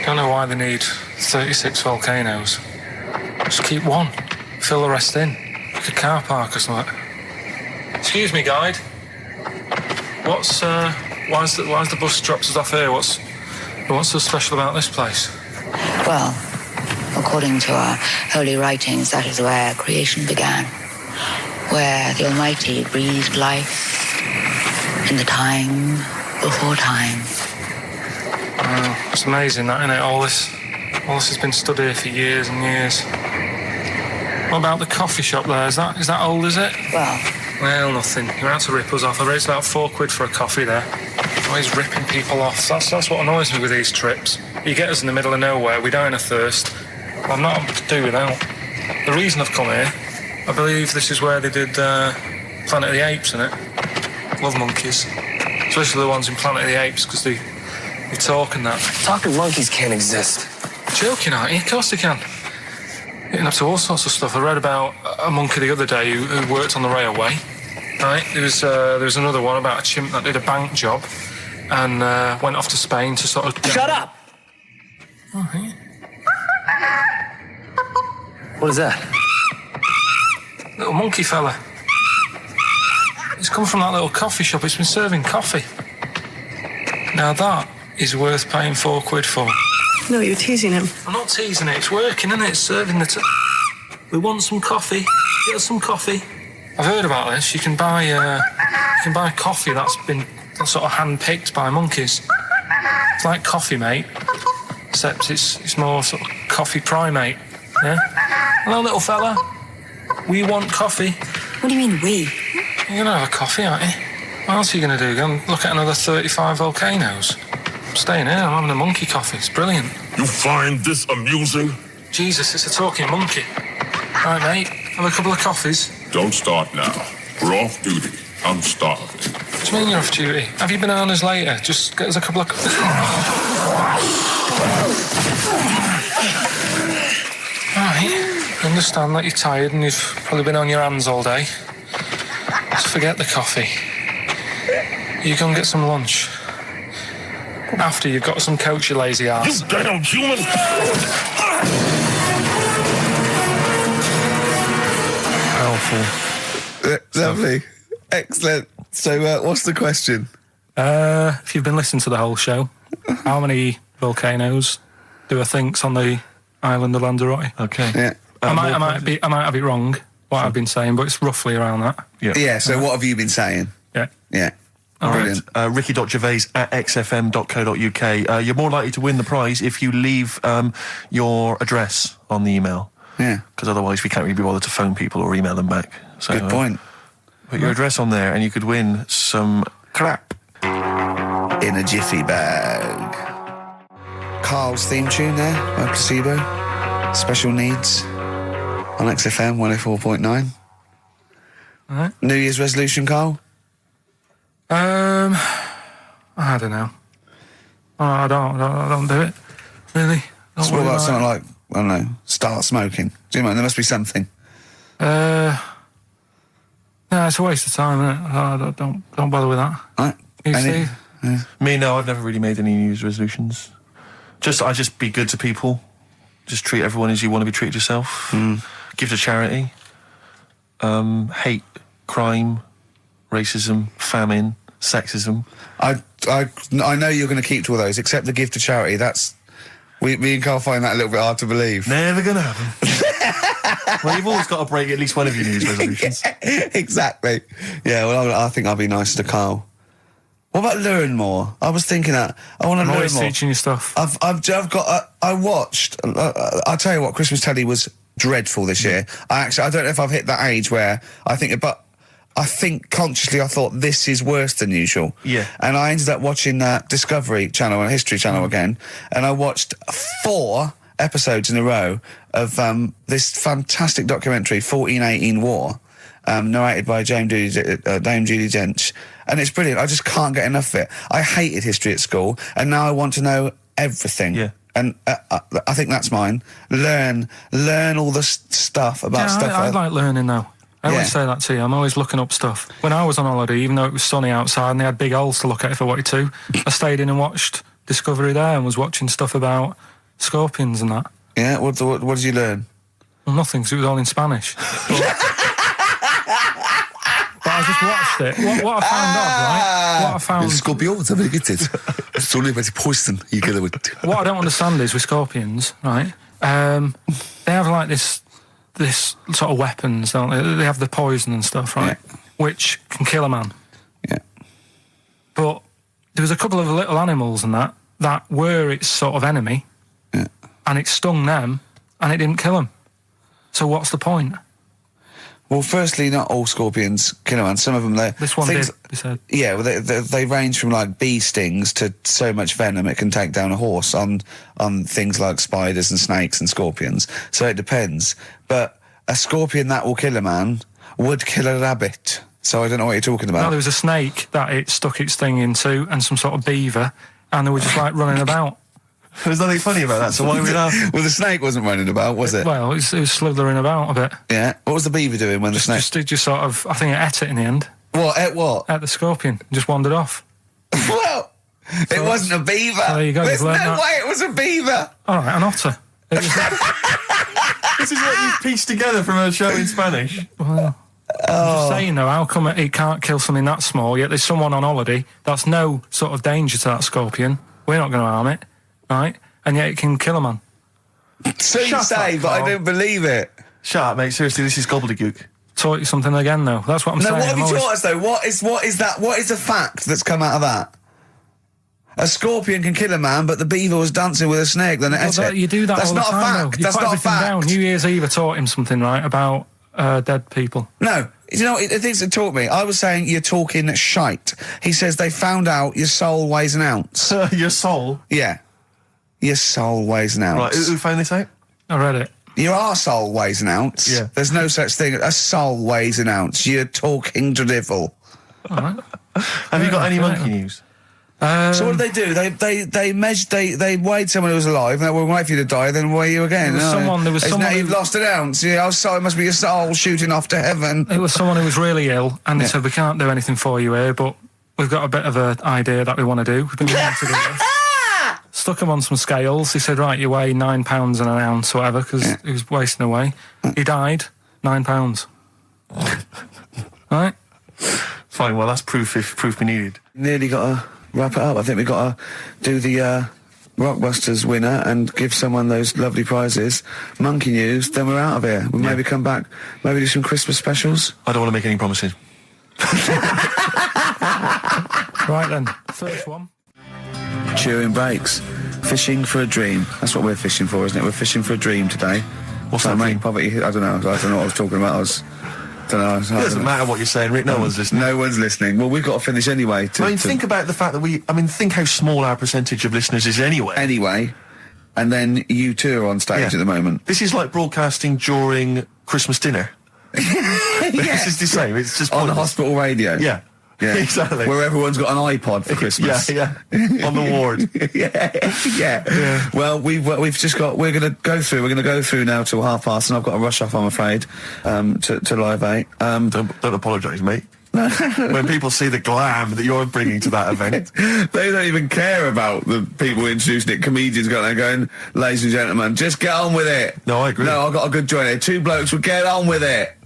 Don't know why they need 36 volcanoes. Just keep one. Fill the rest in. Like a car park or something. Excuse me, guide. Why's the bus dropped us off here? What's so special about this place? Well, according to our holy writings, that is where creation began. Where the Almighty breathed life in the time before time. Wow, it's amazing that, isn't it? All this has been stood here for years and years. What about the coffee shop there? Is that old, is it? Well, nothing. You're out to rip us off. I raised about £4 for a coffee there. Always ripping people off. That's what annoys me with these trips. You get us in the middle of nowhere, we die in a thirst. I'm not able to do without. The reason I've come here, I believe this is where they did Planet of the Apes, innit? Love monkeys. Especially the ones in Planet of the Apes, because they talk and that. Talking monkeys can't exist. Joking, aren't you? Of course they can. Getting up to all sorts of stuff. I read about a monkey the other day who worked on the railway. Right? There was another one about a chimp that did a bank job and went off to Spain to sort of... Shut up! Oh, yeah. What is that? Little monkey fella. He's come from that little coffee shop. It's been serving coffee. Now that is worth paying £4 for. No, you're teasing him. I'm not teasing it. It's working, isn't it? It's serving the... We want some coffee. Get us some coffee. I've heard about this. You can buy coffee that's been sort of hand-picked by monkeys. It's like Coffee Mate, except it's more sort of coffee primate. Yeah? Hello, little fella. We want coffee. What do you mean, we? You're gonna have a coffee, aren't you? What else are you gonna do? Go and look at another 35 volcanoes? I'm staying here. I'm having a monkey coffee. It's brilliant. You find this amusing? Jesus, it's a talking monkey. Right, mate. Have a couple of coffees. Don't start now. We're off duty. I'm starving. What do you mean you're off duty? Have you bananas later? Just get us a couple of... Right. I understand that you're tired and you've probably been on your hands all day. Just forget the coffee. You go and get some lunch. After you've got some coach, you lazy ass. You damn human! Powerful. Lovely. Excellent. So, what's the question? If you've been listening to the whole show, how many volcanoes do I think's on the island of Lanzarote? Okay. Yeah. I might have it wrong, what I've been saying, but it's roughly around that. Yeah, so what have you been saying? Yeah. Yeah. Brilliant. Ricky.gervais@xfm.co.uk. You're more likely to win the prize if you leave your address on the email. Yeah. Because otherwise we can't really be bothered to phone people or email them back. So, Good point. Put your address on there and you could win some crap. In a jiffy bag. Carl's theme tune there by Placebo. Special Needs on XFM 104.9. Alright. New Year's resolution, Carl? I don't know. I don't do it. Really. So what about something like, I don't know, start smoking? Do you mind? There must be something. No, it's a waste of time, isn't it? Don't bother with that. Right. You, Steve? Yeah. Me, no, I've never really made any New Year's resolutions. I just be good to people. Just treat everyone as you want to be treated yourself. Give to charity. Hate crime, racism, famine, sexism. I know you're going to keep to all those, except the give to charity. That's... Me and Carl find that a little bit hard to believe. Never going to happen. Well, you've always got to break at least one of your New Year's resolutions. Yeah, exactly. Yeah, well, I think I'll be nicer to Carl. What about learn more? I was thinking that. I want to learn more. I'm always teaching you stuff. I'll watched... I'll tell you what, Christmas telly was dreadful this year. I don't know if I've hit that age where I think... But I think consciously I thought this is worse than usual. Yeah. And I ended up watching Discovery Channel and History Channel again, and I watched 4 episodes in a row of this fantastic documentary, 1418 War, narrated by Dame Judi Dench, and it's brilliant. I just can't get enough of it. I hated history at school, and now I want to know everything. Yeah. And I think that's mine. Learn all the stuff about stuff. I like learning though. I always say that to you. I'm always looking up stuff. When I was on holiday, even though it was sunny outside and they had big holes to look at if I wanted to, I stayed in and watched Discovery there and was watching stuff about scorpions and that. Yeah, what did you learn? Well, nothing, because it was all in Spanish. But I just watched it. What I found odd, right? What I found... Scorpions, I get it. It's only about poison. You get it. What I don't understand is with scorpions, right? They have like this sort of weapons, don't they? They have the poison and stuff, right? Yeah. Which can kill a man. Yeah. But there was a couple of little animals and that were its sort of enemy. Yeah. And it stung them, and it didn't kill them. So what's the point? Well, firstly, not all scorpions kill a man. Some of them, this one did, they said. Yeah, well, they range from like bee stings to so much venom it can take down a horse on things like spiders and snakes and scorpions. So it depends. But a scorpion that will kill a man would kill a rabbit. So I don't know what you're talking about. No, there was a snake that it stuck its thing into, and some sort of beaver, and they were just like running about. There's nothing funny about that, so why are we laughing? Well, the snake wasn't running about, was it? Well, it was slithering about a bit. Yeah. What was the beaver doing when the snake... Just sort of... I think it ate it in the end. What? Ate what? Ate the scorpion. Just wandered off. Well, it wasn't a beaver. So there you go. There's no way it was a beaver. All right, an otter. This is what you've pieced together from a show in Spanish. Well, I'm just saying though, how come he can't kill something that small, yet there's someone on holiday that's no sort of danger to that scorpion, we're not going to harm it, right? And yet it can kill a man. So you say, but I don't believe it. Shut up, mate. Seriously, this is gobbledygook. Taught you something again, though. That's what I'm saying. No, what have you taught us, though? What is the fact that's come out of that? A scorpion can kill a man, but the beaver was dancing with a snake. Then you do that all the time, though. That's not a fact. Down. New Year's Eve, I taught him something, right, about dead people. No. You know, the things that taught me, I was saying you're talking shite. He says they found out your soul weighs an ounce. Your soul? Yeah. Your soul weighs an ounce. Right, who found this out? I read it. Your arsehole weighs an ounce. Yeah. There's no such thing. A soul weighs an ounce. You're talking drivel. All right. Have you got any monkey news? So what did they do? They weighed someone who was alive, and they will wait for you to die, then weigh you again. There was someone you've lost an ounce. Yeah, it must be your soul shooting off to heaven. It was someone who was really ill, and they said, we can't do anything for you here, but we've got a bit of an idea that we want to do. We've been wanting to do this. Stuck him on some scales. He said, right, you weigh 9 pounds and an ounce or whatever, because he was wasting away. He died, 9 pounds. Right? Fine, well, that's proof if proof be needed. Nearly got to wrap it up. I think we've got to do the Rockbusters winner and give someone those lovely prizes. Monkey news, then we're out of here. We'll maybe come back, maybe do some Christmas specials. I don't want to make any promises. Right then, first one. Chewing breaks. Fishing for a dream. That's what we're fishing for, isn't it? We're fishing for a dream today. What's that mean? Poverty. I don't know what I was talking about. It doesn't matter what you're saying, Rick. No one's listening. No one's listening. Well, we've got to finish anyway. Think about the fact that think how small our percentage of listeners is anyway. Anyway. And then you two are on stage at the moment. This is like broadcasting during Christmas dinner. This is the same. It's just on the hospital radio. Yeah. Yeah, exactly. Where everyone's got an iPod for Christmas. Yeah. On the ward. Yeah. Well, we've just got. We're going to go through now till past, and I've got to rush off, I'm afraid, to Live 8. Don't apologise, mate. When people see the glam that you're bringing to that event, they don't even care about the people introducing it. Comedians going, ladies and gentlemen, just get on with it. No, I agree. No, I've got a good joint here. Two blokes will get on with it.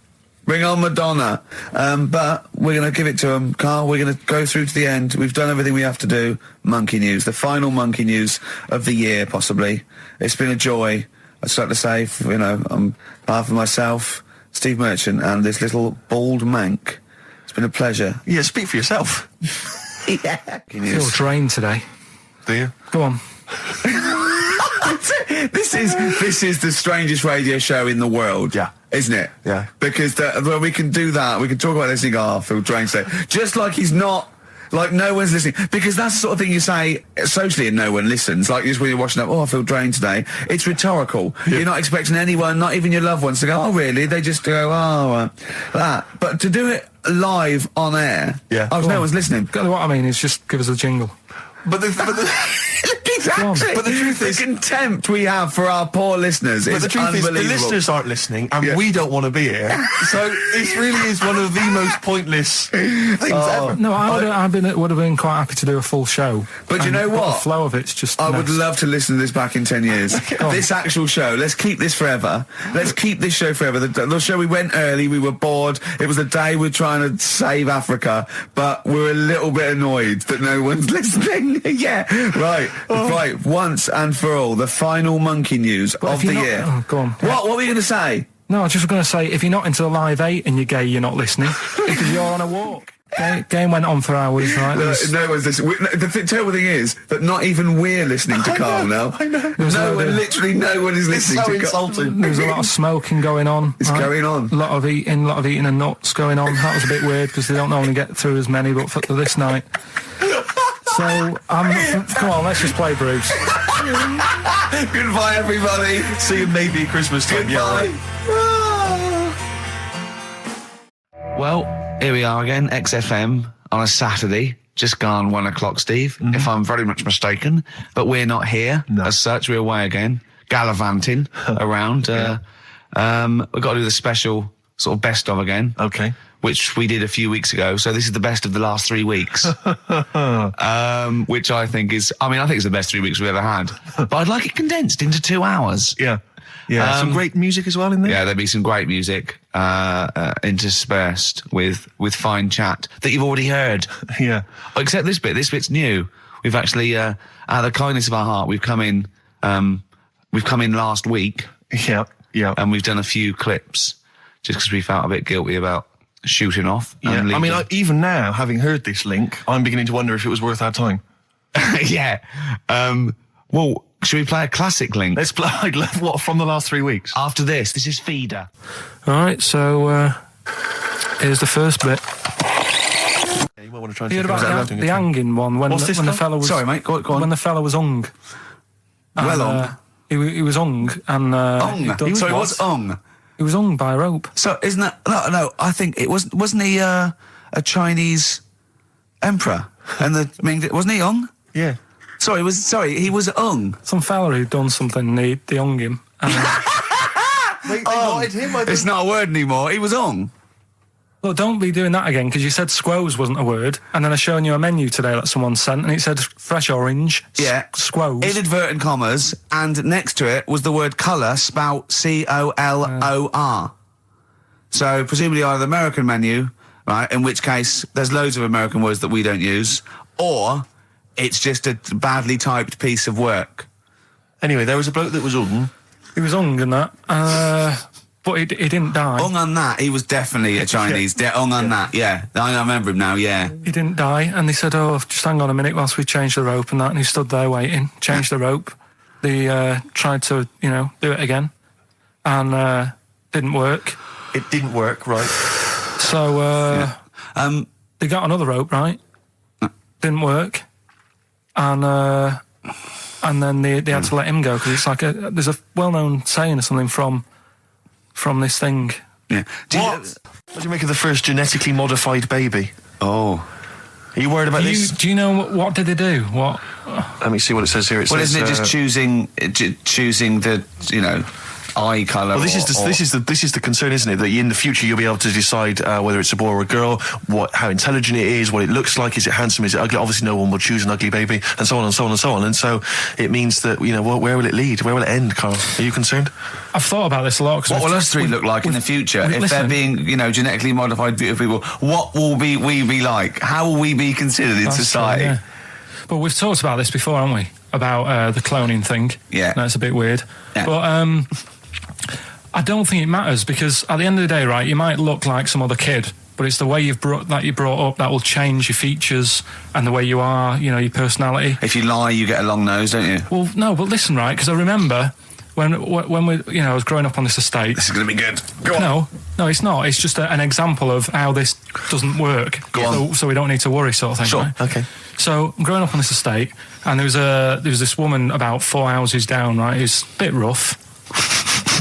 Bring on Madonna. But we're going to give it to them, Carl. We're going to go through to the end. We've done everything we have to do. Monkey news. The final monkey news of the year, possibly. It's been a joy, I'd like to say, on behalf of myself, Steve Merchant, and this little bald mank. It's been a pleasure. Yeah, speak for yourself. Yeah. I feel drained today. Do you? Go on. This is the strangest radio show in the world. Yeah. Isn't it? Yeah. Because we can do that. We can talk about this and go, I feel drained today. Just like he's not. Like, no one's listening. Because that's the sort of thing you say socially and no one listens. Like, just when you're watching up, I feel drained today. It's rhetorical. Yeah. You're not expecting anyone, not even your loved ones, to go, oh, really? They just go, that. But to do it live on air, no one's listening. What I mean is just give us a jingle. But the exactly. But the truth is, the contempt we have for our poor listeners is unbelievable. The listeners aren't listening, and we don't want to be here. So this really is one of the most pointless things ever. No, I would have been quite happy to do a full show. But you know what? The flow of it's just. I would love to listen to this back in 10 years. This actual show. Let's keep this forever. Let's keep this show forever. The show we went early. We were bored. It was a day we're trying to save Africa, but we're a little bit annoyed that no one's listening. Yeah, right. Right, once and for all, the final monkey news of the year. Oh, go on. What were you going to say? No, I was just going to say, if you're not into the Live 8 and you're gay, you're not listening, because you're on a walk. Game went on for hours, right? No one's listening. The terrible thing is that not even we're listening to Carl now. I know. Literally no one is listening to Carl. It's so insulting. There was a lot of smoking going on. It's going on. A lot of eating and nuts going on. That was a bit weird, because they don't normally get through as many, but for this night. So, come on, let's just play Bruce. Goodbye, everybody. See you maybe Christmas time. Goodbye. Well, here we are again, XFM, on a Saturday. Just gone 1 o'clock, Steve, if I'm very much mistaken. But we're not here. No. As such, we're away again, gallivanting around. We've got to do the special sort of best of again. Okay. Which we did a few weeks ago. So this is the best of the last 3 weeks. Which I think is, I think it's the best 3 weeks we've ever had. But I'd like it condensed into 2 hours. Yeah. Yeah, some great music as well in there. Yeah, there'll be some great music. interspersed with fine chat that you've already heard. Yeah. Except this bit. This bit's new. We've actually, out of the kindness of our heart, we've come in last week. Yeah. Yeah. And we've done a few clips just because we felt a bit guilty about shooting off. Yeah. I mean, even now, having heard this link, I'm beginning to wonder if it was worth our time. Yeah. Well, should we play a classic link? Let's play, what, from the last 3 weeks? After this is Feeder. Alright, so, here's the first bit. Yeah, you might want to try and you heard about the hanging one when the fella was... Sorry, mate, go on. When the fella was hung. Well hung? He was hung, and... Sorry, what's hung? He was hung by a rope. So, isn't that... No, I think it wasn't he, a Chinese emperor? And wasn't he hung? Yeah. Sorry, he was hung. Some fella who'd done something, they hung him. They wanted him, it's not a word anymore, he was hung. Look, don't be doing that again, because you said squoze wasn't a word, and then I showing you a menu today that someone sent, and it said fresh orange, squoze. Inadvertent commas, and next to it was the word colour, spelt C-O-L-O-R. So, presumably either the American menu, right, in which case there's loads of American words that we don't use, or it's just a badly typed piece of work. Anyway, there was a bloke that was hung. He was hung and that, but he didn't die. Hung on that, he was definitely a Chinese. Hung on that, yeah. I remember him now, yeah. He didn't die, and they said, oh, just hang on a minute whilst we change the rope and that, and he stood there waiting, changed the rope. They tried to, do it again, and didn't work. It didn't work, right. So, they got another rope, right? Didn't work. And then they had to let him go, because it's like there's a well-known saying or something from this thing. Yeah. What do you make of the first genetically modified baby? Oh. Are you worried about this? Do you know what did they do? What? Let me see what it says here. Isn't it just choosing the, eye colour? Well, this is the concern, isn't it? That in the future you'll be able to decide whether it's a boy or a girl, how intelligent it is, what it looks like, is it handsome, is it ugly? Obviously, no one will choose an ugly baby, and so on and so on and so on. And so it means that where will it lead? Where will it end, Carl? Are you concerned? I've thought about this a lot. What will us three look like in the future if they're being, genetically modified beautiful people? What will we be like? How will we be considered in society? True, yeah. But we've talked about this before, haven't we? About the cloning thing. Yeah, that's a bit weird. Yeah. But I don't think it matters, because at the end of the day, right, you might look like some other kid, but it's the way you brought up that will change your features and the way you are, your personality. If you lie, you get a long nose, don't you? Well, no, but listen, right, because I remember when we, I was growing up on this estate. This is going to be good. Go on. No, it's not. It's just an example of how this doesn't work. Go on. So we don't need to worry, sort of thing. Sure. Right? Okay. So I'm growing up on this estate, and there was this woman about 4 houses down, right, who's a bit rough.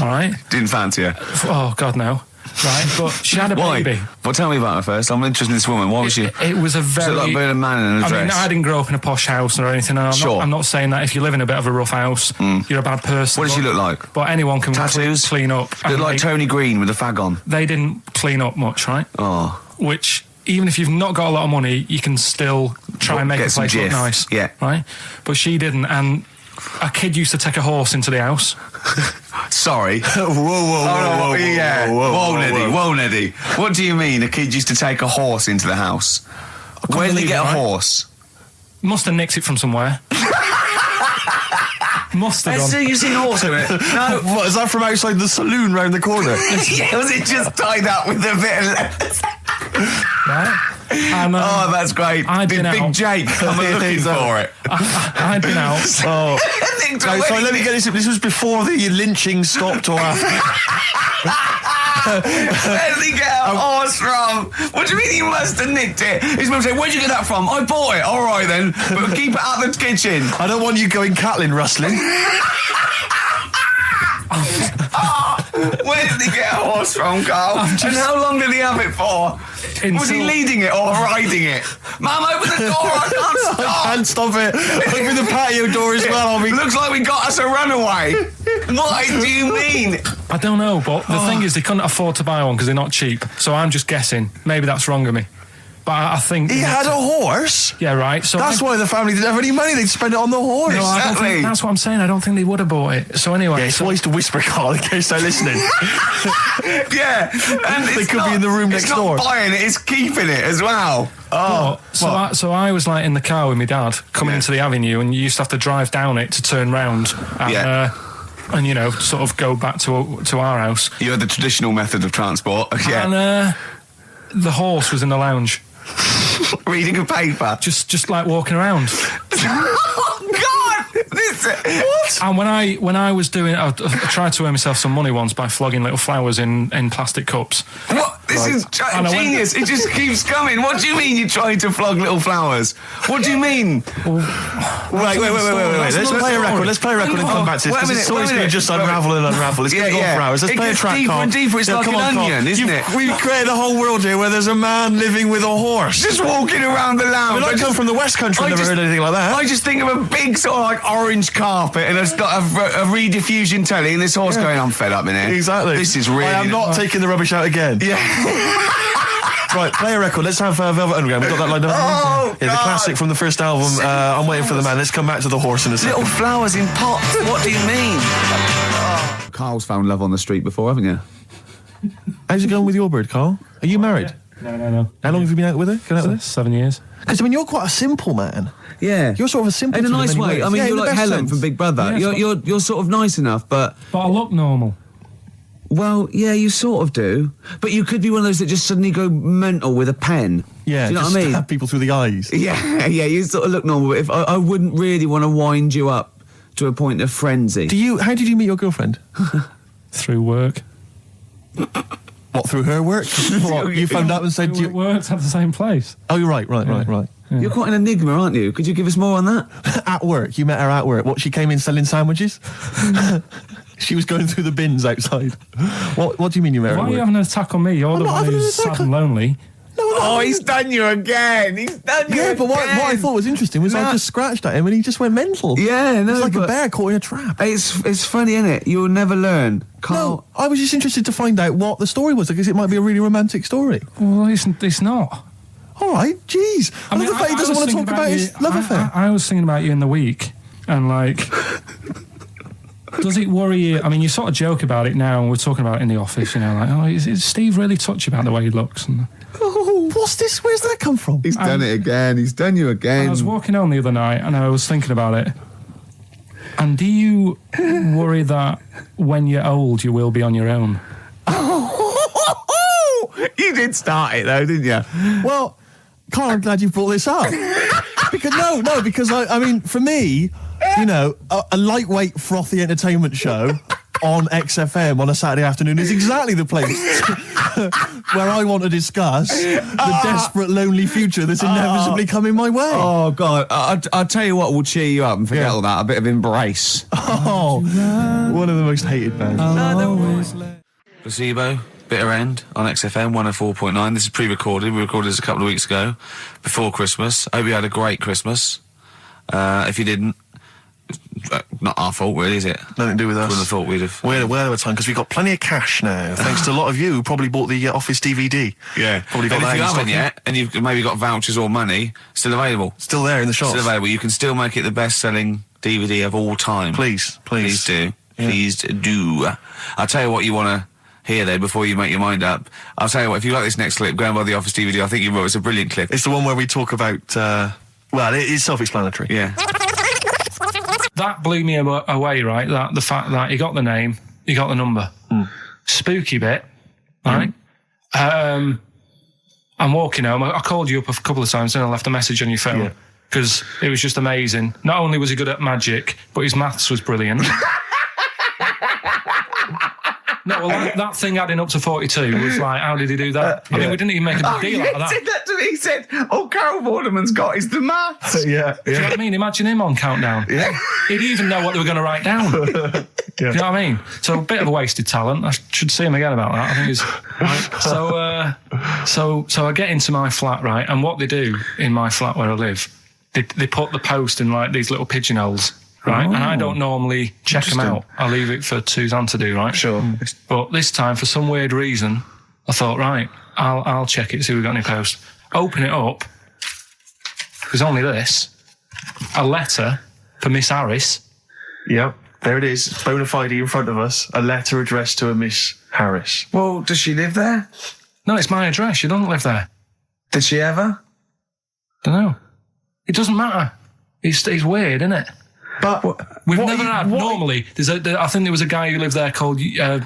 All right. Didn't fancy her. Oh God, no. Right, but she had a baby. Well, tell me about her first. I'm interested in this woman. What was she? It was a very... Was it like a man in a dress? I mean, I didn't grow up in a posh house or anything. I'm not saying that if you live in a bit of a rough house, you're a bad person. What did she look like? But anyone can tattoos, clean up. Look like Tony Green with a fag on. They didn't clean up much, right? Oh. Which, even if you've not got a lot of money, you can still try and make a place look nice. Yeah. Right? But she didn't, and a kid used to take a horse into the house. Sorry. Whoa, Neddy. What do you mean a kid used to take a horse into the house? Where did they get a horse? Must have nicked it from somewhere. Must have done. You seen a horse in it? No. What, is that from outside the saloon round the corner? Yeah, was it just tied up with a bit of leather? Right. And, oh, that's great. Big Jake, I'm looking for it. I'd been out. Oh. Sorry, let me get this. This was before the lynching stopped or after. Where did he get a horse from? What do you mean he must have nicked it? His mum said, where'd you get that from? I bought it. All right then, but keep it out of the kitchen. I don't want you going Catlin rustling. Where did he get a horse from, Carl? And how long did he have it for? Was he leading it or riding it? Mum, open the door, I can't stop. I can't stop it. Open the patio door as well. Looks like we got us a runaway. What do you mean? I don't know, but the thing is they couldn't afford to buy one because they're not cheap. So I'm just guessing. Maybe that's wrong of me. But I think he had a horse. Yeah, right. So that's why the family didn't have any money. They'd spend it on the horse. No, I don't think, that's what I'm saying. I don't think they would have bought it. So anyway, it's always to whisper, Carl, in case they're listening. Yeah, and they could be in the room next door. It's not buying it; it's keeping it as well. Oh, so I was like in the car with my dad coming into the avenue, and you used to have to drive down it to turn round. And you know, sort of go back to our house. You had the traditional method of transport. And the horse was in the lounge. Reading a paper. Just like walking around. Oh, God! What? And when I was doing I tried to earn myself some money once by flogging little flowers in plastic cups. What? This is genius. It just keeps coming. What do you mean you're trying to flog little flowers? What do you mean? Wait. Let's play a record. Let's play a record and come back to this. Because it's always going to just unravel and unravel. It's going to go for hours. Let's play a track, deeper and deeper. It's like an onion, isn't it? We've created a whole world here where there's a man living with a horse. Just walking around the lounge. I come from the West Country. I've never heard anything like that. I just think of a big sort of like orange carpet and a rediffusion telly and this horse going, I'm fed up in here. Exactly. This is really... I am not taking the rubbish out again. Yeah. Right, play a record. Let's have Velvet Underground. We've got that lined up. Oh, yeah, the classic from the first album. I'm waiting for the man. Let's come back to the horse in a second. Little flowers in pots. What do you mean? Carl's found love on the street before, haven't you? How's it going with your bird, Carl? Are you married? No. How long have you been out with her? Going out with her? 7 years. Because, I mean, you're quite a simple man. Yeah. You're sort of a simple in a nice way. Ways. I mean, you're like Helen from Big Brother. Yeah, you're sort of nice enough, but I look normal. Well, yeah, you sort of do. But you could be one of those that just suddenly go mental with a pen. Yeah, do you know what I mean? Stab people through the eyes. Yeah, you sort of look normal. But if I wouldn't really want to wind you up to a point of frenzy. How did you meet your girlfriend? Through work. What, through her work? What, you phoned up and said you worked at the same place. Oh, you're right. Yeah. You're quite an enigma, aren't you? Could you give us more on that? At work. You met her at work. What, she came in selling sandwiches? She was going through the bins outside. What do you mean you met her at work? Why are you having an attack on me? You're the one who's sad and lonely. No, he's done you again. Yeah, but what I thought was interesting was I just scratched at him and he just went mental. Yeah, no, it's like a bear caught in a trap. It's funny, isn't it? You'll never learn. No, I was just interested to find out what the story was, because it might be a really romantic story. Well, it's not. All right, jeez. I love the fact he doesn't want to talk about his love affair. I was thinking about you in the week, and like... Does it worry you? I mean, you sort of joke about it now, and we're talking about it in the office, you know, like, oh, is Steve really touchy about the way he looks? And, oh, what's this? Where's that come from? He's done it again. He's done you again. I was walking home the other night, and I was thinking about it. And do you worry that when you're old, you will be on your own? You did start it, though, didn't you? Well, Carl, I'm glad you brought this up. Because I mean, for me... You know, a lightweight, frothy entertainment show on XFM on a Saturday afternoon is exactly the place where I want to discuss the desperate, lonely future that's inevitably coming my way. Oh, God. I'll tell you what will cheer you up and forget all that. A bit of Embrace. Oh, one of the most hated bands. Placebo, Bitter End on XFM 104.9. This is pre-recorded. We recorded this a couple of weeks ago, before Christmas. Hope you had a great Christmas. If you didn't, not our fault, really, is it? Nothing to do with us. Wouldn't have thought we'd have. We're well over time because we've got plenty of cash now, thanks to a lot of you who probably bought the Office DVD. Yeah, probably got and that. If you haven't yet, and you've maybe got vouchers or money, still available. Still there in the shops. Still available. You can still make it the best-selling DVD of all time. Please do. Yeah. Please do. I'll tell you what you want to hear though before you make your mind up. I'll tell you what. If you like this next clip, go and buy the Office DVD. I think you will. It's a brilliant clip. It's the one where we talk about. Well, it's self-explanatory. Yeah. That blew me away, right? That the fact that he got the name, he got the number. Spooky bit, right? I'm walking home. I called you up a couple of times and I left a message on your phone because it was just amazing. Not only was he good at magic, but his maths was brilliant. No, well, that thing adding up to 42 was like, how did he do that? I mean, we didn't even make a big deal out of that. He said that to me. He said, all Carol Vorderman's got is the maths. Do you know what I mean? Imagine him on Countdown. Yeah. He'd even know what they were going to write down. Do you know what I mean? So a bit of a wasted talent. I should see him again about that. I think he's... Right. So I get into my flat, right, and what they do in my flat where I live, they put the post in like these little pigeonholes. Right, and I don't normally check them out. I leave it for Suzanne to do, right? Sure. But this time, for some weird reason, I thought, right, I'll check it, see if we've got any posts. open it up. There's only this. A letter for Miss Harris. Yep, there it is. Bona fide in front of us. A letter addressed to a Miss Harris. Well, does she live there? No, it's my address. She doesn't live there. Did she ever? Dunno. It doesn't matter. It's weird, isn't it? But we've never had. Normally, I think there was a guy who lived there called Yaki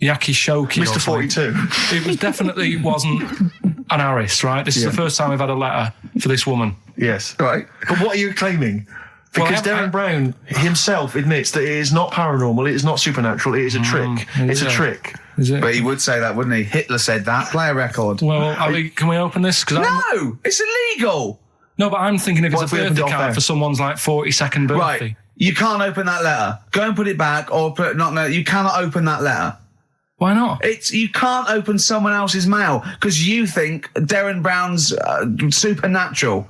Shoki. Mr. 42. It was definitely wasn't an Harris, right? This is the first time we've had a letter for this woman. Yes. Right. But what are you claiming? Because Darren Brown himself admits that it is not paranormal, it is not supernatural, it is a trick. It's a trick. Is it? But he would say that, wouldn't he? Hitler said that. Play a record. Well, can we open this? No! It's illegal! No, but I'm thinking if it's a birthday card for someone's 42nd birthday. Right. You can't open that letter. Go and put it back, or you cannot open that letter. Why not? You can't open someone else's mail, because you think Darren Brown's supernatural.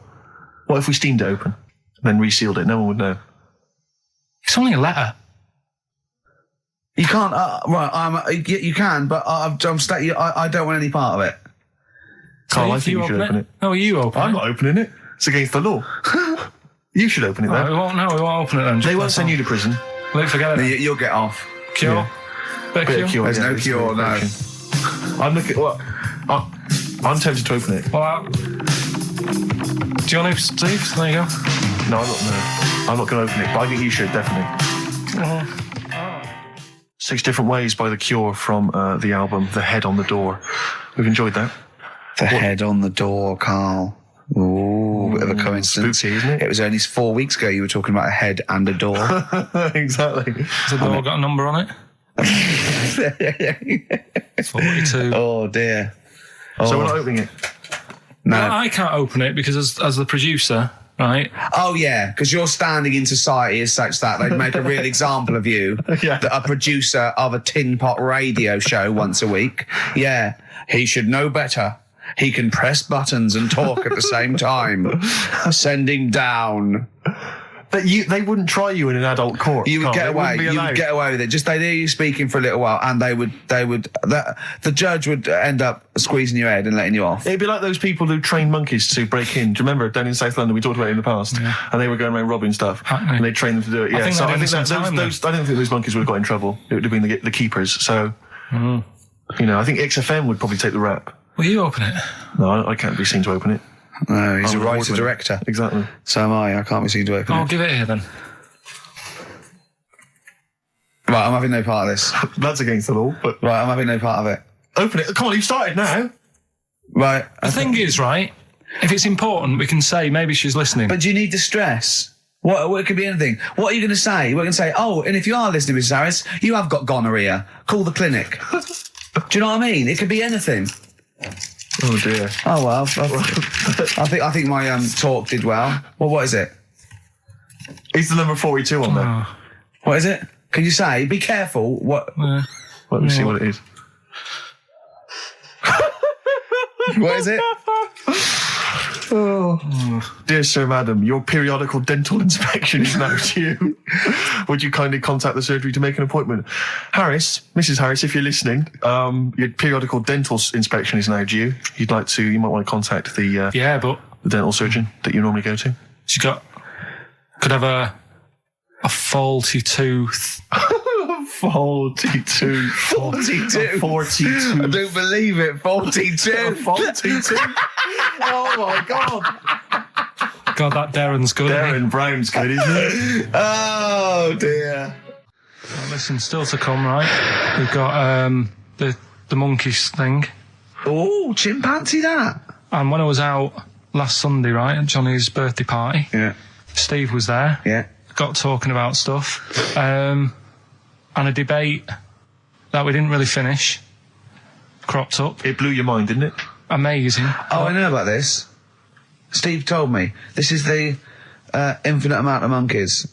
What if we steamed it open? Then resealed it? No one would know. It's only a letter. You can't, you can, but I don't want any part of it. Carl, I think you should open it. No, you open it. I'm not opening it. It's against the law. You should open it then. We won't open it then. They won't send you to prison. Forget it. You'll get off. Cure? Yeah. Bit of cure? There's no cure, no. I'm looking, I'm tempted to open it. Well, do you want to, Steve? There you go. No, I'm not going to open it, but I think you should, definitely. 6 Different Ways by The Cure from the album The Head on the Door. We've enjoyed that. The Head on the Door, Carl. Ooh, bit of a coincidence. Spooky, isn't it? It was only 4 weeks ago you were talking about a head and a door. Exactly. Has the door got a number on it? 42. Oh, dear. So we're not opening it? No. Well, I can't open it because as the producer... Right. Oh, yeah, because your standing in society is such that they'd make a real example of you. Yeah. A producer of a tin pot radio show once a week. Yeah, he should know better. He can press buttons and talk at the same time. Sending down. But they wouldn't try you in an adult court. You would get away. You would get away with it. Just they'd hear you speaking for a little while, and the judge would end up squeezing your head and letting you off. It'd be like those people who train monkeys to break in. Do you remember down in South London? We talked about it in the past, and they were going around robbing stuff, and they trained them to do it. Yeah, I don't think those monkeys would have got in trouble. It would have been the keepers. So, I think XFM would probably take the rap. Will you open it? No, I can't be seen to open it. No, he's a writer-director. Exactly. So am I. I can't be seen to open it. I'll give it here then. Right, I'm having no part of this. That's against the law, but... Right, I'm having no part of it. Open it. Come on, you've started now. Right. The thing is, right, if it's important, we can say maybe she's listening. But do you need the stress? What it could be anything. What are you going to say? We're going to say, oh, and if you are listening, Mrs. Harris, you have got gonorrhea. Call the clinic. Do you know what I mean? It could be anything. Oh dear. Oh well. I think my talk did well. Well, what is it? It's the number 42 on there. What is it? Can you say? Be careful. What? Let me see what it is. What is it? Dear Sir, Madam, your periodical dental inspection is now due. Would you kindly contact the surgery to make an appointment? Mrs. Harris, if you're listening, your periodical dental inspection is now due. You might want to contact the dental surgeon that you normally go to. She could have a faulty tooth. 42. 42. 42. I don't believe it. 42. 42. Oh my God. God, that Darren's good. Darren Brown's good, isn't it? Oh dear. Well, listen, still to come, right? We've got the monkeys thing. Oh, chimpanzee that. And when I was out last Sunday, right, at Johnny's birthday party, Steve was there. Yeah. Got talking about stuff. And a debate that we didn't really finish cropped up. It blew your mind, didn't it? Amazing. Oh, I know about this. Steve told me. This is the infinite amount of monkeys.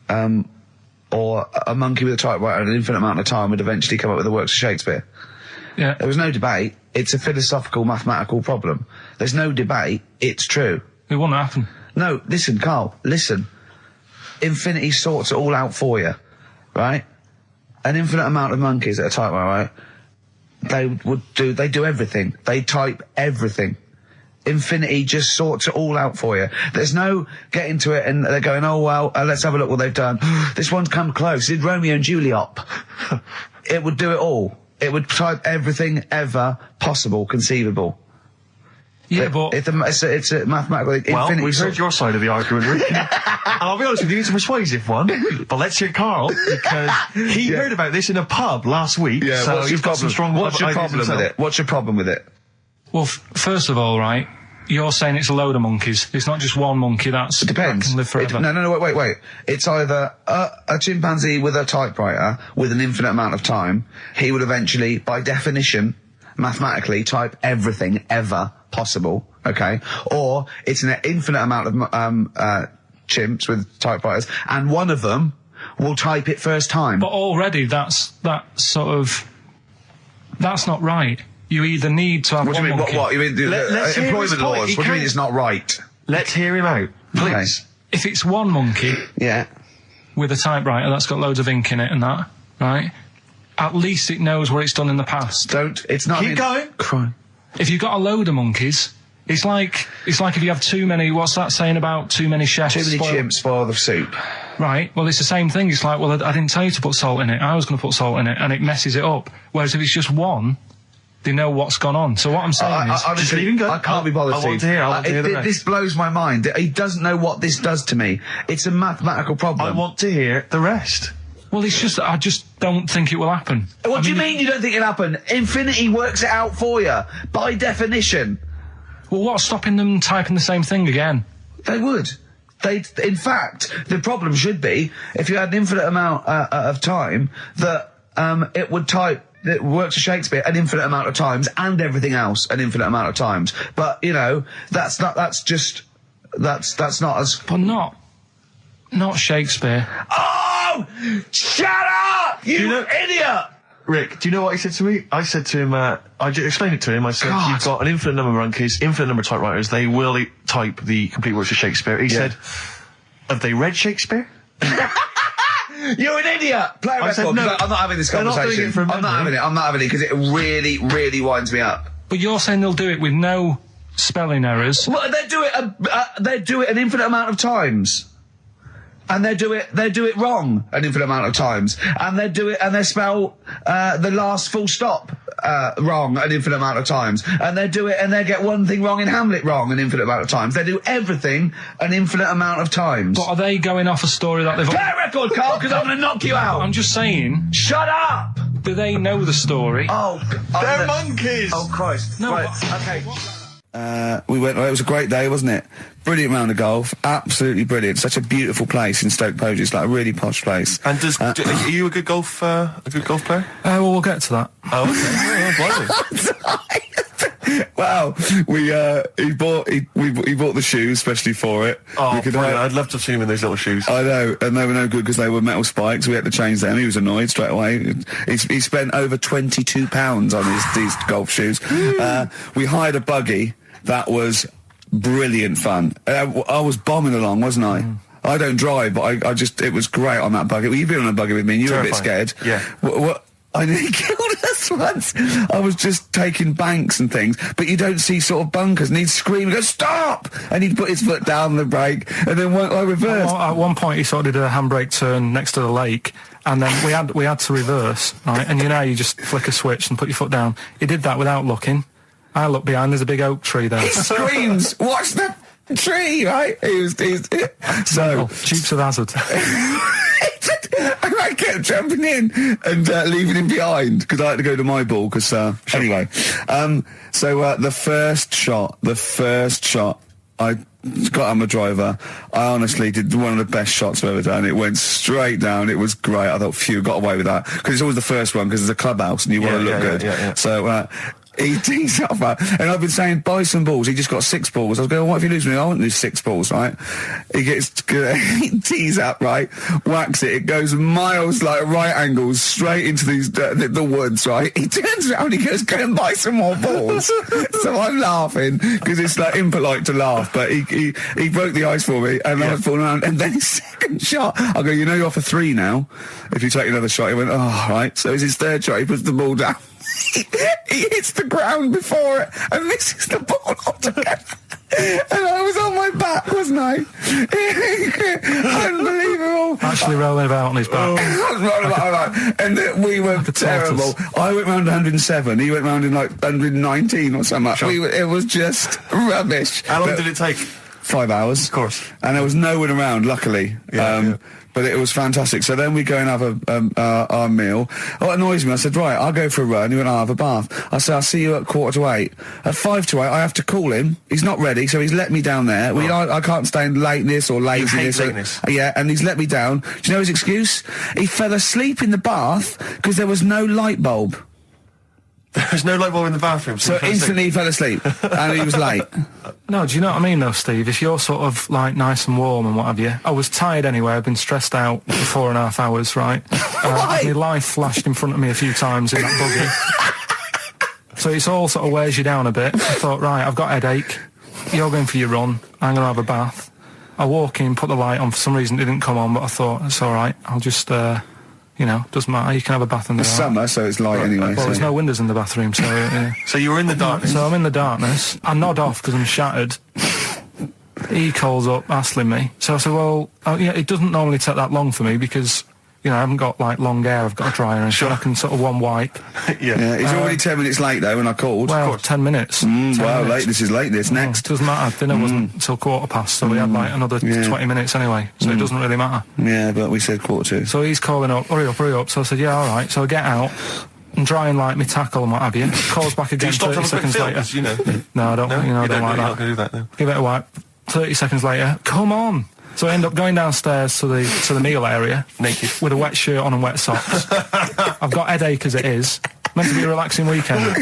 Or a monkey with a typewriter at an infinite amount of time would eventually come up with the works of Shakespeare. Yeah. There was no debate. It's a philosophical, mathematical problem. There's no debate. It's true. It wouldn't happen. No, listen, Carl, listen. Infinity sorts it all out for you, right? An infinite amount of monkeys at a typewriter, right? They do everything. They type everything. Infinity just sorts it all out for you. There's no getting to it and they're going, oh, well, let's have a look what they've done. This one's come close. Did Romeo and Juliet. It would do it all. It would type everything ever possible, conceivable. Yeah, but it's a mathematical infinity. Well, we've heard your side of the argument, Rick. And I'll be honest with you, it's a persuasive one. But let's hear Karl, because he heard about this in a pub last week. Yeah, so he's got some strong What's your ideas problem with himself. it? What's your problem with it? Well, first of all, right, you're saying it's a load of monkeys. It's not just one monkey. It depends. That can live forever. No, wait. It's either a chimpanzee with a typewriter with an infinite amount of time. He would eventually, by definition, mathematically, type everything ever possible. Okay, or it's an infinite amount of chimps with typewriters, and one of them will type it first time. But already, that's not right. You either need to have What do you mean? monkey. What? You mean Let's hear his employment point. laws? He What do you mean can't- it's not right? Let's hear him out, please. If it's one monkey Yeah. with a typewriter that's got loads of ink in it and that, right? At least it knows what it's done in the past. It's not. Keep going. Crime. If you've got a load of monkeys, it's like if you have too many. What's that saying about too many chefs? Too many chimps spoil the soup. Right. Well, it's the same thing. It's like, well, I didn't tell you to put salt in it. I was going to put salt in it, and it messes it up. Whereas if it's just one, they know what's gone on. So what I'm saying is, just leave him go. I can't be bothered. I want to hear. I want to hear the rest. This blows my mind. He doesn't know what this does to me. It's a mathematical problem. I want to hear the rest. well, it's just I just don't think it will happen. What do you mean you don't think it'll happen? Infinity works it out for you by definition. Well, what's stopping them typing the same thing again? They would. In fact, the problem should be if you had an infinite amount of time that it would type. It works for Shakespeare an infinite amount of times and everything else an infinite amount of times. But you know, that's not as. But not Shakespeare. Oh, shut up, you idiot! Rick, do you know what he said to me? I said to him, I explained it to him. I said, you've got an infinite number of monkeys, infinite number of typewriters. They will type the complete works of Shakespeare. He said, have they read Shakespeare? You're an idiot! Play a record, no, I'm not having this conversation. I'm not having it because it really, really winds me up. But you're saying they'll do it with no spelling errors. Well, they do it an infinite amount of times. And they do it wrong an infinite amount of times. And they spell the last full stop wrong an infinite amount of times. And they do it and they get one thing wrong in Hamlet wrong an infinite amount of times. They do everything an infinite amount of times. But are they going off a story that they've... Play a record, Karl, because I'm going to knock you out. I'm just saying... Shut up! Do they know the story? Oh, they're monkeys! Oh, Christ. No, right, okay. We went. It was a great day, wasn't it? Brilliant round of golf, absolutely brilliant. Such a beautiful place in Stoke Poges, it's like a really posh place. And are you a good golf player? Well, we'll get to that. Oh, okay. Wow, he bought the shoes especially for it. Oh, I'd love to have seen him in those little shoes. I know, and they were no good because they were metal spikes. We had to change them. He was annoyed straight away. He spent over £22 on these golf shoes. We hired a buggy that was brilliant fun. I was bombing along, wasn't I? I don't drive, but it was great on that buggy. Well, you've been on a buggy with me and you were a bit scared. Yeah. What? I nearly killed us once. I was just taking banks and things, but you don't see sort of bunkers, and he'd scream and go, stop! And he'd put his foot down the brake, and then I reversed. At one point he sort of did a handbrake turn next to the lake, and then we had to reverse, right? And you know, you just flick a switch and put your foot down. He did that without looking. I looked behind, there's a big oak tree there. He screams, watch the tree, right? He's so... Dukes of Hazzard. And I kept jumping in and leaving him behind because I had to go to my ball. Because anyway, so the first shot, I got on my driver. I honestly did one of the best shots I've ever done. It went straight down. It was great. I thought, phew, got away with that because it's always the first one because it's a clubhouse and you want to look good. Yeah. So. He tees up, and I've been saying, buy some balls. He just got 6 balls. I was going, what if you lose me? I want these 6 balls, right? He tees up, right? Whacks it. It goes miles, like right angles, straight into these the woods, right? He turns around, he goes, go and buy some more balls. So I'm laughing because it's like impolite to laugh, but he broke the ice for me, and I was falling around. And then his second shot, I go, you know, you're off for 3 now. If you take another shot, he went, oh, right. So it's his third shot. He puts the ball down. he hits the ground before it and misses the ball altogether. And I was on my back, wasn't I? Unbelievable. Actually rolling about on his back. And we were terrible. I went round 107, he went round in like 119 or something. Sure. It was just rubbish. How long did it take? 5 hours. Of course. And there was no one around, luckily. But it was fantastic. So then we go and have our meal. What annoys me, I said, right, I'll go for a run. He went, I'll have a bath. I said, I'll see you at 7:45. At 7:55, I have to call him. He's not ready, so he's let me down there. I can't stand lateness or laziness. You hate lateness. Yeah, and he's let me down. Do you know his excuse? He fell asleep in the bath because there was no light bulb. There's no light bulb in the bathroom. So instantly he fell asleep, and he was late. No, do you know what I mean though, Steve? If you're sort of like nice and warm and what have you, I was tired anyway. I've been stressed out for 4.5 hours, right? My life flashed in front of me a few times in that buggy. So it's all sort of wears you down a bit. I thought, right, I've got a headache. You're going for your run. I'm going to have a bath. I walk in, put the light on. For some reason it didn't come on, but I thought, it's all right. I'll just, doesn't matter. You can have a bath in the It's summer, so it's light anyway. Well, there's no windows in the bathroom, so... So you were in the darkness? So I'm in the darkness. I nod off because I'm shattered. He calls up, hassling me. So I said, well, it doesn't normally take that long for me because... I haven't got, like, long hair. I've got a dryer and I can sort of one wipe. Yeah, he's already 10 minutes late, though, when I called. Well, 10 minutes. 10 wow, minutes. lateness is lateness. Next. Doesn't matter. Dinner wasn't until 7:15, so we had, like, another 20 minutes anyway, so it doesn't really matter. Yeah, but we said 7:45. So he's calling up, hurry up. So I said, yeah, all right. So I get out and dry and, like, my tackle and what have you. Calls back again 30 seconds later. No, I don't, I don't like that. You're not going to do that, no. Give it a wipe. 30 seconds later, come on. So I end up going downstairs to the meal area. Naked. With a wet shirt on and wet socks. I've got headache as it is. Meant to be a relaxing weekend.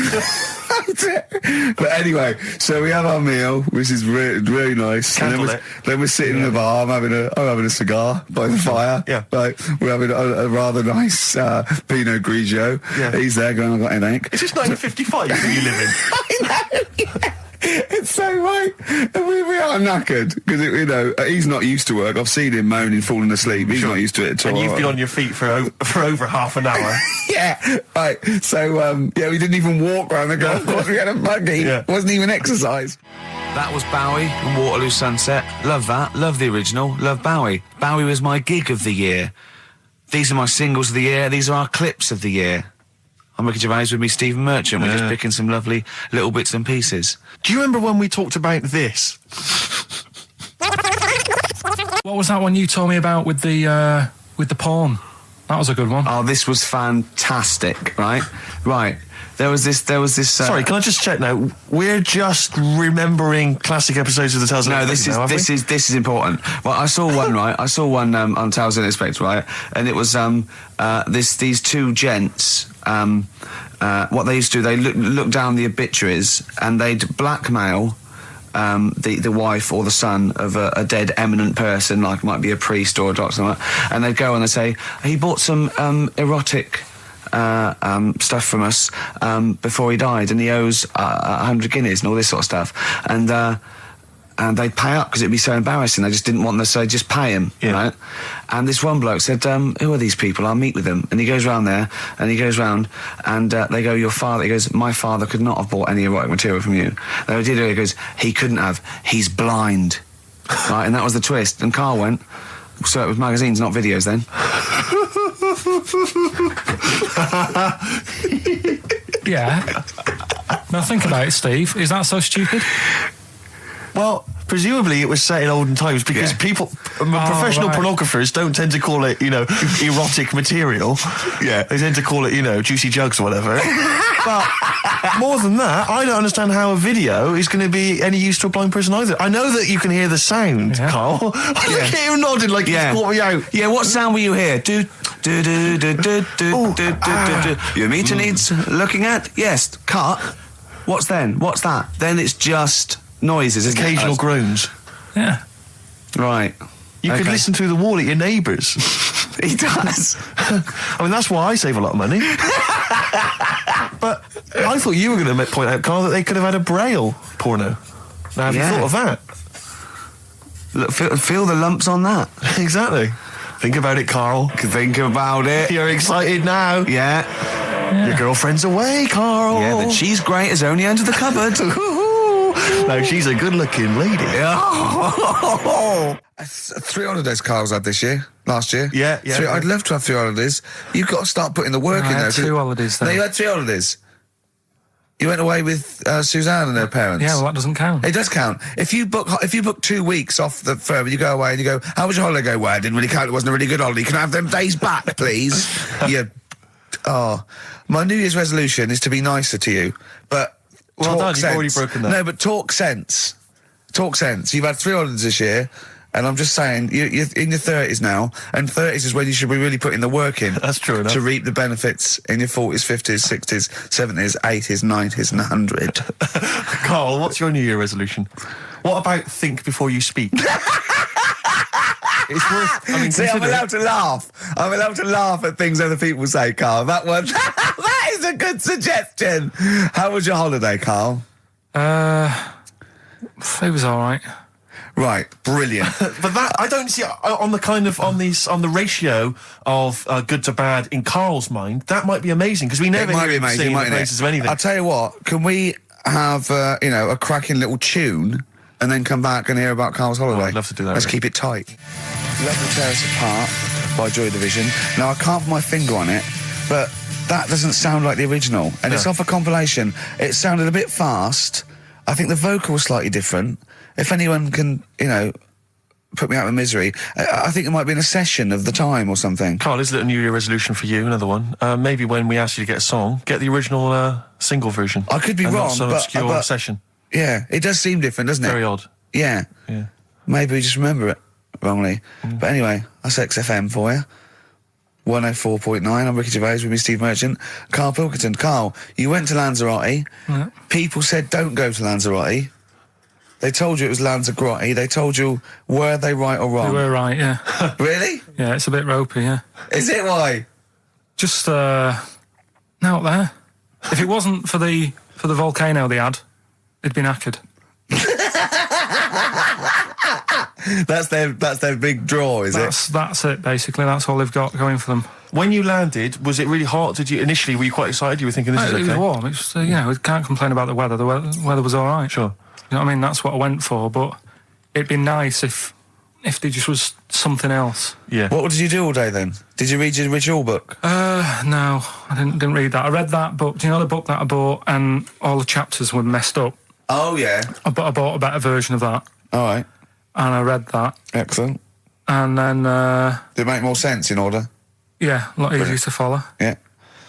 But anyway, so we have our meal, which is really nice. And then we're sitting in the bar. I'm having a cigar by the fire. Yeah. Like, we're having a rather nice Pinot Grigio. Yeah. He's there going, I've got headache. Is this 1955 that you live in? I know, yeah. It's so right. And we are knackered because he's not used to work. I've seen him moaning, falling asleep. He's not used to it at all. And you've been on your feet for over half an hour. Yeah, right. So we didn't even walk around the golf course. We had a buggy. Yeah. It wasn't even exercise. That was Bowie and Waterloo Sunset. Love that. Love the original. Love Bowie. Bowie was my gig of the year. These are my singles of the year. These are our clips of the year. I'm Ricky Gervais, with me Stephen Merchant. We're just picking some lovely little bits and pieces. Do you remember when we talked about this? What was that one you told me about with the porn? That was a good one. Oh, this was fantastic, right? Right. There was this. Sorry, can I just check now? We're just remembering classic episodes of the Tales. No, this is important. Well, I saw one, right? I saw one on Tales Unexpected, right? And it was these two gents. What they used to do, they look down the obituaries and they'd blackmail the wife or the son of a dead eminent person, like might be a priest or a doctor, like that, and they'd go and they'd say, he bought some erotic stuff from us before he died, and he owes 100 guineas and all this sort of stuff, and they'd pay up because it'd be so embarrassing. They just didn't want them, so they'd just pay him, right? And this one bloke said, who are these people? I'll meet with them. And he goes round there, and he goes round, and they go, your father, he goes, my father could not have bought any erotic material from you. They did it, he goes, he couldn't have, he's blind. Right, and that was the twist. And Carl went, so it was magazines, not videos then. Yeah. Now think about it, Steve. Is that so stupid? Well, presumably it was set in olden times because professional pornographers don't tend to call it, erotic material. Yeah. They tend to call it, juicy jugs or whatever. But more than that, I don't understand how a video is going to be any use to a blind person either. I know that you can hear the sound, Carl. Look at him nodding like he's caught me out. Yeah, what sound will you hear? Do. Your meter needs looking at? Yes. Cut. What's then? What's that? Then it's just noises, occasional groans. Yeah. Right. You could listen through the wall at your neighbours. He does. I mean, that's why I save a lot of money. But I thought you were going to point out, Carl, that they could have had a Braille porno. Now, have you thought of that? Look, feel the lumps on that. Exactly. Think about it, Carl. Think about it. You're excited now. Yeah. Your girlfriend's away, Carl. Yeah, but she's great as only under the cupboard. No, she's a good-looking lady. Yeah. 3 holidays Carl's had this year. Last year. Yeah. I'd love to have 3 holidays. You've got to start putting the work in there. 2 holidays then. No, you had 3 holidays. You went away with Suzanne and her parents. Yeah, well, that doesn't count. It does count. If you book 2 weeks off the firm, you go away and you go, how was your holiday? Go, well, it didn't really count. It wasn't a really good holiday. Can I have them days back, please? My New Year's resolution is to be nicer to you, but talk sense. You've already broken that. No, but talk sense. Talk sense. You've had 3 holidays this year. And I'm just saying, you're in your 30s now, and 30s is when you should be really putting the work in. That's true enough. To reap the benefits in your 40s, 50s, 60s, 70s, 80s, 90s, and 100. Carl, what's your New Year resolution? What about think before you speak? It's worth... I'm allowed to laugh. I'm allowed to laugh at things other people say, Carl. That one... that is a good suggestion. How was your holiday, Carl? It was all right. Right, brilliant. But that I don't see on the ratio of good to bad in Carl's mind. That might be amazing because we never hear him singing the praises of anything. I'll tell you what. Can we have a cracking little tune and then come back and hear about Carl's holiday? I'd love to do that. Let's keep it tight. Let Me Tear Us Apart by Joy Division. Now I can't put my finger on it, but that doesn't sound like the original, and it's off a compilation. It sounded a bit fast. I think the vocal was slightly different. If anyone can, put me out of misery, I think it might be in a session of the time or something. Carl, is it a New Year resolution for you? Another one. Maybe when we ask you to get a song, get the original single version. I could be wrong, not some but obscure session. Yeah, it does seem different, doesn't it? Very odd. Yeah. Maybe we just remember it wrongly. But anyway, that's XFM for you. 104.9. I'm Ricky Gervais with me, Steve Merchant. Karl Pilkington. Carl, you went to Lanzarote. Yeah. People said don't go to Lanzarote. They told you it was Lanzarote. They told you, were they right or wrong? They were right, yeah. Really? Yeah, it's a bit ropey, yeah. Is it? Why? Just, out there. If it wasn't for the volcano they had, it'd been knackered. That's their big draw, is it? That's it, basically. That's all they've got going for them. When you landed, was it really hot? Were you quite excited? You were thinking this is okay? It was warm. It's we can't complain about the weather. The weather was all right. Sure. You know what I mean? That's what I went for, but it'd be nice if there just was something else. Yeah. What did you do all day then? Did you read your ritual book? No, I didn't read that. I read that book. Do you know the book that I bought and all the chapters were messed up? Oh, yeah. I bought a better version of that. All right. And I read that. Excellent. And then... Did it make more sense in order? Yeah, a lot easier to follow. Yeah.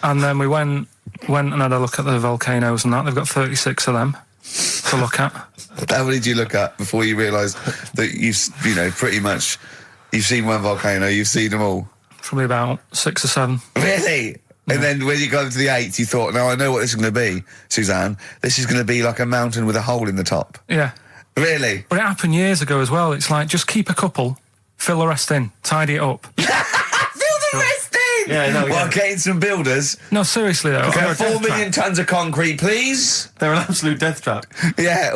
And then we went and had a look at the volcanoes and that. They've got 36 of them to look at. How many did you look at before you realised that pretty much, you've seen one volcano, you've seen them all? Probably about 6 or 7. Really? Yeah. And then when you got to the 8th, you thought, now I know what this is going to be, Suzanne. This is going to be like a mountain with a hole in the top. Yeah. Really? But it happened years ago as well. It's like, just keep a couple, fill the rest in, tidy it up. Fill the rest in? Yeah, no. Well, getting some builders. No, seriously though. Okay, 4 million tons of concrete, please. They're an absolute death trap. Yeah,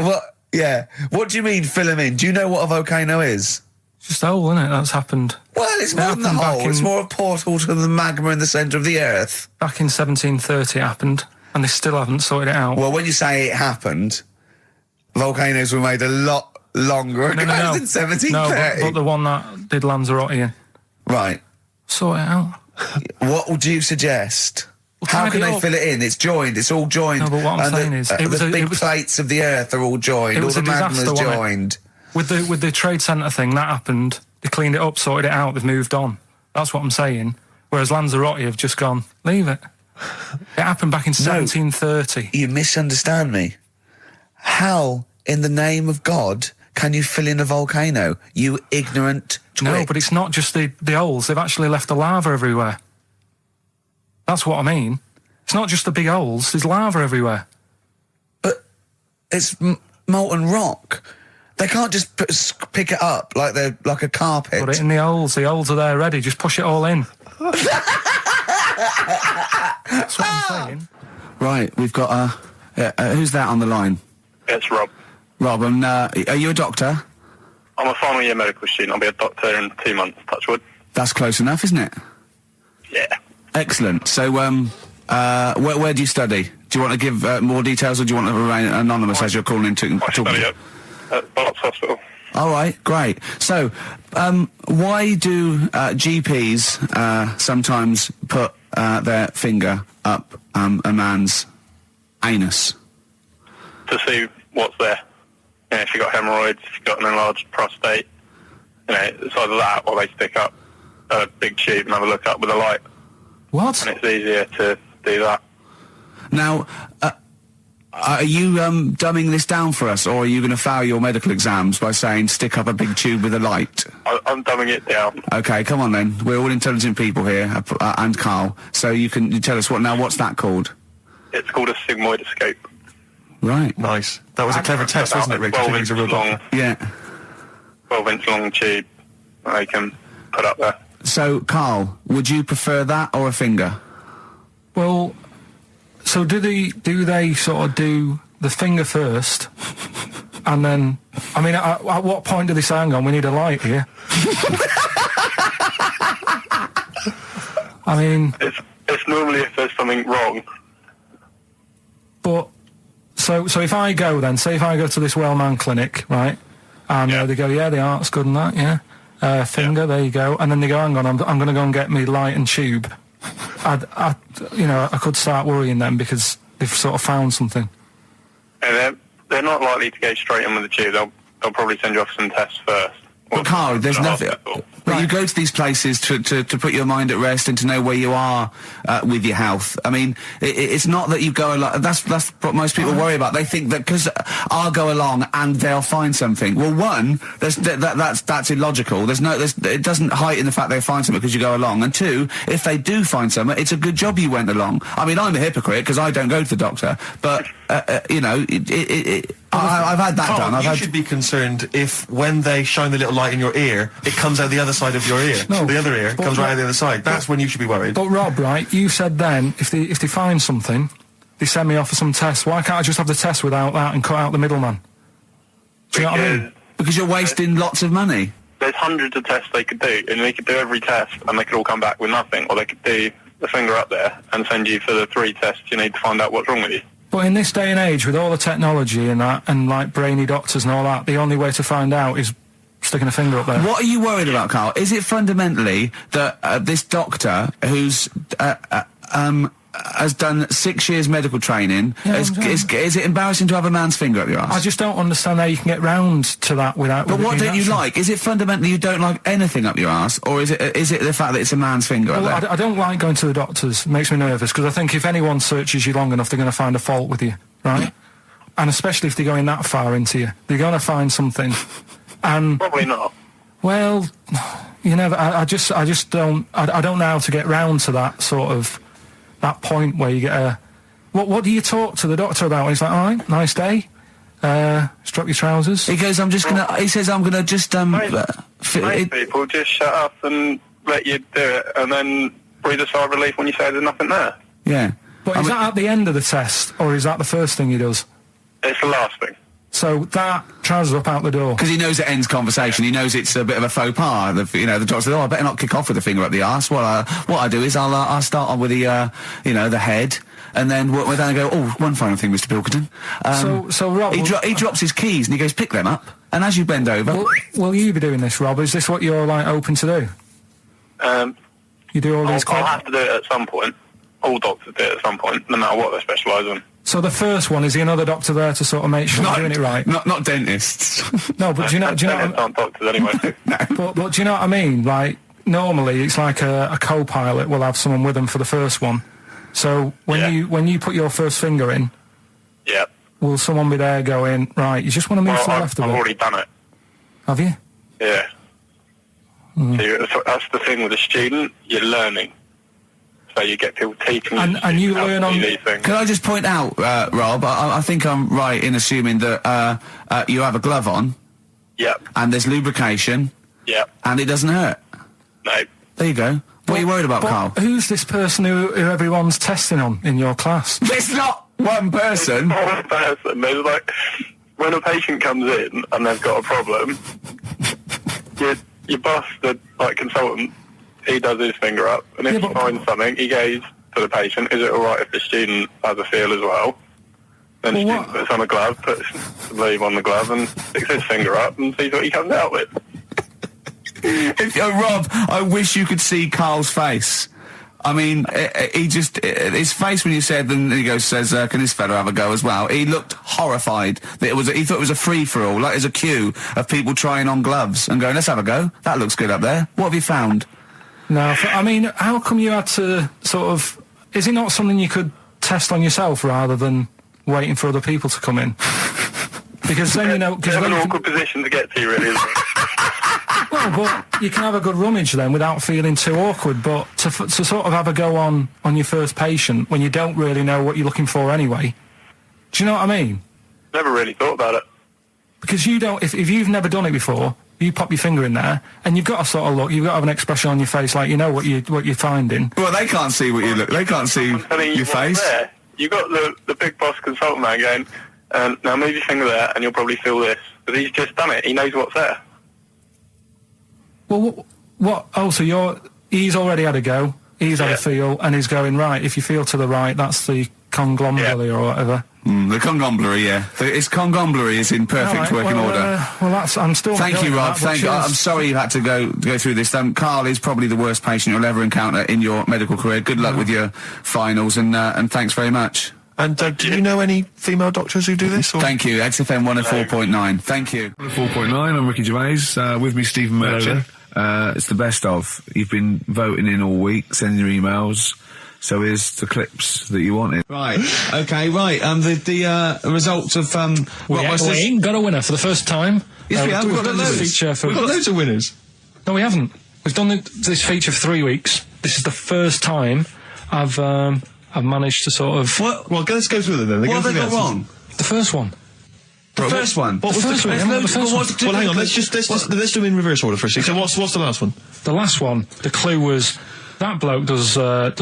what do you mean fill them in? Do you know what a volcano is? It's just a hole, isn't it? That's happened. Well, it's more than the hole. It's more a portal to the magma in the centre of the earth. Back in 1730 it happened, and they still haven't sorted it out. Well, when you say it happened, volcanoes were made a lot longer ago than 1730. No, but the one that did Lanzarote in. Right. Sort it out. What would you suggest? Well, how can they fill it in? It's joined. It's all joined. No, but what I'm saying is... the big plates of the earth are all joined. All the magma's joined. With the trade centre thing, that happened. They cleaned it up, sorted it out, they've moved on. That's what I'm saying. Whereas Lanzarote have just gone, leave it. It happened back in 1730. You misunderstand me. How, in the name of God, can you fill in a volcano? You ignorant twit. No, but it's not just the holes. They've actually left the lava everywhere. That's what I mean. It's not just the big holes. There's lava everywhere. But it's molten rock. They can't just pick it up like they're like a carpet. Put it in the holes. The holes are there ready. Just push it all in. That's what I'm saying. Right, we've got who's that on the line? It's Rob. Rob, and are you a doctor? I'm a final year medical student. I'll be a doctor in 2 months, touch wood. That's close enough, isn't it? Yeah. Excellent. So, Where do you study? Do you want to give more details, or do you want to remain anonymous as you're calling in to I study at Barts Hospital. All right, great. So, why do GPs sometimes put their finger up a man's anus? To see what's there. You know, if you've got hemorrhoids, if you've got an enlarged prostate, you know, it's either that or they stick up a big tube and have a look up with a light. What? And it's easier to do that. Now, are you dumbing this down for us, or are you going to fail your medical exams by saying stick up a big tube with a light? I'm dumbing it down. Okay, come on then. We're all intelligent people here, and Carl. So you tell us what's that called? It's called a sigmoidoscope. Right. Nice. That was a clever test, wasn't it, Rick? 12 inch long. Yeah. 12-inch long tube they can put up there. So, Carl, would you prefer that or a finger? Well, so do they sort of do the finger first, and then, I mean, at what point do they say, hang on, we need a light here? I mean... It's normally if there's something wrong. But, so if I go then, say if I go to this well-known clinic, right, and they go, yeah, the art's good and that, yeah, finger, there you go, and then they go, hang on, I'm going to go and get me light and tube. I could start worrying then because they've sort of found something. And they're not likely to go straight in with the tube. They'll probably send you off some tests first. But Carl, there's nothing. But you go to these places to put your mind at rest and to know where you are with your health. I mean, it's not that you go along. That's what most people worry about. They think that because I'll go along and they'll find something. Well, one, that's illogical. It doesn't heighten the fact they find something because you go along. And two, if they do find something, it's a good job you went along. I mean, I'm a hypocrite because I don't go to the doctor, but I've had that done. You should be concerned if when they shine the little light in your ear, it comes out the other side of your ear. No, the other ear comes right out the other side. That's when you should be worried. But Rob, right, you said then, if they find something, they send me off for some tests. Why can't I just have the test without that and cut out the middleman? Do you know what I mean? Because you're wasting lots of money. There's hundreds of tests they could do, and they could do every test, and they could all come back with nothing, or they could do the finger up there and send you for the 3 tests you need to find out what's wrong with you. But in this day and age, with all the technology and that, and like brainy doctors and all that, the only way to find out is sticking a finger up there. What are you worried about, Carl? Is it fundamentally that this doctor who's has done 6 years medical training, is it embarrassing to have a man's finger up your ass? I just don't understand how you can get round to that without... But what don't you like? Is it fundamentally you don't like anything up your ass, or is it the fact that it's a man's finger up there? I don't like going to the doctors. It makes me nervous, because I think if anyone searches you long enough, they're going to find a fault with you, right? And especially if they're going that far into you. They're going to find something. And probably not. Well, you know, I just don't... I don't know how to get round to that sort of... that point where you get a... What do you talk to the doctor about? He's like, all right, nice day. Strap your trousers. He goes, he says, I'm gonna just, Most people just shut up and let you do it, and then breathe a sigh of relief when you say there's nothing there. Yeah. But is that at the end of the test, or is that the first thing he does? It's the last thing. So that trousers up out the door. Because he knows it ends conversation. He knows it's a bit of a faux pas. The doctor says, "Oh, I better not kick off with the finger up the arse." Well, what I do is I'll start on with the the head, and then we'll then go. Oh, one final thing, Mr. Pilkington. So Rob, he drops his keys and he goes, "Pick them up." And as you bend over, will you be doing this, Rob? Is this what you're like open to do? You do all these. I'll have to do it at some point. All doctors do it at some point, no matter what they specialise in. So the first one, is he another doctor there to sort of make sure you're doing it right? Not dentists. No, but do you know? Aren't doctors anyway. But do you know what I mean? Like normally, it's like a co-pilot will have someone with them for the first one. So when you put your first finger in, will someone be there going, right? You just want to move to the left of it? I've already done it. Have you? Yeah. So that's the thing with a student. You're learning. So you get people teaching and you learn on these things. Can I just point out, Rob, I think I'm right in assuming that you have a glove on. Yep. And there's lubrication. Yep. And it doesn't hurt. No. There you go. What are you worried about, Carl? Who's this person who everyone's testing on in your class? It's not one person. It's not one person. There's like, when a patient comes in and they've got a problem, your boss, the consultant, he does his finger up, and if he finds something, he goes, to the patient, is it alright if the student has a feel as well? Then the student puts on a glove, puts the leave on the glove and sticks his finger up and sees what he comes out with. Rob, I wish you could see Carl's face. I mean, his face when you said, and he says, can this fella have a go as well? He looked horrified that he thought it was a free-for-all, like there's a queue of people trying on gloves and going, let's have a go. That looks good up there. What have you found? No, I mean, how come you had to sort of, is it not something you could test on yourself rather than waiting for other people to come in? Because then you know... It's an awkward position to get to, really, isn't it? Well, but you can have a good rummage then without feeling too awkward, but to sort of have a go on your first patient when you don't really know what you're looking for anyway, do you know what I mean? Never really thought about it. Because you don't, if you've never done it before, you pop your finger in there, and you've got to sort of look, you've got to have an expression on your face like you know what you're finding. Well, they can't see what you look, they can't see your face. There. You got the big boss consultant man going, now move your finger there and you'll probably feel this. But he's just done it, he knows what's there. Well, what? Oh, so he's already had a go, he's had a feel, and he's going, right, if you feel to the right, that's the conglomerate or whatever. The conglomerate, yeah. Its conglomerate is in perfect working order. Well, I'm still... Thank you, Rob. Thank you. I'm sorry you had to go through this. Carl is probably the worst patient you'll ever encounter in your medical career. Good luck with your finals, and thanks very much. And do you know any female doctors who do this? Or? Thank you. XFM 104.9. Thank you. 104.9. I'm Ricky Gervais. With me, Stephen Merchant. It's the best of. You've been voting in all week, sending your emails. So here's the clips that you wanted. Right. Okay. Right. The results of we ain't got a winner for the first time. Yes, we have. We've got loads of winners. No, we haven't. We've done this feature for 3 weeks. This is the first time I've managed to sort of... Well, let's go through them then. What have they got wrong? The first one. The first one? What was the first one? Well, hang on, let's do them in reverse order for a second. So what's the last one? The last one, the clue was, that bloke does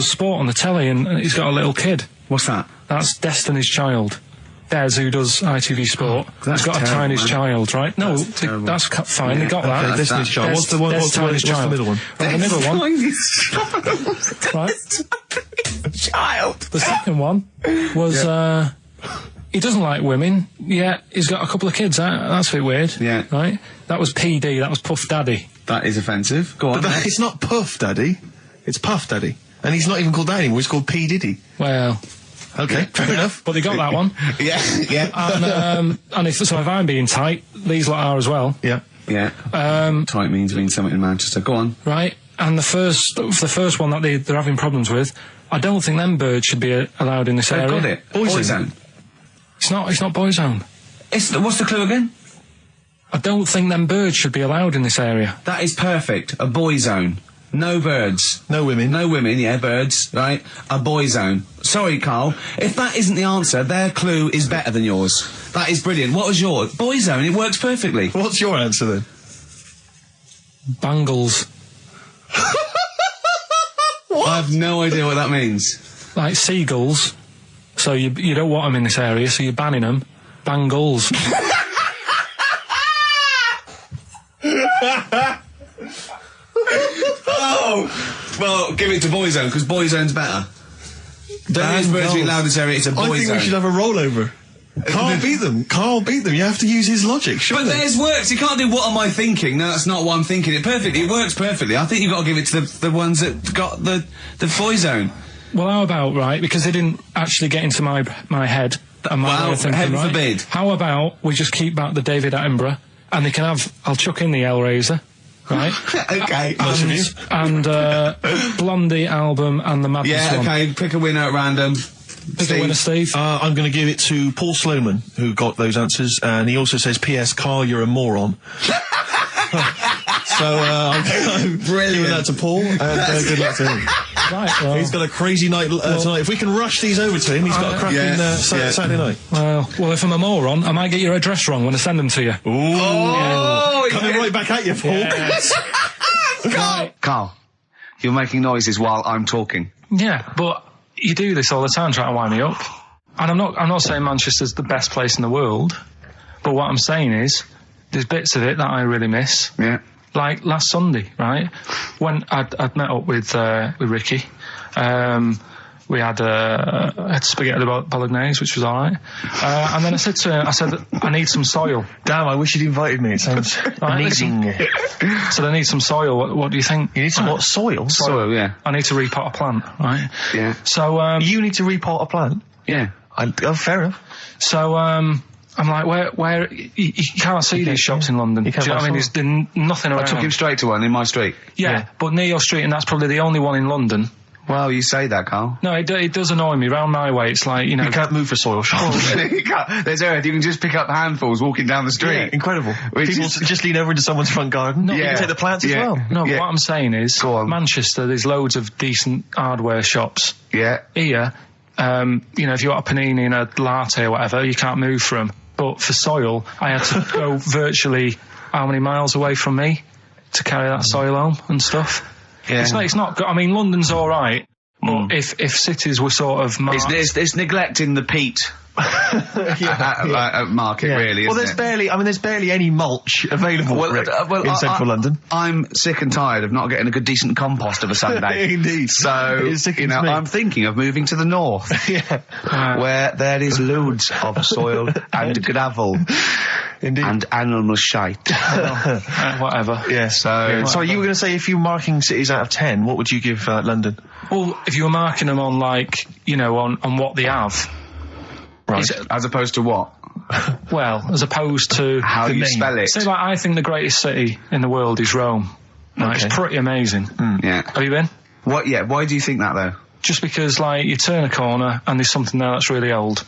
sport on the telly and he's got a little kid. What's that? That's Destiny's Child. Des, who does ITV Sport, has got a tiny child, right? No, that's fine, they got that. Destiny's Child. What's the middle one? Right, the middle one. Right. Child. The second one was, he doesn't like women, yet he's got a couple of kids. That's a bit weird. Yeah. Right? That was PD, that was Puff Daddy. That is offensive. Go on. But it's not Puff Daddy, it's Puff Daddy. And he's not even called that anymore, he's called P. Diddy. Well... Okay, fair enough. But they got that one. Yeah. And if I'm being tight, these lot are as well. Yeah. Yeah. Tight means something in Manchester. Go on. Right. And the first one that they're having problems with, I don't think them birds should be allowed in this area. Got it. Boyzone. It's not Boyzone. What's the clue again? I don't think them birds should be allowed in this area. That is perfect. A boyzone. No birds. No women. No women, yeah, birds, right? A boyzone. Sorry, Carl. If that isn't the answer, their clue is better than yours. That is brilliant. What was yours? Boyzone, it works perfectly. What's your answer then? Bangles. What? I have no idea what that means. Like seagulls. So you don't want them in this area, so you're banning them. Bangles. Oh! Well, give it to Boyzone, because Boyzone's better. Don't use birds being loud in this area, it's a Boyzone. I think we should have a rollover. Carl beat them. You have to use his logic, surely. But theirs works. You can't do what am I thinking. No, that's not what I'm thinking. It works perfectly. I think you've got to give it to the ones that got the Boyzone. Well, how about, right, because they didn't actually get into my head. Heaven forbid. How about we just keep back the David Attenborough, and they can have, I'll chuck in the Hellraiser, right? Okay. And Blondie album and the Madness one. Yeah, okay, pick a winner at random. Pick a winner, Steve. I'm going to give it to Paul Sloman, who got those answers, and he also says, P.S. Carl, you're a moron. So, I'm giving that to Paul, and good luck to him. Right, well, he's got a crazy night tonight. If we can rush these over to him, he's got a cracking Saturday night. Well, if I'm a moron, I might get your address wrong when I send them to you. Ooh. Coming right back at you, Paul. Yes. Carl, you're making noises while I'm talking. Yeah, but you do this all the time trying to wind me up. And I'm not saying Manchester's the best place in the world, but what I'm saying is there's bits of it that I really miss. Yeah. Like last Sunday, right? When I'd met up with Ricky, We had spaghetti bolognese, which was all right. And then I said to her, I need some soil. Damn, I wish you'd invited me. It sounds amazing. So I need some soil. What do you think? You need some what? Soil? Soil, yeah. I need to repot a plant, right? Yeah. So, you need to repot a plant? Yeah. Fair enough. So, I'm like, where you can't see these shops in London. Do you know what I mean? There's nothing around. I took him straight to one in my street. Yeah, but near your street, and that's probably the only one in London. Well, you say that, Carl. No, it does annoy me. Round my way, it's like, you know... You can't move for soil shops. There's Earth, you can just pick up handfuls walking down the street. Yeah, incredible. People just lean over into someone's front garden. No, you can take the plants as well. No, but what I'm saying is, Manchester, there's loads of decent hardware shops. Yeah. Here, you know, if you want a panini and a latte or whatever, you can't move from. But for soil, I had to go virtually how many miles away from me to carry that soil home and stuff. Yeah. It's not good. I mean, London's all right, but if cities were sort of it's neglecting the peat market, really. Well, there's barely any mulch available in central London. I'm sick and tired of not getting a good decent compost of a Sunday. Indeed. So you know, I'm thinking of moving to the north, where there is loads of soil and gravel. Indeed. And animal shite. Whatever. Yeah. So you were going to say, if you were marking cities out of 10, what would you give London? Well, if you were marking them on, like, you know, on what they have. Right. As opposed to what? Well, as opposed to... How do you spell it? Say, like, I think the greatest city in the world is Rome. Right? Okay. It's pretty amazing. Yeah. Have you been? What? Yeah. Why do you think that, though? Just because, like, you turn a corner and there's something there that's really old.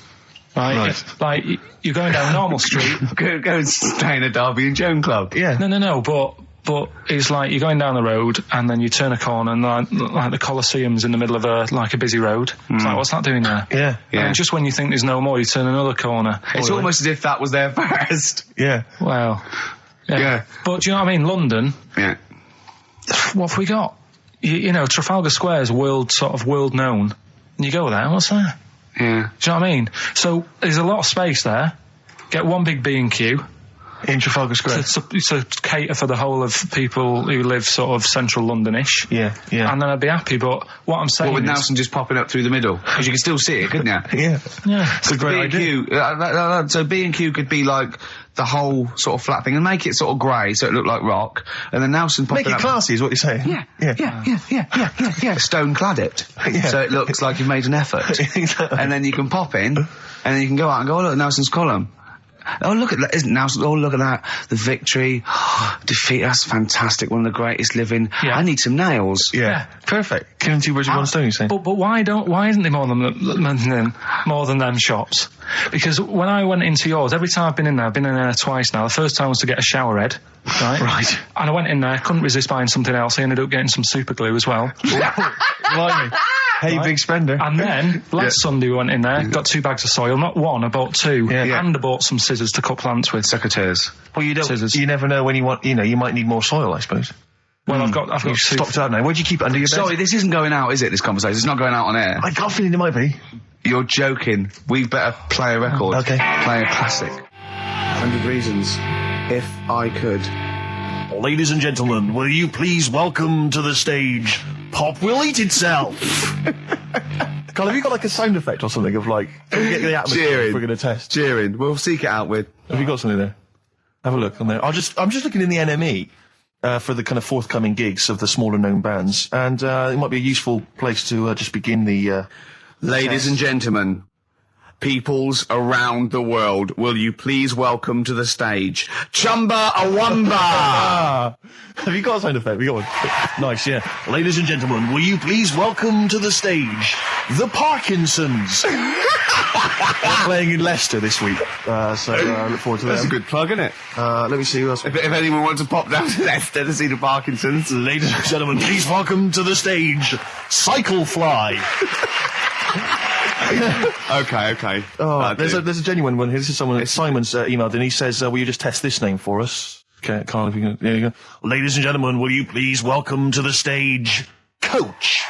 Right. Like, you're going down a normal street. Go and stay in a Derby and Joan club. Yeah. No, but it's like you're going down the road and then you turn a corner and like the Colosseum's in the middle of a busy road. It's like, what's that doing there? Yeah. And just when you think there's no more, you turn another corner. It's almost as if that was there first. Yeah. Well. Yeah. But do you know what I mean? London. Yeah. What have we got? You know, Trafalgar Square is world known. And you go there, what's there? Yeah. Do you know what I mean? So there's a lot of space there. Get one big B&Q. In Trafalgar Square. To cater for the whole of people who live sort of central London-ish. Yeah. And then I'd be happy, but what I'm saying with Nelson just popping up through the middle? Because you can still see it, couldn't you? Yeah. It's a great idea. So B&Q could be like the whole sort of flat thing and make it sort of grey so it looked like rock, and then Nelson popping up... Make it classy is what you're saying. Yeah. Stone clad it. Yeah. So it looks like you've made an effort. Exactly. And then you can pop in, and then you can go out and go, oh, look, Nelson's column. Oh, look at that. Isn't Nelson? Oh, look at that. The victory. Defeat. That's fantastic. One of the greatest living. Yeah. I need some nails. Yeah. Perfect. Killing two birds with one stone, you say? But why isn't there more than them shops? Because when I went into yours, every time I've been in there twice now. The first time was to get a shower head. Right. And I went in there, couldn't resist buying something else. I ended up getting some super glue as well. Blimey. Hey, big spender. And then, last Sunday we went in there, got 2 bags of soil, not one, I bought 2. Yeah. And I bought some scissors to cut plants with. Secateurs. Well, you never know when you want, you might need more soil, I suppose. Well, I've got You've stocked out now. Where'd you keep it under your bed? Sorry, this isn't going out, is it, this conversation? It's not going out on air. I got a feeling it might be. You're joking. We better play a record. Okay. Play a classic. 100 Reasons. If I Could. Ladies and gentlemen, will you please welcome to the stage Pop Will Eat Itself? Carl, have you got like a sound effect or something of like, get the atmosphere we're going to test? Cheering. We'll seek it out with. Have you got something there? Have a look on there. I'm just looking in the NME for the kind of forthcoming gigs of the smaller known bands, and it might be a useful place to just begin the Ladies and gentlemen, peoples around the world, will you please welcome to the stage Chumba Awamba? Have you got a sound effect? We got one. Nice, yeah. Ladies and gentlemen, will you please welcome to the stage the Parkinsons? They're playing in Leicester this week, so I look forward to that. That's a good plug, isn't it? Let me see who else. If anyone wants to pop down to Leicester to see the Parkinsons. Ladies and gentlemen, please welcome to the stage Cyclefly. Okay. Oh, there's a genuine one here. This is someone. Simon's emailed and he says, "Will you just test this name for us?" Okay, Carl, if you can. There you go. Ladies and gentlemen, will you please welcome to the stage Coach?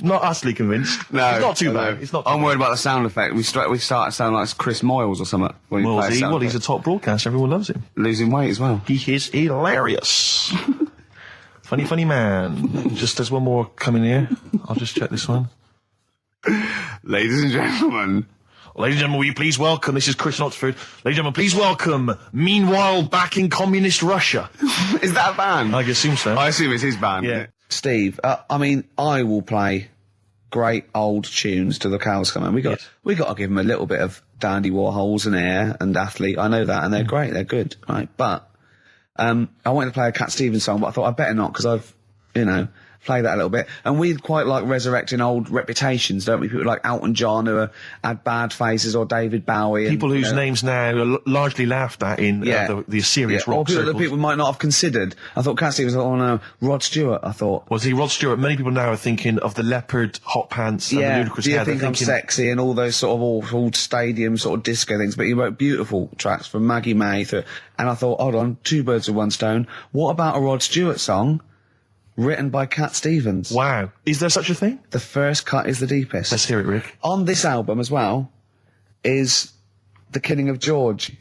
Not utterly convinced. No, it's not too bad. It's not. I'm worried about the sound effect. We start to sound like Chris Moyles or something. He's a top broadcaster. Everyone loves him. Losing weight as well. He is hilarious. Funny man. Just there's one more coming here. I'll just check this one. Ladies and gentlemen. Ladies and gentlemen, will you please welcome, this is Chris Oxford. Ladies and gentlemen, please welcome, meanwhile back in communist Russia. Is that a band? I assume so. I assume it's his band. Yeah. Steve, I mean, I will play great old tunes to the cows come home. We got to give them a little bit of Dandy Warhols and Air and Athlete. I know that, and they're great. They're good, right? But I wanted to play a Cat Stevens song, but I thought I'd better not because I've, play that a little bit. And we quite like resurrecting old reputations, don't we? People like Elton John who had bad faces, or David Bowie. People whose names now are largely laughed at in the serious rock or people circles. that people might not have considered. I thought Cat Stevens, oh no, Rod Stewart, I thought. Was he Rod Stewart? Many people now are thinking of the leopard hot pants and the ludicrous Do you hair. think I'm sexy and all those sort of old stadium sort of disco things, but he wrote beautiful tracks from Maggie May and I thought, hold on, two birds with one stone. What about a Rod Stewart song written by Cat Stevens? Wow. Is there such a thing? The first cut is the deepest. Let's hear it, Rick. On this album as well is The Killing of George.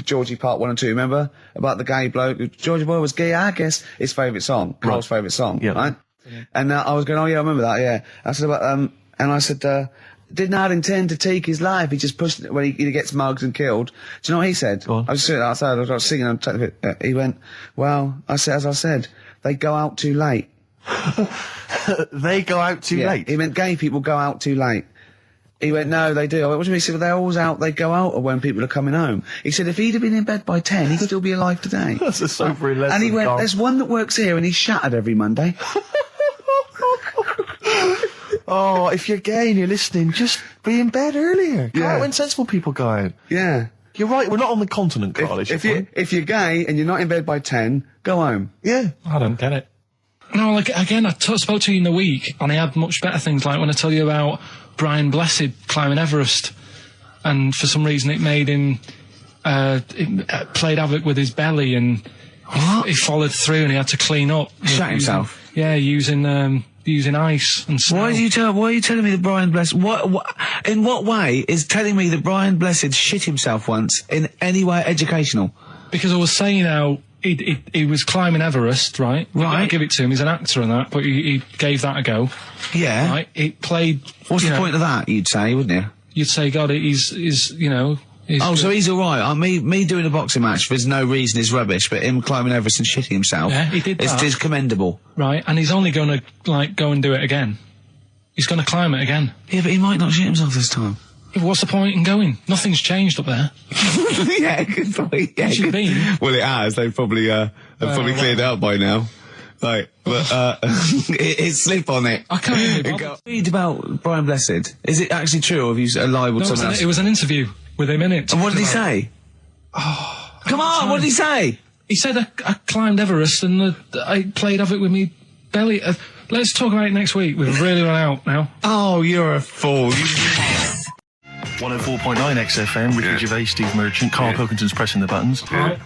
Georgie Part 1 and 2, remember? About the gay bloke. Georgie Boy was gay, I guess. His favourite song. Carl's favourite song, right? Yeah. And I was going, oh yeah, I remember that, yeah. I said about, and I said, did not intend to take his life. He just pushed it when he gets mugged and killed. Do you know what he said? I was sitting outside, I was singing, he went, well, as I said, they go out too late. They go out too late? He meant gay people go out too late. He went, no, they do. I went, what do you mean? He said, well, they're always out, they go out when people are coming home. He said, if he'd have been in bed by 10, he'd still be alive today. That's a sobering lesson. And he went, there's one that works here and he's shattered every Monday. Oh, if you're gay and you're listening, just be in bed earlier. Go out when sensible people go out. Yeah. You're right, we're not on the continent, Carl. If you're gay and you're not in bed by 10, go home. Yeah. I don't get it. No, like, again, I spoke to you in the week, and I had much better things, like when I tell you about Brian Blessed climbing Everest, and for some reason it made him, it played havoc with his belly, and he followed through and he had to clean up. Shat himself? Yeah, using ice and snow. Why are you telling me that Brian Blessed, in what way is telling me that Brian Blessed shit himself once in any way educational? Because I was saying how he was climbing Everest, right? Right. I'll give it to him, he's an actor and that, but he gave that a go. Yeah. Right? It played... What's the point of that, you'd say, wouldn't you? You'd say, God, he's so he's alright. Me doing a boxing match for no reason is rubbish, but him climbing Everest and shitting himself, yeah, he did that. Is commendable. Right, and he's only gonna, go and do it again. He's gonna climb it again. Yeah, but he might not shit himself this time. Yeah, what's the point in going? Nothing's changed up there. Yeah, good point. Yeah, it should be. Well, it has. They've probably cleared it up by now. Like, but, it's slip on it. I can't even read about Brian Blessed. Is it actually true, or have you lied with someone else? It was an interview with him in it. And what did he say? Oh, come on, what did he say? He said I climbed Everest and I played havoc with me belly. Let's talk about it next week. We've really run out now. Oh, you're a fool. 104.9 XFM, Ricky Gervais, Steve Merchant, Karl Pilkington's pressing the buttons. Right.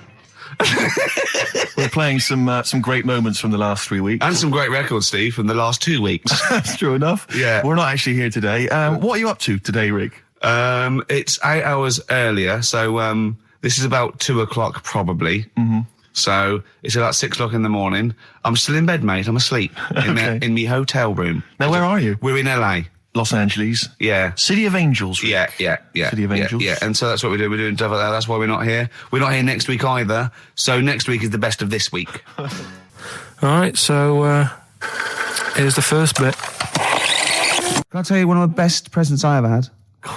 We're playing some great moments from the last 3 weeks. And some great records, Steve, from the last 2 weeks. That's true enough. Yeah. We're not actually here today. What are you up to today, Rick? It's 8 hours earlier, so this is about 2 o'clock probably. Mm-hmm. So it's about 6 o'clock in the morning. I'm still in bed, mate. I'm asleep in my hotel room. Now, where are you? We're in LA. Los Angeles. Yeah. City of Angels. Rick. Yeah. City of Angels. Yeah, and so that's what we do. We're doing stuff like that. That's why we're not here. We're not here next week either. So next week is the best of this week. All right, so here's the first bit. Can I tell you one of the best presents I ever had? Go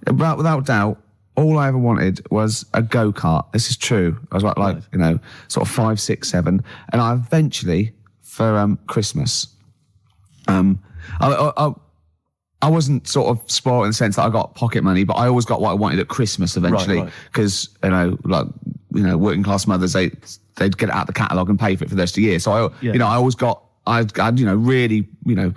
on. Without doubt, all I ever wanted was a go-kart. This is true. I was like sort of 5, 6, 7. And I eventually, for Christmas, I wasn't sort of spoiled in the sense that I got pocket money, but I always got what I wanted at Christmas eventually. Because, working class mothers, they'd get it out of the catalogue and pay for it for the rest of the year. So I always got, I had, really,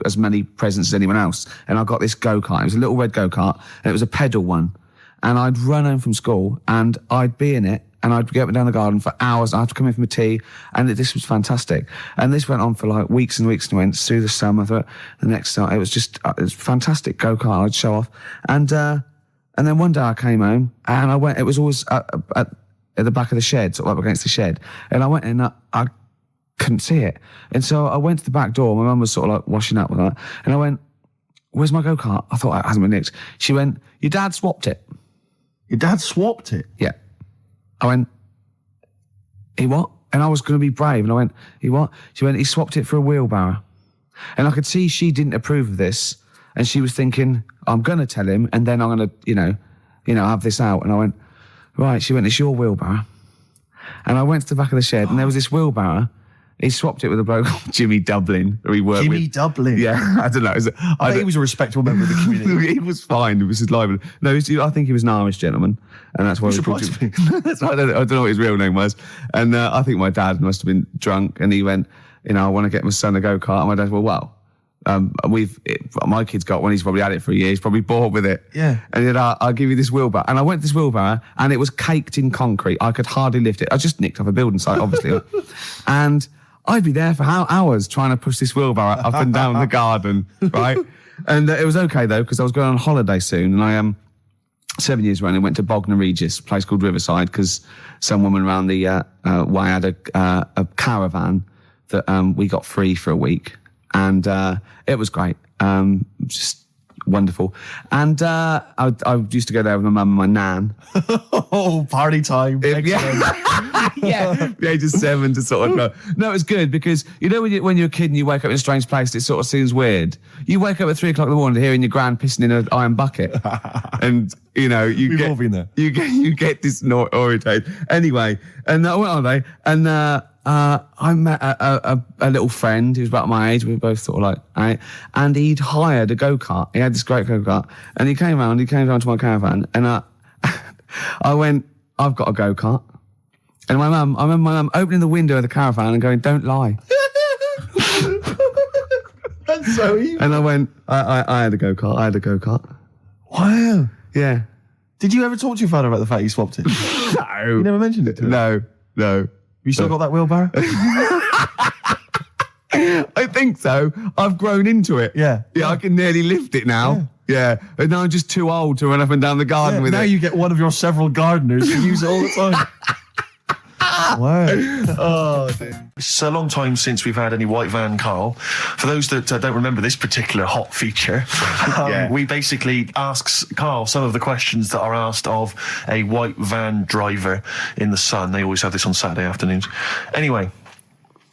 as many presents as anyone else. And I got this go-kart. It was a little red go-kart and it was a pedal one. And I'd run home from school and I'd be in it and I'd get up and down the garden for hours. I'd have to come in for my tea, and this was fantastic. And this went on for like weeks and weeks and went through the summer, the next summer. It was just, it was fantastic go-kart. I'd show off. And then one day I came home and I went, it was always at the back of the shed, sort of up against the shed. And I went in, I couldn't see it. And so I went to the back door. My mum was sort of like washing up with that. And I went, where's my go-kart? I thought it hasn't been nicked. She went, your dad swapped it. Your dad swapped it? Yeah. I went, he what? And I was going to be brave. And I went, he what? She went, he swapped it for a wheelbarrow. And I could see she didn't approve of this. And she was thinking, I'm going to tell him, and then I'm going to, you know, have this out. And I went, right. She went, it's your wheelbarrow. And I went to the back of the shed, and there was this wheelbarrow. He swapped it with a bloke called Jimmy Dublin, who he worked with. Jimmy Dublin? Yeah, I don't know. I think he was a respectable member of the community. He was fine. It was his life. No, I think he was an Irish gentleman, and that's why we called him. That's why I don't know what his real name was. And I think my dad must have been drunk, and he went, you know, I want to get my son a go-kart. And my dad went, well, my kid's got one. He's probably had it for a year. He's probably bored with it. Yeah. And he said, I'll give you this wheelbarrow. And I went to this wheelbarrow, and it was caked in concrete. I could hardly lift it. I just nicked off a building site, obviously. And I'd be there for hours trying to push this wheelbarrow up and down the garden, right? And it was okay, though, because I was going on holiday soon. And I 7 years running, went to Bognor Regis, a place called Riverside, because some woman around the way had a caravan that we got free for a week. And it was great. Just wonderful. And I used to go there with my mum and my nan. Oh, party time. Yeah, the age of 7 to sort of go. No, it was good because, you know, when you're a kid and you wake up in a strange place, it sort of seems weird. You wake up at 3 o'clock in the morning hearing your gran pissing in an iron bucket. And, you know, We've all been there. You get disorientated. Anyway, and I went on holiday, and I met a little friend who was about my age. We were both sort of like, right? And he'd hired a go-kart. He had this great go-kart. And he came down to my caravan, and I went, I've got a go-kart. And I remember my mum opening the window of the caravan and going, don't lie. That's so evil. And I went, I had a go-kart. Wow. Yeah. Did you ever talk to your father about the fact you swapped it? No. You never mentioned it to him? No. You still got that wheelbarrow? I think so. I've grown into it. Yeah. Yeah, I can nearly lift it now. Yeah. And now I'm just too old to run up and down the garden with now it. Now you get one of your several gardeners who use it all the time. Wow. Oh, dear. It's a long time since we've had any white van Karl. For those that don't remember this particular hot feature, we basically ask Karl some of the questions that are asked of a white van driver in the Sun. They always have this on Saturday afternoons. Anyway,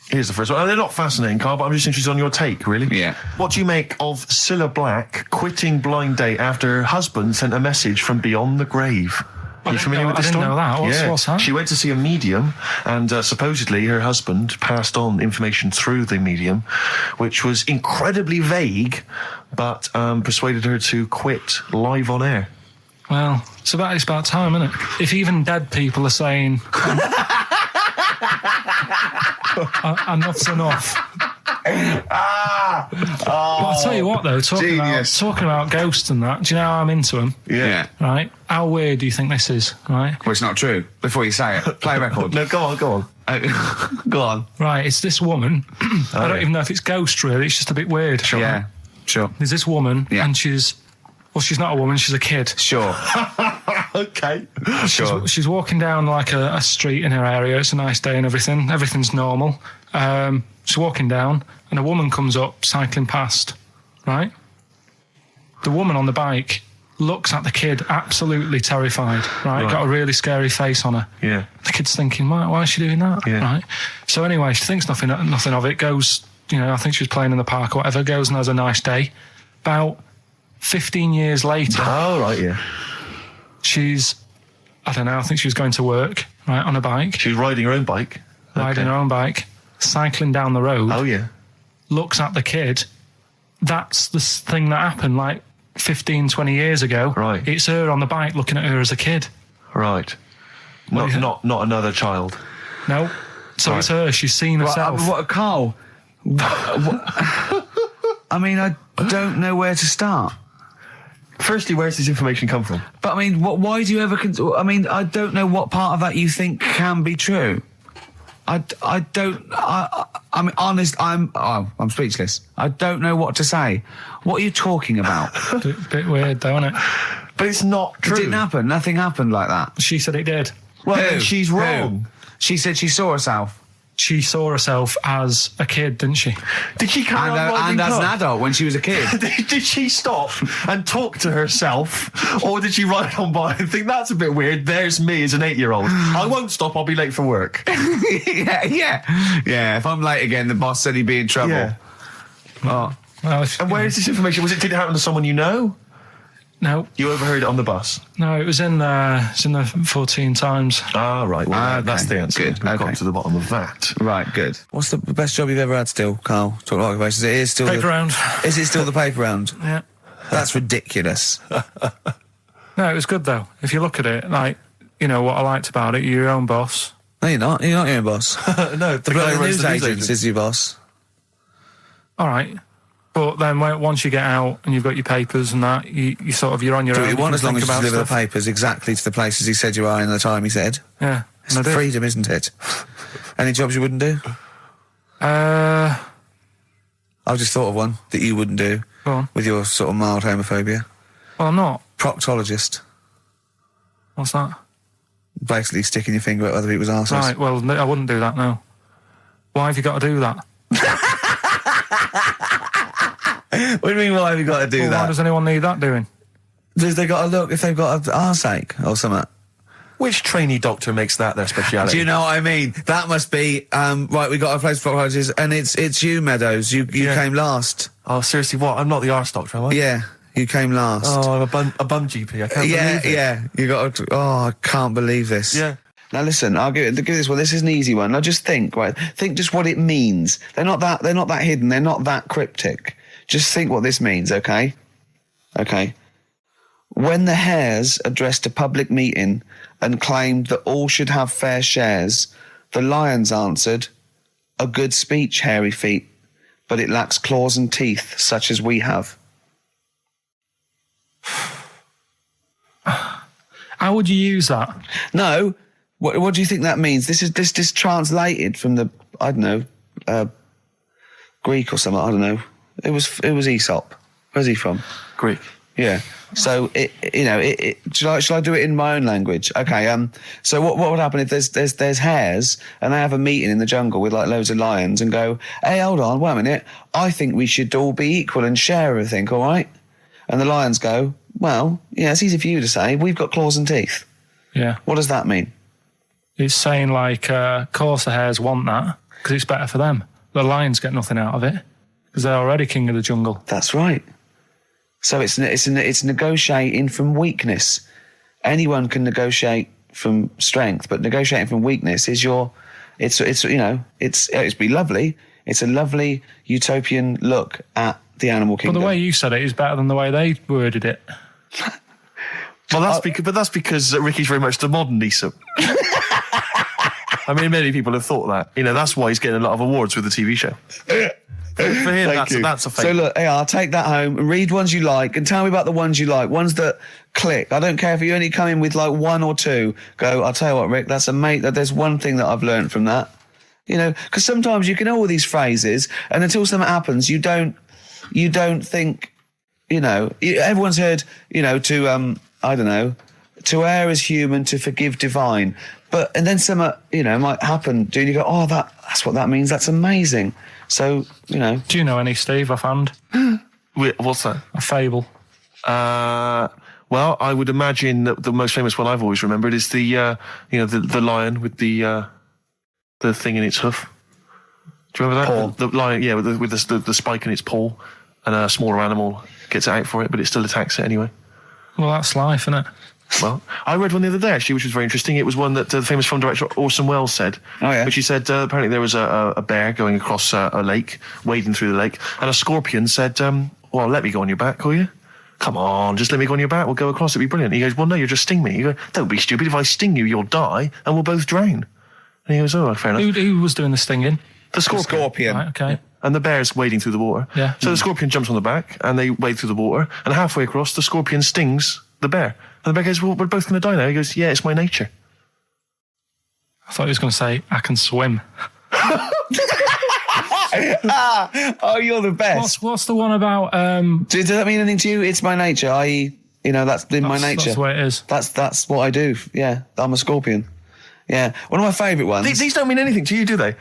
here's the first one. They're not fascinating, Karl, but I'm just interested on your take, really. Yeah. What do you make of Cilla Black quitting Blind Date after her husband sent a message from beyond the grave? Are you familiar with this story? I didn't know that. What's that? She went to see a medium, and supposedly her husband passed on information through the medium, which was incredibly vague, but persuaded her to quit live on air. Well, it's about time, isn't it? If even dead people are saying enough's enough. But I'll tell you what, though, talking about ghosts and that, do you know how I'm into them? Yeah. Right? How weird do you think this is, right? Well, it's not true. Before you say it, play a record. No, go on. Go on. Right, it's this woman. I don't even know if it's ghost, really. It's just a bit weird. Sure. Yeah, sure. There's this woman, and she's not a woman, she's a kid. Sure. Okay. Sure. She's walking down like a street in her area. It's a nice day and everything. Everything's normal. She's walking down, and a woman comes up, cycling past, right? The woman on the bike looks at the kid, absolutely terrified, right? Got a really scary face on her. Yeah. The kid's thinking, why is she doing that? Yeah. Right? So anyway, she thinks nothing of it, goes, I think she was playing in the park or whatever, goes and has a nice day. About 15 years later... Oh, right, yeah. She's, I don't know, I think she was going to work, right, on a bike. She was riding her own bike? Riding her own bike, cycling down the road. Oh, yeah. Looks at the kid. That's the thing that happened, like, 15, 20 years ago. Right. It's her on the bike looking at her as a kid. Right. Not another child. No. So it's her. She's seen herself. What, Karl? I mean, I don't know where to start. Firstly, where's this information come from? But I mean, why do you ever... I mean, I don't know what part of that you think can be true. I mean, honest, I'm speechless. I don't know what to say. What are you talking about? Bit weird, though, isn't it? But it's not true. It didn't happen. Nothing happened like that. She said it did. Well, then she's wrong. She said she saw herself. she saw herself as a kid, didn't she? Did she carry on riding and as pub? an adult when she was a kid? Did she stop and talk to herself, or did she ride on by and think, that's a bit weird, there's me as an 8-year-old. I won't stop, I'll be late for work. Yeah, if I'm late again, the boss said he'd be in trouble. Yeah. Oh. Well, And where is this information? Did it happen to someone you know? No. You overheard it on the bus? No, it was in the 14 Times. Ah, right. Well, okay. that's the answer. Good. We've Okay. got to the bottom of that. Right, good. What's the best job you've ever had still, Carl? Talk about occupations. It is still Paper round. Is it still the paper round? Yeah. That's ridiculous. No, it was good though. If you look at it, like, you know, what I liked about it, you're your own boss. No, you're not. You're not your own boss. No, the guy who runs news the news agent agent. is your boss. All right. But then once you get out and you've got your papers and that, you're on your Do own. what you want can as long think as you about deliver the stuff. papers exactly to the places he said you are in the time he said. Yeah. It's and I did. freedom, isn't it? Any jobs you wouldn't do? I've just thought of one that you wouldn't do. Go on. With your sort of mild homophobia. Well, I'm not. Proctologist. What's that? Basically sticking your finger at other people's arses. Right, well, I wouldn't do that, no. Why have you got to do that? What do you mean, why have you got to do Well, that? why does anyone need that doing? Because they got to look if they've got an arseache or something. Which trainee doctor makes that their speciality? Do you know what I mean? That must be, right, we got a place for proctologists, and it's you, Meadows. You came last. Oh, seriously, what? I'm not the arse doctor, am I? Yeah, you came last. Oh, I'm a bum GP. I can't believe it. Yeah, you got to, I can't believe this. Yeah. Now listen, I'll give this one. This is an easy one. Now just think, right? Think just what it means. They're not that hidden. They're not that cryptic. Just think what this means, okay? Okay. When the Hares addressed a public meeting and claimed that all should have fair shares, the Lions answered, "A good speech, hairy feet, but it lacks claws and teeth such as we have." How would you use that? No. What do you think that means? This is translated from the, I don't know, Greek or something. I don't know. It was Aesop. Where's he from? Greek. Yeah. So shall I do it in my own language? Okay. So what would happen if there's hares and they have a meeting in the jungle with like loads of lions and go, "Hey, hold on, wait a minute. I think we should all be equal and share everything, all right?" And the lions go, "Well, yeah, it's easy for you to say. We've got claws and teeth." Yeah. What does that mean? It's saying like, of course the hares want that because it's better for them. The lions get nothing out of it because they're already king of the jungle. That's right. So it's negotiating from weakness. Anyone can negotiate from strength, but negotiating from weakness is it's be lovely. It's a lovely utopian look at the animal kingdom. But the way you said it is better than the way they worded it. Well, that's because Ricky's very much the modern Aesop. I mean, many people have thought that. You know, that's why he's getting a lot of awards with the TV show. For him, that's a fake. So look, hey, I'll take that home and read ones you like and tell me about the ones you like, ones that click. I don't care if you only come in with like one or two. Go, I'll tell you what, Rick, that's there's one thing that I've learned from that. You know, because sometimes you can know all these phrases and until something happens, you don't think, you know, everyone's heard, you know, I don't know, to err is human, to forgive divine. And then something, you know, might happen, and you go, oh, that's what that means, that's amazing. So, you know. Do you know any, Steve, offhand? What's that? A fable. Well, I would imagine that the most famous one I've always remembered is the lion with the thing in its hoof. Do you remember that? Paw. The lion, yeah, with the spike in its paw, and a smaller animal gets out for it, but it still attacks it anyway. Well, that's life, isn't it? Well, I read one the other day, actually, which was very interesting. It was one that the famous film director Orson Welles said. Oh, yeah. Which he said, apparently there was a bear going across a lake, wading through the lake, and a scorpion said, well, let me go on your back, will you? Come on, just let me go on your back, we'll go across, it'd be brilliant. He goes, well, no, you'll just sting me. You go, don't be stupid, if I sting you, you'll die, and we'll both drown. And he goes, oh, fair enough. Who was doing the stinging? The scorpion. Right, okay. And the bear's wading through the water. Yeah. So the scorpion jumps on the back, and they wade through the water, and halfway across, the scorpion stings the bear. And the bear goes, well, we're both going to die now. He goes, yeah, it's my nature. I thought he was going to say, I can swim. Oh, you're the best. What's the one about... Does that mean anything to you? It's my nature, i.e., you know, that's in my nature. That's the way it is. That's what I do, yeah. I'm a scorpion. Yeah. One of my favourite ones... These don't mean anything to you, do they?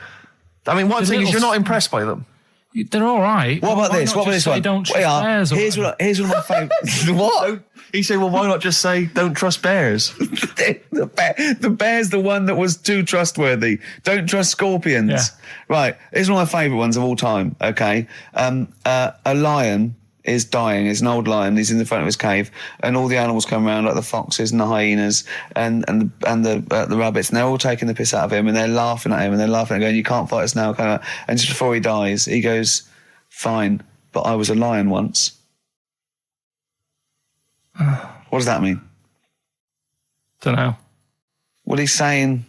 I mean, one thing is you're not impressed by them. They're all right. What about this? What about this one? Don't trust bears. Here's one of my favourite. What? He said, well, why not just say, don't trust bears? the bear's the one that was too trustworthy. Don't trust scorpions. Yeah. Right. Here's one of my favourite ones of all time, okay? A lion is dying. It's an old lion. He's in the front of his cave, and all the animals come around, like the foxes and the hyenas and the rabbits, and they're all taking the piss out of him, and they're laughing at him, and they're laughing and going, "You can't fight us now." And just before he dies, he goes, "Fine, but I was a lion once." What does that mean? Don't know. Well, he's saying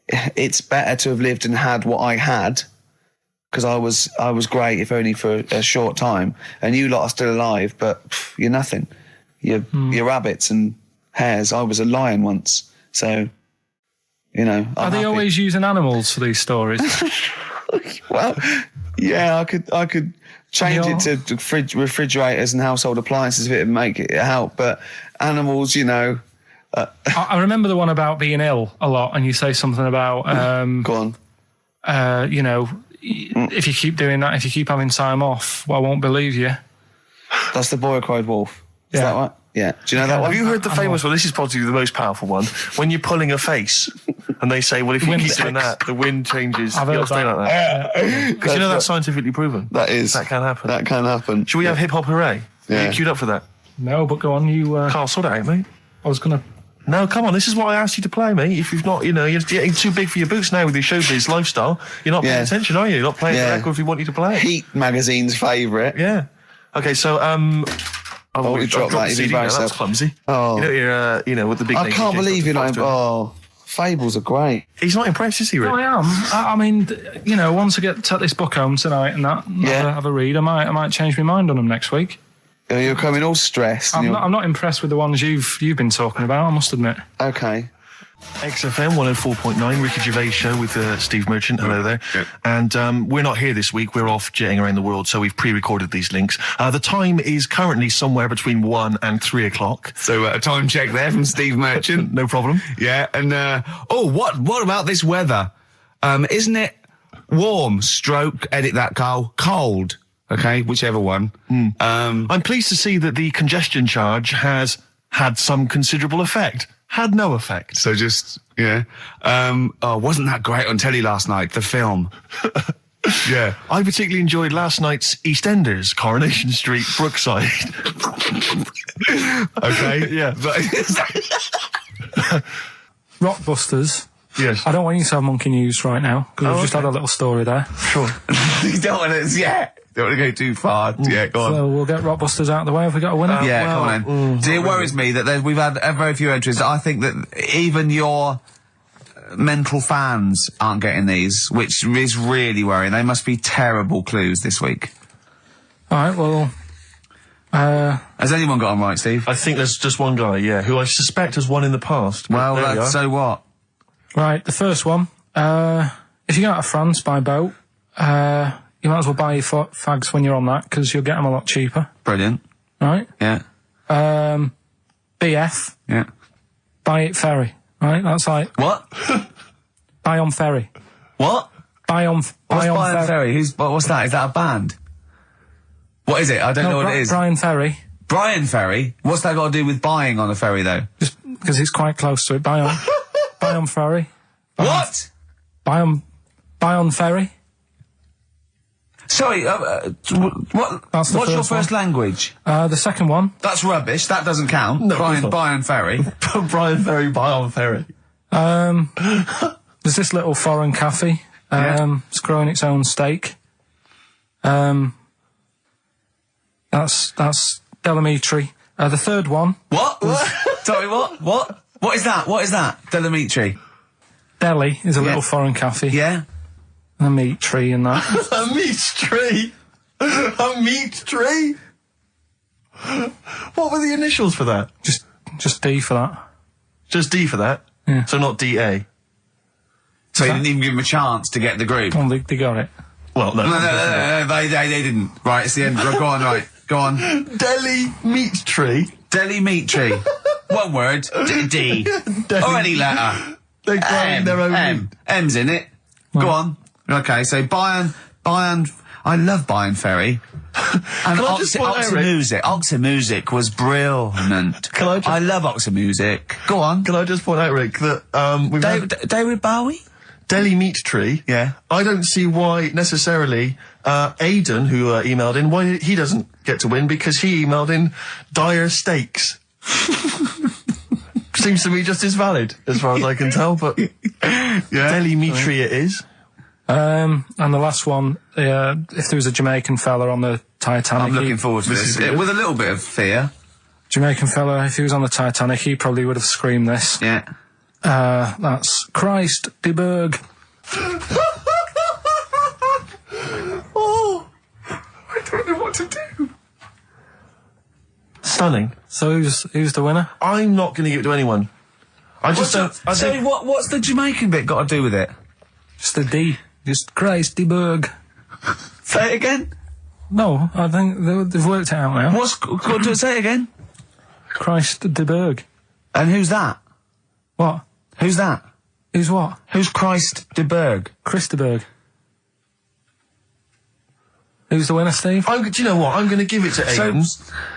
it's better to have lived and had what I had, because I was great, if only for a short time, and you lot are still alive, but you're nothing. You're rabbits and hares. I was a lion once, so I'm Are they happy. always using animals for these stories? Well, yeah, I could change it to refrigerators and household appliances if it would make it help, but animals, I remember the one about being ill a lot, and you say something about go on. If you keep doing that, if you keep having time off, well, I won't believe you. That's the boy who cried wolf. Is that right? Yeah. Do you know that one? Have you heard the famous one? This is probably the most powerful one. When you're pulling a face, and they say, well, if you keep doing that, the wind changes. I've heard stay like that. Because that's scientifically proven. That is. That can happen. That can happen. Should we have hip hop hooray? Yeah. Are you queued up for that? No, but go on, you... Carl, sort it out, mate. I was going to... No, come on, this is what I asked you to play, mate. If you've not, you're getting too big for your boots now with your showbiz lifestyle. You're not paying attention, are you? You're not playing the record if we want you to play it. Heat magazine's favourite. Yeah. Okay, so, you dropped that. CD now. That's clumsy. Oh. You're, with the big I can't believe you're not... Oh, fables are great. He's not impressed, is he, Rick? No, I am. I mean, once I take this book home tonight and have a read, I might change my mind on them next week. You're coming all stressed. I'm not impressed with the ones you've been talking about, I must admit. Okay. XFM 104.9, Ricky Gervais Show with Steve Merchant. Hello there. Good. And we're not here this week. We're off jetting around the world, so we've pre-recorded these links. The time is currently somewhere between 1 and 3 o'clock. So a time check there from Steve Merchant. No problem. Yeah, and what about this weather? Isn't it warm? Edit that, Carl. Cold. Okay, whichever one. I'm pleased to see that the congestion charge has had some considerable effect. Had no effect. So just, wasn't that great on telly last night, the film? Yeah. I particularly enjoyed last night's EastEnders, Coronation Street, Brookside. Okay. Yeah. Rockbusters. Yes. I don't want you to have monkey news right now, because we've just had a little story there. Sure. You don't want to, don't want to go too far. Yeah, go on. So we'll get Rockbusters out of the way. Have we got a winner? Come on then. It worries me that we've had very few entries. I think that even your mental fans aren't getting these, which is really worrying. They must be terrible clues this week. All right, well... has anyone got them right, Steve? I think there's just one guy, who I suspect has won in the past. Well, so what? Right, the first one. If you go out of France by boat, you might as well buy your fags when you're on that, because you'll get them a lot cheaper. Brilliant. Right? Yeah. BF. Yeah. Buy it ferry. Right? That's like... What? Buy on ferry. What? Buy on ferry. What's that? Is that a band? What is it? I don't know what it is. Brian Ferry. Brian Ferry? What's that got to do with buying on a ferry, though? Just because it's quite close to it. Buy on ferry. What? Buy on ferry. Sorry, what's your first language? The second one. That's rubbish. That doesn't count. No, Brian Ferry. Brian Ferry, buy on ferry. There's this little foreign cafe. It's growing its own steak. That's Delamitri. The third one. What? Sorry, what? What is that? What is that? Delamitri. Delhi is a little foreign cafe. Yeah. A meat tree and that. A meat tree? A meat tree? What were the initials for that? Just D for that. Just D for that? Yeah. So not DA? So you didn't even give them a chance to get the group? Well, they got it. Well, no. No, they didn't. Right, it's the end. Go on, right. Go on. Delhi meat tree? Delhi meat tree. One word. D. Or any letter. They're growing their own meat. M's in it. Go on. Okay, so Bayern, I love Bayern Ferry. And Oxy Music was brilliant. I love Oxy Music. Go on. Can I just point out, Rick, that, we've David Bowie? Deli Meat Tree. Yeah. I don't see why necessarily, Aidan, who, emailed in, why he doesn't get to win, because he emailed in dire steaks. Seems to me just as valid, as far as I can tell, but Deli Meat Tree it is. And the last one, if there was a Jamaican fella on the Titanic... I'm looking forward to this. With a little bit of fear. Jamaican fella, if he was on the Titanic, he probably would have screamed this. Yeah. That's Christ de Berg. Oh! I don't know what to do. Stunning. So who's the winner? I'm not going to give it to anyone. I just don't... So what's the Jamaican bit got to do with it? Just the D. Just Christ de Berg. Say it again? No, I think they've worked it out now. Say it again? Christ de Berg. And who's that? What? Who's that? Who's what? Who's Christ de Berg? Chris de Berg. Who's the winner, Steve? Do you know what? I'm going to give it to Aidan,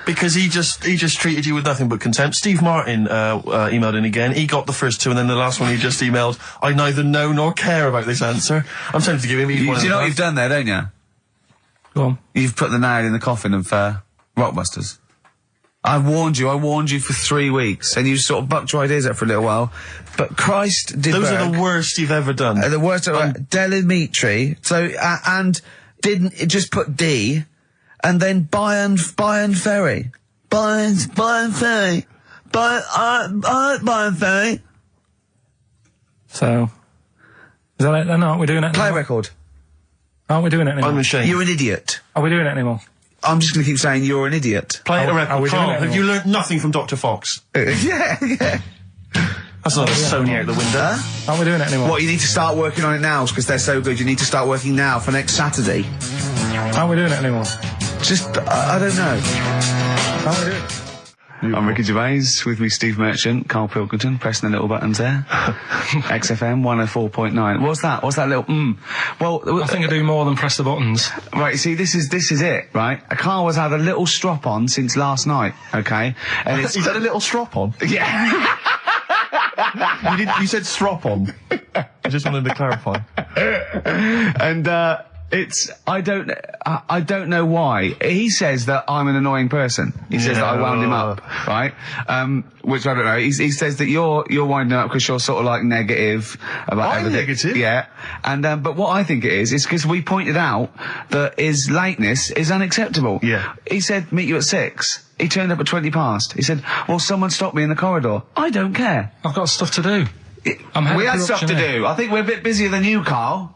because he just treated you with nothing but contempt. Steve Martin emailed in again. He got the first two, and then the last one he just emailed, I neither know nor care about this answer. I'm tempted to give him each one. Do you know what you've done there, don't you? Go on. You've put the nail in the coffin of Rockbusters. I warned you for 3 weeks, and you sort of bucked your ideas up for a little while. But Christ did Those are the worst you've ever done. The worst. Delimitri. So and didn't it just put D, and then Bayern Ferry. Bayern Ferry. Bayern Ferry. So is that it then? Aren't we doing it? Play a record. Aren't we doing it anymore? I'm ashamed. You're an idiot. Are we doing it anymore? I'm just going to keep saying you're an idiot. Play a record. Carl, have you learnt nothing from Dr. Fox? Yeah. That's not Sony out the window. Aren't we doing it anymore? What, you need to start working on it now, because they're so good. You need to start working now for next Saturday. Aren't we doing it anymore? Just, I don't know. Aren't we doing it? I'm Ricky Gervais, with me Steve Merchant, Karl Pilkington, pressing the little buttons there. XFM 104.9. What's that? What's that little Well, I think I do more than press the buttons. Right, see, this is it, right? Karl has had a little strop on since last night, okay? And He's had a little strop on? Yeah. You said strop on. I just wanted to clarify. And, I don't know why. He says that I'm an annoying person. He says that I wound him up, right? Which I don't know. He says that you're winding up because you're sort of like negative about everything. Negative? Yeah. And, but what I think it is because we pointed out that his lateness is unacceptable. Yeah. He said, meet you at 6. He turned up at 20 past. He said, well, someone stopped me in the corridor. I don't care. I've got stuff to do. We had stuff to do. I think we're a bit busier than you, Karl.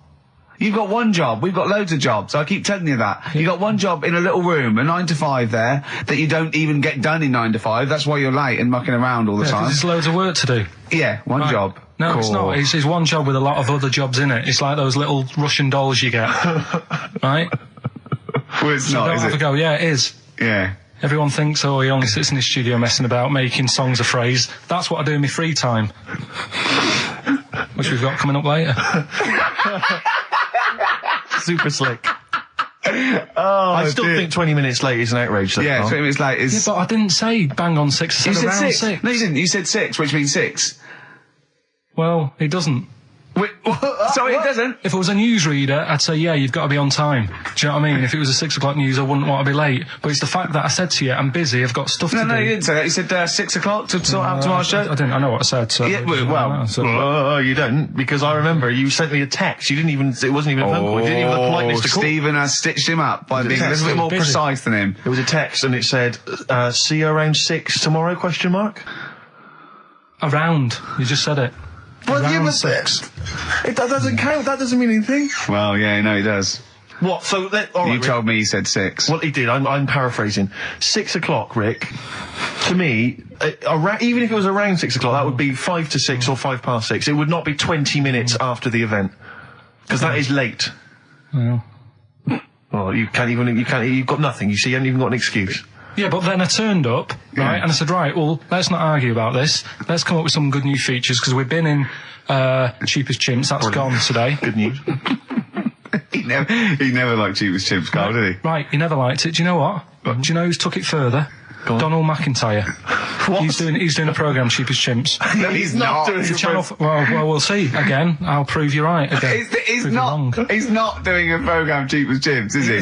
You've got one job. We've got loads of jobs. I keep telling you that. You've got one job in a little room, a 9 to 5 there, that you don't even get done in 9 to 5. That's why you're late and mucking around all the time. There's loads of work to do. Yeah, one job. No, it's not. It's one job with a lot of other jobs in it. It's like those little Russian dolls you get. Right? Well, it's so not, is it? Go, yeah, it is. Yeah. Everyone thinks, he only sits in his studio messing about, making songs a phrase. That's what I do in my free time. Which we've got coming up later. Super slick. I still think 20 minutes late is an outrage. Yeah, 20 minutes late is... Yeah, but I didn't say bang on 6. I said around 6. No, you didn't. You said 6, which means 6. Well, it doesn't. Wait, sorry, it doesn't? If it was a newsreader, I'd say, yeah, you've got to be on time. Do you know what I mean? If it was a 6 o'clock news, I wouldn't want to be late. But it's the fact that I said to you, I'm busy, I've got stuff to do. No, you didn't say that. You said 6 o'clock to sort out tomorrow's show. I didn't. I know what I said. So yeah, well, you don't, because I remember you sent me a text. You didn't even, it wasn't even a phone call. You didn't even have the politeness to call. Stephen has stitched him up by being a little bit more precise than him. It was a text and it said, see you around 6 tomorrow, question mark? Around. You just said it. Well, you were 6. That doesn't count. That doesn't mean anything. Well, yeah, no, he does. What? So all right, you told me he said 6. Well, he did. I'm paraphrasing. 6 o'clock, Rick. To me, even if it was around 6 o'clock, that would be 5 to 6 or 5 past 6. It would not be 20 minutes after the event, because that is late. Yeah. Well, you've got nothing. You see, you haven't even got an excuse. Yeah, but then I turned up, right, and I said, right, well, let's not argue about this. Let's come up with some good new features, because we've been in Cheapest Chimps. That's gone today. Good news. He never liked Cheapest Chimps, Carl, did he? Right, he never liked it. Do you know what? Do you know who's took it further? Donald McIntyre. What? He's doing a programme, Cheapest Chimps. No, he's not doing a channel. Well, we'll see. Again, I'll prove you right. Again, he's not doing a programme, Cheapest Chimps, is he?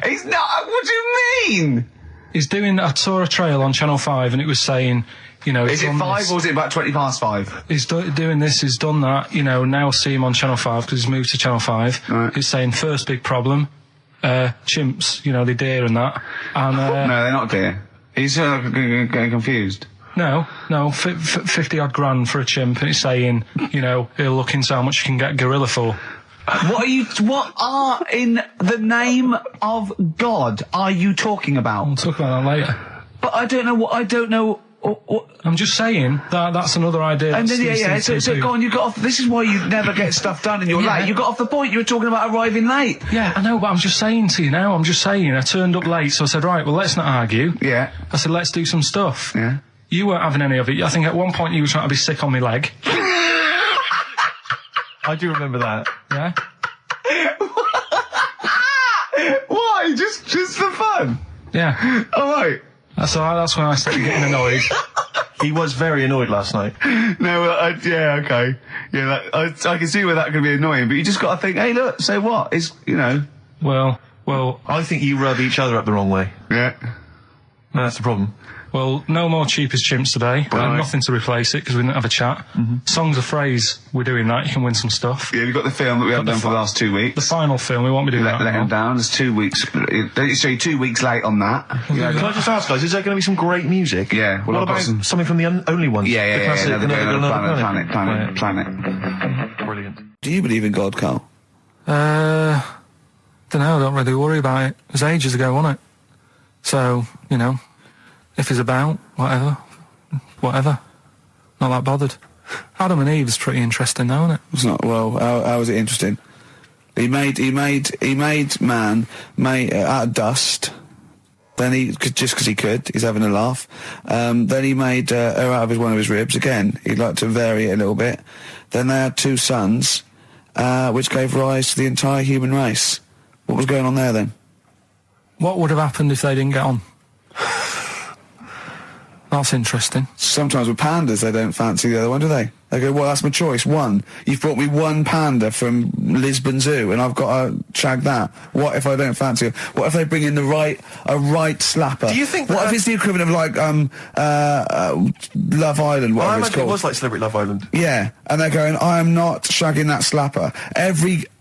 He's not. What do you mean? He's doing. I saw a trail on Channel 5, and it was saying, you know, is it 5 or is it about 5:20? He's doing this. He's done that. You know, now see him on Channel 5 because he's moved to Channel 5. Right. He's saying first big problem, chimps. You know, they deer and that. And no, they're not deer. He's getting confused. No, 50 odd grand for a chimp, and it's saying, you know, he'll look into how much you can get gorilla for. What are in the name of God are you talking about? We'll talk about that later. But I don't know. I'm just saying that's another idea. And then, so go on, you got off. This is why you never get stuff done and you're late. You got off the point. You were talking about arriving late. Yeah, I know, but I'm just saying to you now. I turned up late, so I said, right, well, let's not argue. Yeah. I said, let's do some stuff. Yeah. You weren't having any of it. I think at one point you were trying to be sick on my leg. I do remember that. Yeah. Why? Just for fun? Yeah. All right. That's when I started getting annoyed. He was very annoyed last night. No, yeah, okay. Yeah, I can see where that could be annoying, but you just got to think, hey, look, so what? It's, you know. Well, I think you rub each other up the wrong way. Yeah. No, that's the problem. Well, no more Cheapest Chimps today. Right. Nothing to replace it because we didn't have a chat. Songs of Phrase, we're doing that. You can win some stuff. Yeah, we've got the film that we haven't done for the last 2 weeks. The final film, we won't be doing that. Let him down. There's 2 weeks. So you're 2 weeks late on that. Yeah, can I just ask, guys, is there going to be some great music? Yeah. Well, what about something from the Only Ones? Yeah. Another Planet. Brilliant. Do you believe in God, Carl? Don't know. Don't really worry about it. It was ages ago, wasn't it? So, you know, if he's about, whatever. Not that bothered. Adam and Eve is pretty interesting, though, isn't it? It's not. Well, how is it interesting? He made man out of dust. Then just because he could, he's having a laugh. Then he made her out of one of his ribs. Again, he'd like to vary it a little bit. Then they had 2 sons, which gave rise to the entire human race. What was going on there then? What would have happened if they didn't get on? That's interesting. Sometimes with pandas, they don't fancy the other one, do they? They go, well, that's my choice. One. You've brought me one panda from Lisbon Zoo, and I've got to shag that. What if I don't fancy it? What if they bring in a right slapper? Do you think what if it's the equivalent of like Love Island, whatever it's called? It was like Celebrity Love Island. Yeah, and they're going, I am not shagging that slapper.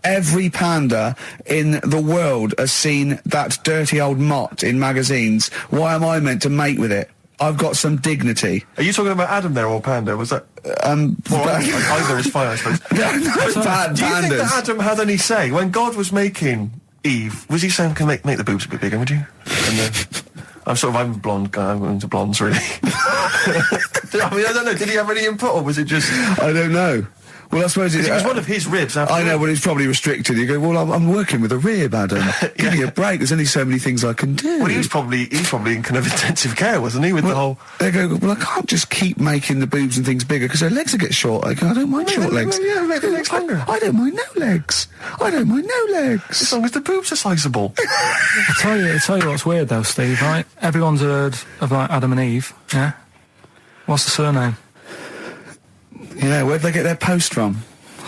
Every panda in the world has seen that dirty old mott in magazines. Why am I meant to mate with it? I've got some dignity. Are you talking about Adam there or Panda? Was that... either is fine, I suppose. Bad do you think pandas. that Adam had any say? When God was making Eve, was he saying, can make the boobs a bit bigger, would you? And then... I'm a blonde guy, I'm into blondes, really. I mean, I don't know, did he have any input, or was it just... I don't know. Well, I suppose it was one of his ribs. I know, but it's probably restricted. You go, well, I'm working with a rib, Adam. Give me a break. There's only so many things I can do. Well, he's probably in kind of intensive care, wasn't he? With the whole. They go, well, I can't just keep making the boobs and things bigger because their legs will get short. I don't mind short legs. Yeah, make the legs longer. I don't mind no legs. As long as the boobs are sizable. I tell you what's weird though, Steve. Right? Everyone's heard of like Adam and Eve. Yeah. What's the surname? Yeah, where'd they get their post from?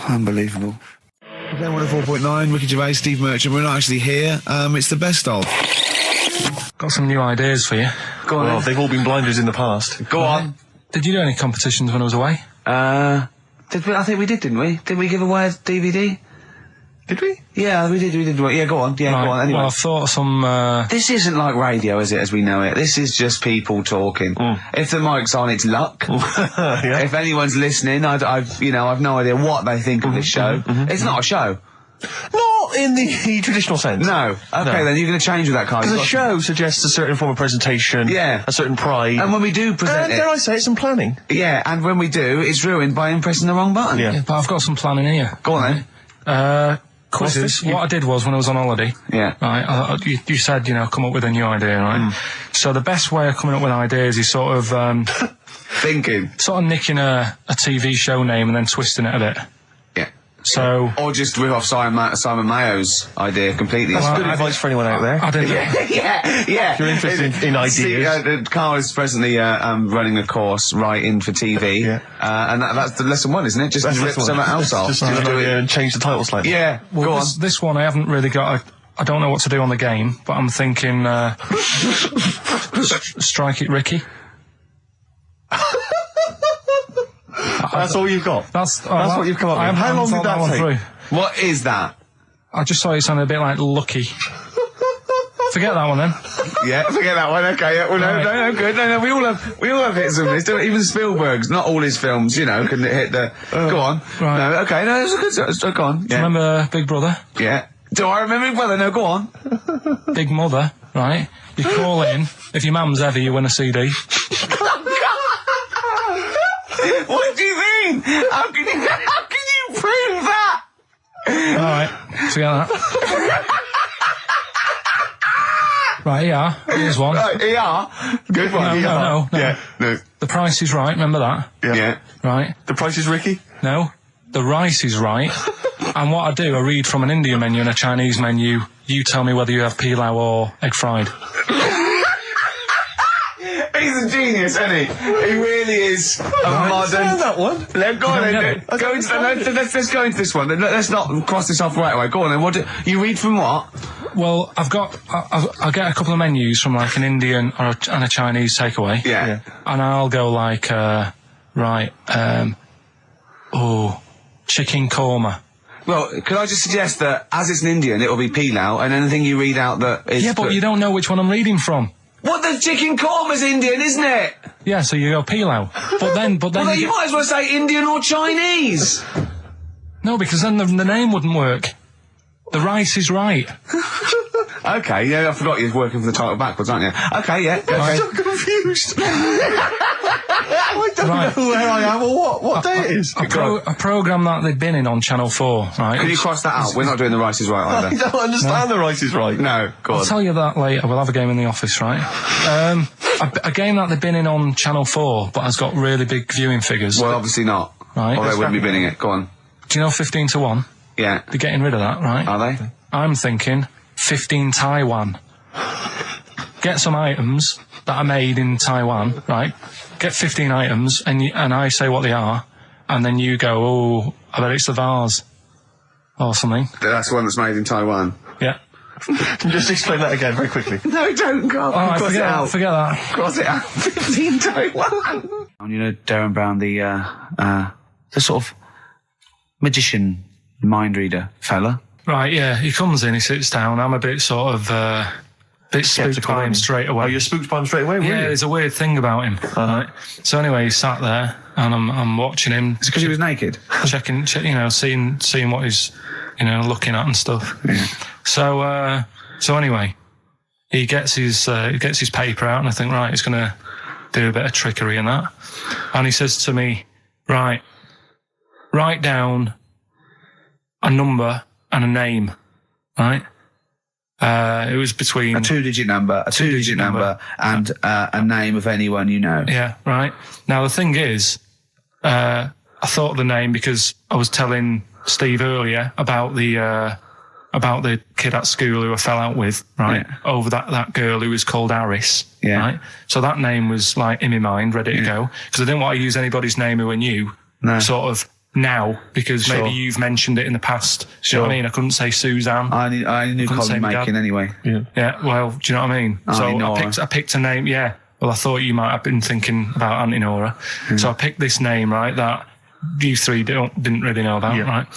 Unbelievable. Then 104.9, Ricky Gervais, Steve Merchant. We're not actually here. It's the best of. Got some new ideas for you. Go on. Well, they've all been blinders in the past. Go on. Did you do any competitions when I was away? I think we did, didn't we? Didn't we give away a DVD? Did we? Yeah, we did. Yeah, go on. Yeah, right. Go on. Anyway. Well, I thought of some... This isn't like radio, is it, as we know it? This is just people talking. If the mic's on, it's luck. Yeah. If anyone's listening, I've no idea what they think of this show. It's not a show. Not in the traditional sense. No. Okay, then you're going to change with that kind. Because a show suggests a certain form of presentation. Yeah. A certain pride. And when we do present it... dare I say, it's some planning. Yeah, and when we do, it's ruined by pressing the wrong button. Yeah. But I've got some planning here. Go on, then. quizzes. What I did was, when I was on holiday, right, you said, come up with a new idea, right? So the best way of coming up with ideas is sort of thinking, sort of nicking a TV show name and then twisting it a bit. Yeah. So, or just rip off Simon Mayo's idea completely. That's good advice for anyone out there. I don't know. Yeah. If you're interested in ideas. Carl is presently running a course writing for TV, and that's the lesson 1, isn't it? Just rip something else off. Just do it and change the title slightly. Yeah. Well, go on. This one I haven't really got. I don't know what to do on the game, but I'm thinking strike it, Ricky. That's all you've got. That's what you've come up with. How long did that take? Through. What is that? I just thought it sounded a bit like Lucky. Forget that one then. Yeah, forget that one. Okay, yeah. Well, no, good. No, we all have hits and misses. Even Spielberg's, not all his films, can hit the. Go on. Right. No, okay, no, it's a good. Go on. Yeah. Do you remember Big Brother? Yeah. Do I remember Big Brother? No, go on. Big Mother, right? You call in. If your mum's heavy, you win a CD. What do you mean? How can you prove that? All right, forget that. Right, ER. Here's one. Right, ER. Good one. No. Yeah, no. The Price is Right. Remember that? Yeah. Right. The Price is Ricky? No. The Rice is Right. And what I do, I read from an Indian menu and a Chinese menu. You tell me whether you have pilau or egg fried. He's a genius, isn't he? He really is a modern. That one. Let's go on then. Let's go into this one. Let's not cross this off right away. Go on then. What you read from what? Well, I'll get a couple of menus from like an Indian and a Chinese takeaway. Yeah. And I'll go like, chicken korma. Well, could I just suggest that as it's an Indian, it'll be pilau, and anything you read out that is... Yeah, but you don't know which one I'm reading from. What, the chicken korma's Indian, isn't it? Yeah, so you go pilau. But then well, you might as well say Indian or Chinese. No, because then the name wouldn't work. The Rice is Right. Okay, yeah, I forgot you was working for the title backwards, aren't you? Okay, yeah. I'm so confused. I don't know where I am or what day it is. A programme that they've been in on Channel 4, right? Can you cross that out? We're not doing The Rice is Right either. I don't understand The Rice is Right. No, go on. I'll tell you that later. We'll have a game in the office, right? A game that they've been in on Channel 4, but has got really big viewing figures. Well, obviously not. Right. Or they wouldn't be binning it. Go on. Do you know 15 to 1? Yeah. They're getting rid of that, right? Are they? I'm thinking 15 Taiwan. Get some items that are made in Taiwan, right? Get 15 items, and I say what they are, and then you go, oh, I bet it's the vase. Or something. That's the one that's made in Taiwan. Yeah. Just explain that again very quickly. No, don't go. Alright, forget that. Cross it out. 15 Taiwan. Darren Brown, the sort of magician, mind reader fella. Right, yeah, he comes in, he sits down, I'm a bit sort of, bit spooked by him straight away. Oh, you're spooked by him straight away, really? Yeah, there's a weird thing about him. Right? So anyway, he sat there, and I'm watching him. It's because he was naked? Checking, seeing what he's, looking at and stuff. Yeah. So anyway, he gets his paper out, and I think, right, he's gonna do a bit of trickery and that. And he says to me, right, write down a number and a name, right? It was between... A two-digit number, and a name of anyone you know. Yeah, right. Now, the thing is, I thought of the name because I was telling Steve earlier about the kid at school who I fell out with, right? Yeah. Over that girl who was called Aris, right? So that name was, like, in my mind, ready to go. Because I didn't want to use anybody's name who I knew, sort of... now, because maybe you've mentioned it in the past. Do you know what I mean? I couldn't say Suzanne. I knew Colin Makin anyway. Yeah, well, do you know what I mean? I picked a name, yeah. Well, I thought you might have been thinking about Auntie Nora. So I picked this name, right, that you three didn't really know about, right?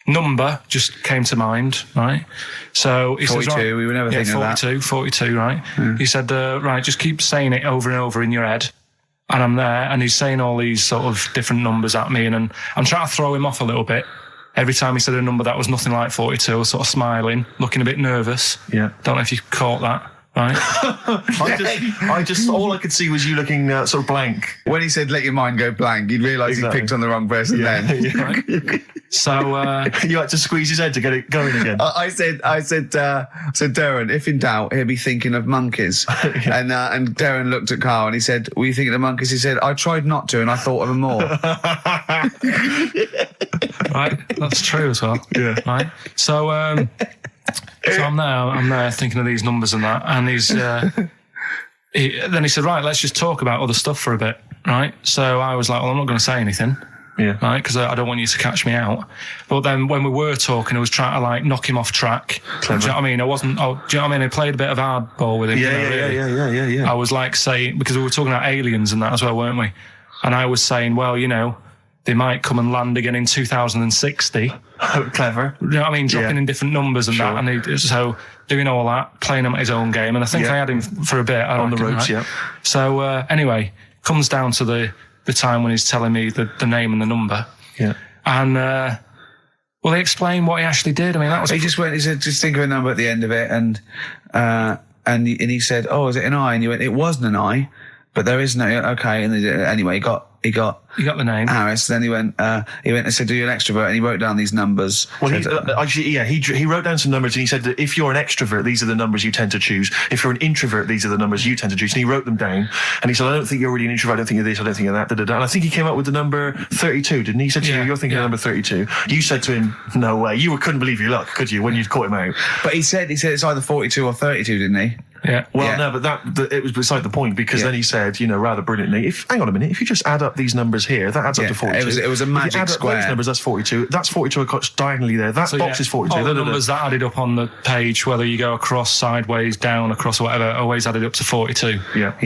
Number just came to mind, right? So he 42, says, right, we were never thinking of that. 42, right? He said, right, just keep saying it over and over in your head. And I'm there, and he's saying all these sort of different numbers at me, and I'm trying to throw him off a little bit. Every time he said a number that was nothing like 42, I was sort of smiling, looking a bit nervous. Yeah. Don't know if you caught that. Right. I just, all I could see was you looking sort of blank. When he said, let your mind go blank, you'd realise he picked on the wrong person then. Right. So, you had to squeeze his head to get it going again. I said, Darren, if in doubt, he'll be thinking of monkeys. And Darren looked at Carl and he said, were you thinking of monkeys? He said, I tried not to and I thought of them more. Right, that's true as well. Yeah. Right. So I'm there thinking of these numbers and that, and then he said, right, let's just talk about other stuff for a bit, right? So I was like, well, I'm not going to say anything. Yeah. Right, because I don't want you to catch me out. But then when we were talking, I was trying to like knock him off track. Do you know what I mean? Do you know what I mean? I played a bit of hardball with him. Yeah. I was like saying, because we were talking about aliens and that as well, weren't we? And I was saying, well, you know, they might come and land again in 2060. Oh, clever. You know what I mean? Dropping in different numbers and that. And so doing all that, playing him at his own game. And I think I had him for a bit. On the ropes, right? So anyway, comes down to the time when he's telling me the name and the number. Yeah. And, well, he explained what he actually did. I mean, that was... He said, just think of a number at the end of it. And he said, oh, is it an I? And you went, it wasn't an I, but there is no, okay. And anyway, he got the name. Harris. Then he went and said, "Do you an extrovert?" And he wrote down these numbers. Well, he wrote down some numbers and he said that if you're an extrovert, these are the numbers you tend to choose. If you're an introvert, these are the numbers you tend to choose. And he wrote them down. And he said, I don't think you're really an introvert. I don't think you're this. I don't think you're that. And I think he came up with the number 32, didn't he? He said to you, you're thinking of number 32. You said to him, no way. You couldn't believe your luck, could you, when you'd caught him out? But he said it's either 42 or 32, didn't he? Yeah. Well, no, but it was beside the point, because then he said, you know, rather brilliantly, hang on a minute, if you just add up these numbers here, that adds up to 42. It was a magic if you add square. Up those numbers, that's 42. That's 42 across diagonally there. That box is 42. All the numbers that added up on the page, whether you go across, sideways, down, across, or whatever, always added up to 42. Yeah.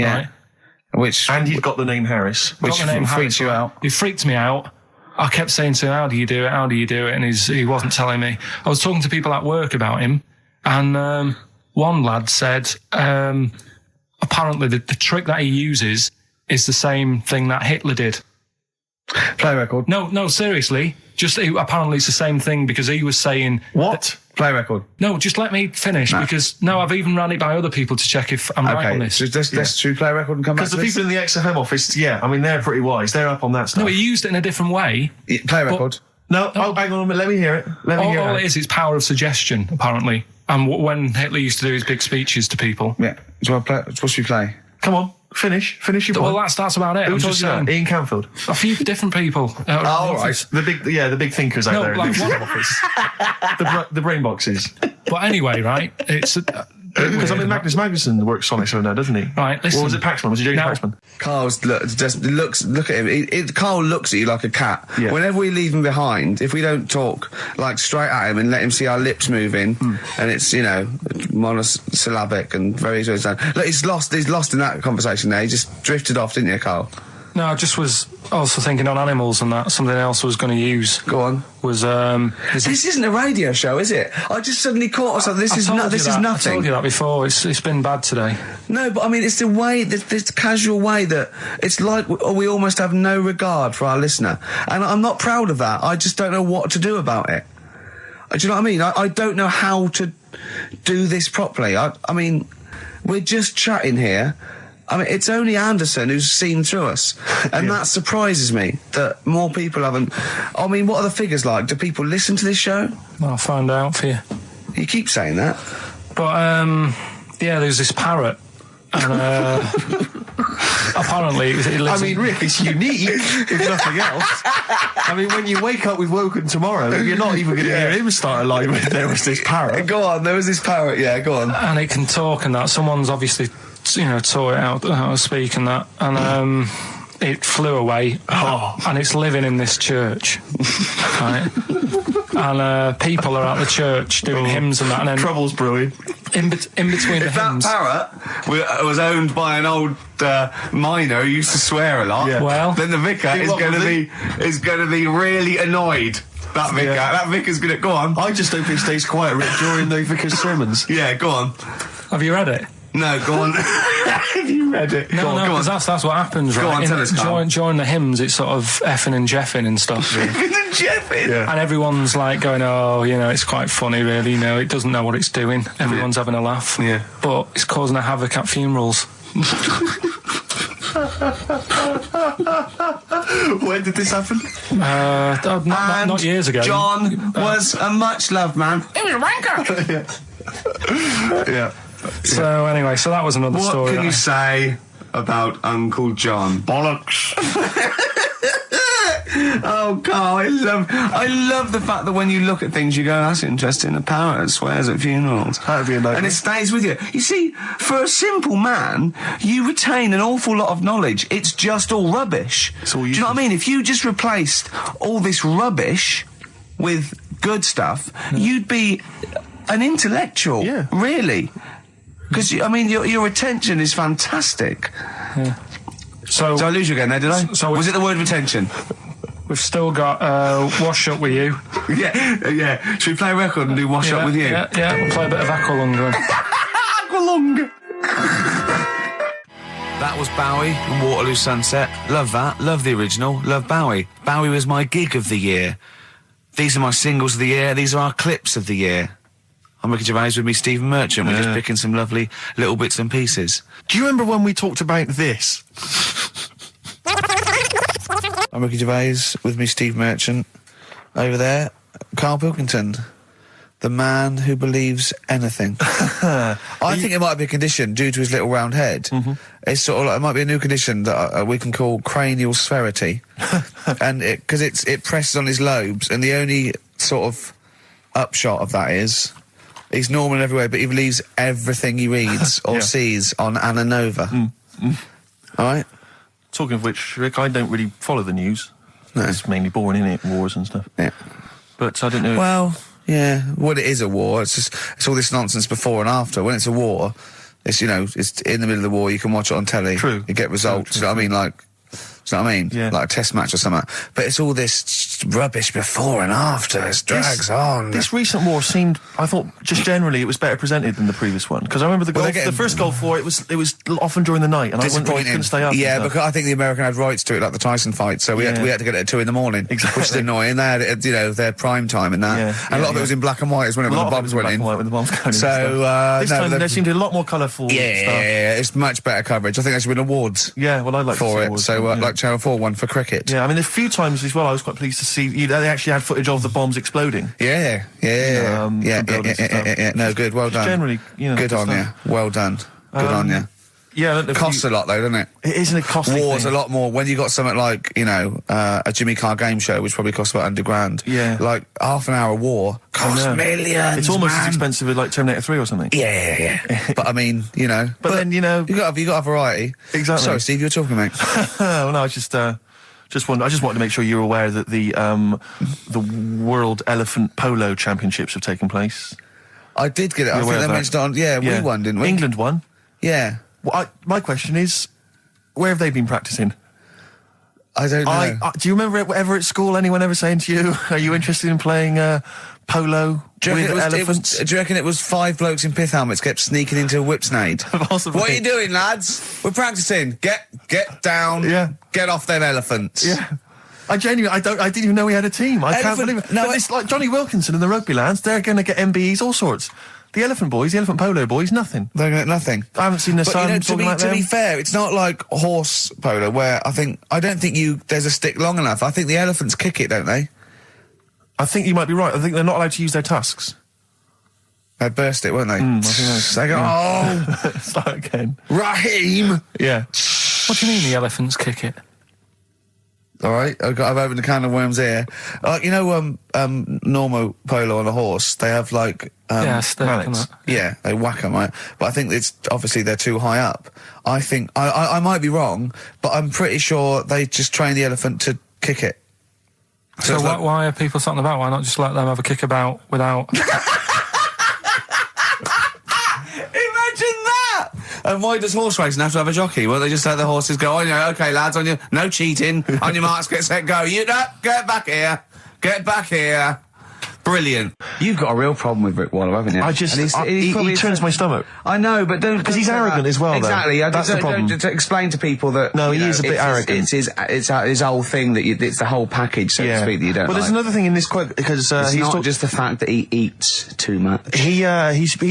Right? And he'd got the name Harris, which freaks you out. He freaked me out. I kept saying to him, how do you do it? How do you do it? And he wasn't telling me. I was talking to people at work about him, and one lad said, apparently the trick that he uses is the same thing that Hitler did. Play record. No, seriously. Apparently it's the same thing, because he was saying... What? Play record. No, just let me finish, because I've even ran it by other people to check if I'm right on this. So let's do play record and come back to this. Because the people in the XFM office, I mean, they're pretty wise. They're up on that stuff. No, he used it in a different way. Play record. No, hang on a minute. Let me hear it. All it is power of suggestion, apparently. And when Hitler used to do his big speeches to people. Yeah. What should we play? Come on. Finish your point. Well, that's about it. Who told you that? Ian Canfield. A few different people. Right. The big thinkers out there. Like the brain boxes. But anyway, right? It's because Magnus Magnuson works Sonic Show now, doesn't he? Right. Listen. Or was it Paxman? Was it Jamie Paxman? Carl's look at him. Carl looks at you like a cat. Yeah. Whenever we leave him behind, if we don't talk like straight at him and let him see our lips moving, and it's monosyllabic and very look, he's lost in that conversation there. He just drifted off, didn't you, Carl? No, I just was also thinking on animals and that. Something else I was going to use. Go on. Was this isn't a radio show, is it? I just suddenly caught myself. This is nothing. I told you that before. It's been bad today. No, but I mean, it's the way, this casual way that it's like we almost have no regard for our listener, and I'm not proud of that. I just don't know what to do about it. Do you know what I mean? I don't know how to do this properly. I mean, we're just chatting here. I mean, it's only Anderson who's seen through us. And that surprises me, that more people haven't. I mean, what are the figures like? Do people listen to this show? I'll find out for you. You keep saying that. But, there's this parrot. And, apparently it lives Rick, it's unique, if nothing else. I mean, when you wake up with Woken tomorrow, you're not even going to hear him start a line with, there was this parrot. Go on, there was this parrot, go on. And it can talk and that. Someone's obviously... taught it out how to speak and that, and it flew away, and it's living in this church, right? And people are at the church doing hymns and that, and then trouble's brewing. In between the hymns. That parrot was owned by an old miner who used to swear a lot. Yeah. Well, then the vicar is going to be really annoyed. That vicar, that vicar's going to go on. I just hope he stays quiet during the vicar's sermons. Yeah, go on. Have you read it? No, go on. Have you read it? No, go on, because that's what happens, right? Go on, tell us, Carl. During the hymns, it's sort of effing and jeffing and stuff. Effing and jeffing? Yeah. And everyone's like going, oh, you know, it's quite funny, really. You know, it doesn't know what it's doing. Everyone's having a laugh. Yeah. But it's causing a havoc at funerals. When did this happen? Not years ago. John was a much loved man. He was a wanker. Yeah. So anyway, so that was another story. What can you say about Uncle John? Bollocks. Oh, Carl, I love the fact that when you look at things, you go, that's interesting. A parrot swears at funerals. That'd be a nightmare. And it stays with you. You see, for a simple man, you retain an awful lot of knowledge. It's just all rubbish. Do you know what I mean? If you just replaced all this rubbish with good stuff, you'd be an intellectual. Yeah. Really. Because, I mean, your attention is fantastic. Yeah. So I lose you again there, did I? So was it the word retention? We've still got Wash Up With You. Yeah. Should we play a record and do Wash Up With You? Yeah. We'll play a bit of Aqualung. Aqualung! That was Bowie and Waterloo Sunset. Love that. Love the original. Love Bowie. Bowie was my gig of the year. These are my singles of the year. These are our clips of the year. I'm Ricky Gervais with me, Stephen Merchant. We're just picking some lovely little bits and pieces. Do you remember when we talked about this? I'm Ricky Gervais with me, Steve Merchant. Over there, Karl Pilkington, the man who believes anything. I think it might be a condition due to his little round head. It's sort of like, it might be a new condition that we can call cranial sphericity, and because it presses on his lobes, and the only sort of upshot of that is he's normal everywhere, but he believes everything he reads or sees on Anna Nova. All right. Talking of which, Rick, I don't really follow the news. No. It's mainly boring, innit? Wars and stuff. Yeah. But I don't know. Well, yeah. Well, it is a war. It's all this nonsense before and after. When it's a war, it's, you know, it's in the middle of the war. You can watch it on telly. True. You get results. True. You know what I mean? Like, do you know what I mean? Yeah. Like a test match or something. But it's all this rubbish before and after. It drags on. This recent war seemed, I thought, just generally, it was better presented than the previous one. Because I remember the first Gulf War, it was often during the night, and I couldn't stay up. Yeah, because I think the American had rights to it, like the Tyson fight, so we had to get it at 2 in the morning. Exactly. Which is annoying. They had, you know, their prime time in that. And a lot of it was in black and white, when the bombs went in. When the bombs went in. So, this time there seemed a lot more colourful stuff. Yeah, it's much better coverage. I think there should win awards. Yeah, well, I'd like for to see it. awards So, like Channel 4 won for cricket. Yeah, I mean, a few times as well, I was quite pleased to see they actually had footage of the bombs exploding. Yeah. No, good. Well done. Generally, you know, good on you. Well done. Good on you. Yeah, it costs a lot though, doesn't it? It isn't a costly War's thing. a lot more. When you got something like, you know, a Jimmy Carr game show, which probably costs about $100,000. Yeah. Like half an hour of war costs millions. It's almost as expensive as like Terminator 3 or something. Yeah. But I mean, you know. But then, you know, you got a variety. Exactly. Sorry, Steve, you were talking, mate. Well, no, I just wanted to make sure you're aware that the World Elephant Polo Championships have taken place. I did get it. I think they mentioned it on. Yeah, we won, didn't we? England won. Yeah. Well, my question is, where have they been practicing? I don't know. Do you remember ever at school anyone ever saying to you, "Are you interested in playing polo with elephants?" Do you reckon it was 5 blokes in pith helmets kept sneaking into a whipsnade? Possibly. What are you doing, lads? We're practicing. Get down. Yeah. Get off them elephants. Yeah. I didn't even know we had a team. I can't believe it. No, it's like Johnny Wilkinson and the rugby lads. They're going to get MBEs, all sorts. The elephant boys, the elephant polo boys, nothing. They're going to get nothing. I haven't seen the sun talking like them. To be fair, it's not like horse polo where I don't think there's a stick long enough. I think the elephants kick it, don't they? I think you might be right. I think they're not allowed to use their tusks. They'd burst it, won't they? I think they go, start again. Raheem! Yeah. What do you mean the elephants kick it? All right, I've opened a can of worms here. You know, normal polo on a horse, they have like mallets. Yeah, they whack them, right? But I think it's obviously they're too high up. I think I might be wrong, but I'm pretty sure they just train the elephant to kick it. So why are people talking about? Why not just let them have a kick about without? Imagine that! And why does horse racing have to have a jockey? Well, they just let the horses go, okay, lads, on your, no cheating, on your marks, get set, go. You, no, get back here. Brilliant. You've got a real problem with Rick Waller, haven't you? He turns my stomach. I know, but don't... Because he's arrogant as well, Exactly. That's the problem. To explain to people that... No, he is a bit arrogant. It's his whole thing that it's the whole package, so to speak, that you don't Well, there's another thing in this quote, because it's not just the fact that he eats too much. He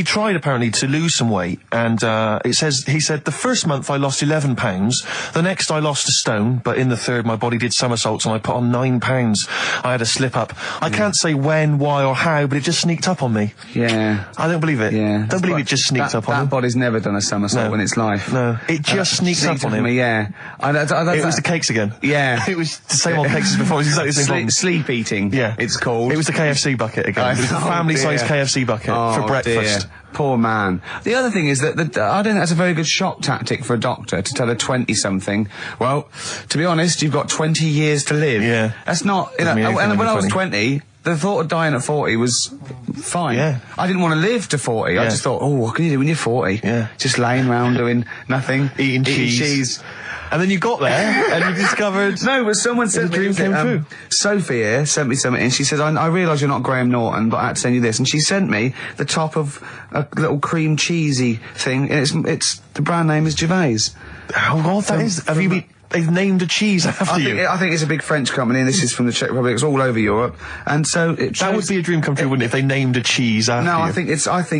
tried, apparently, to lose some weight, and he said, the first month I lost 11 pounds, the next I lost a stone, but in the third my body did somersaults and I put on 9 pounds. I had a slip up. I can't say when, why or how, but it just sneaked up on me. Yeah. I don't believe it. Yeah. Don't believe it just sneaked up on him. That body's never done a somersault in its life. No. It just sneaked up on him. Yeah. It was the cakes again. Yeah. It was the same old cakes as before. It was exactly the same problem. Sleep eating. Yeah. It's called. It was the KFC bucket again. It was the family-sized KFC bucket for breakfast. Dear. Poor man. The other thing is that I don't think that's a very good shock tactic for a doctor to tell a 20-something, well, to be honest, you've got 20 years to live. Yeah. That's not, and when I was 20, the thought of dying at 40 was fine. Yeah. I didn't want to live to 40. I just thought, what can you do when you're 40? Yeah. Just laying around doing nothing. Eating cheese. And then you got there and you discovered... No, but someone said... The dream came true. Sophie here sent me something and she says, I realise you're not Graham Norton, but I had to send you this. And she sent me the top of a little cream cheesy thing. And it's the brand name is Gervais. Oh, God, that is... Have you been... They've named a cheese after you. I think it's a big French company, and this is from the Czech Republic. It's all over Europe, and so that would be a dream come true, wouldn't it? If they named a cheese after you. No, I think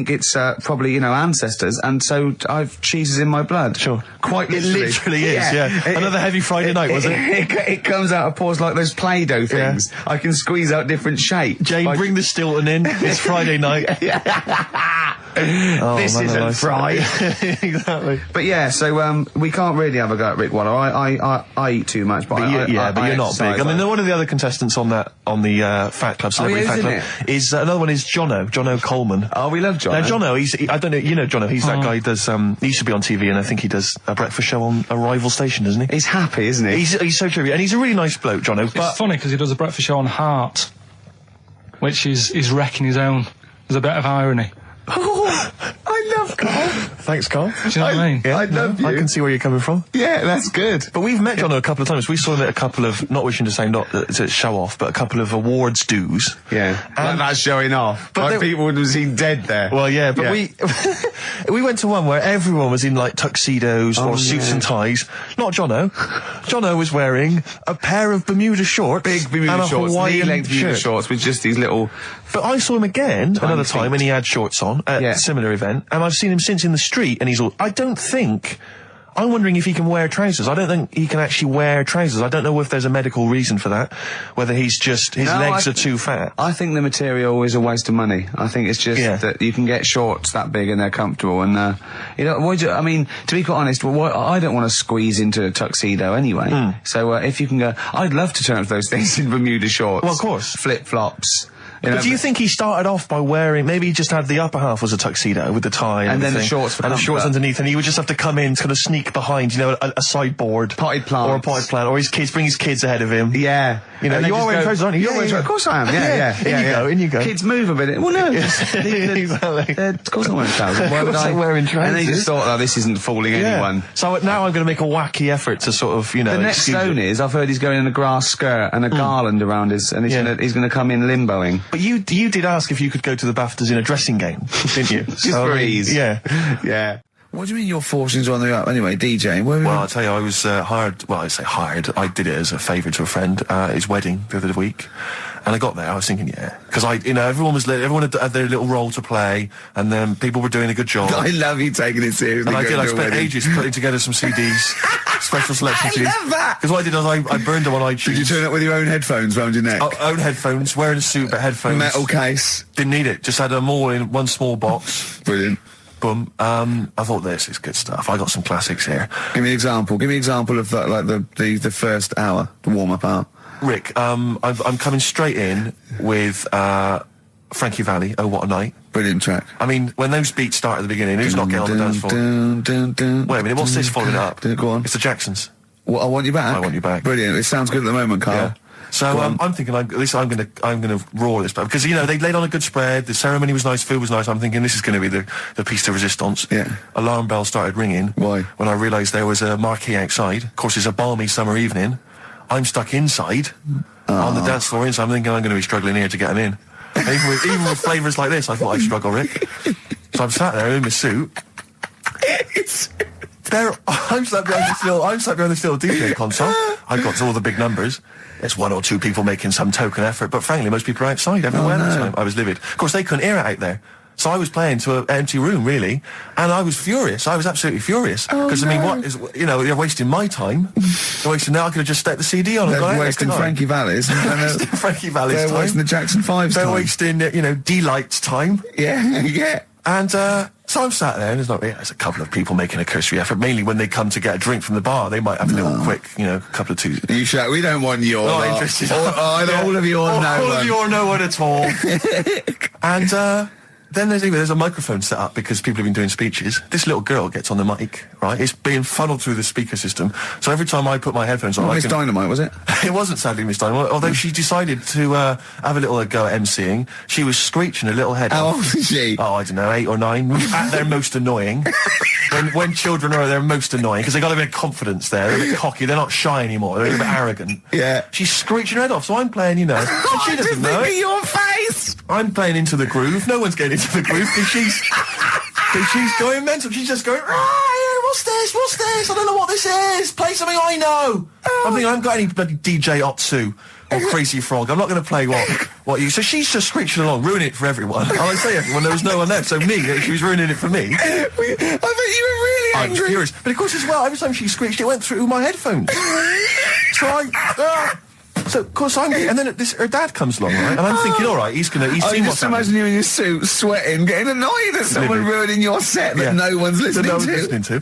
it's probably ancestors, and so I've cheeses in my blood. Sure, quite literally. It literally is. Yeah. Another heavy Friday night, was it? It comes out of pores like those Play-Doh things. Yeah. I can squeeze out different shapes. Jay, bring the Stilton in. It's Friday night. This isn't fried. Exactly. But yeah, so we can't really have a go at Rick Waller. I eat too much, but you're not big. I mean, one of the other contestants on the Fat Club, Celebrity Fat Club, is another one is Jono Coleman. Oh, we love Jono. Now Jono, I don't know, you know Jono, he's that guy who does, he used to be on TV, and I think he does a breakfast show on a rival station, doesn't he? He's happy, isn't he? He's so true, and he's a really nice bloke, Jono. It's funny because he does a breakfast show on Heart, which is wrecking his own. There's a bit of irony. Oh, I love Carl. Thanks, Carl. Do you know what I mean? Yeah, I love you. I can see where you're coming from. Yeah, that's good. But we've met Jono a couple of times. We saw him at a couple of, not wishing to say not to show off, but a couple of awards dues. Yeah, like that's showing off. But like people would have seen dead there. Well, yeah, but we went to one where everyone was in like tuxedos or suits and ties. Not Jono. Jono was wearing a pair of Bermuda shorts, big Bermuda shorts, knee-length Bermuda shorts with just these little. But I saw him again another time, and he had shorts on at a similar event, and I've seen him since in the street, and he's all. I'm wondering if he can wear trousers. I don't think he can actually wear trousers. I don't know if there's a medical reason for that, whether he's just, his legs are too fat. I think the material is a waste of money. I think it's just that you can get shorts that big and they're comfortable, and, I mean, to be quite honest, I don't want to squeeze into a tuxedo anyway. So, if you can go, I'd love to turn up those things in Bermuda shorts. Well, of course. Flip-flops. But do you think he started off by wearing, maybe he just had the upper half was a tuxedo with the tie and then the shorts for and the shorts underneath, and he would just have to come in, kind of sneak behind, a sideboard. Potted plant. Or a potted plant, or bring his kids ahead of him. Yeah. You are wearing trousers, aren't you? Of course I am, yeah. In you go. Kids move a bit. Well, no. Exactly. Of course I'm wearing trousers. Why would I? Wearing trousers. And they just thought, this isn't fooling anyone. So now I'm going to make a wacky effort to sort of, The next zone is, I've heard he's going in a grass skirt and a garland around his, and he's going to come in limboing. But you did ask if you could go to the BAFTAs in a dressing gown, didn't you? Just for ease. Yeah. What do you mean your fortunes are on the up? Anyway, DJing. Well, I'll tell you, I was hired. Well, I say hired. I did it as a favour to a friend. His wedding the other week, and I got there. I was thinking, because everyone had their little role to play, and then people were doing a good job. I love you taking it seriously. And I spent ages putting together some CDs, special selection CDs. I love that. Because what I did was I burned them on iTunes. Did you turn up with your own headphones round your neck? Own headphones, wearing a suit but headphones. Metal case. Didn't need it. Just had them all in one small box. Brilliant. Boom. I thought this is good stuff. I got some classics here. Give me an example. Give me an example of that, like the first hour, the warm-up hour. Rick, I'm coming straight in with Frankie Valli, Oh What a Night. Brilliant track. I mean, when those beats start at the beginning, who's not getting on the dance floor? Wait a minute, what's this following it up? Go on. It's the Jacksons. What, I Want You Back? I Want You Back. Brilliant. It sounds good at the moment, Carl. Yeah. So I'm thinking, I'm gonna roar this, because they laid on a good spread. The ceremony was nice, food was nice. I'm thinking this is going to be the piece de resistance. Yeah. Alarm bell started ringing. Why? When I realised there was a marquee outside. Of course, it's a balmy summer evening. I'm stuck inside on the dance floor, so I'm thinking I'm going to be struggling here to get them in. even with flavours like this, I thought I'd struggle, Rick. So I'm sat there in my suit. I'm sat behind this little DJ console. I've got all the big numbers. There's one or two people making some token effort, but frankly, most people are outside everywhere at the time. I was livid. Of course, they couldn't hear it out there. So I was playing to an empty room, really, and I was furious. I was absolutely furious. Because, I mean, what is, they're wasting my time. They're wasting, now I could have just stuck the CD on and gone out. They're wasting Frankie Valli's. Frankie Valli's time. They're wasting the Jackson 5's time. They're wasting, D-Light's time. Yeah. And, so I'm sat there, and there's a couple of people making a cursory effort. Mainly when they come to get a drink from the bar, they might have a little quick, couple of twos. You shout, we don't want your not interested. All of your no one. All of your no one at all. And, then there's a microphone set up because people have been doing speeches. This little girl gets on the mic, right? It's being funneled through the speaker system. So every time I put my headphones on... Miss Dynamite, was it? It wasn't, sadly, Miss Dynamite. Although she decided to have a little go at MCing. She was screeching her little head off. How old is she? Oh, I don't know, 8 or 9. At their most annoying. when children are at their most annoying, because they got a bit of confidence there. They're a bit cocky. They're not shy anymore. They're a bit arrogant. Yeah. She's screeching her head off. So I'm playing, and she doesn't know it. Your face! I'm playing into the groove. No one's getting into the groove because she's going mental. She's just going, what's this? I don't know what this is. Play something I know. I'm thinking, I haven't got any bloody DJ Otsu or Crazy Frog. I'm not going to play what you... So she's just screeching along, ruining it for everyone. I say everyone, there was no one there. So she was ruining it for me. I bet you were really angry. I'm furious. But of course, as well, every time she screeched, it went through my headphones. So So, of course, and then her dad comes along, right? And I'm thinking, all right, he's seen what's happening. Just imagine you in your suit, sweating, getting annoyed at someone ruining your set that no one's listening to.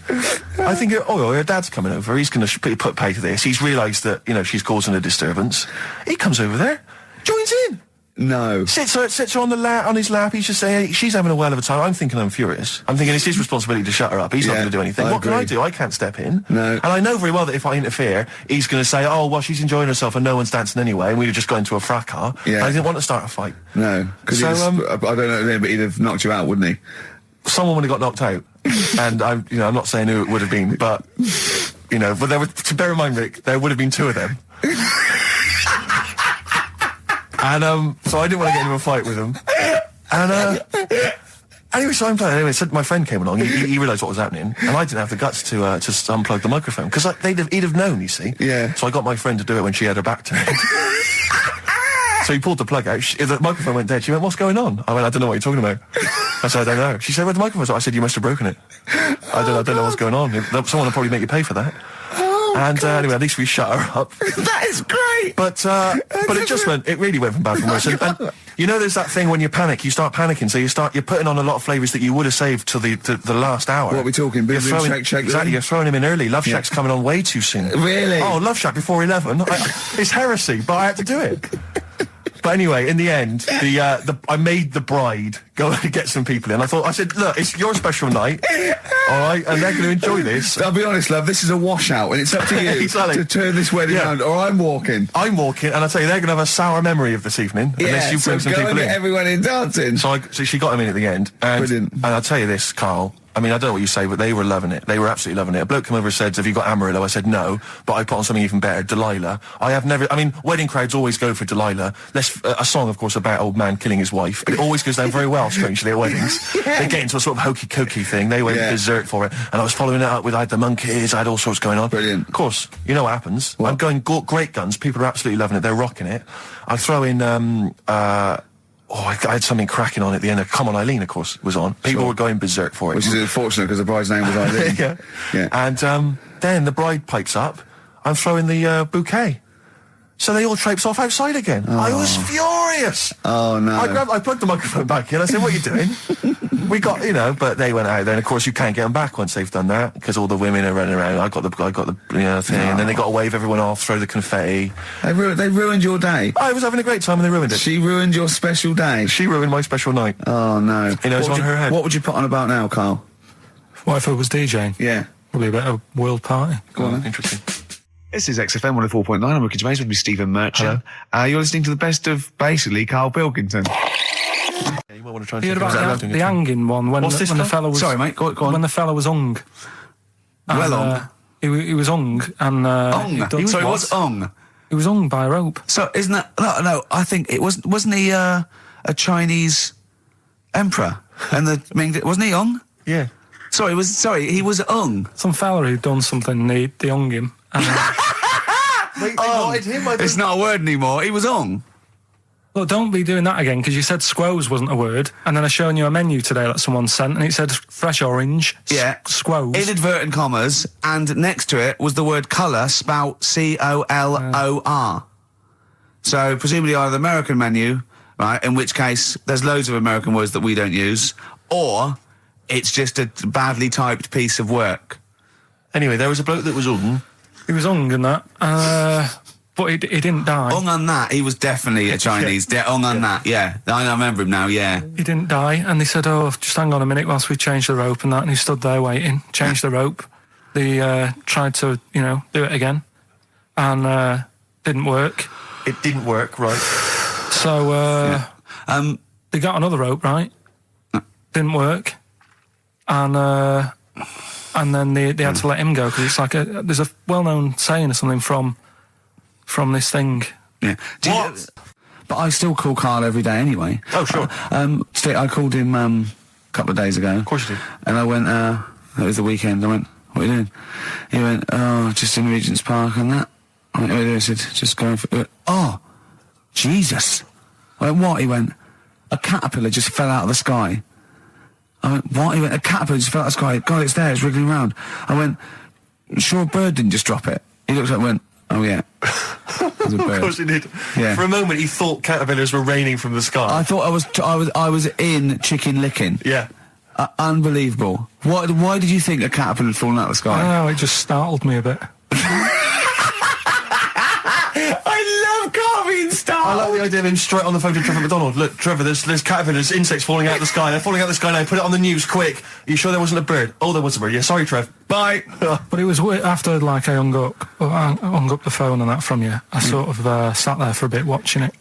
I think, her dad's coming over. He's going to put pay to this. He's realised that, she's causing a disturbance. He comes over there, joins in. No. Sits her on his lap. He's just saying, she's having a well of a time. I'm thinking I'm furious. I'm thinking it's his responsibility to shut her up. He's not going to do anything. What can I do? I can't step in. No. And I know very well that if I interfere, he's going to say, oh, well, she's enjoying herself and no one's dancing anyway, and we'd have just got into a fracas. Yeah. And I didn't want to start a fight. No. Because I don't know, but he'd have knocked you out, wouldn't he? Someone would have got knocked out. And I'm not saying who it would have been, but, but there would, to bear in mind, Rick, there would have been 2 of them. And, so I didn't want to get into a fight with him. And, anyway, so I'm playing. Anyway, so my friend came along. He realised what was happening. And I didn't have the guts to unplug the microphone. Because he'd have known, you see. Yeah. So I got my friend to do it when she had her back turned. So he pulled the plug out. The microphone went dead. She went, what's going on? I went, I don't know what you're talking about. I said, I don't know. She said, where's the microphone? I said, you must have broken it. I don't know what's going on. Someone will probably make you pay for that. And anyway, at least we shut her up. That is great. But it really went from bad to worse. And there's that thing when you panic, you start panicking. So you're putting on a lot of flavours that you would have saved to the last hour. What are we talking? Boom, Shake. Exactly, you're throwing him in early. Love Shack's coming on way too soon. Really? Oh, Love Shack before 11. It's heresy, but I had to do it. But anyway, in the end, I made the bride go and get some people in. I said, look, it's your special night, all right, and they're going to enjoy this. I'll be honest, love, this is a washout, and it's up to you to turn this wedding around, or I'm walking. I'm walking, and I tell you, they're going to have a sour memory of this evening, unless you bring some people in. Get everyone in dancing. So she got them in at the end, and brilliant. And I'll tell you this, Carl. I mean, I don't know what you say, but they were loving it. They were absolutely loving it. A bloke came over and said, have you got Amarillo? I said, no, but I put on something even better, Delilah. Wedding crowds always go for Delilah. A song, of course, about old man killing his wife, but it always goes down very well, strangely, at weddings. They get into a sort of hokey-cokey thing. They went berserk for it. And I was following it up with, I had the monkeys, I had all sorts going on. Brilliant. Of course, you know what happens. What? I'm going great guns. People are absolutely loving it. They're rocking it. I throw in, I had something cracking on at the end. Come On Eileen, of course, was on. People were going berserk for it. Which is unfortunate because the bride's name was Eileen. Yeah. And then the bride pipes up. I'm throwing the bouquet. So they all traipse off outside again. Oh. I was furious. Oh, no. I plugged the microphone back in. I said, what are you doing? We got, but they went out there. And, of course, you can't get them back once they've done that because all the women are running around. I got the thing. And then they got to wave everyone off, throw the confetti. They ruined your day. I was having a great time and they ruined it. She ruined your special day. She ruined my special night. Oh, no. It's on her head. What would you put on about now, Carl? What if I was DJing? Yeah. Probably about a world party. Go on. Interesting. This is XFM 104.9. I'm Ricky Gervais with me, Stephen Merchant. You're listening to the best of, basically, Karl Pilkington. Yeah, you might want to try and you heard about the hanging one when the fella was... Sorry, mate, go on. When the fella was hung. He was hung and... hung? Sorry, what's hung? He was hung by a rope. So, isn't that... No, I think it wasn't he, a Chinese emperor. And the Ming, wasn't he Ung? Yeah. He was Ung. Some fella who'd done something, they Ung him. And, They wanted him. It's not a word anymore. He was Ung. Look, don't be doing that again, because you said squoze wasn't a word, and then I shown you a menu today that someone sent, and it said fresh orange, squoze. Inadvertent commas, and next to it was the word colour, spelt C-O-L-O-R. So, presumably either the American menu, right, in which case there's loads of American words that we don't use, or it's just a badly typed piece of work. Anyway, there was a bloke that was Ung. He was Ung and that, but he didn't die. Ung on that, he was definitely a Chinese. Ung on that, yeah. I remember him now, yeah. He didn't die, and they said, oh, just hang on a minute whilst we change the rope and that, and he stood there waiting, changed the rope. They tried to, do it again, and didn't work. It didn't work, right. So, they got another rope, right? Didn't work. And then they had to let him go, because it's like there's a well-known saying or something from this thing. Yeah. But I still call Karl every day anyway. Oh, sure. I called him a couple of days ago. Of course you did. And I went, it was the weekend, I went, what are you doing? He went, oh, just in Regent's Park and that. I went, what are you doing? I said, just going for... Went, oh, Jesus. I went, what? He went, a caterpillar just fell out of the sky. I went, what? He went, a caterpillar just fell out of the sky. God, it's there, it's wriggling around. I went, sure a bird didn't just drop it? He looked up and went, oh yeah. Of course he did. Yeah. For a moment he thought caterpillars were raining from the sky. I thought I was in Chicken Licking. Yeah. Unbelievable. Why did you think a caterpillar had fallen out of the sky? I don't know, it just startled me a bit. I love Karl being startled. I like the idea of him straight on the phone to Trevor McDonald. Look, Trevor, there's caterpillars, insects falling out of the sky. They're falling out of the sky now. Put it on the news, quick. Are you sure there wasn't a bird? Oh, there was a bird. Yeah, sorry, Trev. Bye. But it was after, like, I hung up the phone and that from you. I sort of sat there for a bit watching it.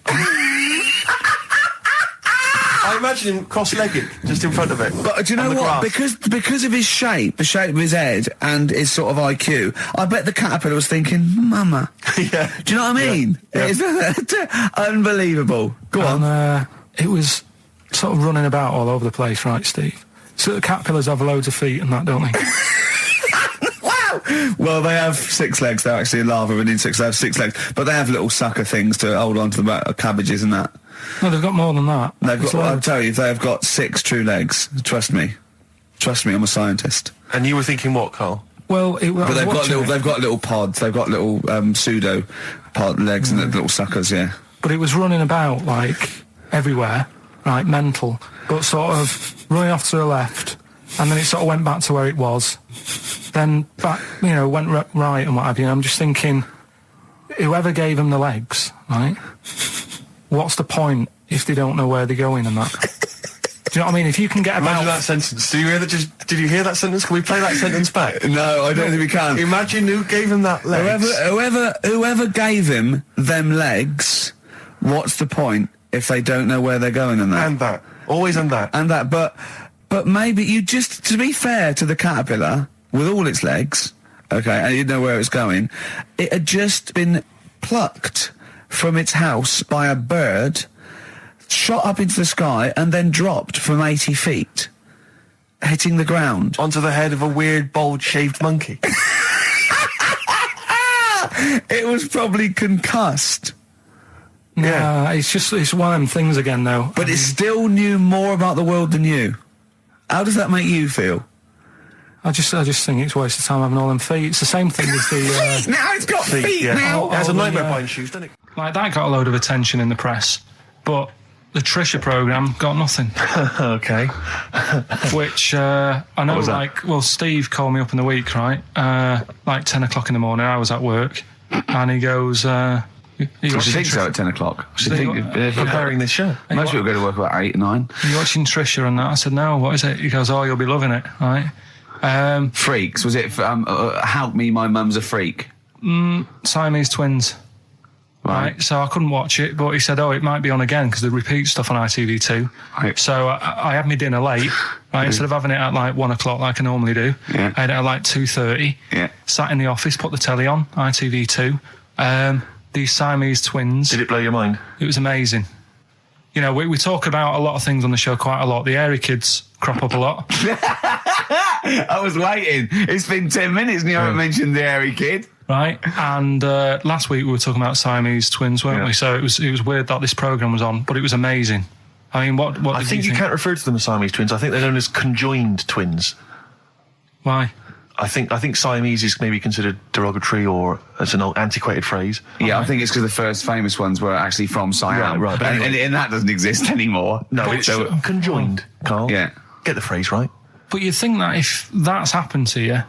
I imagine him cross-legged, just in front of it. But do you know what? Because of his shape, the shape of his head, and his sort of IQ, I bet the caterpillar was thinking, Mama. Yeah. Do you know what I mean? Yeah. It's unbelievable. Go on. It was sort of running about all over the place, right, Steve? So the caterpillars have loads of feet and that, don't they? Wow! Well, they have 6 legs. They're actually larvae of insects. They have 6 legs. But they have little sucker things to hold on to the back of cabbages and that. No, they've got more than that. I'll tell you, they've got 6 true legs. Trust me. Trust me, I'm a scientist. And you were thinking what, Karl? Well, they've got little pods. They've got little pseudo pod legs and little suckers. Yeah. But it was running about like everywhere, right? Mental, but sort of running off to the left, and then it sort of went back to where it was. Then back, went right and what have you. I'm just thinking, whoever gave them the legs, right? What's the point if they don't know where they're going and that? Do you know what I mean? If you can get Imagine that sentence. Did you hear that sentence? Can we play that sentence back? No, I don't think we can. Imagine who gave him that legs. Whoever gave him them legs, what's the point if they don't know where they're going and that? And that. Always and that. And that. But maybe you just, to be fair to the caterpillar, with all its legs, okay, and you didn't know where it was going, it had just been plucked from its house by a bird, shot up into the sky, and then dropped from 80 feet, hitting the ground. Onto the head of a weird, bold-shaved monkey. It was probably concussed. Yeah, it's one of them things again, though. But it still knew more about the world than you. How does that make you feel? I just think it's a waste of time having all them feet. It's the same thing as the... now it's got feet now! It has a nightmare buying shoes, doesn't it? Like, that got a load of attention in the press, but the Trisha programme got nothing. Okay. Which, I know, Steve called me up in the week, right? Like 10 o'clock in the morning, I was at work, and he goes... I should think so at 10 o'clock. I should think preparing this show. Most people go to work about 8 or 9. Are you watching Trisha and that? I said, no, what is it? He goes, oh, you'll be loving it, right? Freaks, was it Help Me, My Mum's a Freak? Siamese twins. Right, so I couldn't watch it, but he said, oh, it might be on again, because they repeat stuff on ITV2. Right. So I had my dinner late, right, instead of having it at like 1 o'clock like I normally do, I had it at like 2:30, sat in the office, put the telly on, ITV2, these Siamese twins. Did it blow your mind? It was amazing. you know, we talk about a lot of things on the show quite a lot. The Airy Kids crop up a lot. I was waiting. It's been 10 minutes and you haven't mentioned the Airy Kid. Right, and last week we were talking about Siamese twins, weren't we? So it was weird that this programme was on, but it was amazing. I mean, what I think you can't refer to them as Siamese twins. I think they're known as conjoined twins. Why? I think Siamese is maybe considered derogatory or as an old antiquated phrase. Yeah, I think it's because the first famous ones were actually from Siam. Right. But anyway. And that doesn't exist anymore. No, it's conjoined, Carl. Yeah. Get the phrase right. But you'd think that if that's happened to you,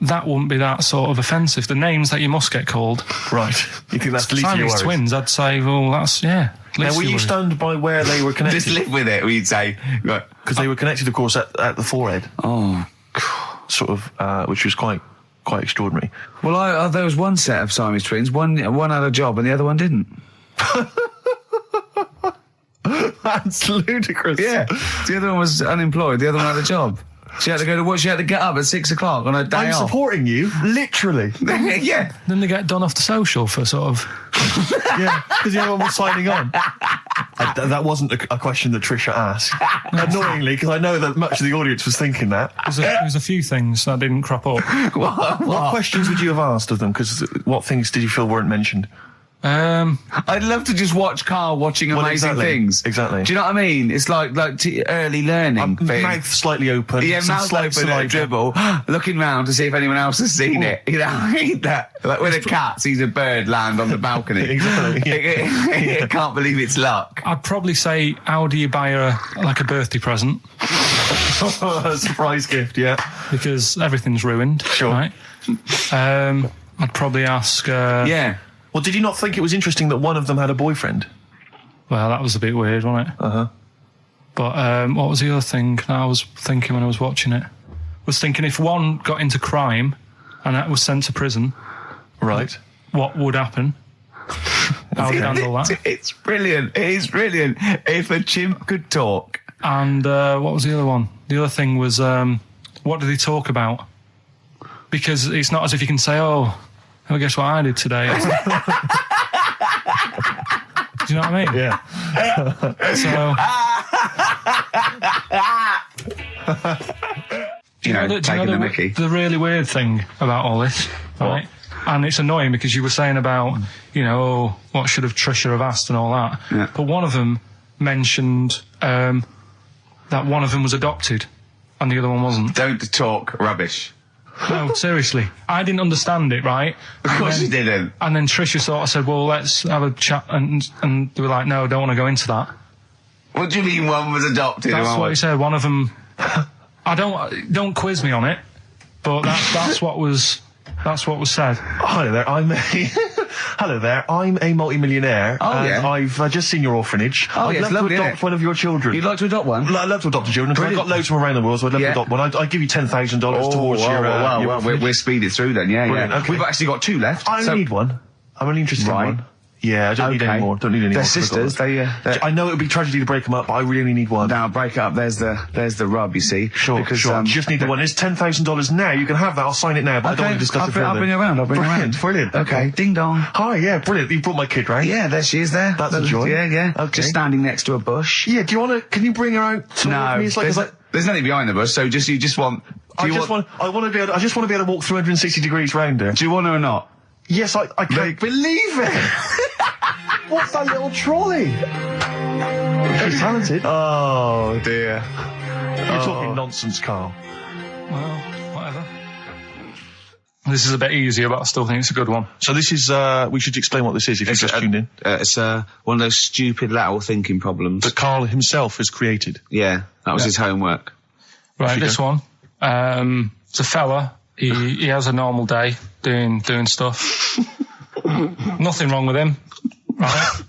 that wouldn't be that sort of offensive. The names that you must get called. Right. You think that's the least of your worries? Siamese twins, I'd say, well, that's, yeah. Now, were you stunned by where they were connected? Just live with it, we'd say. Because they were connected, of course, at the forehead. Oh. Sort of, which was quite extraordinary. Well, there was one set of Siamese twins. One had a job and the other one didn't. That's ludicrous. Yeah. The other one was unemployed. The other one had a job. She had to go to work. She had to get up at 6 o'clock on her day off. I'm supporting you, literally. Yeah. Then they get done off the social for sort of... Yeah, because the other one was signing on. That wasn't a question that Trisha asked. Annoyingly, because I know that much of the audience was thinking that. There's a few things that didn't crop up. What questions would you have asked of them? Because what things did you feel weren't mentioned? I'd love to just watch Carl watching amazing things. Exactly. Do you know what I mean? It's like early learning thing. Mouth slightly open. Yeah, mouth open at a dribble, looking round to see if anyone else has seen it. You know, I hate that. Like when a cat sees a bird land on the balcony. Exactly. It can't believe it's luck. I'd probably say, how do you buy her like a birthday present? A surprise gift, yeah. Because everything's ruined. Sure. Right? I'd probably ask... yeah. Well, did you not think it was interesting that one of them had a boyfriend? Well, that was a bit weird, wasn't it? Uh-huh. But what was the other thing that I was thinking when I was watching it? I was thinking if one got into crime and that was sent to prison... Right. What would happen? How would you handle that? It's brilliant. It is brilliant. If a chimp could talk. And what was the other one? The other thing was, what did he talk about? Because it's not as if you can say, oh, guess what I did today? Do you know what I mean? Yeah. Do you know the really weird thing about all this, right? And it's annoying because you were saying about, you know, oh, what should have Trisha have asked and all that. Yeah. But one of them mentioned that one of them was adopted and the other one wasn't. Don't talk rubbish. No, seriously. I didn't understand it, right? Of course you didn't. And then Trisha sort of said, well, let's have a chat. And they were like, no, don't want to go into that. What do you mean one was adopted? That's what he said. One of them... don't quiz me on it, but that's what was said. Hello there, hello there, I'm a multi-millionaire. And I've just seen your orphanage. I'd love to adopt one of your children. You'd like to adopt one? I'd love to adopt a children, because I've got loads from around the world, so I'd love to adopt one. I'd give you $10,000 towards your orphanage. We're speeding through then, yeah. Okay. We've actually got 2 left. I only need one. I'm only interested in one. Yeah, I don't need any more. Don't need any more. They're sisters. I know it would be tragedy to break them up, but I really only need one. Now, break up. There's the rub, you see. Sure. You just need the one. It's $10,000 now. You can have that. I'll sign it now, but I don't want to discuss it further. I'll bring her around. Brilliant. Okay. Ding dong. Hi, yeah, brilliant. You brought my kid round. Yeah, there she is there. That's a joy. Yeah. Okay. Just standing next to a bush. Yeah, do you want to, can you bring her out to No, me? there's nothing behind the bush, so you just want... I just want to be able to walk 360 degrees round her. Do you want her or not? Yes, I can't believe it! What's that little trolley? She's talented. Oh, dear. You're talking nonsense, Carl. Well, whatever. This is a bit easier, but I still think it's a good one. So this is, we should explain what this is if you've just tuned in. It's one of those stupid lateral thinking problems. That Carl himself has created. Yeah, that was his homework. Right, this one. It's a fella. He has a normal day doing stuff. Nothing wrong with him. Right.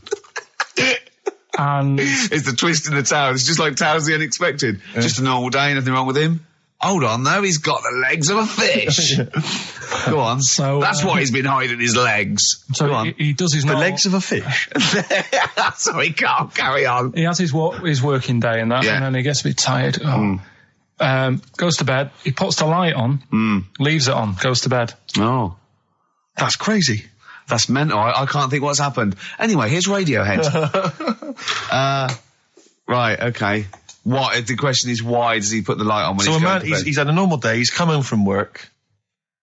And it's the twist in the tale. It's just like Tales of the Unexpected. Yeah. Just a normal day, nothing wrong with him. Hold on, though, he's got the legs of a fish. Go on. So that's why he's been hiding his legs. So Go on. He does his legs of a fish. Sorry, can't carry on. He has his working day and that, and then he gets a bit tired. Goes to bed. He puts the light on, leaves it on, goes to bed. Oh, that's crazy. That's mental. I can't think what's happened. Anyway, here's Radiohead. Right, okay. The question is, why does he put the light on when he's going to bed? He's had a normal day, he's come home from work.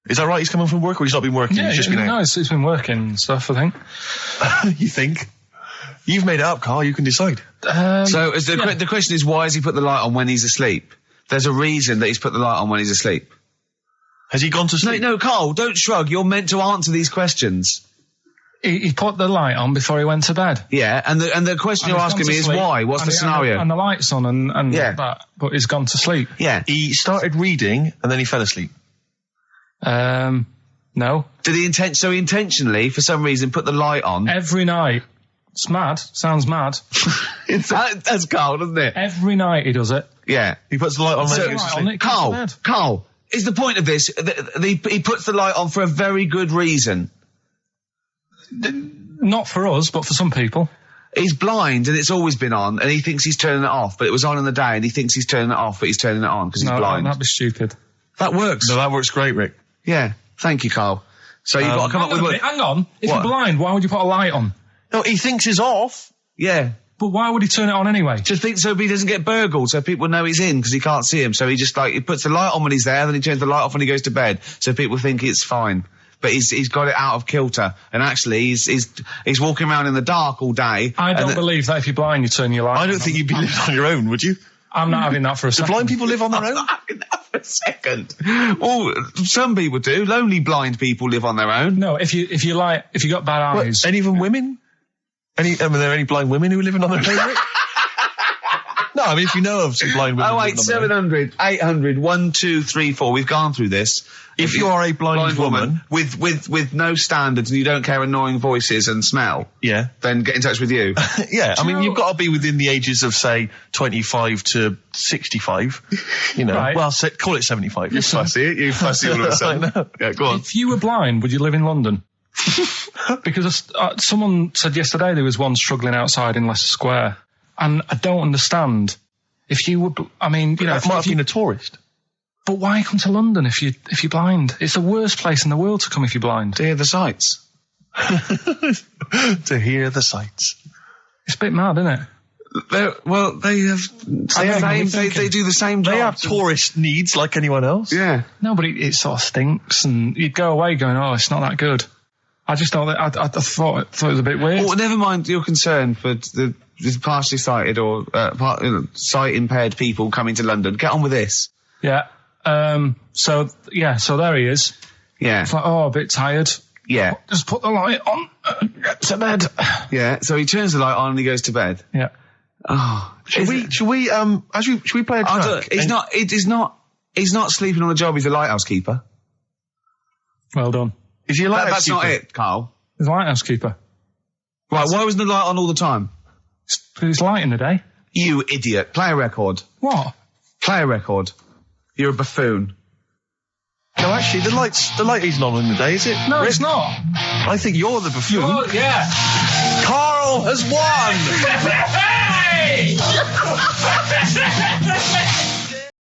Is that right? He's come home from work, or he's not been working? Yeah, he's just been out? No, he's been working and stuff, I think. You think? You've made it up, Carl, you can decide. The question is, why has he put the light on when he's asleep? There's a reason that he's put the light on when he's asleep. Has he gone to sleep? No, Carl, don't shrug. You're meant to answer these questions. He put the light on before he went to bed. Yeah, and the question you're asking me is why? What's the scenario? And the light's on and that, but he's gone to sleep. Yeah. He started reading and then he fell asleep. No. Did he intentionally, for some reason, put the light on? Every night. It's mad. Sounds mad. That's Carl, doesn't it? Every night he does it. Yeah. He puts the light on. Carl, is the point of this, he puts the light on for a very good reason. Not for us, but for some people. He's blind and it's always been on, and he thinks he's turning it off, but it was on in the day, and he thinks he's turning it off, but he's turning it on because he's blind. No, that'd be stupid. That works. No, that works great, Rick. Yeah. Thank you, Carl. So you've got to come up with... Hang on. If you're blind, why would you put a light on? No, he thinks it's off. Yeah. But why would he turn it on anyway? Just think so he doesn't get burgled, so people know he's in because he can't see him. So he just he puts the light on when he's there, then he turns the light off when he goes to bed, so people think it's fine. But he's got it out of kilter, and actually he's walking around in the dark all day. I don't believe that if you're blind you turn your light on. I don't think you'd be living on your own, would you? I'm not having that for a second. Do blind people live on their own? I'm not having that for a second. Well, some people do. Lonely blind people live on their own. No, if you got bad eyes. Any even women? Are there any blind women who are living on their own? Rick? No, I mean, if you know of some blind women. 08700 800 1234. We've gone through this. If you are a blind woman with no standards and you don't care annoying voices and smell, yeah, then get in touch with you. Yeah, I mean, you've got to be within the ages of, say, 25 to 65. You know, right. Well, call it 75. You fussy all of a sudden. Yeah, go on. If you were blind, would you live in London? Because someone said yesterday there was one struggling outside in Leicester Square, and I don't understand. If you were, I mean, you know, might have been a tourist. But why come to London if you're blind? It's the worst place in the world to come if you're blind. To hear the sights. To hear the sights. It's a bit mad, isn't it? They do the same job. They have tourist needs like anyone else. Yeah. No, but it sort of stinks, and you'd go away going, oh, it's not that good. I just thought I thought it was a bit weird. Well, never mind your concern for the partially sighted or sight impaired people coming to London. Get on with this. Yeah. So there he is. Yeah. It's like, oh, a bit tired. Yeah. Just put the light on, get to bed. Yeah. So he turns the light on and he goes to bed. Yeah. Oh. Should we play a track? He's not sleeping on the job. He's a lighthouse keeper. Well done. Is he a lighthouse That's keeper? not it, Carl. He's a lighthouse keeper. Right. Why wasn't the light on all the time? Because it's light in the day. You idiot. Play a record. What? Play a record. You're a buffoon. No, actually, the light isn't on in the day, is it? No, it's not. I think you're the buffoon. Yeah. Carl has won! Hey!